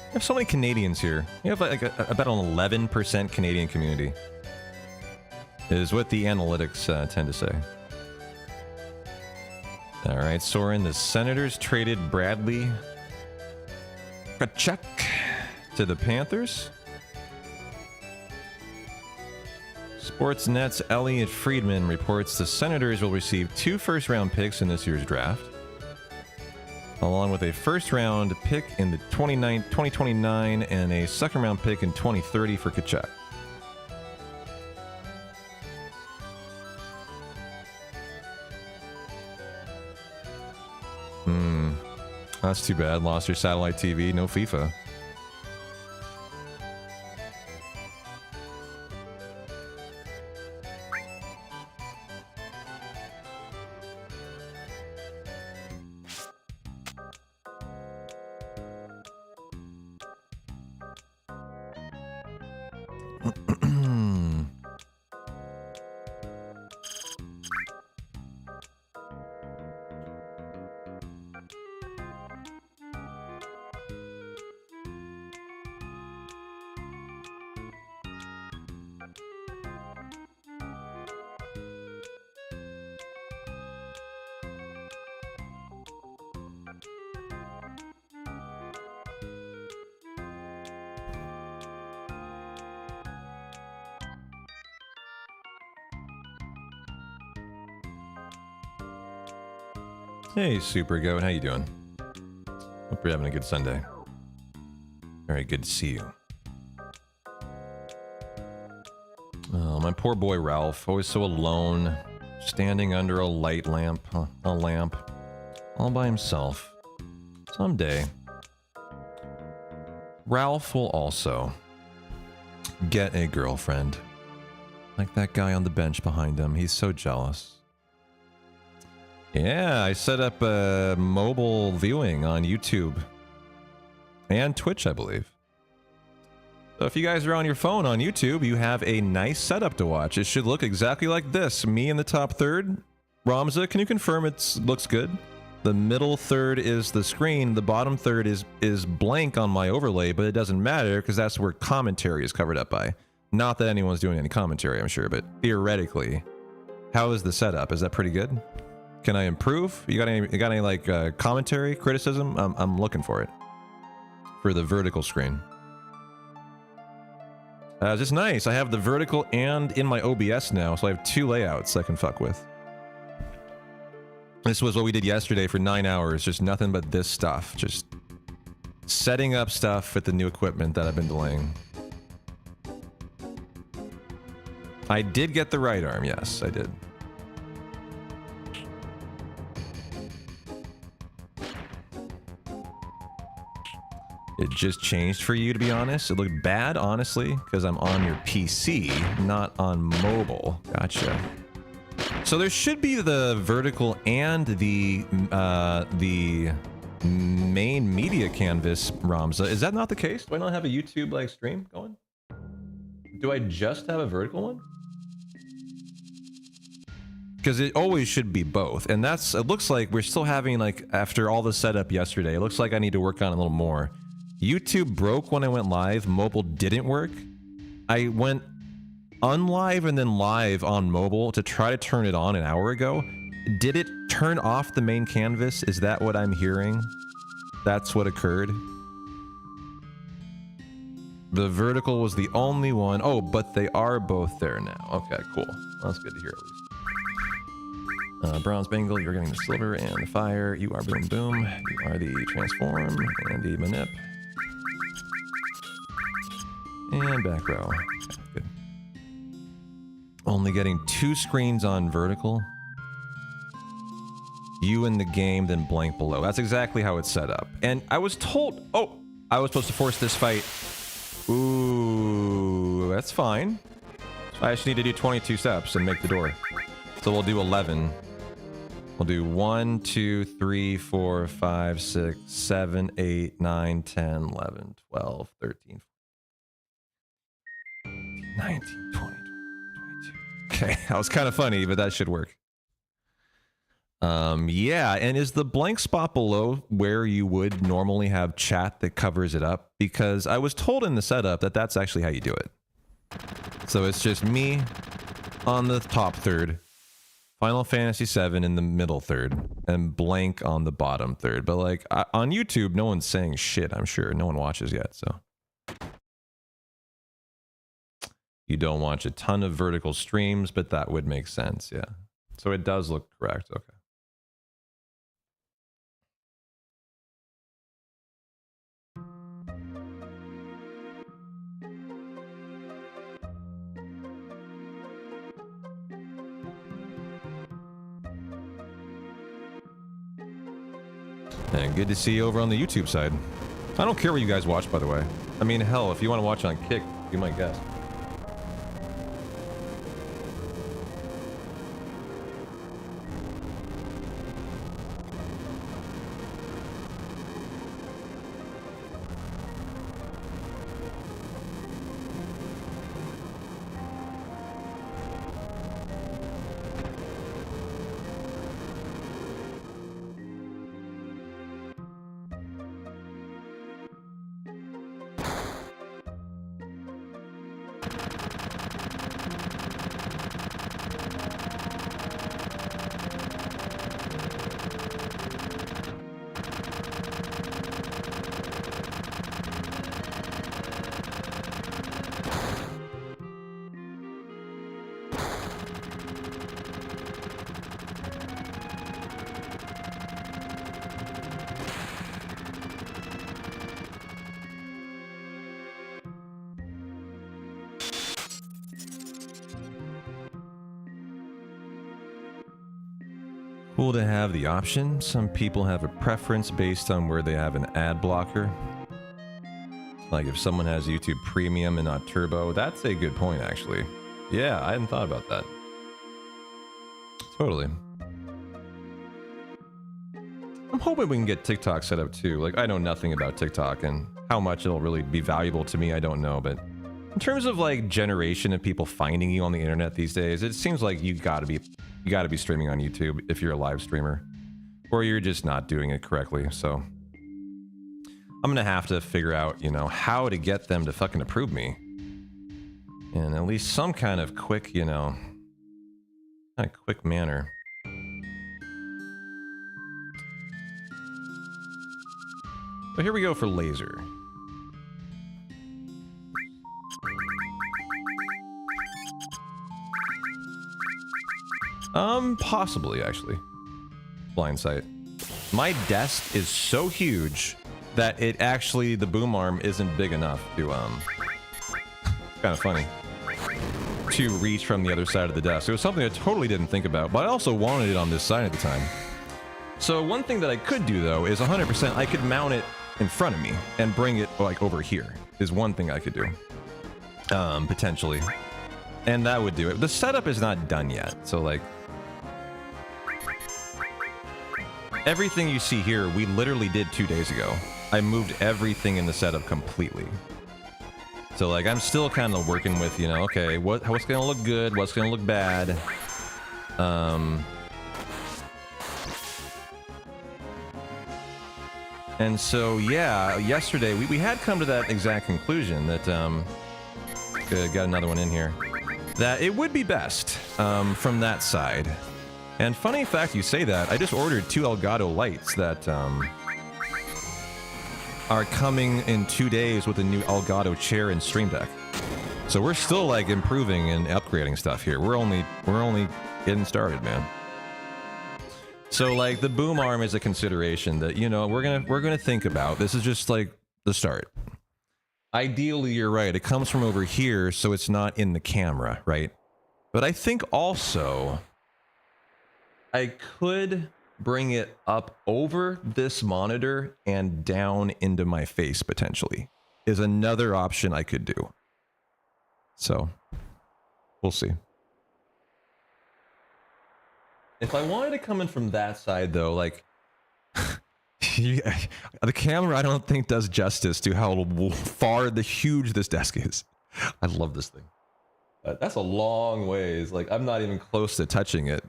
We have so many Canadians here. We have like about an 11% Canadian community. Is what the analytics tend to say. All right, Soren, the Senators traded Bradley Tkachuk to the Panthers. Sportsnet's Elliot Friedman reports the Senators will receive 2 first-round picks in this year's draft, along with a first-round pick in the 2029 and a second-round pick in 2030 for Tkachuk. That's too bad. Lost your satellite TV. No FIFA. Hey, Super Goat, how you doing? Hope you're having a good Sunday. Very good to see you. Oh, my poor boy Ralph, always so alone, standing under a light lamp, all by himself. Someday, Ralph will also get a girlfriend. Like that guy on the bench behind him. He's so jealous. Yeah, I set up mobile viewing on YouTube and Twitch, I believe. So if you guys are on your phone on YouTube, you have a nice setup to watch. It should look exactly like this. Me in the top third. Ramza, can you confirm it looks good? The middle third is the screen. The bottom third is blank on my overlay, but it doesn't matter because that's where commentary is covered up by. Not that anyone's doing any commentary, I'm sure, but theoretically, how is the setup? Is that pretty good? Can I improve? You got any like commentary, criticism? I'm looking for it. For the vertical screen. It's just nice. I have the vertical and in my OBS now, so I have two layouts I can fuck with. This was what we did yesterday for 9 hours. Just nothing but this stuff. Just setting up stuff with the new equipment that I've been delaying. I did get the right arm. Yes, I did. It just changed for you, to be honest. It looked bad, honestly, because I'm on your PC, not on mobile. Gotcha. So there should be the vertical and the main media canvas, Ramza. Is that not the case? Do I not have a YouTube like stream going? Do I just have a vertical one? Because it always should be both, and that's. It looks like we're still having like after all the setup yesterday. It looks like I need to work on it a little more. YouTube broke when I went live. Mobile didn't work. I went unlive and then live on mobile to try to turn it on an hour ago. Did it turn off the main canvas? Is that what I'm hearing? That's what occurred. The vertical was the only one. Oh, but they are both there now. Okay, cool. Well, that's good to hear at least. Bronze Bangle, you're getting the silver and the fire. You are Boom Boom. You are the transform and the manip. And back row. Okay, good. Only getting 2 screens on vertical. You in the game, then blank below. That's exactly how it's set up. And I was told... Oh! I was supposed to force this fight. Ooh, that's fine. I just need to do 22 steps and make the door. So we'll do 11. We'll do 1, 2, 3, 4, 5, 6, 7, 8, 9, 10, 11, 12, 13, 19, 20, 22. Okay, that was kind of funny, but that should work. Yeah, and is the blank spot below where you would normally have chat that covers it up? Because I was told in the setup that that's actually how you do it. So it's just me on the top third, Final Fantasy VII in the middle third, and blank on the bottom third. But like on YouTube, no one's saying shit, I'm sure. No one watches yet, so. You don't watch a ton of vertical streams, but that would make sense, yeah. So it does look correct, okay. And good to see you over on the YouTube side. I don't care what you guys watch, by the way. I mean, hell, if you want to watch on Kick, be my guest. Cool to have the option. Some people have a preference based on where they have an ad blocker. Like if someone has YouTube Premium and not Turbo, that's a good point actually. Yeah, I hadn't thought about that. Totally. I'm hoping we can get TikTok set up too. Like I know nothing about TikTok and how much it'll really be valuable to me, I don't know, but in terms of like generation of people finding you on the internet these days, it seems like you gotta be streaming on YouTube if you're a live streamer, or you're just not doing it correctly. So I'm gonna have to figure out, you know, how to get them to fucking approve me in at least some kind of quick, you know, kind of quick manner. So here we go for laser. Possibly, actually. Blind sight. My desk is so huge that it actually, the boom arm isn't big enough to, kind of funny, to reach from the other side of the desk. It was something I totally didn't think about, but I also wanted it on this side at the time. So one thing that I could do, though, is 100% I could mount it in front of me and bring it, like, over here, is one thing I could do. Potentially. And that would do it. The setup is not done yet, so, like, everything you see here, we literally did 2 days ago. I moved everything in the setup completely. So, like, I'm still kind of working with, you know, okay, what's gonna look good, what's gonna look bad. And so, yeah, yesterday, we had come to that exact conclusion that, got another one in here, that it would be best, from that side. And funny fact you say that, I just ordered 2 Elgato lights that, are coming in 2 days with a new Elgato chair and Stream Deck. So we're still like improving and upgrading stuff here. We're only getting started, man. So like the boom arm is a consideration that, you know, we're gonna think about. This is just like the start. Ideally, you're right. It comes from over here, so it's not in the camera, right? But I think also I could bring it up over this monitor and down into my face, potentially, is another option I could do. So, we'll see. If I wanted to come in from that side, though, like, the camera I don't think does justice to how far huge this desk is. I love this thing. That's a long ways. Like, I'm not even close to touching it.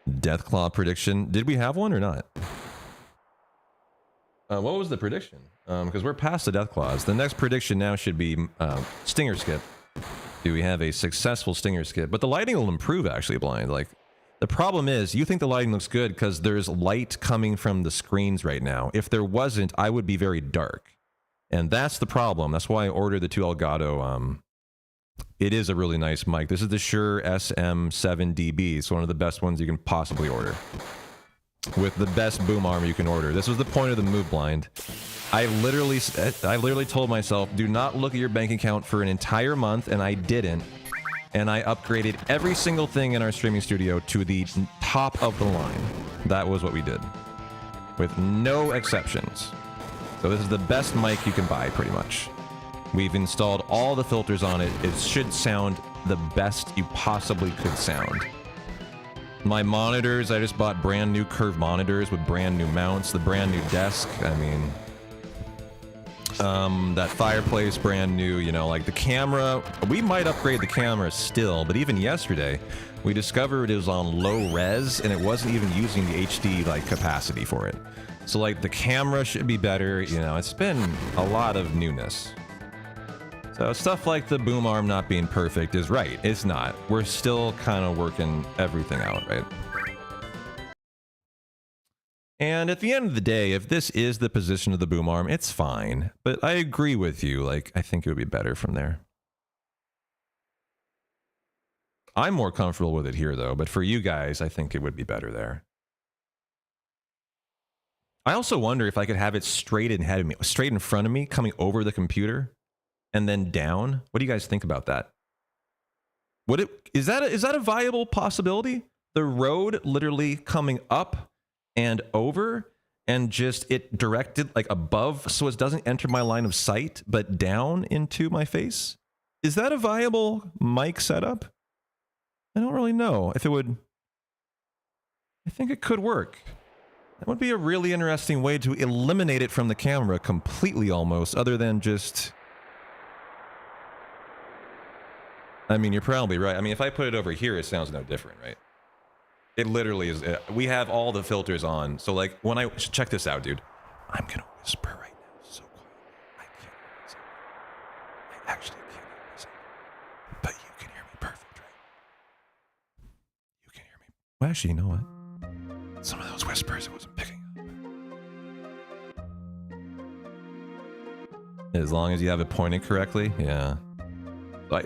Deathclaw prediction. Did we have one or not? What was the prediction? Because we're past the Deathclaws. The next prediction now should be Stinger Skip. Do we have a successful Stinger Skip? But the lighting will improve, actually, Blind. Like, the problem is, you think the lighting looks good because there's light coming from the screens right now. If there wasn't, I would be very dark. And that's the problem. That's why I ordered the 2 Elgato. It is a really nice mic. This is the Shure SM7DB. It's one of the best ones you can possibly order. With the best boom arm you can order. This was the point of the move, Blind. I literally told myself, do not look at your bank account for an entire month, and I didn't. And I upgraded every single thing in our streaming studio to the top of the line. That was what we did. With no exceptions. So this is the best mic you can buy, pretty much. We've installed all the filters on it. It should sound the best you possibly could sound. My monitors, I just bought brand new curved monitors with brand new mounts, the brand new desk. I mean, that fireplace, brand new, you know, like the camera. We might upgrade the camera still, but even yesterday, we discovered it was on low res and it wasn't even using the HD like capacity for it. So like the camera should be better. You know, it's been a lot of newness. So stuff like the boom arm not being perfect is right. It's not. We're still kind of working everything out, right? And at the end of the day, if this is the position of the boom arm, it's fine. But I agree with you. Like, I think it would be better from there. I'm more comfortable with it here, though. But for you guys, I think it would be better there. I also wonder if I could have it straight in front of me, coming over the computer. And then down. What do you guys think about that? Would it, is that a viable possibility? The road literally coming up and over and just it directed like above so it doesn't enter my line of sight, but down into my face? Is that a viable mic setup? I don't really know if it would. I think it could work. That would be a really interesting way to eliminate it from the camera completely almost, other than just... I mean, you're probably right. I mean, if I put it over here, it sounds no different, right? It literally is. We have all the filters on. So, like, when I... Check this out, dude. I'm gonna whisper right now. So quiet. I can't hear myself. I actually can't hear myself. But you can hear me perfect, right? You can hear me. Well, actually, you know what? Some of those whispers, it wasn't picking up. As long as you have it pointed correctly, yeah. Like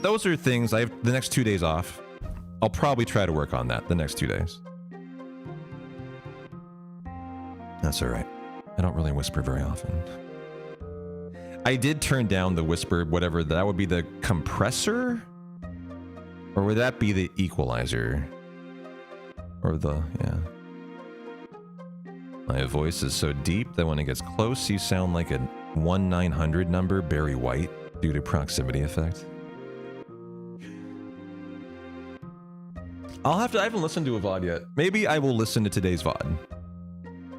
those are things. I have the next 2 days off. I'll probably try to work on that the next 2 days. That's all right. I don't really whisper very often. I did turn down the whisper, whatever that would be, the compressor, or would that be the equalizer? Or the, yeah. My voice is so deep that when it gets close, you sound like a 1-900 number, Barry White, due to proximity effect. I haven't listened to a VOD yet. Maybe I will listen to today's VOD.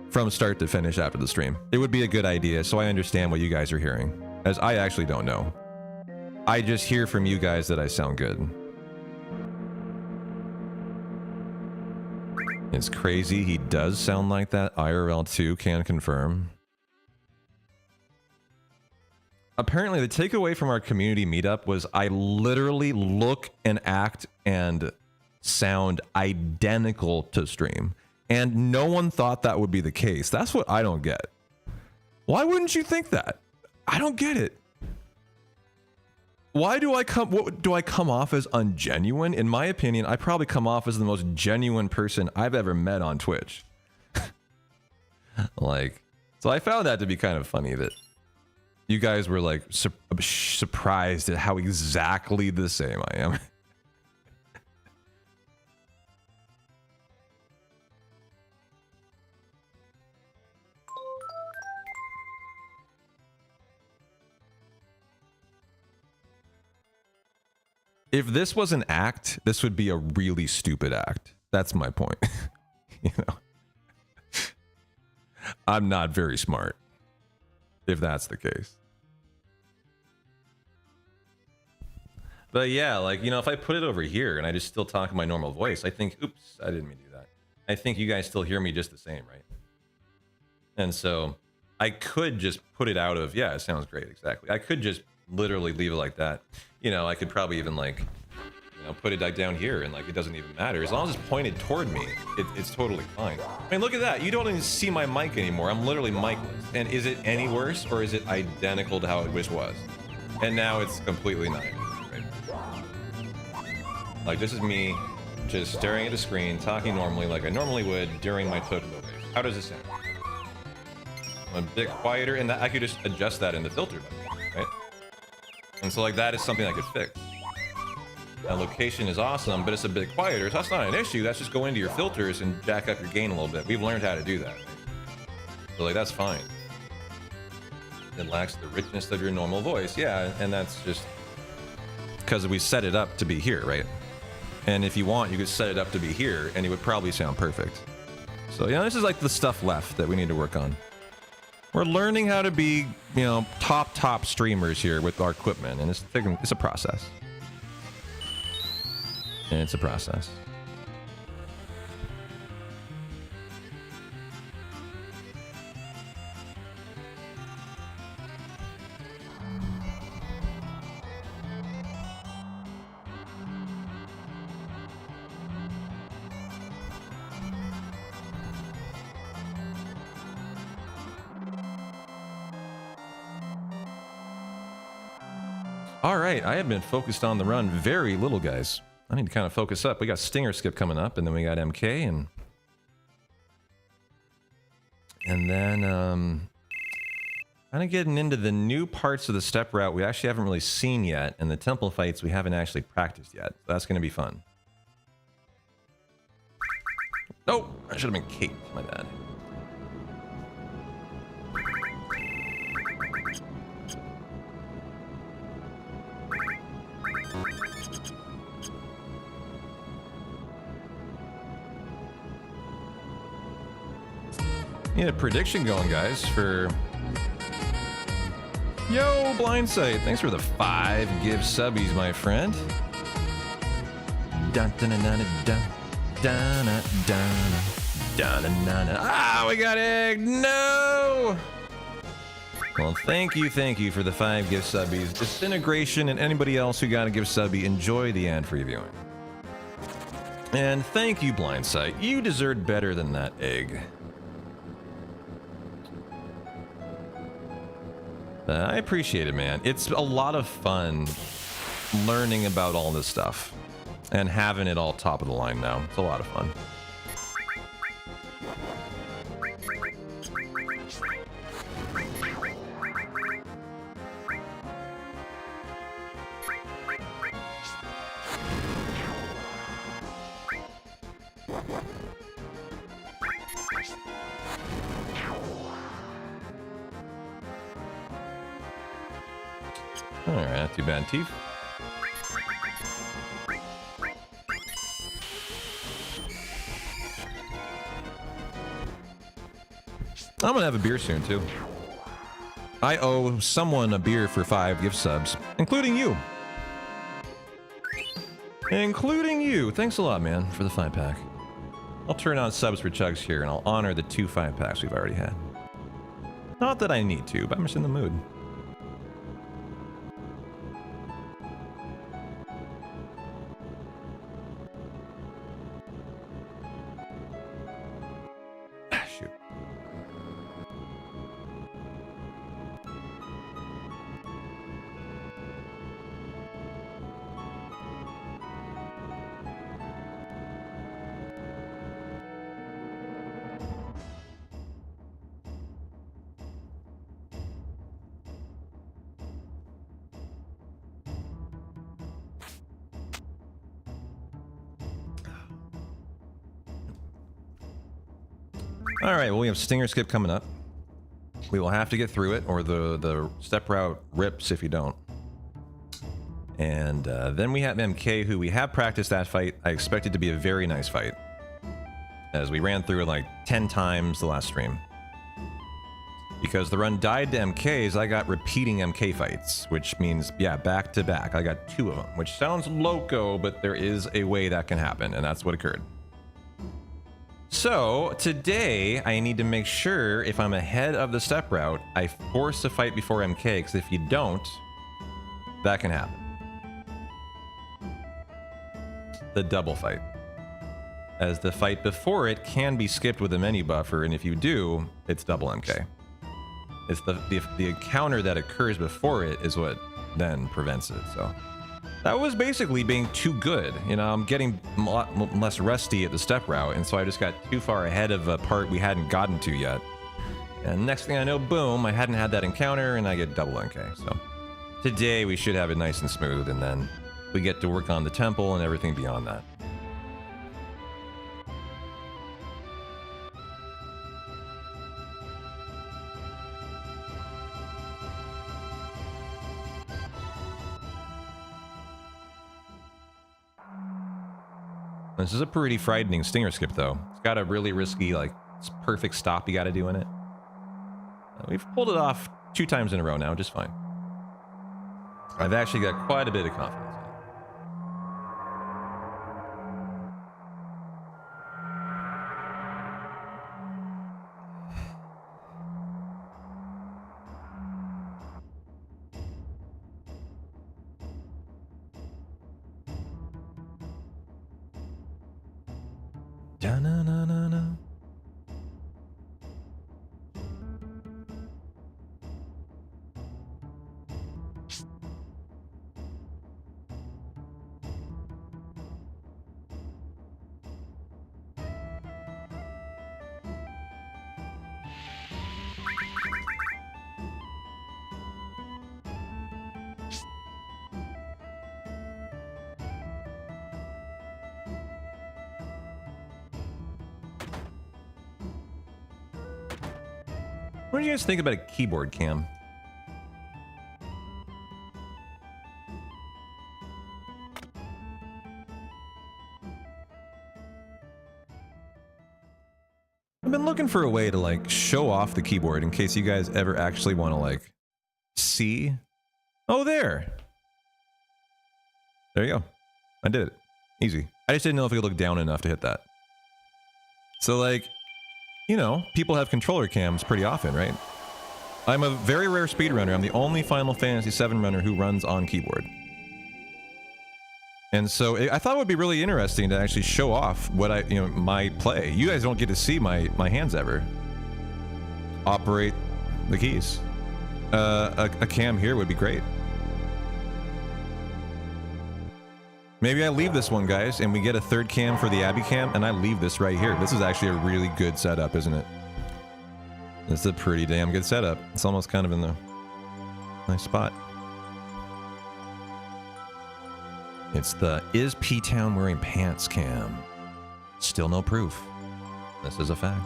From start to finish after the stream. It would be a good idea, so I understand what you guys are hearing. As I actually don't know. I just hear from you guys that I sound good. It's crazy, he does sound like that. IRL 2 can confirm. Apparently, the takeaway from our community meetup was I literally look and act and sound identical to stream. And no one thought that would be the case. That's what I don't get. Why wouldn't you think that? I don't get it. Why do I come... What do I come off as ungenuine? In my opinion, I probably come off as the most genuine person I've ever met on Twitch. Like, so I found that to be kind of funny that you guys were like surprised at how exactly the same I am. If this was an act, this would be a really stupid act. That's my point. You know, I'm not very smart, if that's the case. But yeah, like, you know, if I put it over here and I just still talk in my normal voice, I think, oops, I didn't mean to do that. I think you guys still hear me just the same, right? And so I could just put it out of, yeah, it sounds great, exactly. I could just literally leave it like that. You know, I could probably even like, you know, put it like down here and like it doesn't even matter. As long as it's pointed toward me, it's totally fine. I mean, look at that. You don't even see my mic anymore. I'm literally micless. And is it any worse or is it identical to how it was? And now it's completely not. Right? Like this is me just staring at a screen, talking normally like I normally would during my Totoro race. How does it sound? I'm a bit quieter, and that I could just adjust that in the filter button, right? And so like that is something I could fix. That location is awesome, but it's a bit quieter. So that's not an issue. That's just go into your filters and jack up your gain a little bit. We've learned how to do that. Right? So like that's fine. It lacks the richness of your normal voice. Yeah, and that's just because we set it up to be here, right? And if you want, you could set it up to be here and it would probably sound perfect. So yeah, this is like the stuff left that we need to work on. We're learning how to be, you know, top streamers here with our equipment, and it's a process. And it's a process. All right, I have been focused on the run very little, guys. I need to kind of focus up. We got Stinger Skip coming up, and then we got MK, and then Kind of getting into the new parts of the step route we actually haven't really seen yet, and the temple fights we haven't actually practiced yet. So that's going to be fun. Oh, I should have been caked. My bad. Need a prediction going, guys, for... Yo, Blindsight, thanks for the 5 give subbies, my friend. Dun dun dun dun dun dun dun dun dun. Ah, we got egg. No. Well, thank you for the 5 give subbies. Disintegration and anybody else who got a give subby, enjoy the ad-free viewing. And thank you, Blindsight. You deserved better than that egg. I appreciate it, man. It's a lot of fun learning about all this stuff and having it all top of the line now. It's a lot of fun. Alright, not too bad, Teeth. I'm gonna have a beer soon, too. I owe someone a beer for 5 gift subs, including you. Including you. Thanks a lot, man, for the 5-pack. I'll turn on subs for Chugs here, and I'll honor the 2 5-packs we've already had. Not that I need to, but I'm just in the mood. Alright, well, we have Stinger Skip coming up. We will have to get through it, or the step route rips if you don't. And then we have MK, who we have practiced that fight. I expect it to be a very nice fight, as we ran through it like 10 times the last stream. Because the run died to MKs, I got repeating MK fights, which means, yeah, back to back. I got 2 of them, which sounds loco, but there is a way that can happen, and that's what occurred. So, today, I need to make sure if I'm ahead of the step route, I force a fight before MK, because if you don't, that can happen. The double fight. As the fight before it can be skipped with a menu buffer, and if you do, it's double MK. It's the encounter that occurs before it is what then prevents it, so... That was basically being too good. You know, I'm getting a lot less rusty at the step route, and so I just got too far ahead of a part we hadn't gotten to yet. And next thing I know, boom, I hadn't had that encounter, and I get double NK. So today we should have it nice and smooth, and then we get to work on the temple and everything beyond that. This is a pretty frightening Stinger Skip, though. It's got a really risky, like, perfect stop you gotta do in it. We've pulled it off 2 times in a row now, just fine. I've actually got quite a bit of confidence in it. Da-na-na-na-na. What do you guys think about a keyboard cam? I've been looking for a way to like show off the keyboard in case you guys ever actually want to like see. Oh, there. There you go. I did it. Easy. I just didn't know if I could look down enough to hit that. So like, you know, people have controller cams pretty often, right? I'm a very rare speedrunner. I'm the only Final Fantasy VII runner who runs on keyboard. And so I thought it would be really interesting to actually show off what my play. You guys don't get to see my hands ever. Operate the keys. A cam here would be great. Maybe I leave this one, guys, and we get a third cam for the Abby cam, and I leave this right here. This is actually a really good setup, isn't it? This is a pretty damn good setup. It's almost kind of in the nice spot. It's the Is P-Town Wearing Pants cam. Still no proof. This is a fact.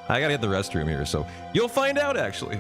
I gotta hit the restroom here, so you'll find out, actually.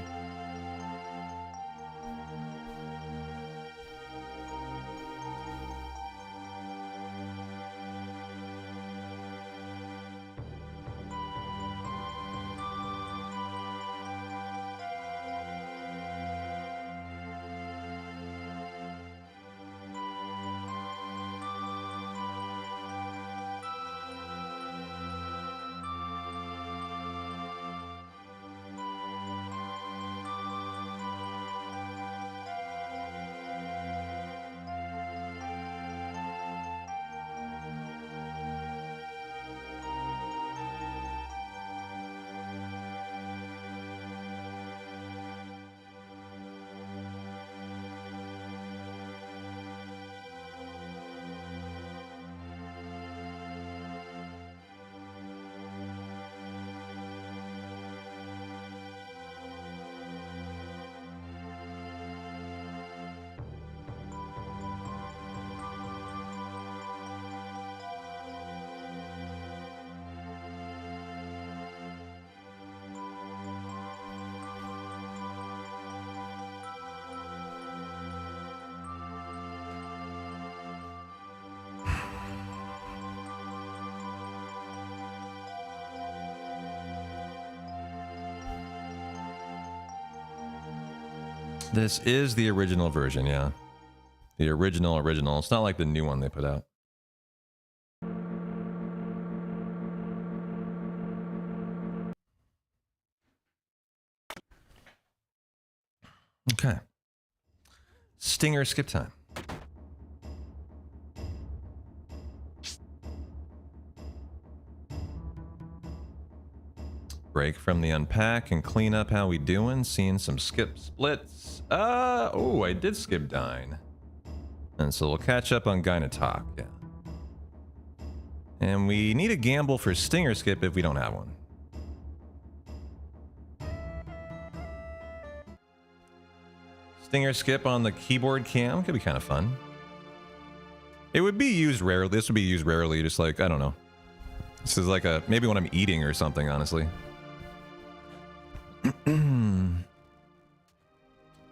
This is the original version, yeah. The original. It's not like the new one they put out. Okay. Stinger skip time. Break from the unpack and clean up. How we doing? Seeing some skip splits. Oh, I did skip Dine. And so we'll catch up on Gyna Talk, yeah. And we need a gamble for Stinger skip if we don't have one. Stinger skip on the keyboard cam could be kind of fun. It would be used rarely. This would be used rarely, just like, I don't know. This is like a, maybe when I'm eating or something, honestly.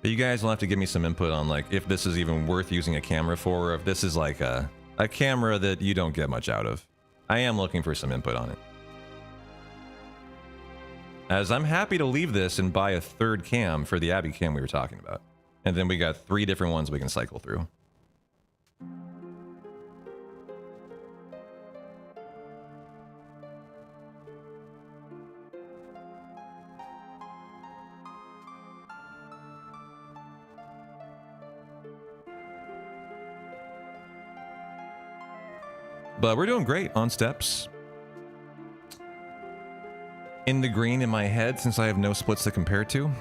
But you guys will have to give me some input on like if this is even worth using a camera for, or if this is like a camera that you don't get much out of. I am looking for some input on it. As I'm happy to leave this and buy a third cam for the Abby cam we were talking about. And then we got 3 different ones we can cycle through. But we're doing great on steps. In the green in my head since I have no splits to compare to.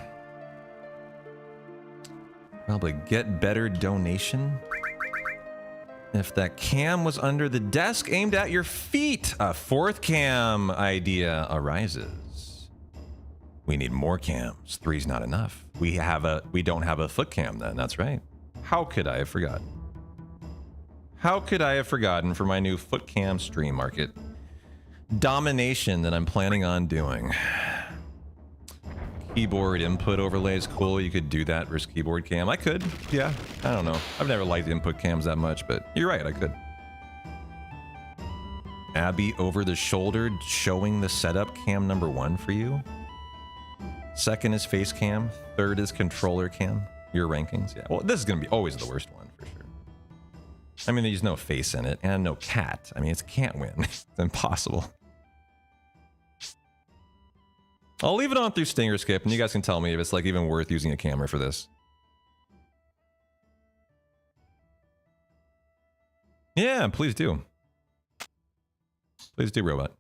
Probably get better donation. If that cam was under the desk aimed at your feet, a 4th cam idea arises. We need more cams. 3's not enough. We don't have a foot cam then, that's right. How could I have forgotten? How could I have forgotten for my new foot cam stream market domination that I'm planning on doing? keyboard input overlay is cool. You could do that versus keyboard cam. I could, yeah. I don't know. I've never liked input cams that much, but you're right, I could. Abby over the shoulder showing the setup cam number 1 for you. Second is face cam. Third is controller cam. Your rankings, yeah. Well, this is gonna be always the worst one for sure. I mean, there's no face in it and no cat. I mean, it can't win. It's impossible. I'll leave it on through Stinger Skip, and you guys can tell me if it's like even worth using a camera for this. Yeah, please do. Please do, robot.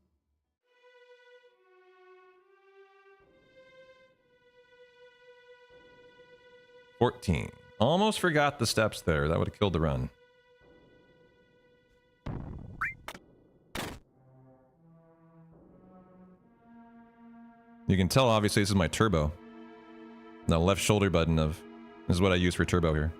$14. Almost forgot the steps there. That would have killed the run. You can tell, obviously, this is my turbo. The left shoulder button of... This is what I use for turbo here.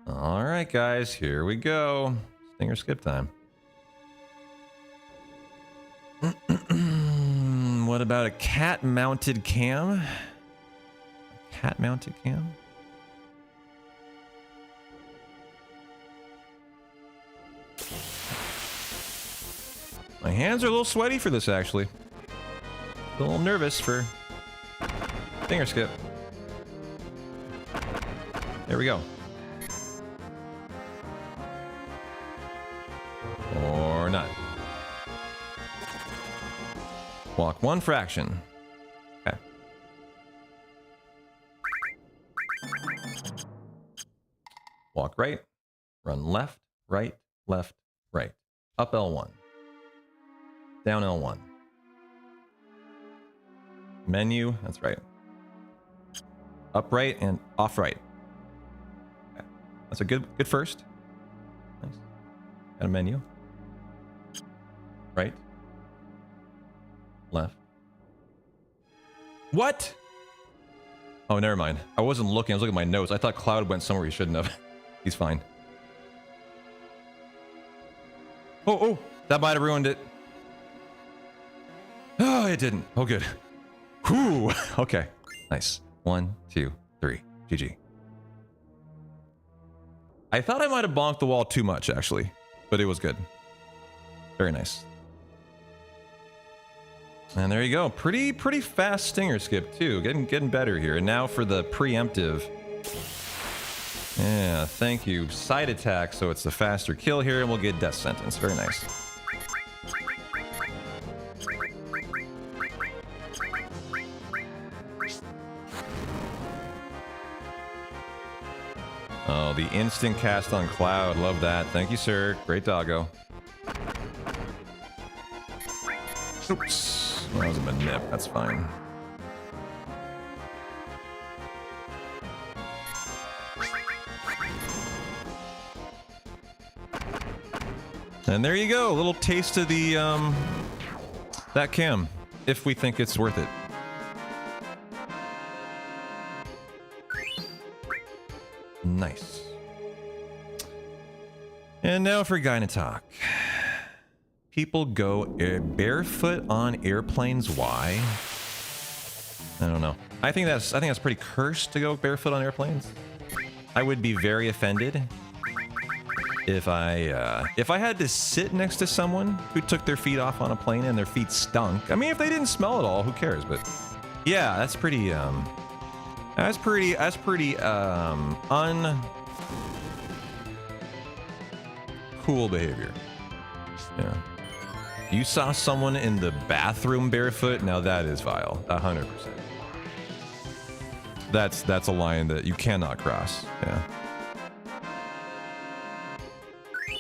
Alright, guys. Here we go. Stinger skip time. What about a cat-mounted cam? Cat-mounted cam? My hands are a little sweaty for this, actually. A little nervous for Stinger skip. There we go. Or not. Walk 1 fraction. Okay. Walk right. Run left, right, left, right. Up L1. Down L1. Menu, that's right. Up right and off right. Okay. That's a good first. Nice. Got a menu. Right. Left. What? Oh, never mind. I wasn't looking. I was looking at my notes. I thought Cloud went somewhere he shouldn't have. He's fine. Oh, that might have ruined it. Oh, it didn't. Oh, good. Whew. Okay. Nice. 1, 2, 3. GG. I thought I might have bonked the wall too much, actually, but it was good. Very nice. And there you go. Pretty fast Stinger skip too. Getting better here. And now for the preemptive. Yeah, thank you. Side attack, so it's the faster kill here, and we'll get death sentence. Very nice. Oh, the instant cast on Cloud. Love that. Thank you, sir. Great doggo. Oops. Well, that was a manip. That's fine. And there you go. A little taste of the, that cam. If we think it's worth it. Nice. And now for Gyna Talk. People go barefoot on airplanes. Why? I don't know. I think that's pretty cursed to go barefoot on airplanes. I would be very offended if I had to sit next to someone who took their feet off on a plane and their feet stunk. I mean, if they didn't smell at all, who cares? But yeah, that's pretty uncool behavior. Yeah. You saw someone in the bathroom barefoot? Now that is vile. 100%. That's a line that you cannot cross. Yeah.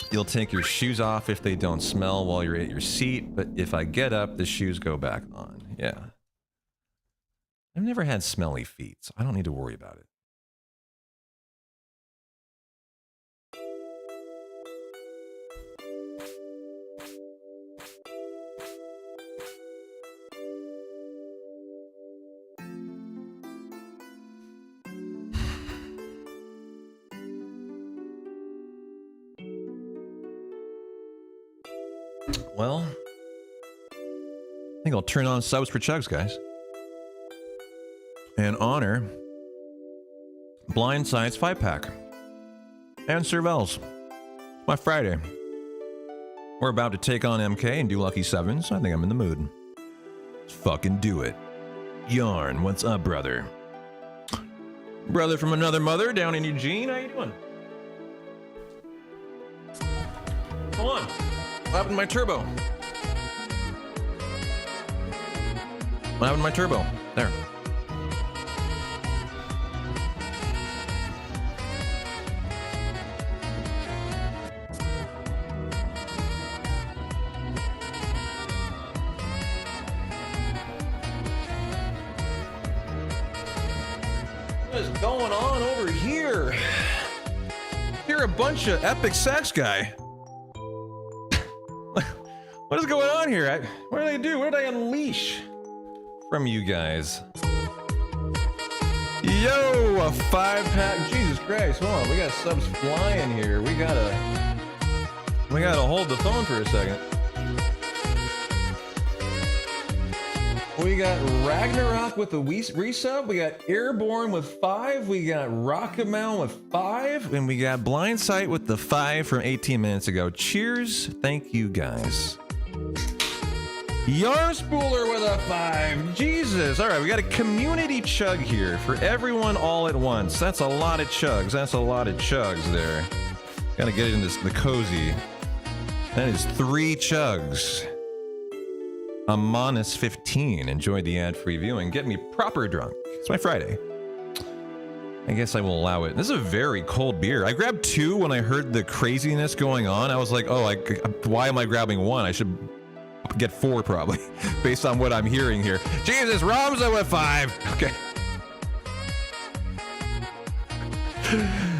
You'll take your shoes off if they don't smell while you're at your seat, but if I get up, the shoes go back on. Yeah. I've never had smelly feet, so I don't need to worry about it. Well, I think I'll turn on subs for chugs, guys. And honor Blindside's 5-pack. And Cervels. My Friday. We're about to take on MK and do Lucky 7s. So I think I'm in the mood. Let's fucking do it. Yarn, what's up, brother? Brother from another mother down in Eugene. How you doing? Come on. What happened to my turbo? What happened to my turbo? There. What is going on over here? You're a bunch of epic sex guy. What is going on here? What did I do? What did I unleash from you guys? Yo, a 5-pack. Jesus Christ, hold on. We got subs flying here. We gotta hold the phone for a second. We got Ragnarok with the resub. We got Airborne with 5. We got Rockamount with 5. And we got Blindsight with the 5 from 18 minutes ago. Cheers. Thank you, guys. Yarn Spooler with a 5. Jesus. All right, we got a community chug here for everyone all at once. That's a lot of chugs. That's a lot of chugs there. Gotta get into the cozy. That is 3 chugs. Amonis 15. Enjoyed the ad-free viewing. Get me proper drunk. It's my Friday. I guess I will allow it. This is a very cold beer. I grabbed 2 when I heard the craziness going on. I was like, oh, why am I grabbing 1? I should get 4 probably, based on what I'm hearing here. Jesus, Ramza with 5. Okay.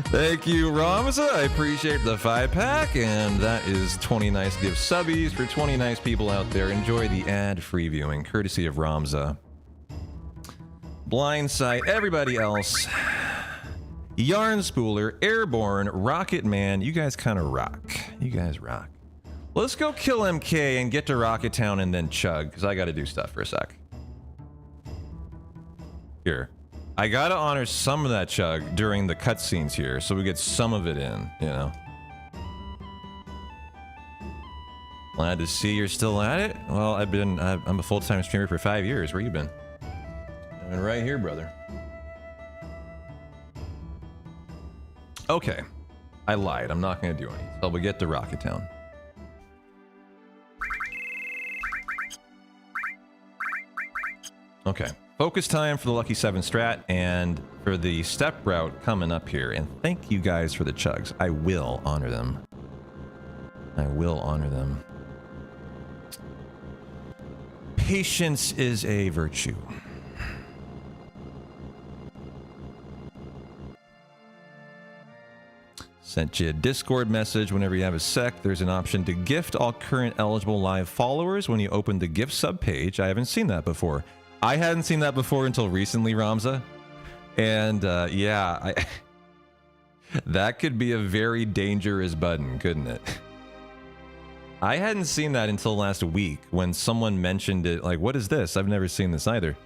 Thank you, Ramza. I appreciate the 5-pack, and that is 20 nice gift subbies for 20 nice people out there. Enjoy the ad-free viewing, courtesy of Ramza. Blindsight, everybody else. Yarn Spooler, Airborne, Rocket Man. You guys kind of rock. You guys rock. Let's go kill MK and get to Rocket Town and then chug, because I got to do stuff for a sec. Here. I gotta honor some of that chug during the cutscenes here, so we get some of it in, you know. Glad to see you're still at it. Well, I'm a full-time streamer for 5 years. Where you been? I've been right here, brother. Okay. I lied. I'm not gonna do any until we get to Rocket Town. Okay. Focus time for the Lucky 7 strat and for the step route coming up here. And thank you guys for the chugs. I will honor them. I will honor them. Patience is a virtue. Sent you a Discord message whenever you have a sec. There's an option to gift all current eligible live followers when you open the gift sub page. I haven't seen that before. I hadn't seen that before until recently, Ramza. And yeah, that could be a very dangerous button, couldn't it? I hadn't seen that until last week when someone mentioned it. Like, what is this? I've never seen this either.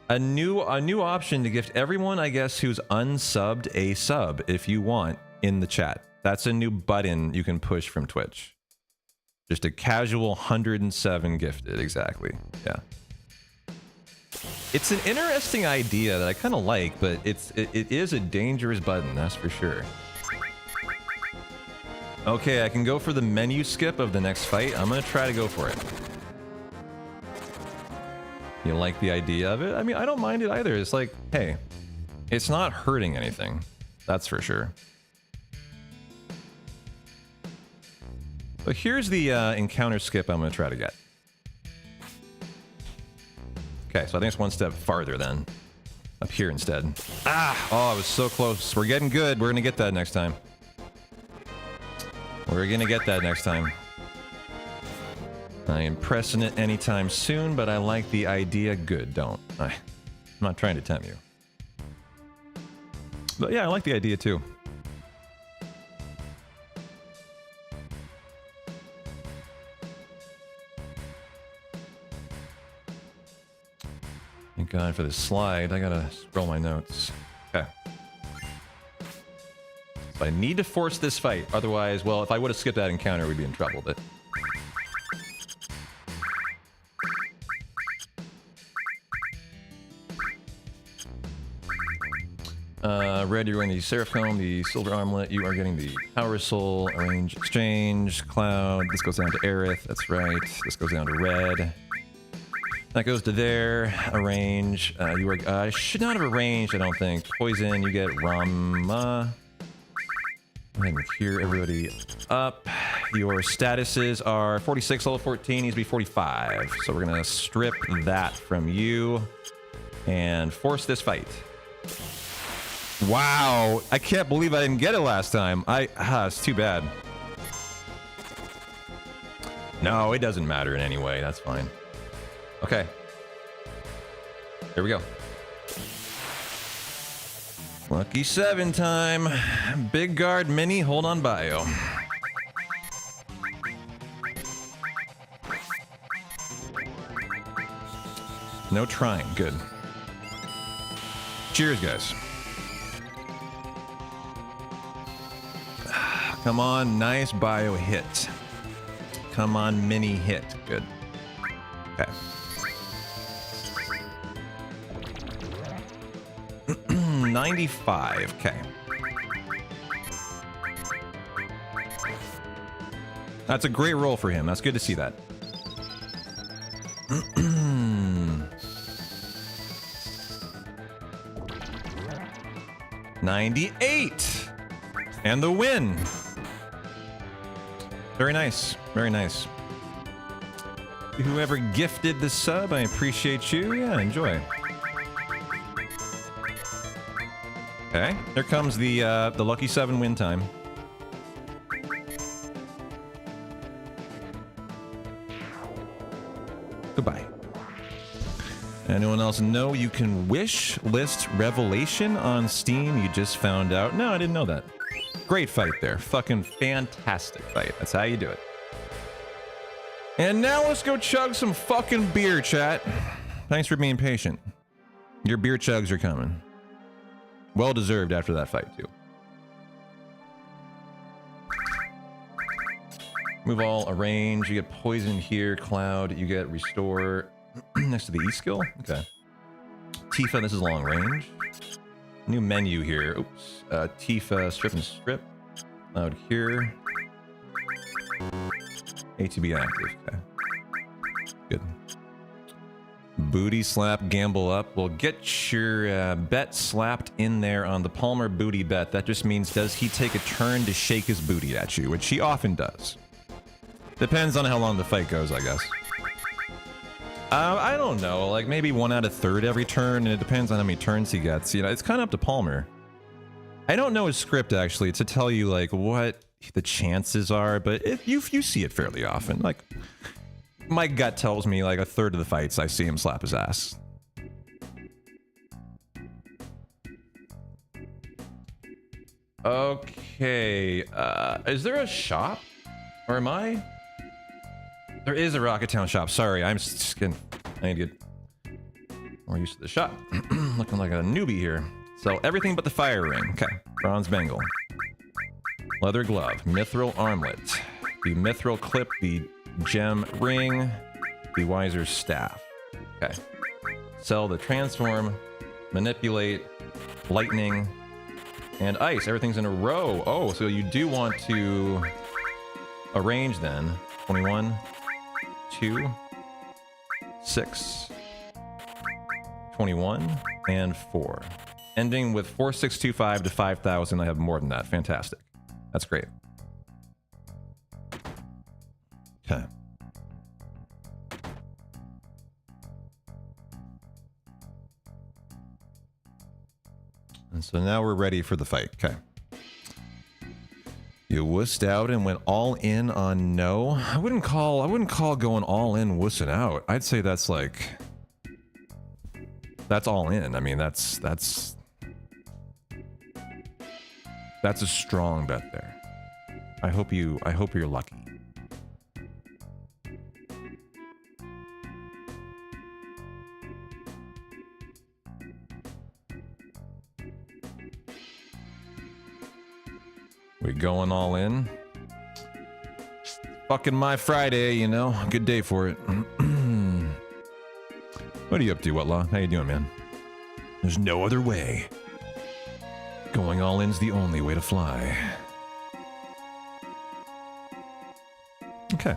A new option to gift everyone, I guess, who's unsubbed a sub if you want in the chat. That's a new button you can push from Twitch. Just a casual 107 gifted, exactly. Yeah. It's an interesting idea that I kind of like, but it is a dangerous button, that's for sure. Okay, I can go for the menu skip of the next fight. I'm gonna try to go for it. You like the idea of it? I mean, I don't mind it either. It's like, hey, it's not hurting anything. That's for sure. But here's the encounter skip I'm gonna try to get. Okay, so I think it's one step farther then. Up here instead. Ah! Oh, I was so close. We're getting good. We're gonna get that next time. We're gonna get that next time. I am pressing it anytime soon, but I like the idea. Good, don't. I'm not trying to tempt you. But yeah, I like the idea too. God, for this slide, I gotta scroll my notes. Okay. So I need to force this fight. Otherwise, well, if I would have skipped that encounter, we'd be in trouble, but... Red, you're getting the Seraphim, the Silver Armlet. You are getting the Power Soul, Arrange Exchange, Cloud. This goes down to Aerith. That's right. This goes down to Red. That goes to there. Arrange. You are. I should not have arranged, I don't think. Poison, you get Rama. Go ahead and cure everybody up. Your statuses are 46, level 14, needs to be 45. So we're going to strip that from you and force this fight. Wow, I can't believe I didn't get it last time. It's too bad. No, it doesn't matter in any way. That's fine. Okay. Here we go. Lucky 7 time. Big guard mini, hold on bio. No trying, good. Cheers, guys. Come on, nice bio hit. Come on, mini hit. Good. Okay. $95. Okay. That's a great roll for him. That's good to see that. 98. And the win. Very nice. Very nice. Whoever gifted the sub, I appreciate you. Yeah, enjoy. Okay, there comes the lucky 7 win time. Goodbye. Anyone else know you can wish list Revelation on Steam? You just found out. No, I didn't know that. Great fight there. Fucking fantastic fight. That's how you do it. And now let's go chug some fucking beer, chat. Thanks for being patient. Your beer chugs are coming. Well deserved after that fight, too. Move all, arrange. You get poison here, cloud. You get restore next to the E skill. Okay. Tifa, this is long range. New menu here. Oops. Tifa, strip and strip. Cloud here. ATB active. Okay. Good. Booty slap, gamble up. Well, get your bet slapped in there on the Palmer booty bet. That just means, does he take a turn to shake his booty at you? Which he often does. Depends on how long the fight goes, I guess. I don't know. Like, maybe 1 out of 3 every turn, and it depends on how many turns he gets. You know, it's kind of up to Palmer. I don't know his script, actually, to tell you, like, what the chances are, but you see it fairly often. Like, my gut tells me, like, 1/3 of the fights, I see him slap his ass. Okay, is there a shop? Or am I? There is a Rocketown shop. Sorry, I'm just kidding. I need to get more used to the shop. Looking like a newbie here. So everything but the fire ring. Okay, bronze bangle. Leather glove, mithril armlet, the mithril clip, the gem ring, the wiser staff. Okay. Sell the transform, manipulate, lightning, and ice. Everything's in a row. Oh, so you do want to arrange then. 21, 2, 6, 21, and 4. Ending with 4625 to 5000. I have more than that. Fantastic. That's great. Okay. And so now we're ready for the fight. Okay. You wussed out and went all in on no. I wouldn't call going all in wussing out. I'd say that's like, that's all in. I mean, that's a strong bet there. I hope you're lucky. We going all in? Fucking my Friday, you know. Good day for it. What are you up to, Whatlaw? How you doing, man? There's no other way. Going all in's the only way to fly. Okay.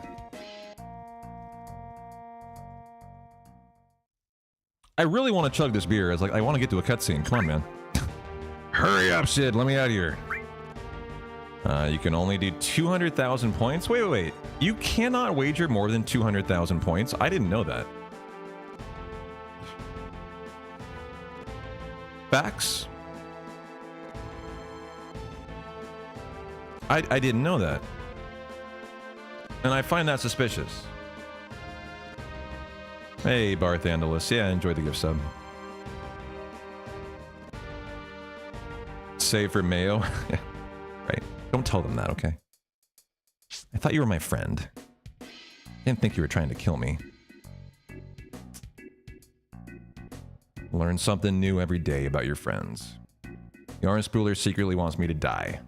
I really want to chug this beer. It's like, I want to get to a cutscene. Come on, man. Hurry up, Sid. Let me out of here. You can only do 200,000 points. Wait. You cannot wager more than 200,000 points. I didn't know that. Facts? I didn't know that. And I find that suspicious. Hey, Barth Andalus. Yeah, enjoy the gift sub. Save for Mayo. Right. Don't tell them that, okay? I thought you were my friend. Didn't think you were trying to kill me. Learn something new every day about your friends. Yarn Spooler secretly wants me to die.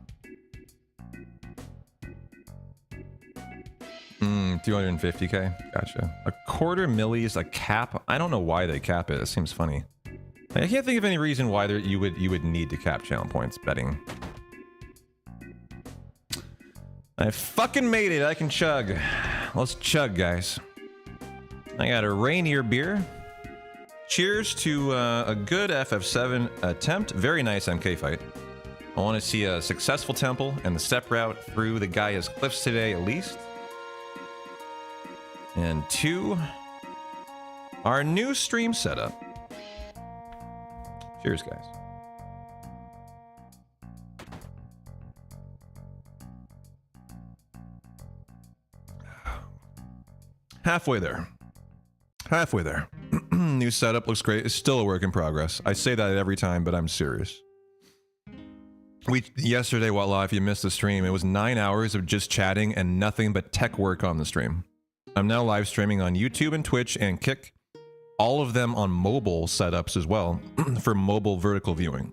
250k? Gotcha. A quarter milli is a cap? I don't know why they cap it. It seems funny. I can't think of any reason why you would need to cap channel points betting. I fucking made it. I can chug. Let's chug, guys. I got a Rainier beer. Cheers to a good FF7 attempt. Very nice MK fight. I want to see a successful temple and the step route through the Gaia's cliffs today at least. And 2, our new stream setup. Cheers, guys. Halfway there. Halfway there. New setup looks great. It's still a work in progress. I say that every time, but I'm serious. Yesterday, Whatlaw, if you missed the stream, it was 9 hours of just chatting and nothing but tech work on the stream. I'm now live streaming on YouTube and Twitch and Kick. All of them on mobile setups as well for mobile vertical viewing.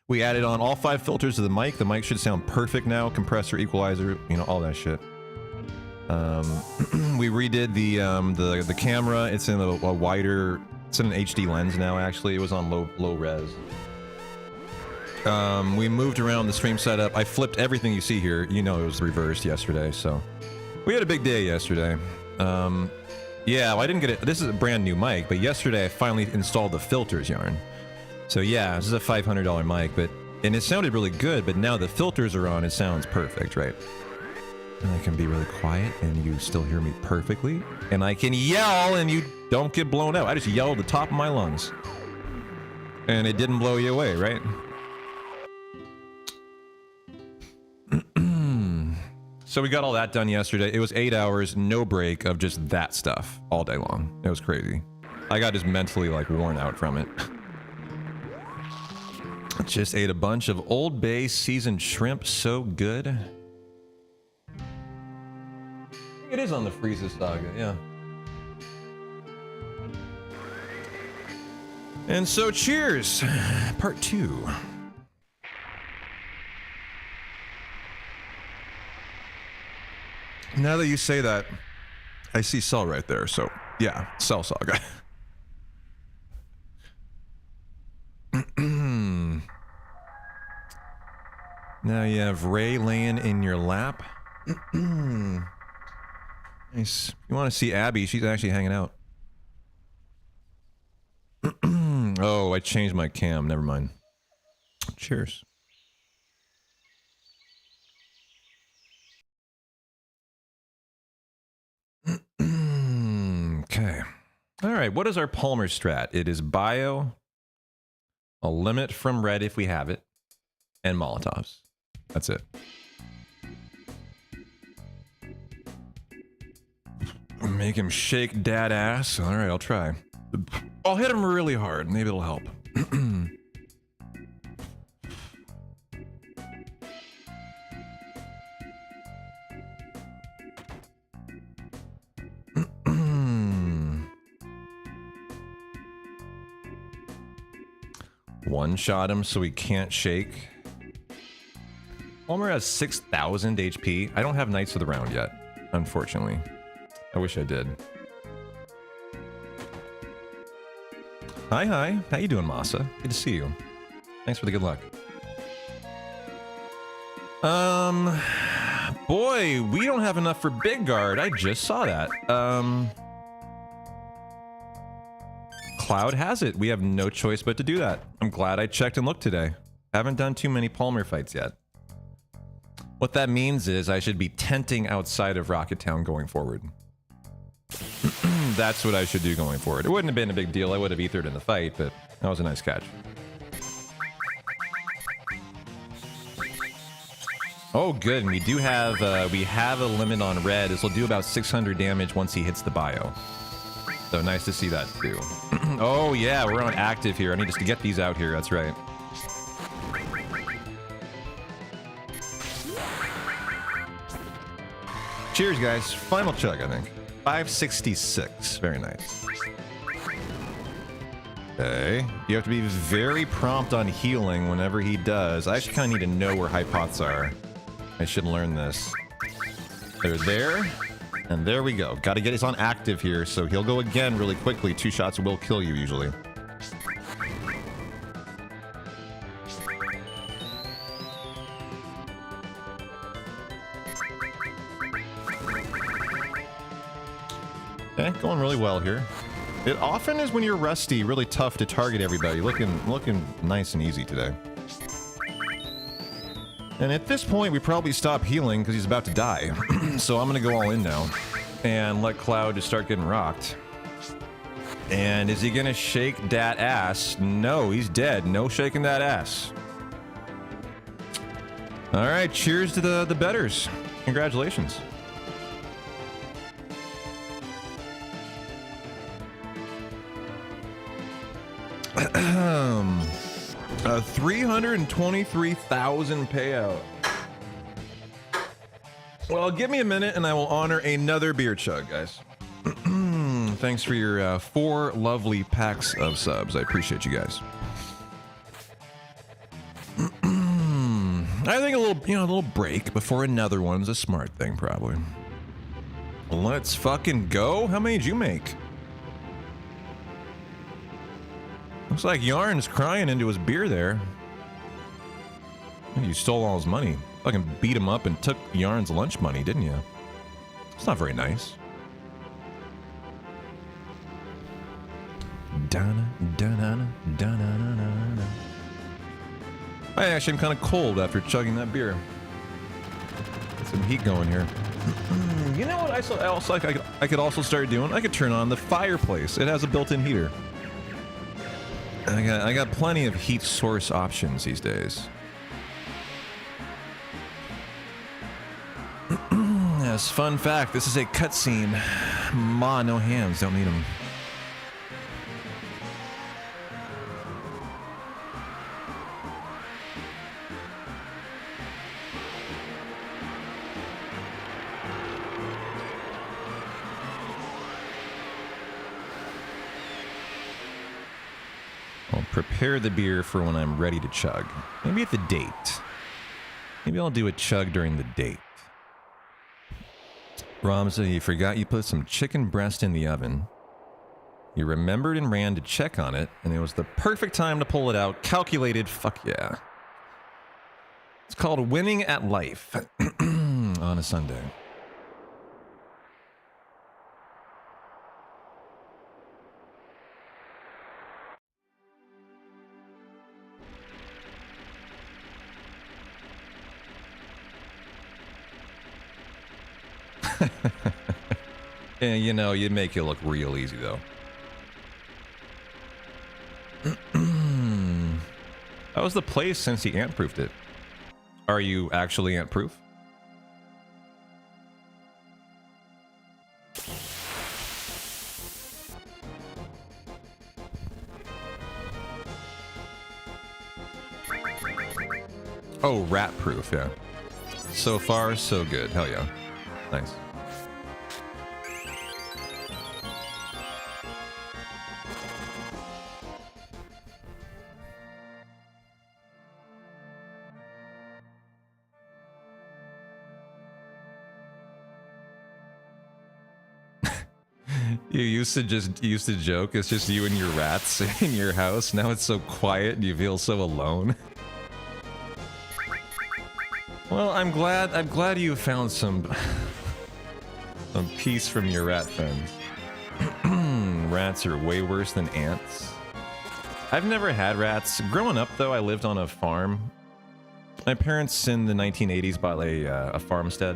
We added on all 5 filters to the mic. The mic should sound perfect now. Compressor, equalizer, you know, all that shit. We redid the camera. It's in a wider. It's in an HD lens now. Actually, it was on low res. We moved around the stream setup. I flipped everything you see here. You know, it was reversed yesterday, so. We had a big day yesterday. Yeah, well, I didn't get it. This is a brand new mic, but yesterday I finally installed the filters, Yarn. So yeah, this is a $500 mic, and it sounded really good, but now the filters are on, it sounds perfect, right? And I can be really quiet, and you still hear me perfectly. And I can yell, and you don't get blown out. I just yelled at the top of my lungs. And it didn't blow you away, right? So we got all that done yesterday. It was 8 hours, no break of just that stuff all day long. It was crazy. I got just mentally like worn out from it. Just ate a bunch of Old Bay seasoned shrimp. So good. I think it is on the Frieza Saga, yeah. And so cheers, part 2. Now that you say that, I see Cell right there, so yeah, Cell Saga. Now you have Ray laying in your lap. Nice. You want to see Abby, she's actually hanging out. Oh, I changed my cam, never mind. Cheers. Okay. All right. What is our Palmer strat? It is bio, a limit from red if we have it, and Molotovs. That's it. Make him shake dad ass. All right, I'll try. I'll hit him really hard. Maybe it'll help. One shot him so he can't shake. Palmer has 6,000 HP. I don't have Knights of the Round yet, unfortunately. I wish I did. Hi, hi. How you doing, Masa? Good to see you. Thanks for the good luck. Boy, we don't have enough for Big Guard. I just saw that. Cloud has it. We have no choice but to do that. I'm glad I checked and looked today. Haven't done too many Palmer fights yet. What that means is I should be tenting outside of Rocket Town going forward. That's what I should do going forward. It wouldn't have been a big deal. I would have ethered in the fight, but that was a nice catch. Oh, good. And we do have a limit on red. This will do about 600 damage once he hits the bio. So nice to see that too. Oh yeah, we're on active here. I need just to get these out here. That's right. Cheers, guys. Final chug, I think. 566. Very nice. Okay. You have to be very prompt on healing whenever he does. I actually kind of need to know where high pots are. I should learn this. They're there. And there we go. Got to get us on active here, so he'll go again really quickly. 2 shots will kill you usually. Okay, going really well here. It often is when you're rusty, really tough to target everybody. Looking nice and easy today. And at this point, we probably stop healing because he's about to die. So I'm going to go all in now and let Cloud just start getting rocked. And is he going to shake that ass? No, he's dead. No shaking that ass. All right, cheers to the betters. Congratulations. A 323,000 payout. Well, give me a minute and I will honor another beer chug, guys. Thanks for your 4 lovely packs of subs. I appreciate you guys. I think a little break before another one's a smart thing, probably. Let's fucking go. How many did you make? Looks like Yarn's crying into his beer there. You stole all his money. Fucking beat him up and took Yarn's lunch money, didn't you? It's not very nice. I actually am kind of cold after chugging that beer. Get some heat going here. You know what I could also start doing? I could turn on the fireplace. It has a built-in heater. I got plenty of heat source options these days. Yes, fun fact, this is a cutscene. Ma, no hands, don't need them. Prepare the beer for when I'm ready to chug. Maybe at the date. Maybe I'll do a chug during the date. Ramza, you forgot you put some chicken breast in the oven. You remembered and ran to check on it, and it was the perfect time to pull it out. Calculated, fuck yeah. It's called winning at life on a Sunday. And you know, you'd make it look real easy though. That was the place since he ant-proofed it. Are you actually ant-proof? Oh, rat-proof, yeah. So far, so good. Hell yeah. Nice. You used to joke. It's just you and your rats in your house. Now it's so quiet and you feel so alone. Well, I'm glad you found some peace from your rat friends. Rats are way worse than ants. I've never had rats. Growing up, though, I lived on a farm. My parents in the 1980s bought a farmstead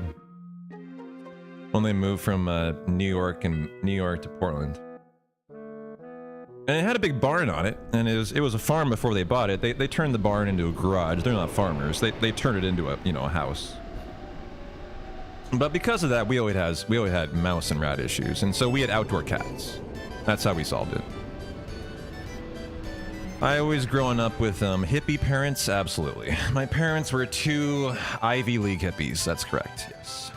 when they moved from New York to Portland. And it had a big barn on it, and it was a farm before they bought it. They turned the barn into a garage. They're not farmers. They turned it into a house. But because of that, we always had mouse and rat issues, and so we had outdoor cats. That's how we solved it. I always growing up with hippie parents, absolutely. My parents were two Ivy League hippies. That's correct. Yes.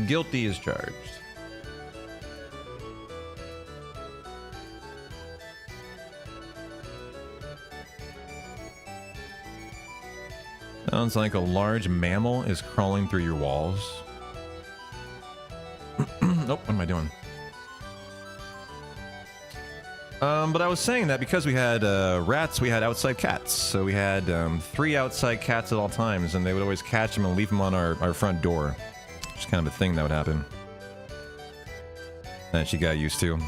Guilty as charged. Sounds like a large mammal is crawling through your walls. Nope, what am I doing? But I was saying that because we had rats, we had outside cats. So we had 3 outside cats at all times, and they would always catch them and leave them on our front door. Just kind of a thing that would happen. That she got used to.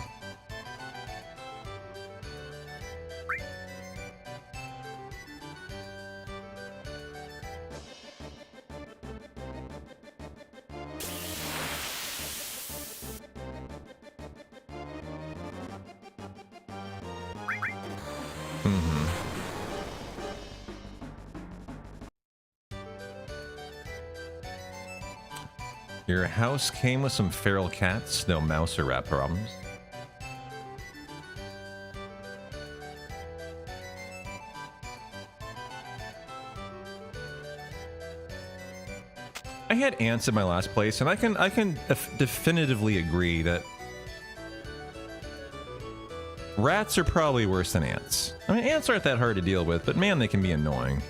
Your house came with some feral cats, no mouse or rat problems. I had ants at my last place, and I can definitively agree that rats are probably worse than ants. I mean, ants aren't that hard to deal with, but man, they can be annoying.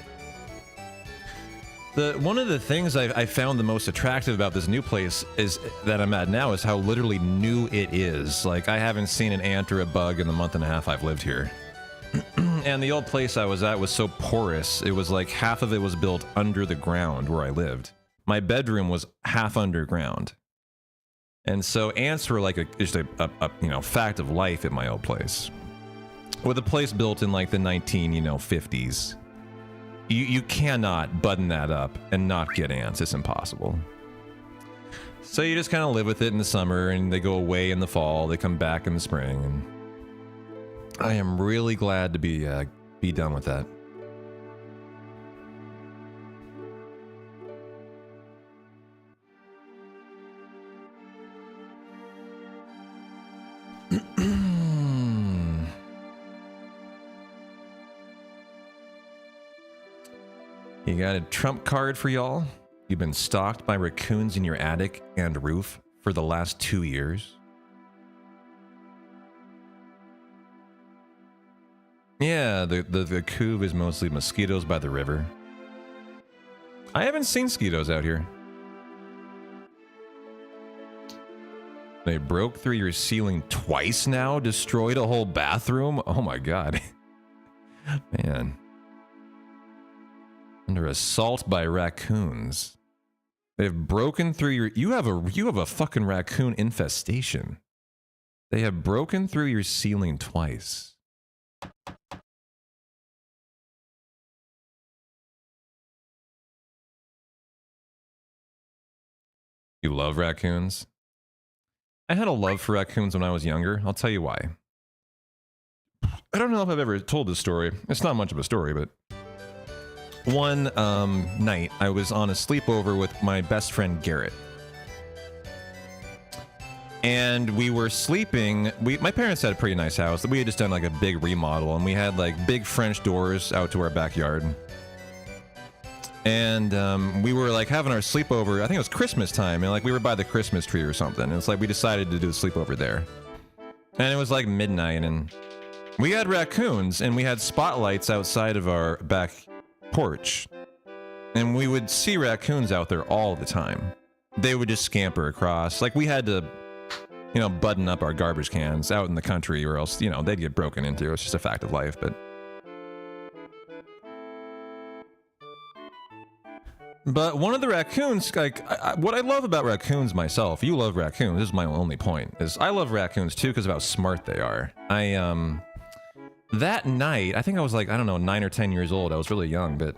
One of the things I found the most attractive about this new place is that I'm at now is how literally new it is. Like, I haven't seen an ant or a bug in the month and a half I've lived here. And the old place I was at was so porous, it was like half of it was built under the ground where I lived. My bedroom was half underground. And so ants were like just a fact of life at my old place. With a place built in like the 1950s. You cannot button that up and not get ants. It's impossible. So you just kind of live with it in the summer, and they go away in the fall. They come back in the spring, and I am really glad to be done with that. You got a trump card for y'all? You've been stalked by raccoons in your attic and roof for the last 2 years? Yeah, the couve is mostly mosquitoes by the river. I haven't seen mosquitoes out here. They broke through your ceiling twice now? Destroyed a whole bathroom? Oh my god. Man. Under assault by raccoons. They've broken through your... You have a fucking raccoon infestation. They have broken through your ceiling twice. You love raccoons? I had a love for raccoons when I was younger. I'll tell you why. I don't know if I've ever told this story. It's not much of a story, but... One night, I was on a sleepover with my best friend Garrett. And we were sleeping. My parents had a pretty nice house. We had just done like a big remodel, and we had like big French doors out to our backyard. And we were like having our sleepover. I think it was Christmas time, and like we were by the Christmas tree or something. And it's like we decided to do the sleepover there. And it was like midnight, and we had raccoons, and we had spotlights outside of our back porch. And we would see raccoons out there all the time. They would just scamper across. Like, we had to, you know, button up our garbage cans out in the country, or else, you know, they'd get broken into. It's just a fact of life. But one of the raccoons, like, what I love about raccoons myself, you love raccoons, this is my only point, is I love raccoons too because of how smart they are. That night, I think I was like, I don't know, 9 or 10 years old. I was really young, but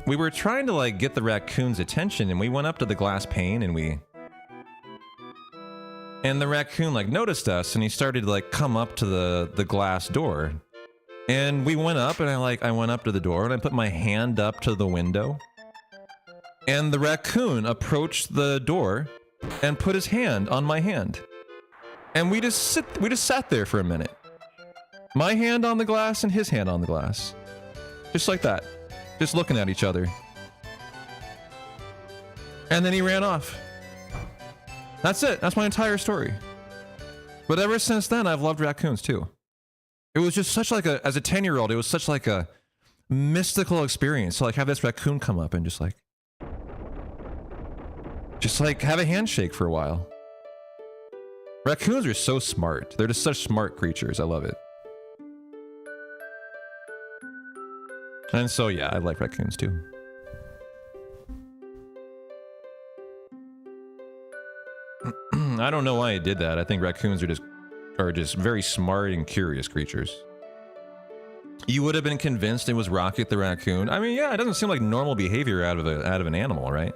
we were trying to, like, get the raccoon's attention, and we went up to the glass pane, and the raccoon, like, noticed us, and he started to, like, come up to the glass door. And we went up, and I went up to the door, and I put my hand up to the window. And the raccoon approached the door and put his hand on my hand. And we just sat there for a minute. My hand on the glass and his hand on the glass. Just like that. Just looking at each other. And then he ran off. That's it. That's my entire story. But ever since then, I've loved raccoons too. It was just such like as a 10-year-old, it was such like a mystical experience to like have this raccoon come up and just like have a handshake for a while. Raccoons are so smart. They're just such smart creatures. I love it. And so, yeah, I like raccoons too. I don't know why I did that. I think raccoons are just very smart and curious creatures. You would have been convinced it was Rocket the raccoon. I mean, yeah, it doesn't seem like normal behavior out of an animal, right?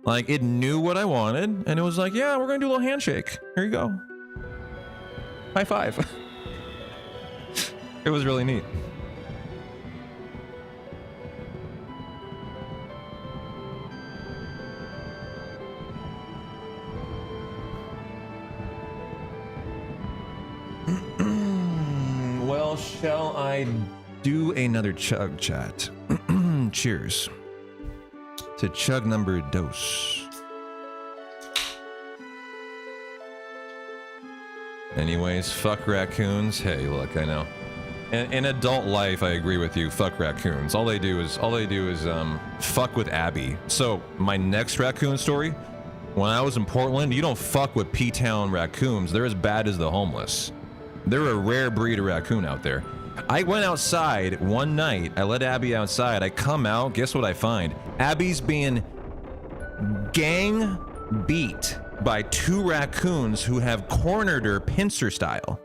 Like, it knew what I wanted, and it was like, yeah, we're gonna do a little handshake. Here you go. High five. It was really neat. Well, shall I do another chug chat? Cheers. To chug number dos. Anyways, fuck raccoons. Hey, look, I know. In adult life, I agree with you. Fuck raccoons. All they do is fuck with Abby. So my next raccoon story. When I was in Portland, you don't fuck with P-Town raccoons. They're as bad as the homeless. They're a rare breed of raccoon out there. I went outside one night. I let Abby outside. I come out. Guess what I find? Abby's being gang beat by 2 raccoons who have cornered her pincer style.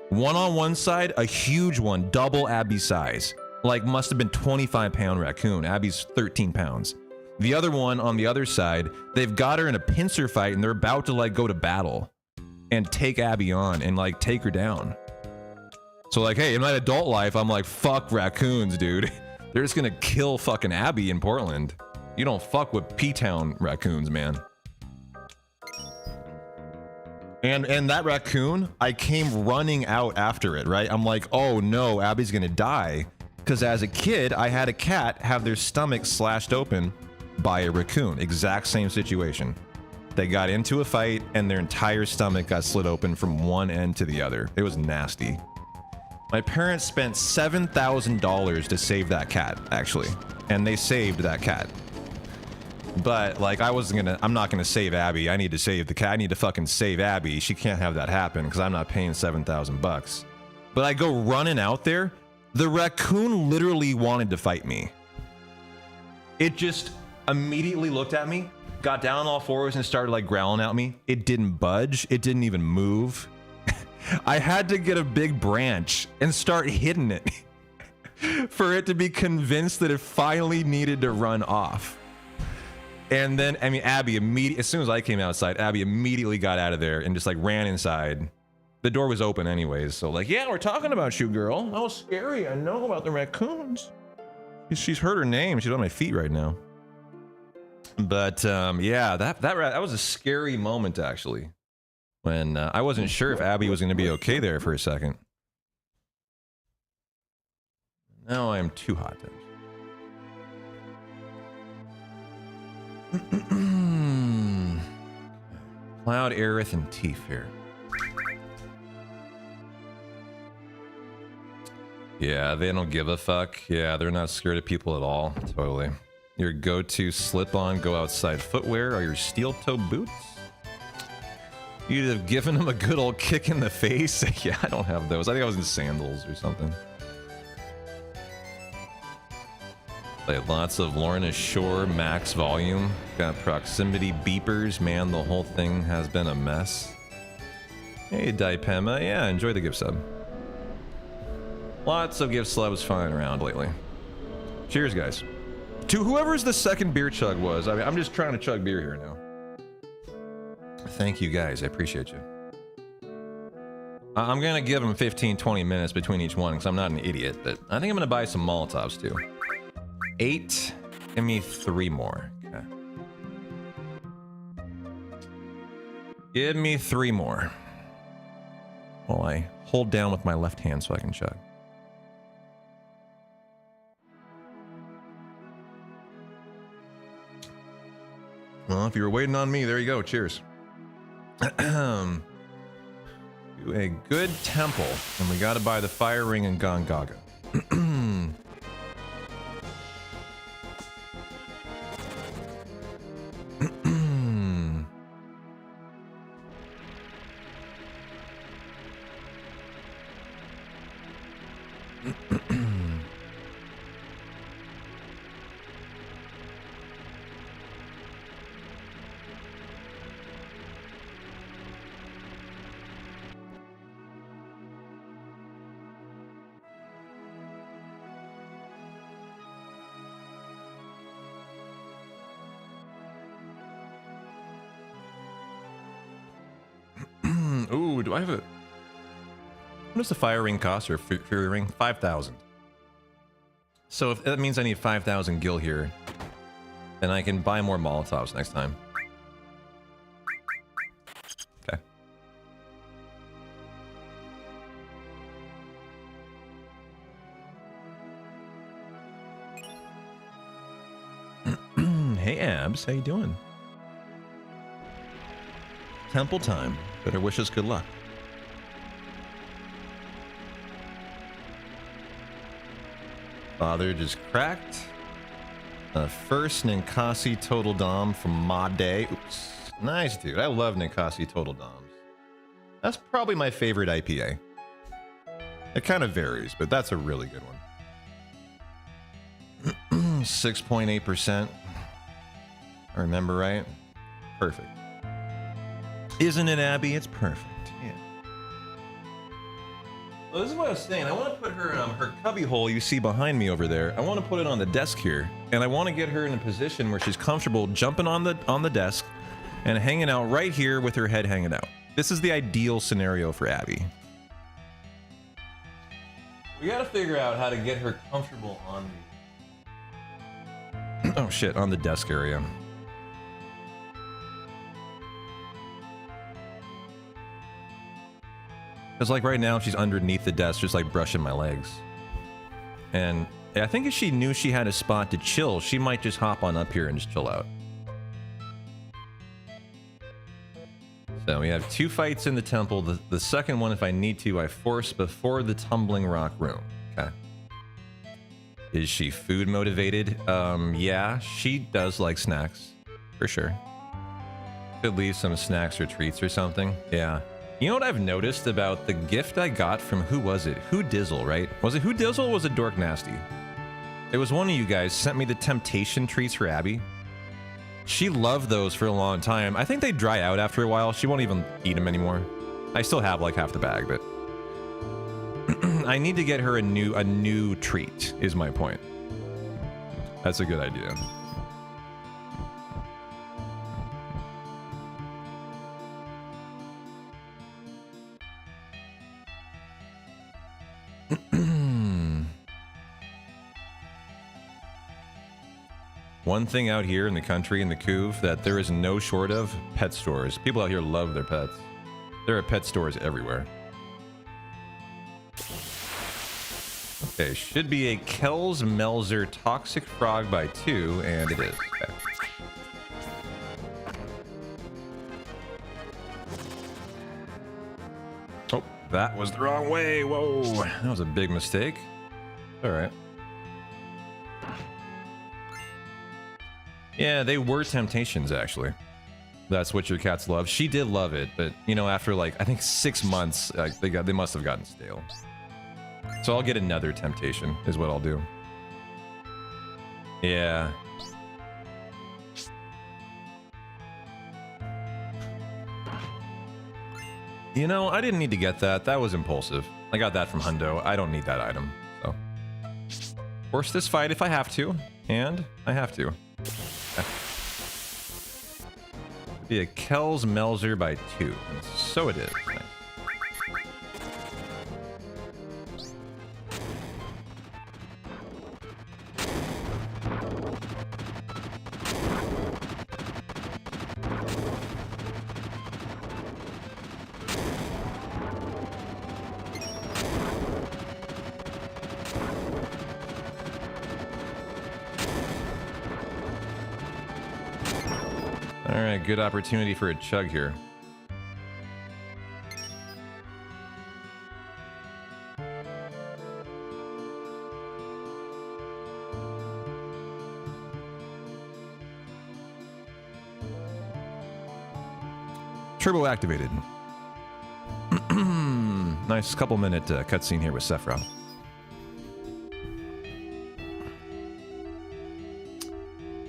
One on one side, a huge one, double Abby's size. Like, must have been 25-pound raccoon. Abby's 13 pounds. The other one on the other side, they've got her in a pincer fight, and they're about to, like, go to battle and take Abby on and, like, take her down. So, like, hey, in my adult life, I'm like, fuck raccoons, dude. They're just gonna kill fucking Abby in Portland. You don't fuck with P-Town raccoons, man. And that raccoon, I came running out after it, right? I'm like, oh no, Abby's gonna die. Because as a kid, I had a cat have their stomach slashed open by a raccoon. Exact same situation. They got into a fight and their entire stomach got slit open from one end to the other. It was nasty. My parents spent $7,000 to save that cat, actually. And they saved that cat. But, like, I'm not gonna save Abby. I need to save the cat. I need to fucking save Abby. She can't have that happen because I'm not paying 7,000 bucks. But I go running out there. The raccoon literally wanted to fight me. It just immediately looked at me, got down on all fours and started, like, growling at me. It didn't budge. It didn't even move. I had to get a big branch and start hitting it for it to be convinced that it finally needed to run off. And then, I mean, Abby immediately, as soon as I came outside, Abby immediately got out of there and just like ran inside. The door was open anyways, so like, yeah, we're talking about you, girl. That was scary. I know about the raccoons. She's heard her name. She's on my feet right now. But yeah, that was a scary moment actually. When I wasn't sure if Abby was going to be okay there for a second. Now I am too hot. Cloud, Aerith, and T-Fair. Yeah, they don't give a fuck. Yeah, they're not scared of people at all. Totally. Your go-to slip-on go outside footwear are your steel-toe boots? You'd have given him a good old kick in the face? Yeah, I don't have those. I think I was in sandals or something. Like lots of Lorna Shore max volume. Got proximity beepers. Man, the whole thing has been a mess. Hey, Dipema. Yeah, enjoy the gift sub. Lots of gift subs flying around lately. Cheers, guys. To whoever's the second beer chug was. I mean, I'm just trying to chug beer here now. Thank you, guys. I appreciate you. I'm going to give them 15-20 minutes between each one because I'm not an idiot, but I think I'm going to buy some Molotovs, too. 8. Give me 3 more. Okay. Give me 3 more. While I hold down with my left hand so I can chug. Well, if you were waiting on me, there you go. Cheers. Do a good temple, and we got to buy the fire ring and Gongaga. Ooh, do I have a... What does the fire ring cost, or fury ring? 5,000. So if that means I need 5,000 gil here, then I can buy more Molotovs next time. Okay. Hey, Abs, how you doing? Temple time. Better wish us good luck. Father just cracked. First Ninkasi Total Dom from Mod Day. Oops. Nice, dude. I love Ninkasi Total Doms. That's probably my favorite IPA. It kind of varies, but that's a really good one. 6.8%. I remember right? Perfect. Isn't it, Abby? It's perfect. Yeah. Well, this is what I was saying. I want to put her in her cubby hole you see behind me over there. I want to put it on the desk here, and I want to get her in a position where she's comfortable jumping on the desk and hanging out right here with her head hanging out. This is the ideal scenario for Abby. We got to figure out how to get her comfortable on the oh shit, on the desk area. Because like right now she's underneath the desk just like brushing my legs. And I think if she knew she had a spot to chill, she might just hop on up here and just chill out. So we have 2 fights in the temple. The second one, if I need to, I force before the tumbling rock room. Okay. Is she food motivated? Yeah, she does like snacks. For sure. Could leave some snacks or treats or something. Yeah. You know what I've noticed about the gift I got from, who was it? Who Dizzle, right? Was it Who Dizzle or was it Dork Nasty? It was one of you guys sent me the temptation treats for Abby. She loved those for a long time. I think they dry out after a while. She won't even eat them anymore. I still have like half the bag, but I need to get her a new treat is my point. That's a good idea. One thing out here in the country, in the Couve, that there is no short of: pet stores. People out here love their pets. There are pet stores everywhere. Okay, should be a Kells Melzer Toxic Frog by 2, and it is. Okay. Oh, that was the wrong way. Whoa, that was a big mistake. All right. Yeah, they were temptations, actually. That's what your cats love. She did love it, but, you know, after, like, I think 6 months, they must have gotten stale. So I'll get another temptation, is what I'll do. Yeah. You know, I didn't need to get that. That was impulsive. I got that from Hundo. I don't need that item, so. Force this fight if I have to, and I have to. Okay. Be a Kells Melzer by 2, and so it is. Nice. Alright, good opportunity for a chug here. Turbo activated. Nice couple minute cutscene here with Sephiroth.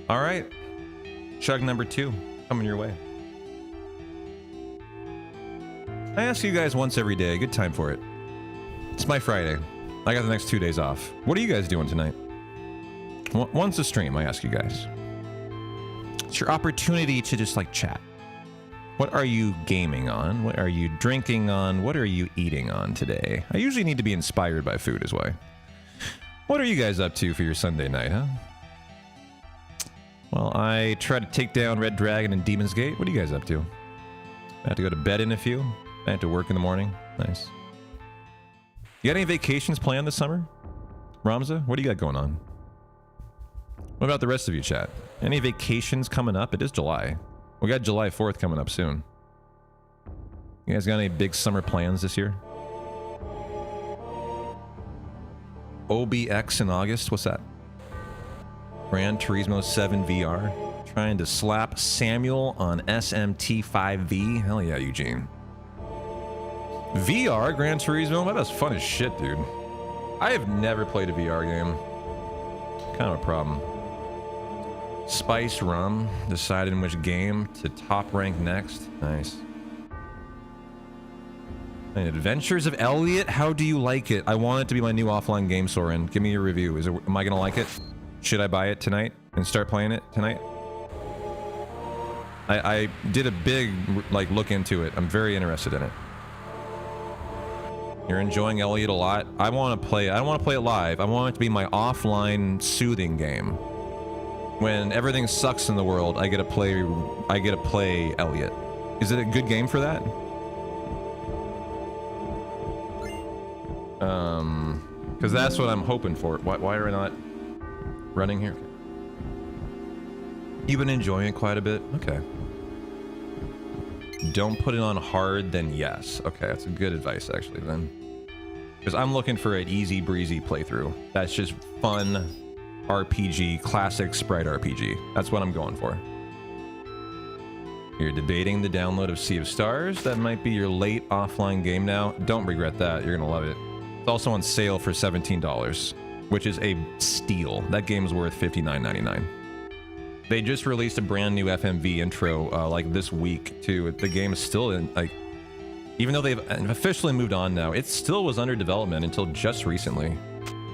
Alright. Chug number 2. Coming your way. I ask you guys once every day. Good time for it. It's my Friday. I got the next 2 days off. What are you guys doing tonight? Once a stream, I ask you guys. It's your opportunity to just like chat. What are you gaming on? What are you drinking on? What are you eating on today? I usually need to be inspired by food as well. What are you guys up to for your Sunday night, huh? Well, I try to take down Red Dragon and Demon's Gate. What are you guys up to? I have to go to bed in a few. I have to work in the morning. Nice. You got any vacations planned this summer? Ramza, what do you got going on? What about the rest of you, chat? Any vacations coming up? It is July. We got July 4th coming up soon. You guys got any big summer plans this year? OBX in August? What's that? Gran Turismo 7 VR. Trying to slap Samuel on SMT5V. Hell yeah, Eugene. VR Gran Turismo? That was fun as shit, dude. I have never played a VR game. Kind of a problem. Spice Rum. Deciding which game to top rank next. Nice. And Adventures of Elliot. How do you like it? I want it to be my new offline game, Soren. Give me your review. Am I gonna like it? Should I buy it tonight and start playing it tonight? I did a big like look into it. I'm very interested in it. You're enjoying Elliot a lot. I want to play. I don't want to play it live. I want it to be my offline soothing game. When everything sucks in the world, I get to play. I get to play Elliot. Is it a good game for that? Because that's what I'm hoping for. Why are we not running here? You've been enjoying it quite a bit? Okay. Don't put it on hard, then yes. Okay, that's a good advice, actually, then. Because I'm looking for an easy breezy playthrough. That's just fun RPG, classic sprite RPG. That's what I'm going for. You're debating the download of Sea of Stars. That might be your late offline game now. Don't regret that. You're gonna love it. It's also on sale for $17, which is a steal. That game is worth $59.99. They just released a brand new FMV intro like this week too. The game is still in like, even though they've officially moved on now, it still was under development until just recently.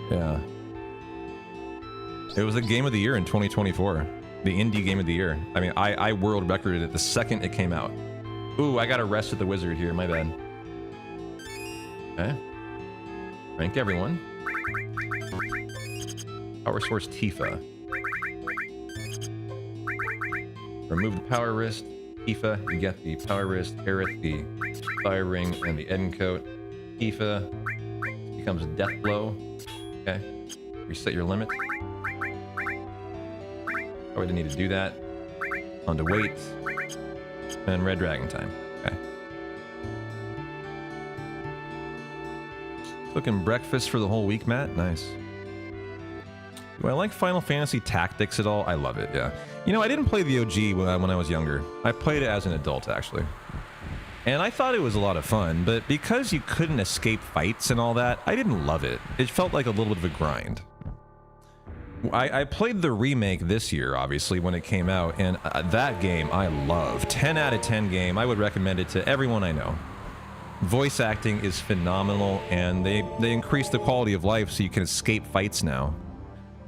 Yeah. It was the game of the year in 2024. The indie game of the year. I mean, I world recorded it the second it came out. Ooh, I got arrested the wizard here. My bad. Okay. Rank everyone. Power source Tifa. Remove the power wrist. Tifa, you get the power wrist. Aerith, the fire ring, and the Eden coat. Tifa becomes death blow. Okay. Reset your limit. Oh, we didn't need to do that. On to wait. And red dragon time. Okay. Cooking breakfast for the whole week, Matt. Nice. Do I like Final Fantasy Tactics at all? I love it, yeah. You know, I didn't play the OG when I was younger. I played it as an adult, actually. And I thought it was a lot of fun, but because you couldn't escape fights and all that, I didn't love it. It felt like a little bit of a grind. I played the remake this year, obviously, when it came out, and that game I love. 10 out of 10 game. I would recommend it to everyone I know. Voice acting is phenomenal, and they increase the quality of life so you can escape fights now,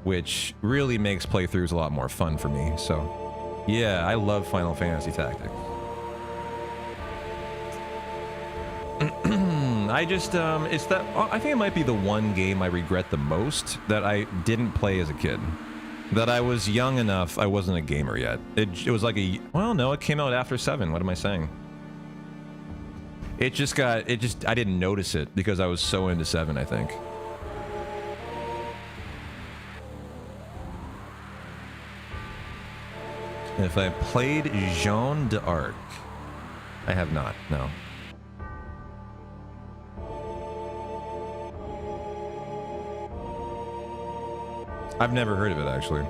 which really makes playthroughs a lot more fun for me. So, yeah, I love Final Fantasy Tactics. I just, it's that, I think it might be the one game I regret the most that I didn't play as a kid. That I was young enough, I wasn't a gamer yet. It was like well, no, it came out after 7. What am I saying? I didn't notice it because I was so into 7, I think. If I played Jeanne d'Arc, I have not, no. I've never heard of it, actually.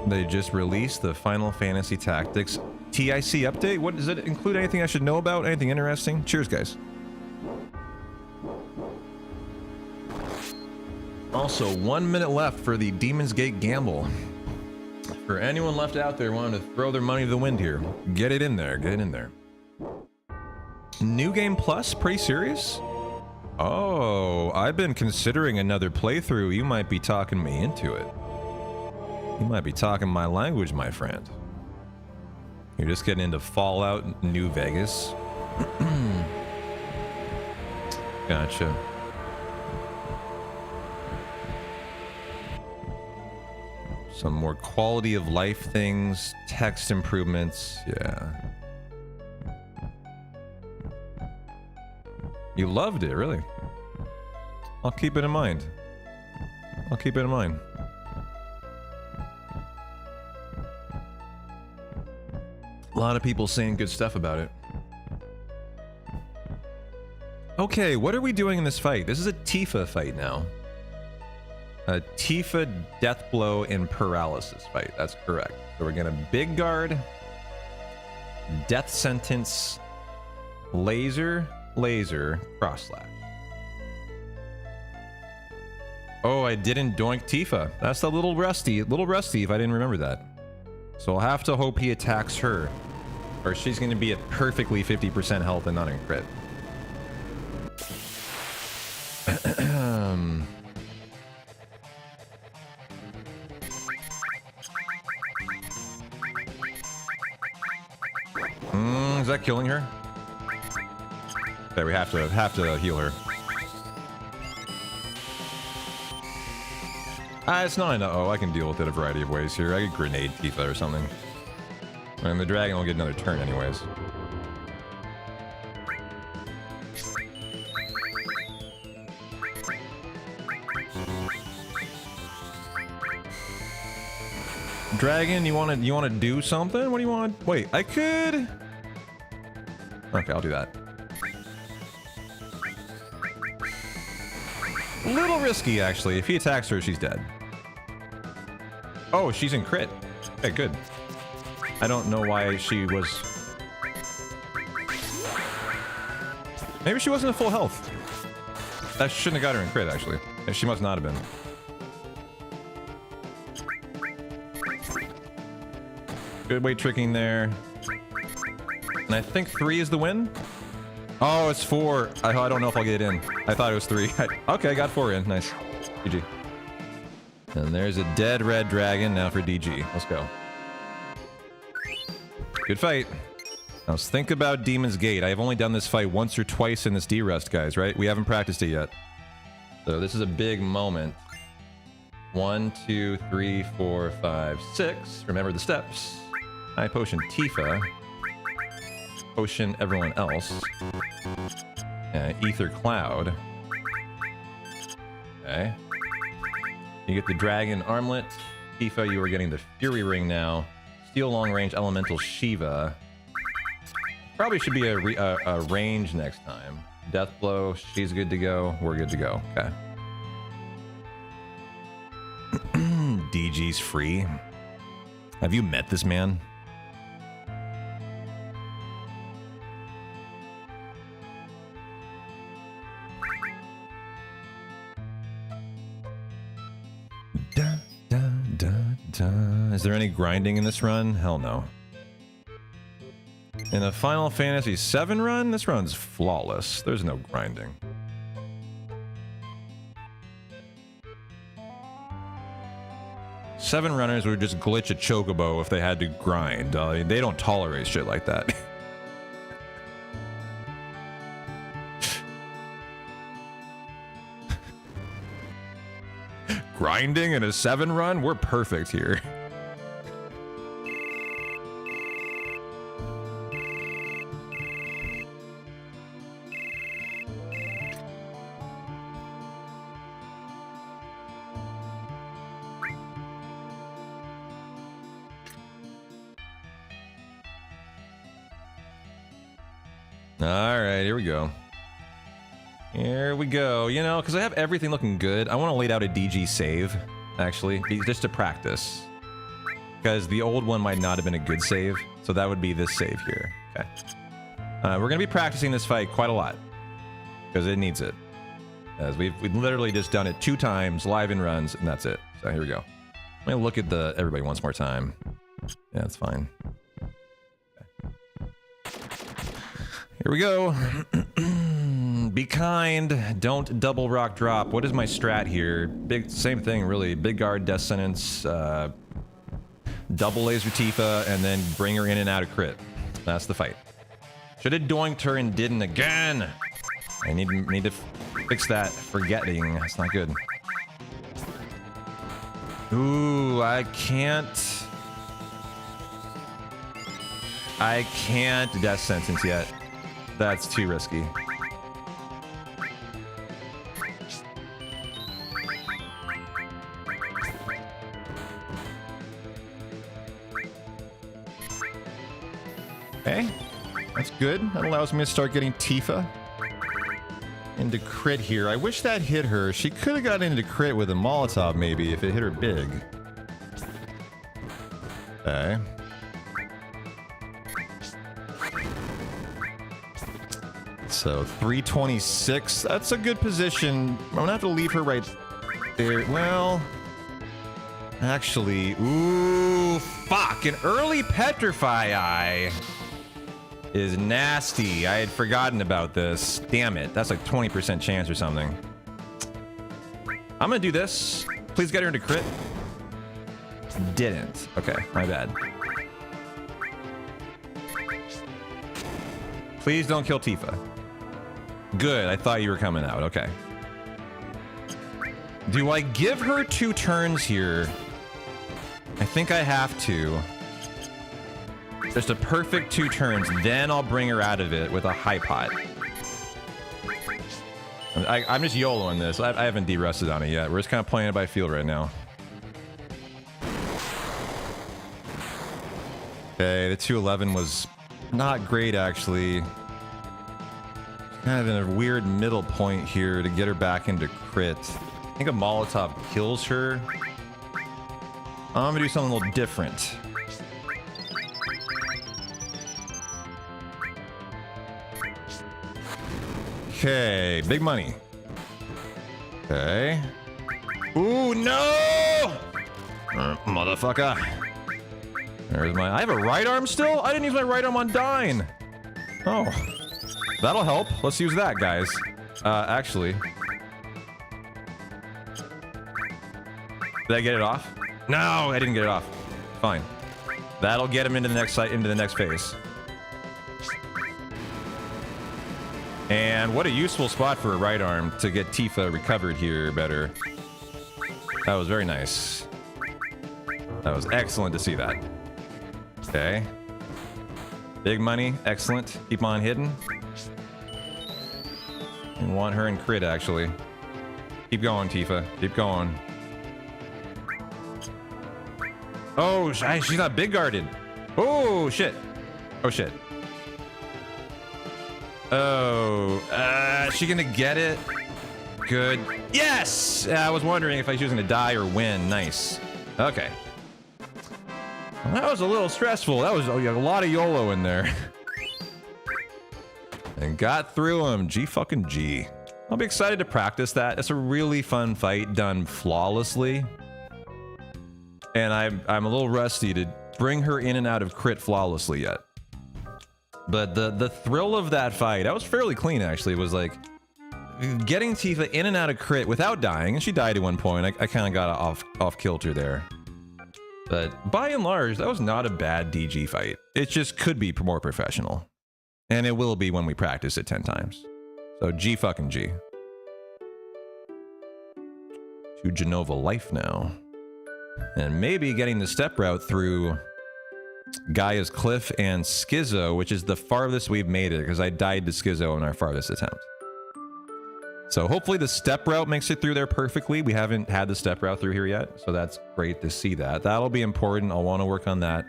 They just released the Final Fantasy Tactics TIC update. What does it include? Anything I should know about? Anything interesting? Cheers, guys. Also, 1 minute left for the Demon's Gate gamble. For anyone left out there wanting to throw their money to the wind here, get it in there. Get it in there. New Game Plus? Pretty serious? Oh, I've been considering another playthrough. You might be talking me into it. You might be talking my language, my friend. You're just getting into Fallout New Vegas. Gotcha. Some more quality of life things, text improvements, yeah. You loved it, really? I'll keep it in mind. I'll keep it in mind. A lot of people saying good stuff about it. Okay, what are we doing in this fight? This is a Tifa fight now. A Tifa death blow and paralysis fight. That's correct. So we're gonna big guard, death sentence, laser, cross slash. Oh, I didn't doink Tifa. That's a little rusty if I didn't remember that. So I'll have to hope he attacks her, or she's gonna be at perfectly 50% health and not in crit. Is that killing her? Okay, we have to heal her. It's not enough. Oh, I can deal with it a variety of ways here. I could grenade Tifa or something. And the dragon will get another turn anyways. Dragon, you wanna do something? What do you want? Wait, I could. Okay, I'll do that. A little risky, actually. If he attacks her, she's dead. Oh, she's in crit. Okay, good. I don't know why she was... Maybe she wasn't at full health. That shouldn't have got her in crit, actually. She must not have been. Good way tricking there. And I think 3 is the win? Oh, it's 4. I don't know if I'll get it in. I thought it was 3. Okay, I got 4 in. Nice. GG. And there's a dead red dragon now for DG. Let's go. Good fight. Now let's think about Demon's Gate. I have only done this fight once or twice in this D-Rust, guys, right? We haven't practiced it yet. So this is a big moment. 1, 2, 3, 4, 5, 6. Remember the steps. High potion Tifa. Potion everyone else. Ether Cloud. Okay. You get the Dragon Armlet. Tifa, you are getting the Fury Ring now. Steel Long Range Elemental Shiva. Probably should be a range next time. Death Blow, she's good to go. We're good to go. Okay. DGs free. Have you met this man? Da, da, da, da. Is there any grinding in this run? Hell no. In a Final Fantasy VII run, this run's flawless. There's no grinding. Seven runners would just glitch a chocobo if they had to grind. They don't tolerate shit like that. Grinding in a 7 run? We're perfect here. Alright, here we go. Here we go. You know, because I have everything looking good, I want to lay out a DG save, actually, just to practice. Because the old one might not have been a good save, so that would be this save here. Okay. We're going to be practicing this fight quite a lot, because it needs it. As we've literally just done it 2 times, live in runs, and that's it. So here we go. Let me look at everybody once more time. Yeah, that's fine. Here we go. Be kind. Don't double rock drop. What is my strat here? Same thing, really. Big guard, death sentence, double laser Tifa, and then bring her in and out of crit. That's the fight. Should have doinked her and didn't again. I need to fix that forgetting. That's not good. Ooh, I can't death sentence yet. That's too risky. Okay, that's good. That allows me to start getting Tifa into crit here. I wish that hit her. She could have gotten into crit with a Molotov maybe if it hit her big. Okay. So 326, that's a good position. I'm gonna have to leave her right there. Well, actually, ooh, fuck, an early Petrify Eye is nasty. I had forgotten about this. Damn it, that's like 20% chance or something. I'm gonna do this. Please get her into crit. Didn't. Okay, my bad. Please don't kill Tifa. Good, I thought you were coming out. Okay. Do I give her 2 turns here? I think I have to. Just a perfect 2 turns, then I'll bring her out of it with a high pot. I'm just YOLOing this. I haven't de-rusted on it yet. We're just kind of playing it by feel right now. Okay, the 211 was not great, actually. Kind of in a weird middle point here to get her back into crit. I think a Molotov kills her. I'm gonna do something a little different. Okay, big money. Okay. Ooh, no! Motherfucker. There's my... I have a right arm still? I didn't use my right arm on Dyne. Oh. That'll help. Let's use that, guys. Actually. Did I get it off? No, I didn't get it off. Fine. That'll get him into the next phase. And what a useful spot for a right arm to get Tifa recovered here better. That was very nice. That was excellent to see that. Okay. Big money. Excellent. Keep on hitting. And want her in crit, actually. Keep going, Tifa. Keep going. Oh, she's not big guarded. Oh, shit. Oh, shit. Oh, is she gonna get it? Good. Yes! I was wondering if I was going to die or win. Nice. Okay. Well, that was a little stressful. That was a lot of YOLO in there. And got through him. G fucking G. I'll be excited to practice that. It's a really fun fight done flawlessly. And I'm a little rusty to bring her in and out of crit flawlessly yet. But the thrill of that fight, that was fairly clean actually. It was like getting Tifa in and out of crit without dying. And she died at one point. I kind of got off kilter there. But by and large, that was not a bad DG fight. It just could be more professional. And it will be when we practice it 10 times. So G fucking G. To Genova Life now. And maybe getting the step route through Gaia's Cliff and Schizo, which is the farthest we've made it, because I died to Schizo in our farthest attempt. So hopefully the step route makes it through there perfectly. We haven't had the step route through here yet, so that's great to see that. That'll be important. I'll want to work on that.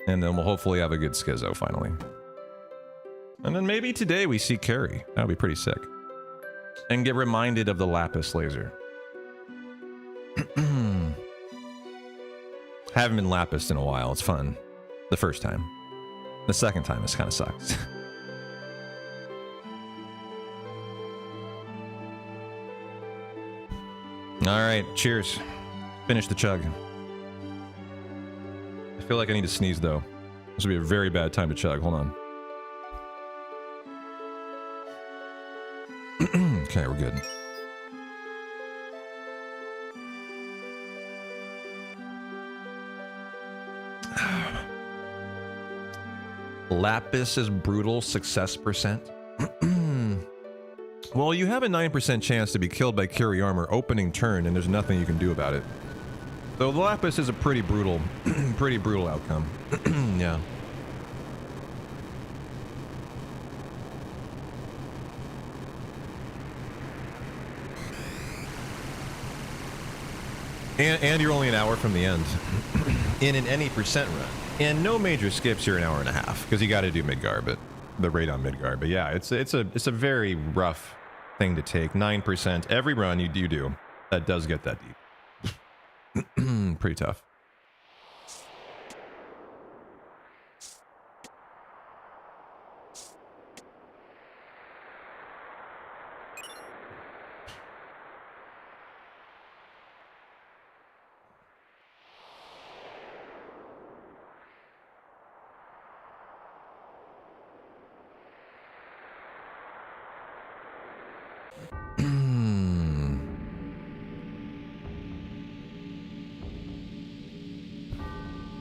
And then we'll hopefully have a good Schizo finally. And then maybe today we see Carrie. That'll be pretty sick. And get reminded of the Lapis laser. Haven't been Lapis in a while. It's fun. The first time. The second time, this kind of sucks. Alright, cheers. Finish the chug. I feel like I need to sneeze though. This would be a very bad time to chug. Hold on. Okay, we're good. Lapis is brutal success percent. Well, you have a 9% chance to be killed by carry armor opening turn, and there's nothing you can do about it. So the Lapis is a pretty brutal, pretty brutal outcome. Yeah. And you're only an hour from the end in an any percent run. And no major skips, you're an hour and a half because you got to do Midgar, but the rate on Midgar. But yeah, it's a very rough thing to take. 9% every run you do. That does get that deep. Pretty tough.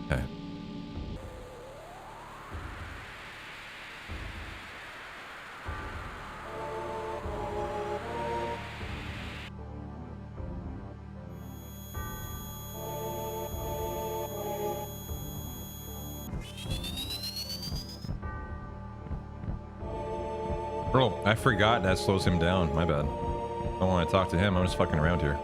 Okay. Bro, I forgot that slows him down. My bad. I don't want to talk to him. I'm just fucking around here.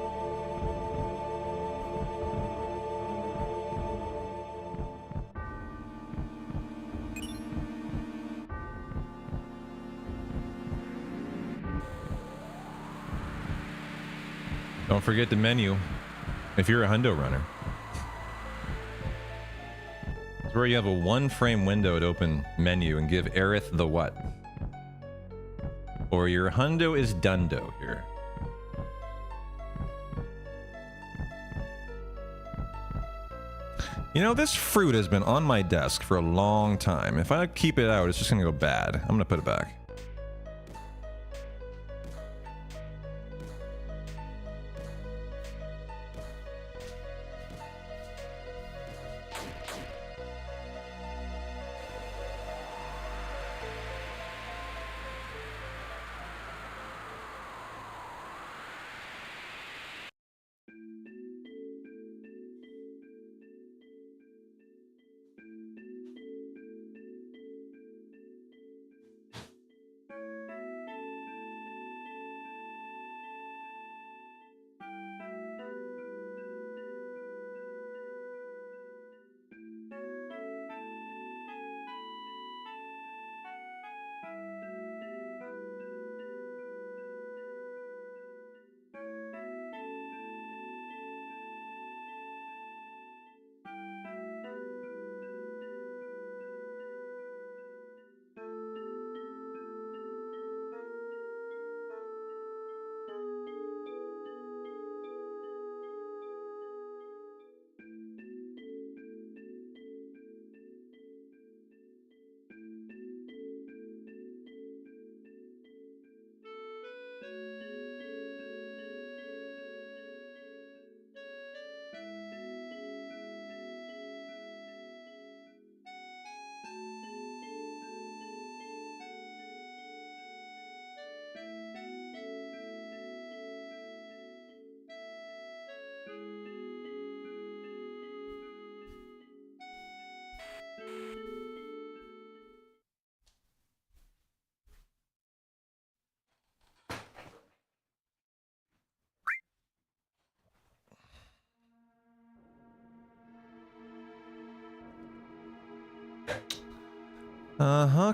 Don't forget the menu if you're a hundo runner. It's where you have a 1-frame window to open menu and give Aerith the what? Or your hundo is dundo here. You know, this fruit has been on my desk for a long time. If I keep it out, it's just gonna go bad. I'm gonna put it back.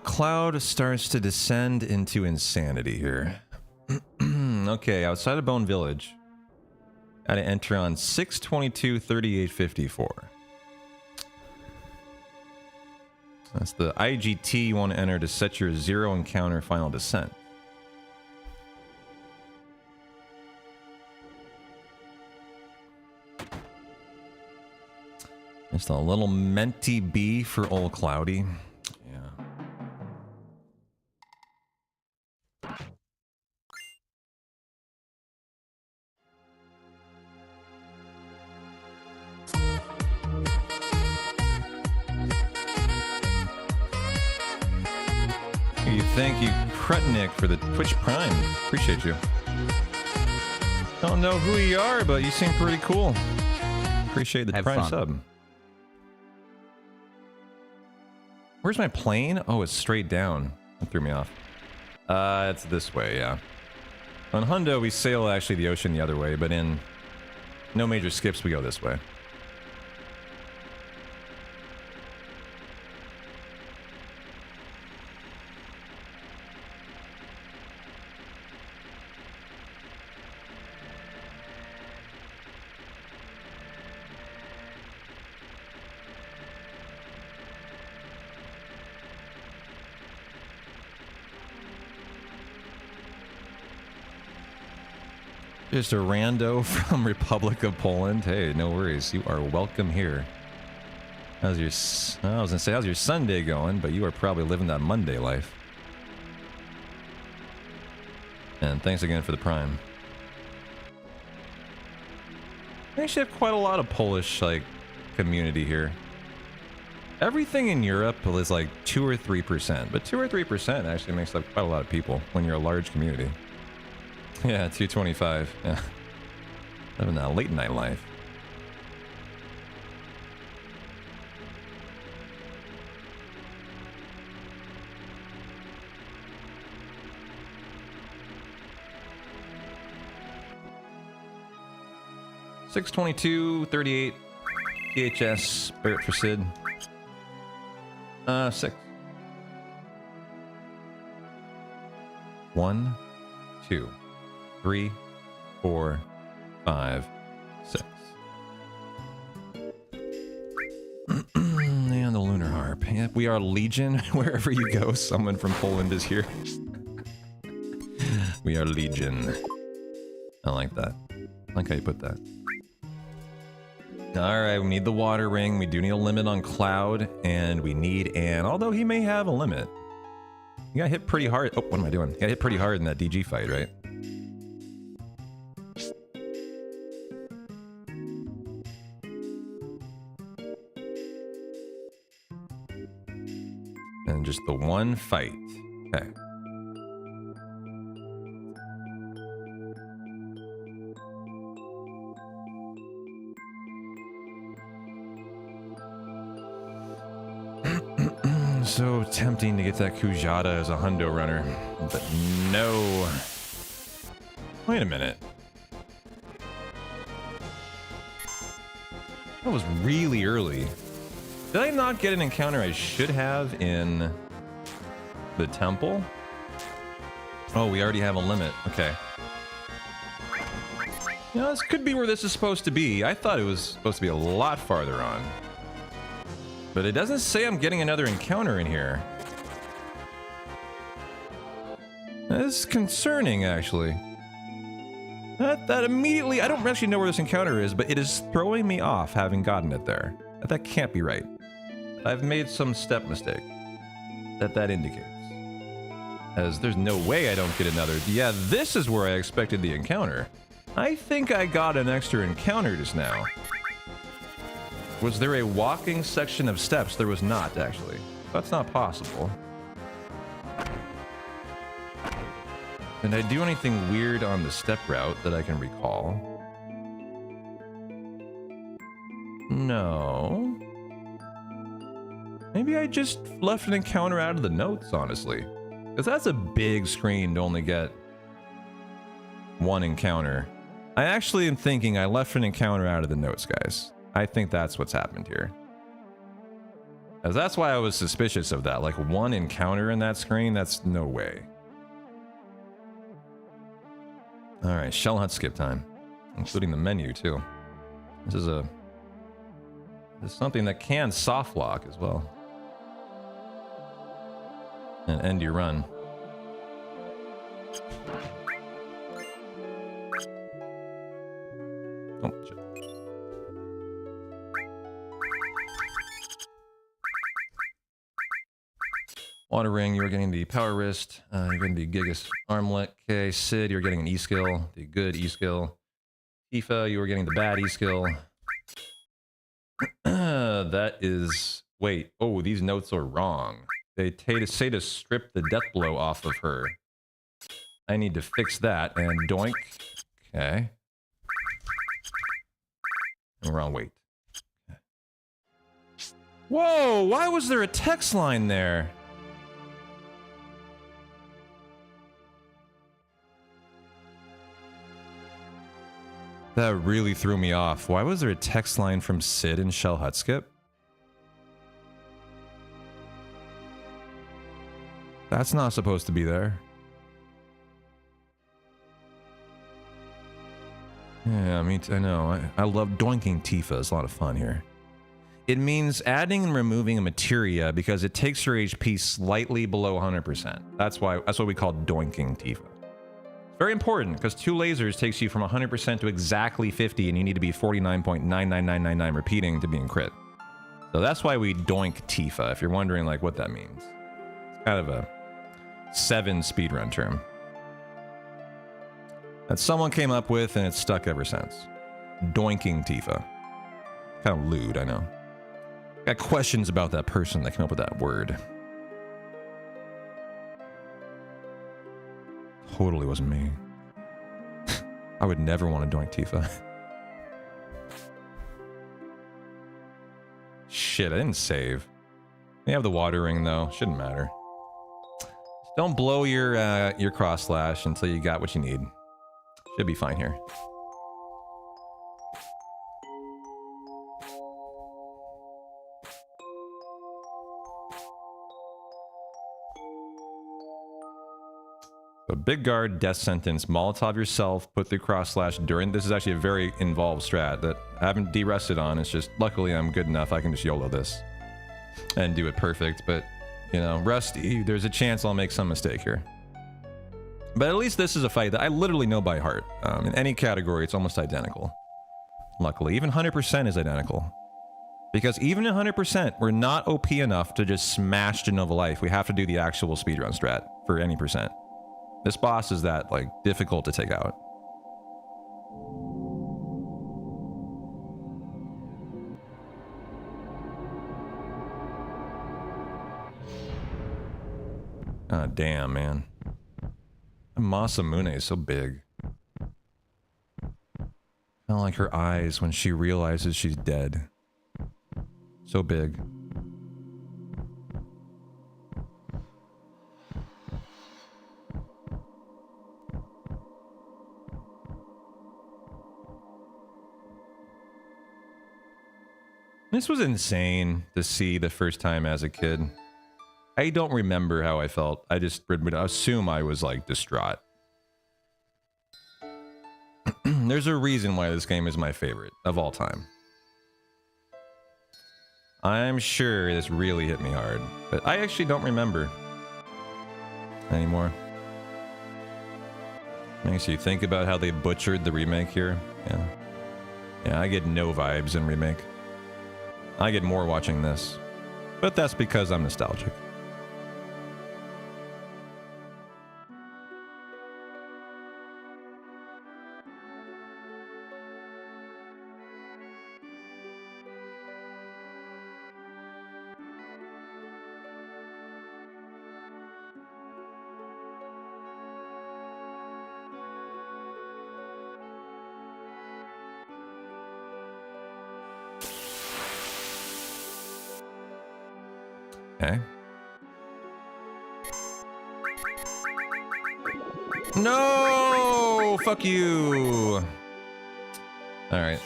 Cloud starts to descend into insanity here. Okay, outside of Bone Village. Gotta enter on 6/22/3854. That's the IGT you want to enter to set your 0 encounter final descent. Just a little minty B for old Cloudy. Yeah. Thank you, Krutnik, for the Twitch Prime. Appreciate you. Don't know who you are, but you seem pretty cool. Appreciate the Prime sub. Where's my plane? Oh, it's straight down. That threw me off. It's this way, yeah. On Hundo, we sail actually the ocean the other way, but in no major skips, we go this way. Just a rando from Republic of Poland. Hey, no worries. You are welcome here. How's your... I was gonna say, how's your Sunday going? But you are probably living that Monday life. And thanks again for the Prime. We actually have quite a lot of Polish, like, community here. Everything in Europe is like 2 or 3%. But 2 or 3% actually makes up quite a lot of people when you're a large community. Yeah, 225. Yeah. Living that late night life. $622.38 THS Barrett for Sid. 6. 1, 2, 3, 4, 5, 6. And the Lunar Harp. Yep, we are Legion. Wherever you go, someone from Poland is here. We are Legion. I like that. I like how you put that. Alright, we need the water ring. We do need a limit on Cloud. And we need an... Although he may have a limit. You got hit pretty hard. Oh, what am I doing? You got hit pretty hard in that DG fight, right? And just the one fight. Okay. So tempting to get that Kujata as a hundo runner, but no. Wait a minute. That was really early. Did I not get an encounter I should have in the temple? Oh, we already have a limit. Okay. You know, this could be where this is supposed to be. I thought it was supposed to be a lot farther on. But it doesn't say I'm getting another encounter in here. That's concerning, actually. That immediately... I don't actually know where this encounter is, but it is throwing me off having gotten it there. That can't be right. I've made some step mistake. That indicates. As there's no way I don't get another... Yeah, this is where I expected the encounter. I think I got an extra encounter just now. Was there a walking section of steps? There was not, actually. That's not possible. Did I do anything weird on the step route that I can recall? No. Maybe I just left an encounter out of the notes, honestly. Because that's a big screen to only get one encounter. I actually am thinking I left an encounter out of the notes, guys. I think that's what's happened here. As that's why I was suspicious of that. Like one encounter in that screen, that's no way. All right, Shell Hut skip time, including the menu too. This is something that can soft lock as well. And end your run. Oh, shit. Water Ring, you're getting the Power Wrist. You're getting the Gigas Armlet. Okay, Sid, you're getting an E-skill, the good E-skill. Tifa, you were getting the bad E-skill. That is... Wait, oh, these notes are wrong. They say to strip the death blow off of her. I need to fix that, and doink. Okay. Wrong, wait. Okay. Whoa, why was there a text line there? That really threw me off. Why was there a text line from Sid in Shell Hut skip? That's not supposed to be there. Yeah, I know. I love doinking Tifa. It's a lot of fun here. It means adding and removing a materia because it takes your HP slightly below 100%. That's what we call doinking Tifa. It's very important because 2 lasers takes you from 100% to exactly 50, and you need to be 49.99999 repeating to be in crit. So that's why we doink Tifa, if you're wondering like what that means. It's kind of a 7 speedrun term that someone came up with, and it's stuck ever since. Doinking Tifa. Kind of lewd, I know. Got questions about that person that came up with that word. Totally wasn't me. I would never want to doink Tifa. Shit, I didn't save. They have the water ring though. Shouldn't matter. Just don't blow your cross slash until you got what you need. Should be fine here. So big guard, death sentence, Molotov yourself, put through cross slash during. This is actually a very involved strat that I haven't de-rested on. It's just, luckily I'm good enough. I can just YOLO this and do it perfect. But, you know, Rusty, there's a chance I'll make some mistake here. But at least this is a fight that I literally know by heart. In any category, it's almost identical. Luckily, even 100% is identical. Because even at 100%, we're not OP enough to just smash Genova Life. We have to do the actual speedrun strat for any percent. This boss is that, like, difficult to take out. Ah, damn, man. Masamune is so big. Kind of like her eyes when she realizes she's dead. So big. This was insane to see the first time as a kid. I don't remember how I felt. I just would assume I was like distraught. There's a reason why this game is my favorite of all time. I'm sure this really hit me hard, but I actually don't remember anymore. Makes you think about how they butchered the remake here. Yeah, I get no vibes in remake. I get more watching this, but that's because I'm nostalgic. Okay. No! Fuck you! Alright.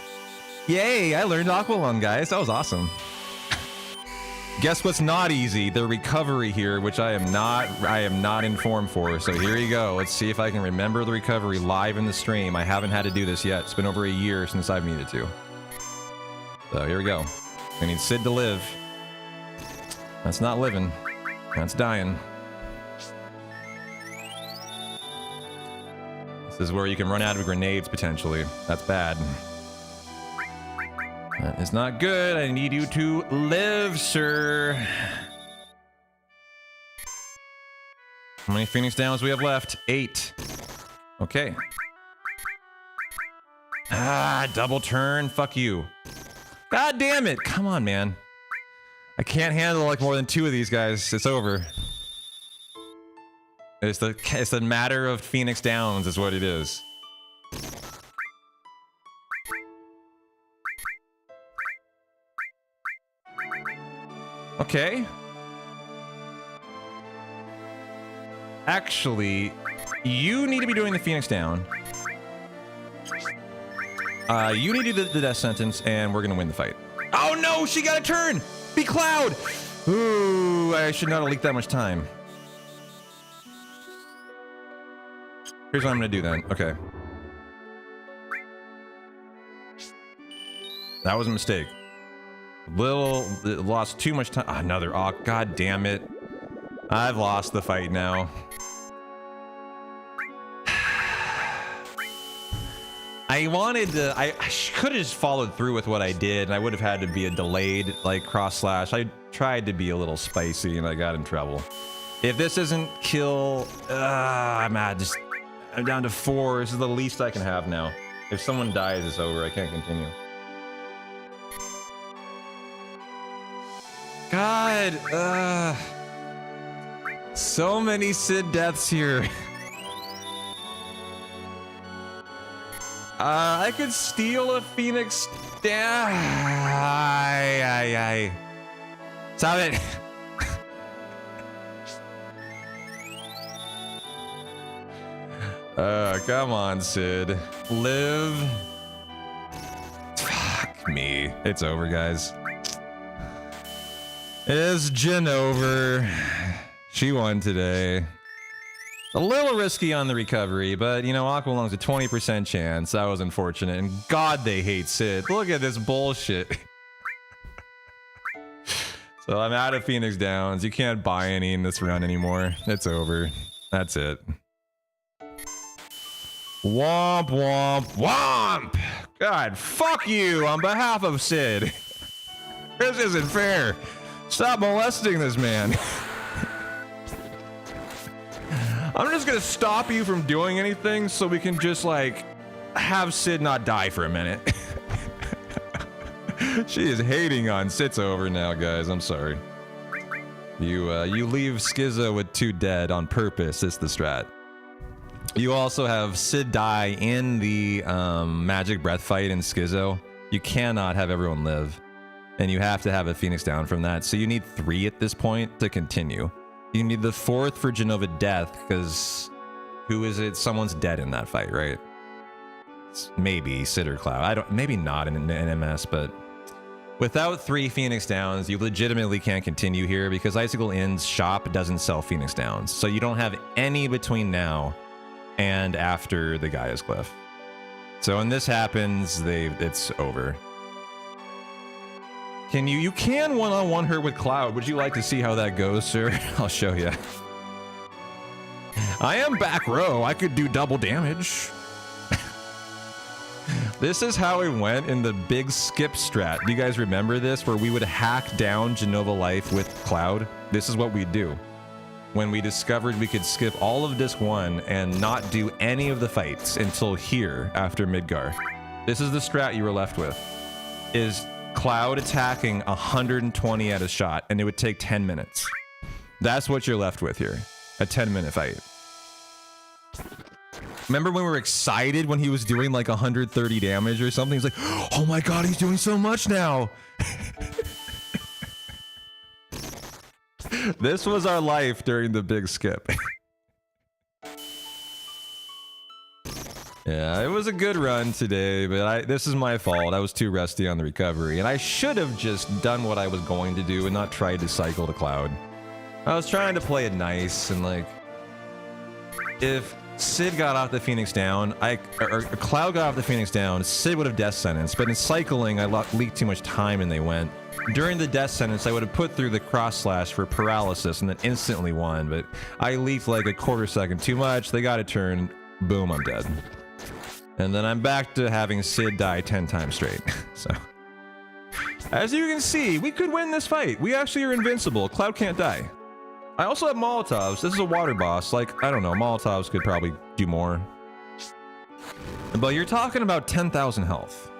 Yay! I learned Aqualung, guys. That was awesome. Guess what's not easy? The recovery here, which I am not informed for. So here you go. Let's see if I can remember the recovery live in the stream. I haven't had to do this yet. It's been over a year since I've needed to. So here we go. I need Sid to live. That's not living. That's dying. This is where you can run out of grenades, potentially. That's bad. That is not good. I need you to live, sir. How many Phoenix Downs we have left? 8. Okay. Ah, double turn. Fuck you. God damn it. Come on, man. I can't handle like more than 2 of these guys. It's over. It's the matter of Phoenix Downs is what it is. Okay. Actually, you need to be doing the Phoenix Down. You need to do the death sentence, and we're gonna win the fight. Oh no, she got a turn! Be Cloud! Ooh, I should not have leaked that much time. Here's what I'm gonna do then. Okay. That was a mistake. Lost too much time. Another awk. God damn it. I've lost the fight now. I wanted to, I could have just followed through with what I did, and I would have had to be a delayed, like, cross slash. I tried to be a little spicy, and I got in trouble. If this isn't kill, I'm down to 4. This is the least I can have now. If someone dies, it's over. I can't continue. God, so many Sid deaths here. I could steal a Phoenix. Stop it. Come on, Sid. Live. Fuck me. It's over, guys. It's Jen over. She won today. A little risky on the recovery, but you know, Aqua Lung's a 20% chance. That was unfortunate, and God, they hate Sid. Look at this bullshit. So I'm out of Phoenix Downs. You can't buy any in this run anymore. It's over. That's it. Womp, womp, womp! God, fuck you on behalf of Sid. This isn't fair. Stop molesting this man. I'm just gonna stop you from doing anything so we can just, like, have Sid not die for a minute. She is hating on Sid's over now, guys. I'm sorry. You leave Schizo with 2 dead on purpose. It's the strat. You also have Sid die in the Magic Breath fight in Schizo. You cannot have everyone live. And you have to have a Phoenix down from that. So you need 3 at this point to continue. You need the 4th for Genova Death, because who is it? Someone's dead in that fight, right? It's maybe Sid or Cloud. I don't, maybe not in MS, but without 3 Phoenix Downs, you legitimately can't continue here because Icicle Inn's shop doesn't sell Phoenix Downs. So you don't have any between now and after the Gaia's Cliff. So when this happens, it's over. You can one-on-one her with Cloud. Would you like to see how that goes, sir? I'll show you. I am back row. I could do double damage. This is how it went in the big skip strat. Do you guys remember this? Where we would hack down Genova Life with Cloud? This is what we'd do. When we discovered we could skip all of disc 1 and not do any of the fights until here after Midgar. This is the strat you were left with. Is Cloud attacking 120 at a shot, and it would take 10 minutes. That's what you're left with here. A 10-minute fight. Remember when we were excited when he was doing like 130 damage or something? He's like, oh my god, he's doing so much now! This was our life during the big skip. Yeah, it was a good run today, but this is my fault. I was too rusty on the recovery, and I should have just done what I was going to do and not tried to cycle to Cloud. I was trying to play it nice, and like, if Sid got off the Phoenix down, or Cloud got off the Phoenix down, Sid would have death sentenced, but in cycling, I leaked too much time and they went. During the death sentence, I would have put through the cross slash for paralysis and then instantly won, but I leaked like a quarter second too much, they got a turn, boom, I'm dead. And then I'm back to having Sid die 10 times straight, so. As you can see, we could win this fight. We actually are invincible. Cloud can't die. I also have Molotovs. This is a water boss. Like, I don't know, Molotovs could probably do more. But you're talking about 10,000 health.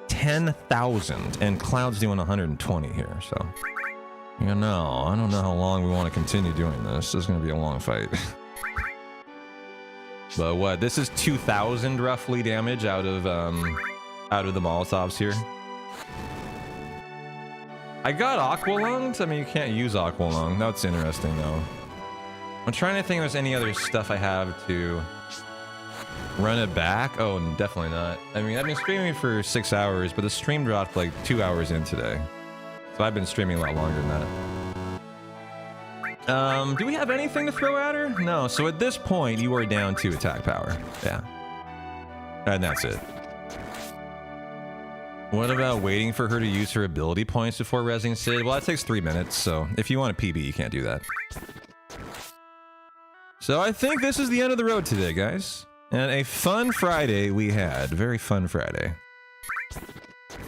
10,000, and Cloud's doing 120 here, so. You know, I don't know how long we want to continue doing this. This is going to be a long fight. But what? This is 2,000 roughly damage out of the Molotovs here. I got Aqua Lungs. I mean, you can't use Aqua Lung. That's interesting, though. I'm trying to think if there's any other stuff I have to run it back. Oh, definitely not. I mean, I've been streaming for 6 hours, but the stream dropped like 2 hours in today. So I've been streaming a lot longer than that. Do we have anything to throw at her? No, so at this point, you are down to attack power. Yeah. And that's it. What about waiting for her to use her ability points before rezzing Sid? Well, that takes 3 minutes, so if you want a PB, you can't do that. So I think this is the end of the road today, guys. And a fun Friday we had. Very fun Friday.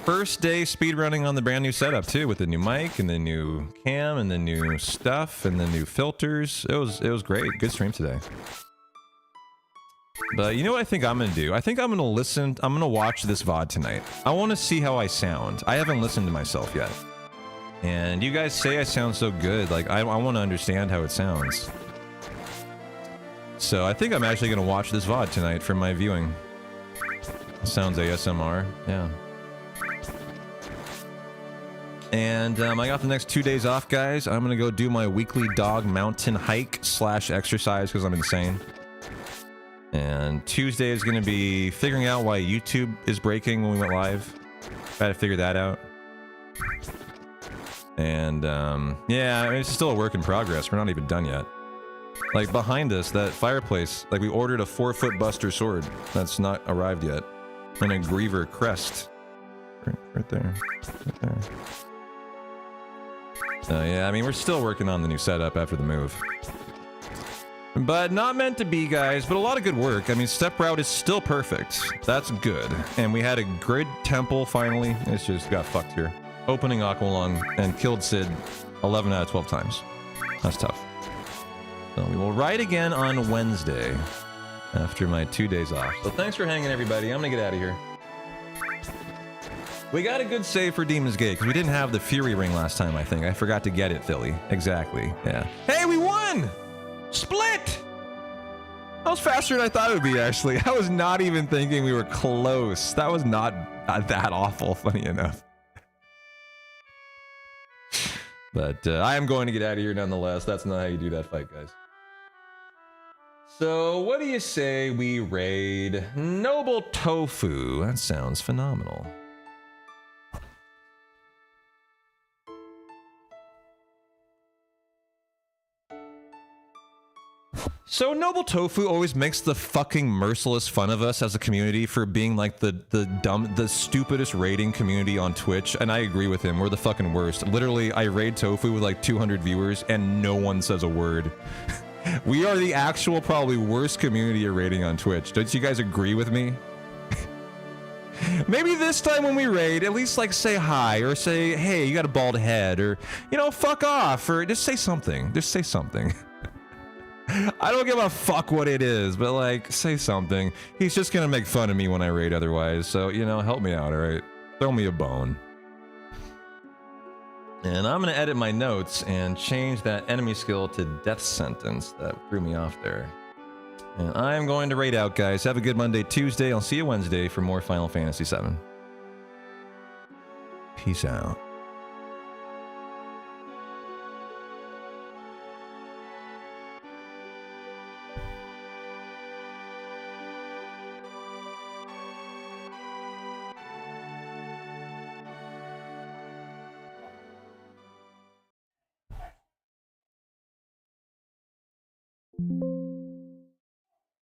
First day speedrunning on the brand new setup too, with the new mic and the new cam and the new stuff and the new filters. It was great. Good stream today. But you know what I think I'm gonna do? I think I'm gonna watch this VOD tonight. I want to see how I sound. I haven't listened to myself yet. And you guys say I sound so good, like I want to understand how it sounds. So I think I'm actually gonna watch this VOD tonight for my viewing. Sounds ASMR, yeah. And I got the next 2 days off, guys. I'm gonna go do my weekly dog mountain hike / exercise because I'm insane. And Tuesday is gonna be figuring out why YouTube is breaking when we went live. Try to figure that out. And yeah, I mean, it's still a work in progress. We're not even done yet. Like behind us, that fireplace, like we ordered a 4-foot Buster sword that's not arrived yet. And a Griever crest. Right there. Right there. Yeah, I mean, we're still working on the new setup after the move. But not meant to be, guys, but a lot of good work. I mean, step route is still perfect. That's good. And we had a grid temple, finally. It's just got fucked here. Opening Aqualung and killed Sid 11 out of 12 times. That's tough. So we will ride again on Wednesday after my 2 days off. So thanks for hanging, everybody. I'm gonna get out of here. We got a good save for Demon's Gate, because we didn't have the Fury Ring last time, I think. I forgot to get it, Philly. Exactly, yeah. Hey, we won! Split! That was faster than I thought it would be, actually. I was not even thinking we were close. That was not that awful, funny enough. But I am going to get out of here nonetheless. That's not how you do that fight, guys. So, what do you say we raid Noble Tofu? That sounds phenomenal. So Noble Tofu always makes the fucking merciless fun of us as a community for being like the stupidest raiding community on Twitch, and I agree with him. We're the fucking worst. Literally, I raid Tofu with like 200 viewers and no one says a word. We are the actual probably worst community you're raiding on Twitch. Don't you guys agree with me? Maybe this time when we raid, at least like say hi or say, hey, you got a bald head, or, you know, fuck off, or just say something. Just say something. I don't give a fuck what it is, but like, say something. He's just gonna make fun of me when I raid otherwise, so, you know, help me out, alright? Throw me a bone. And I'm gonna edit my notes and change that enemy skill to death sentence. That threw me off there. And I'm going to raid out, guys. Have a good Monday, Tuesday. I'll see you Wednesday for more Final Fantasy VII. Peace out. you.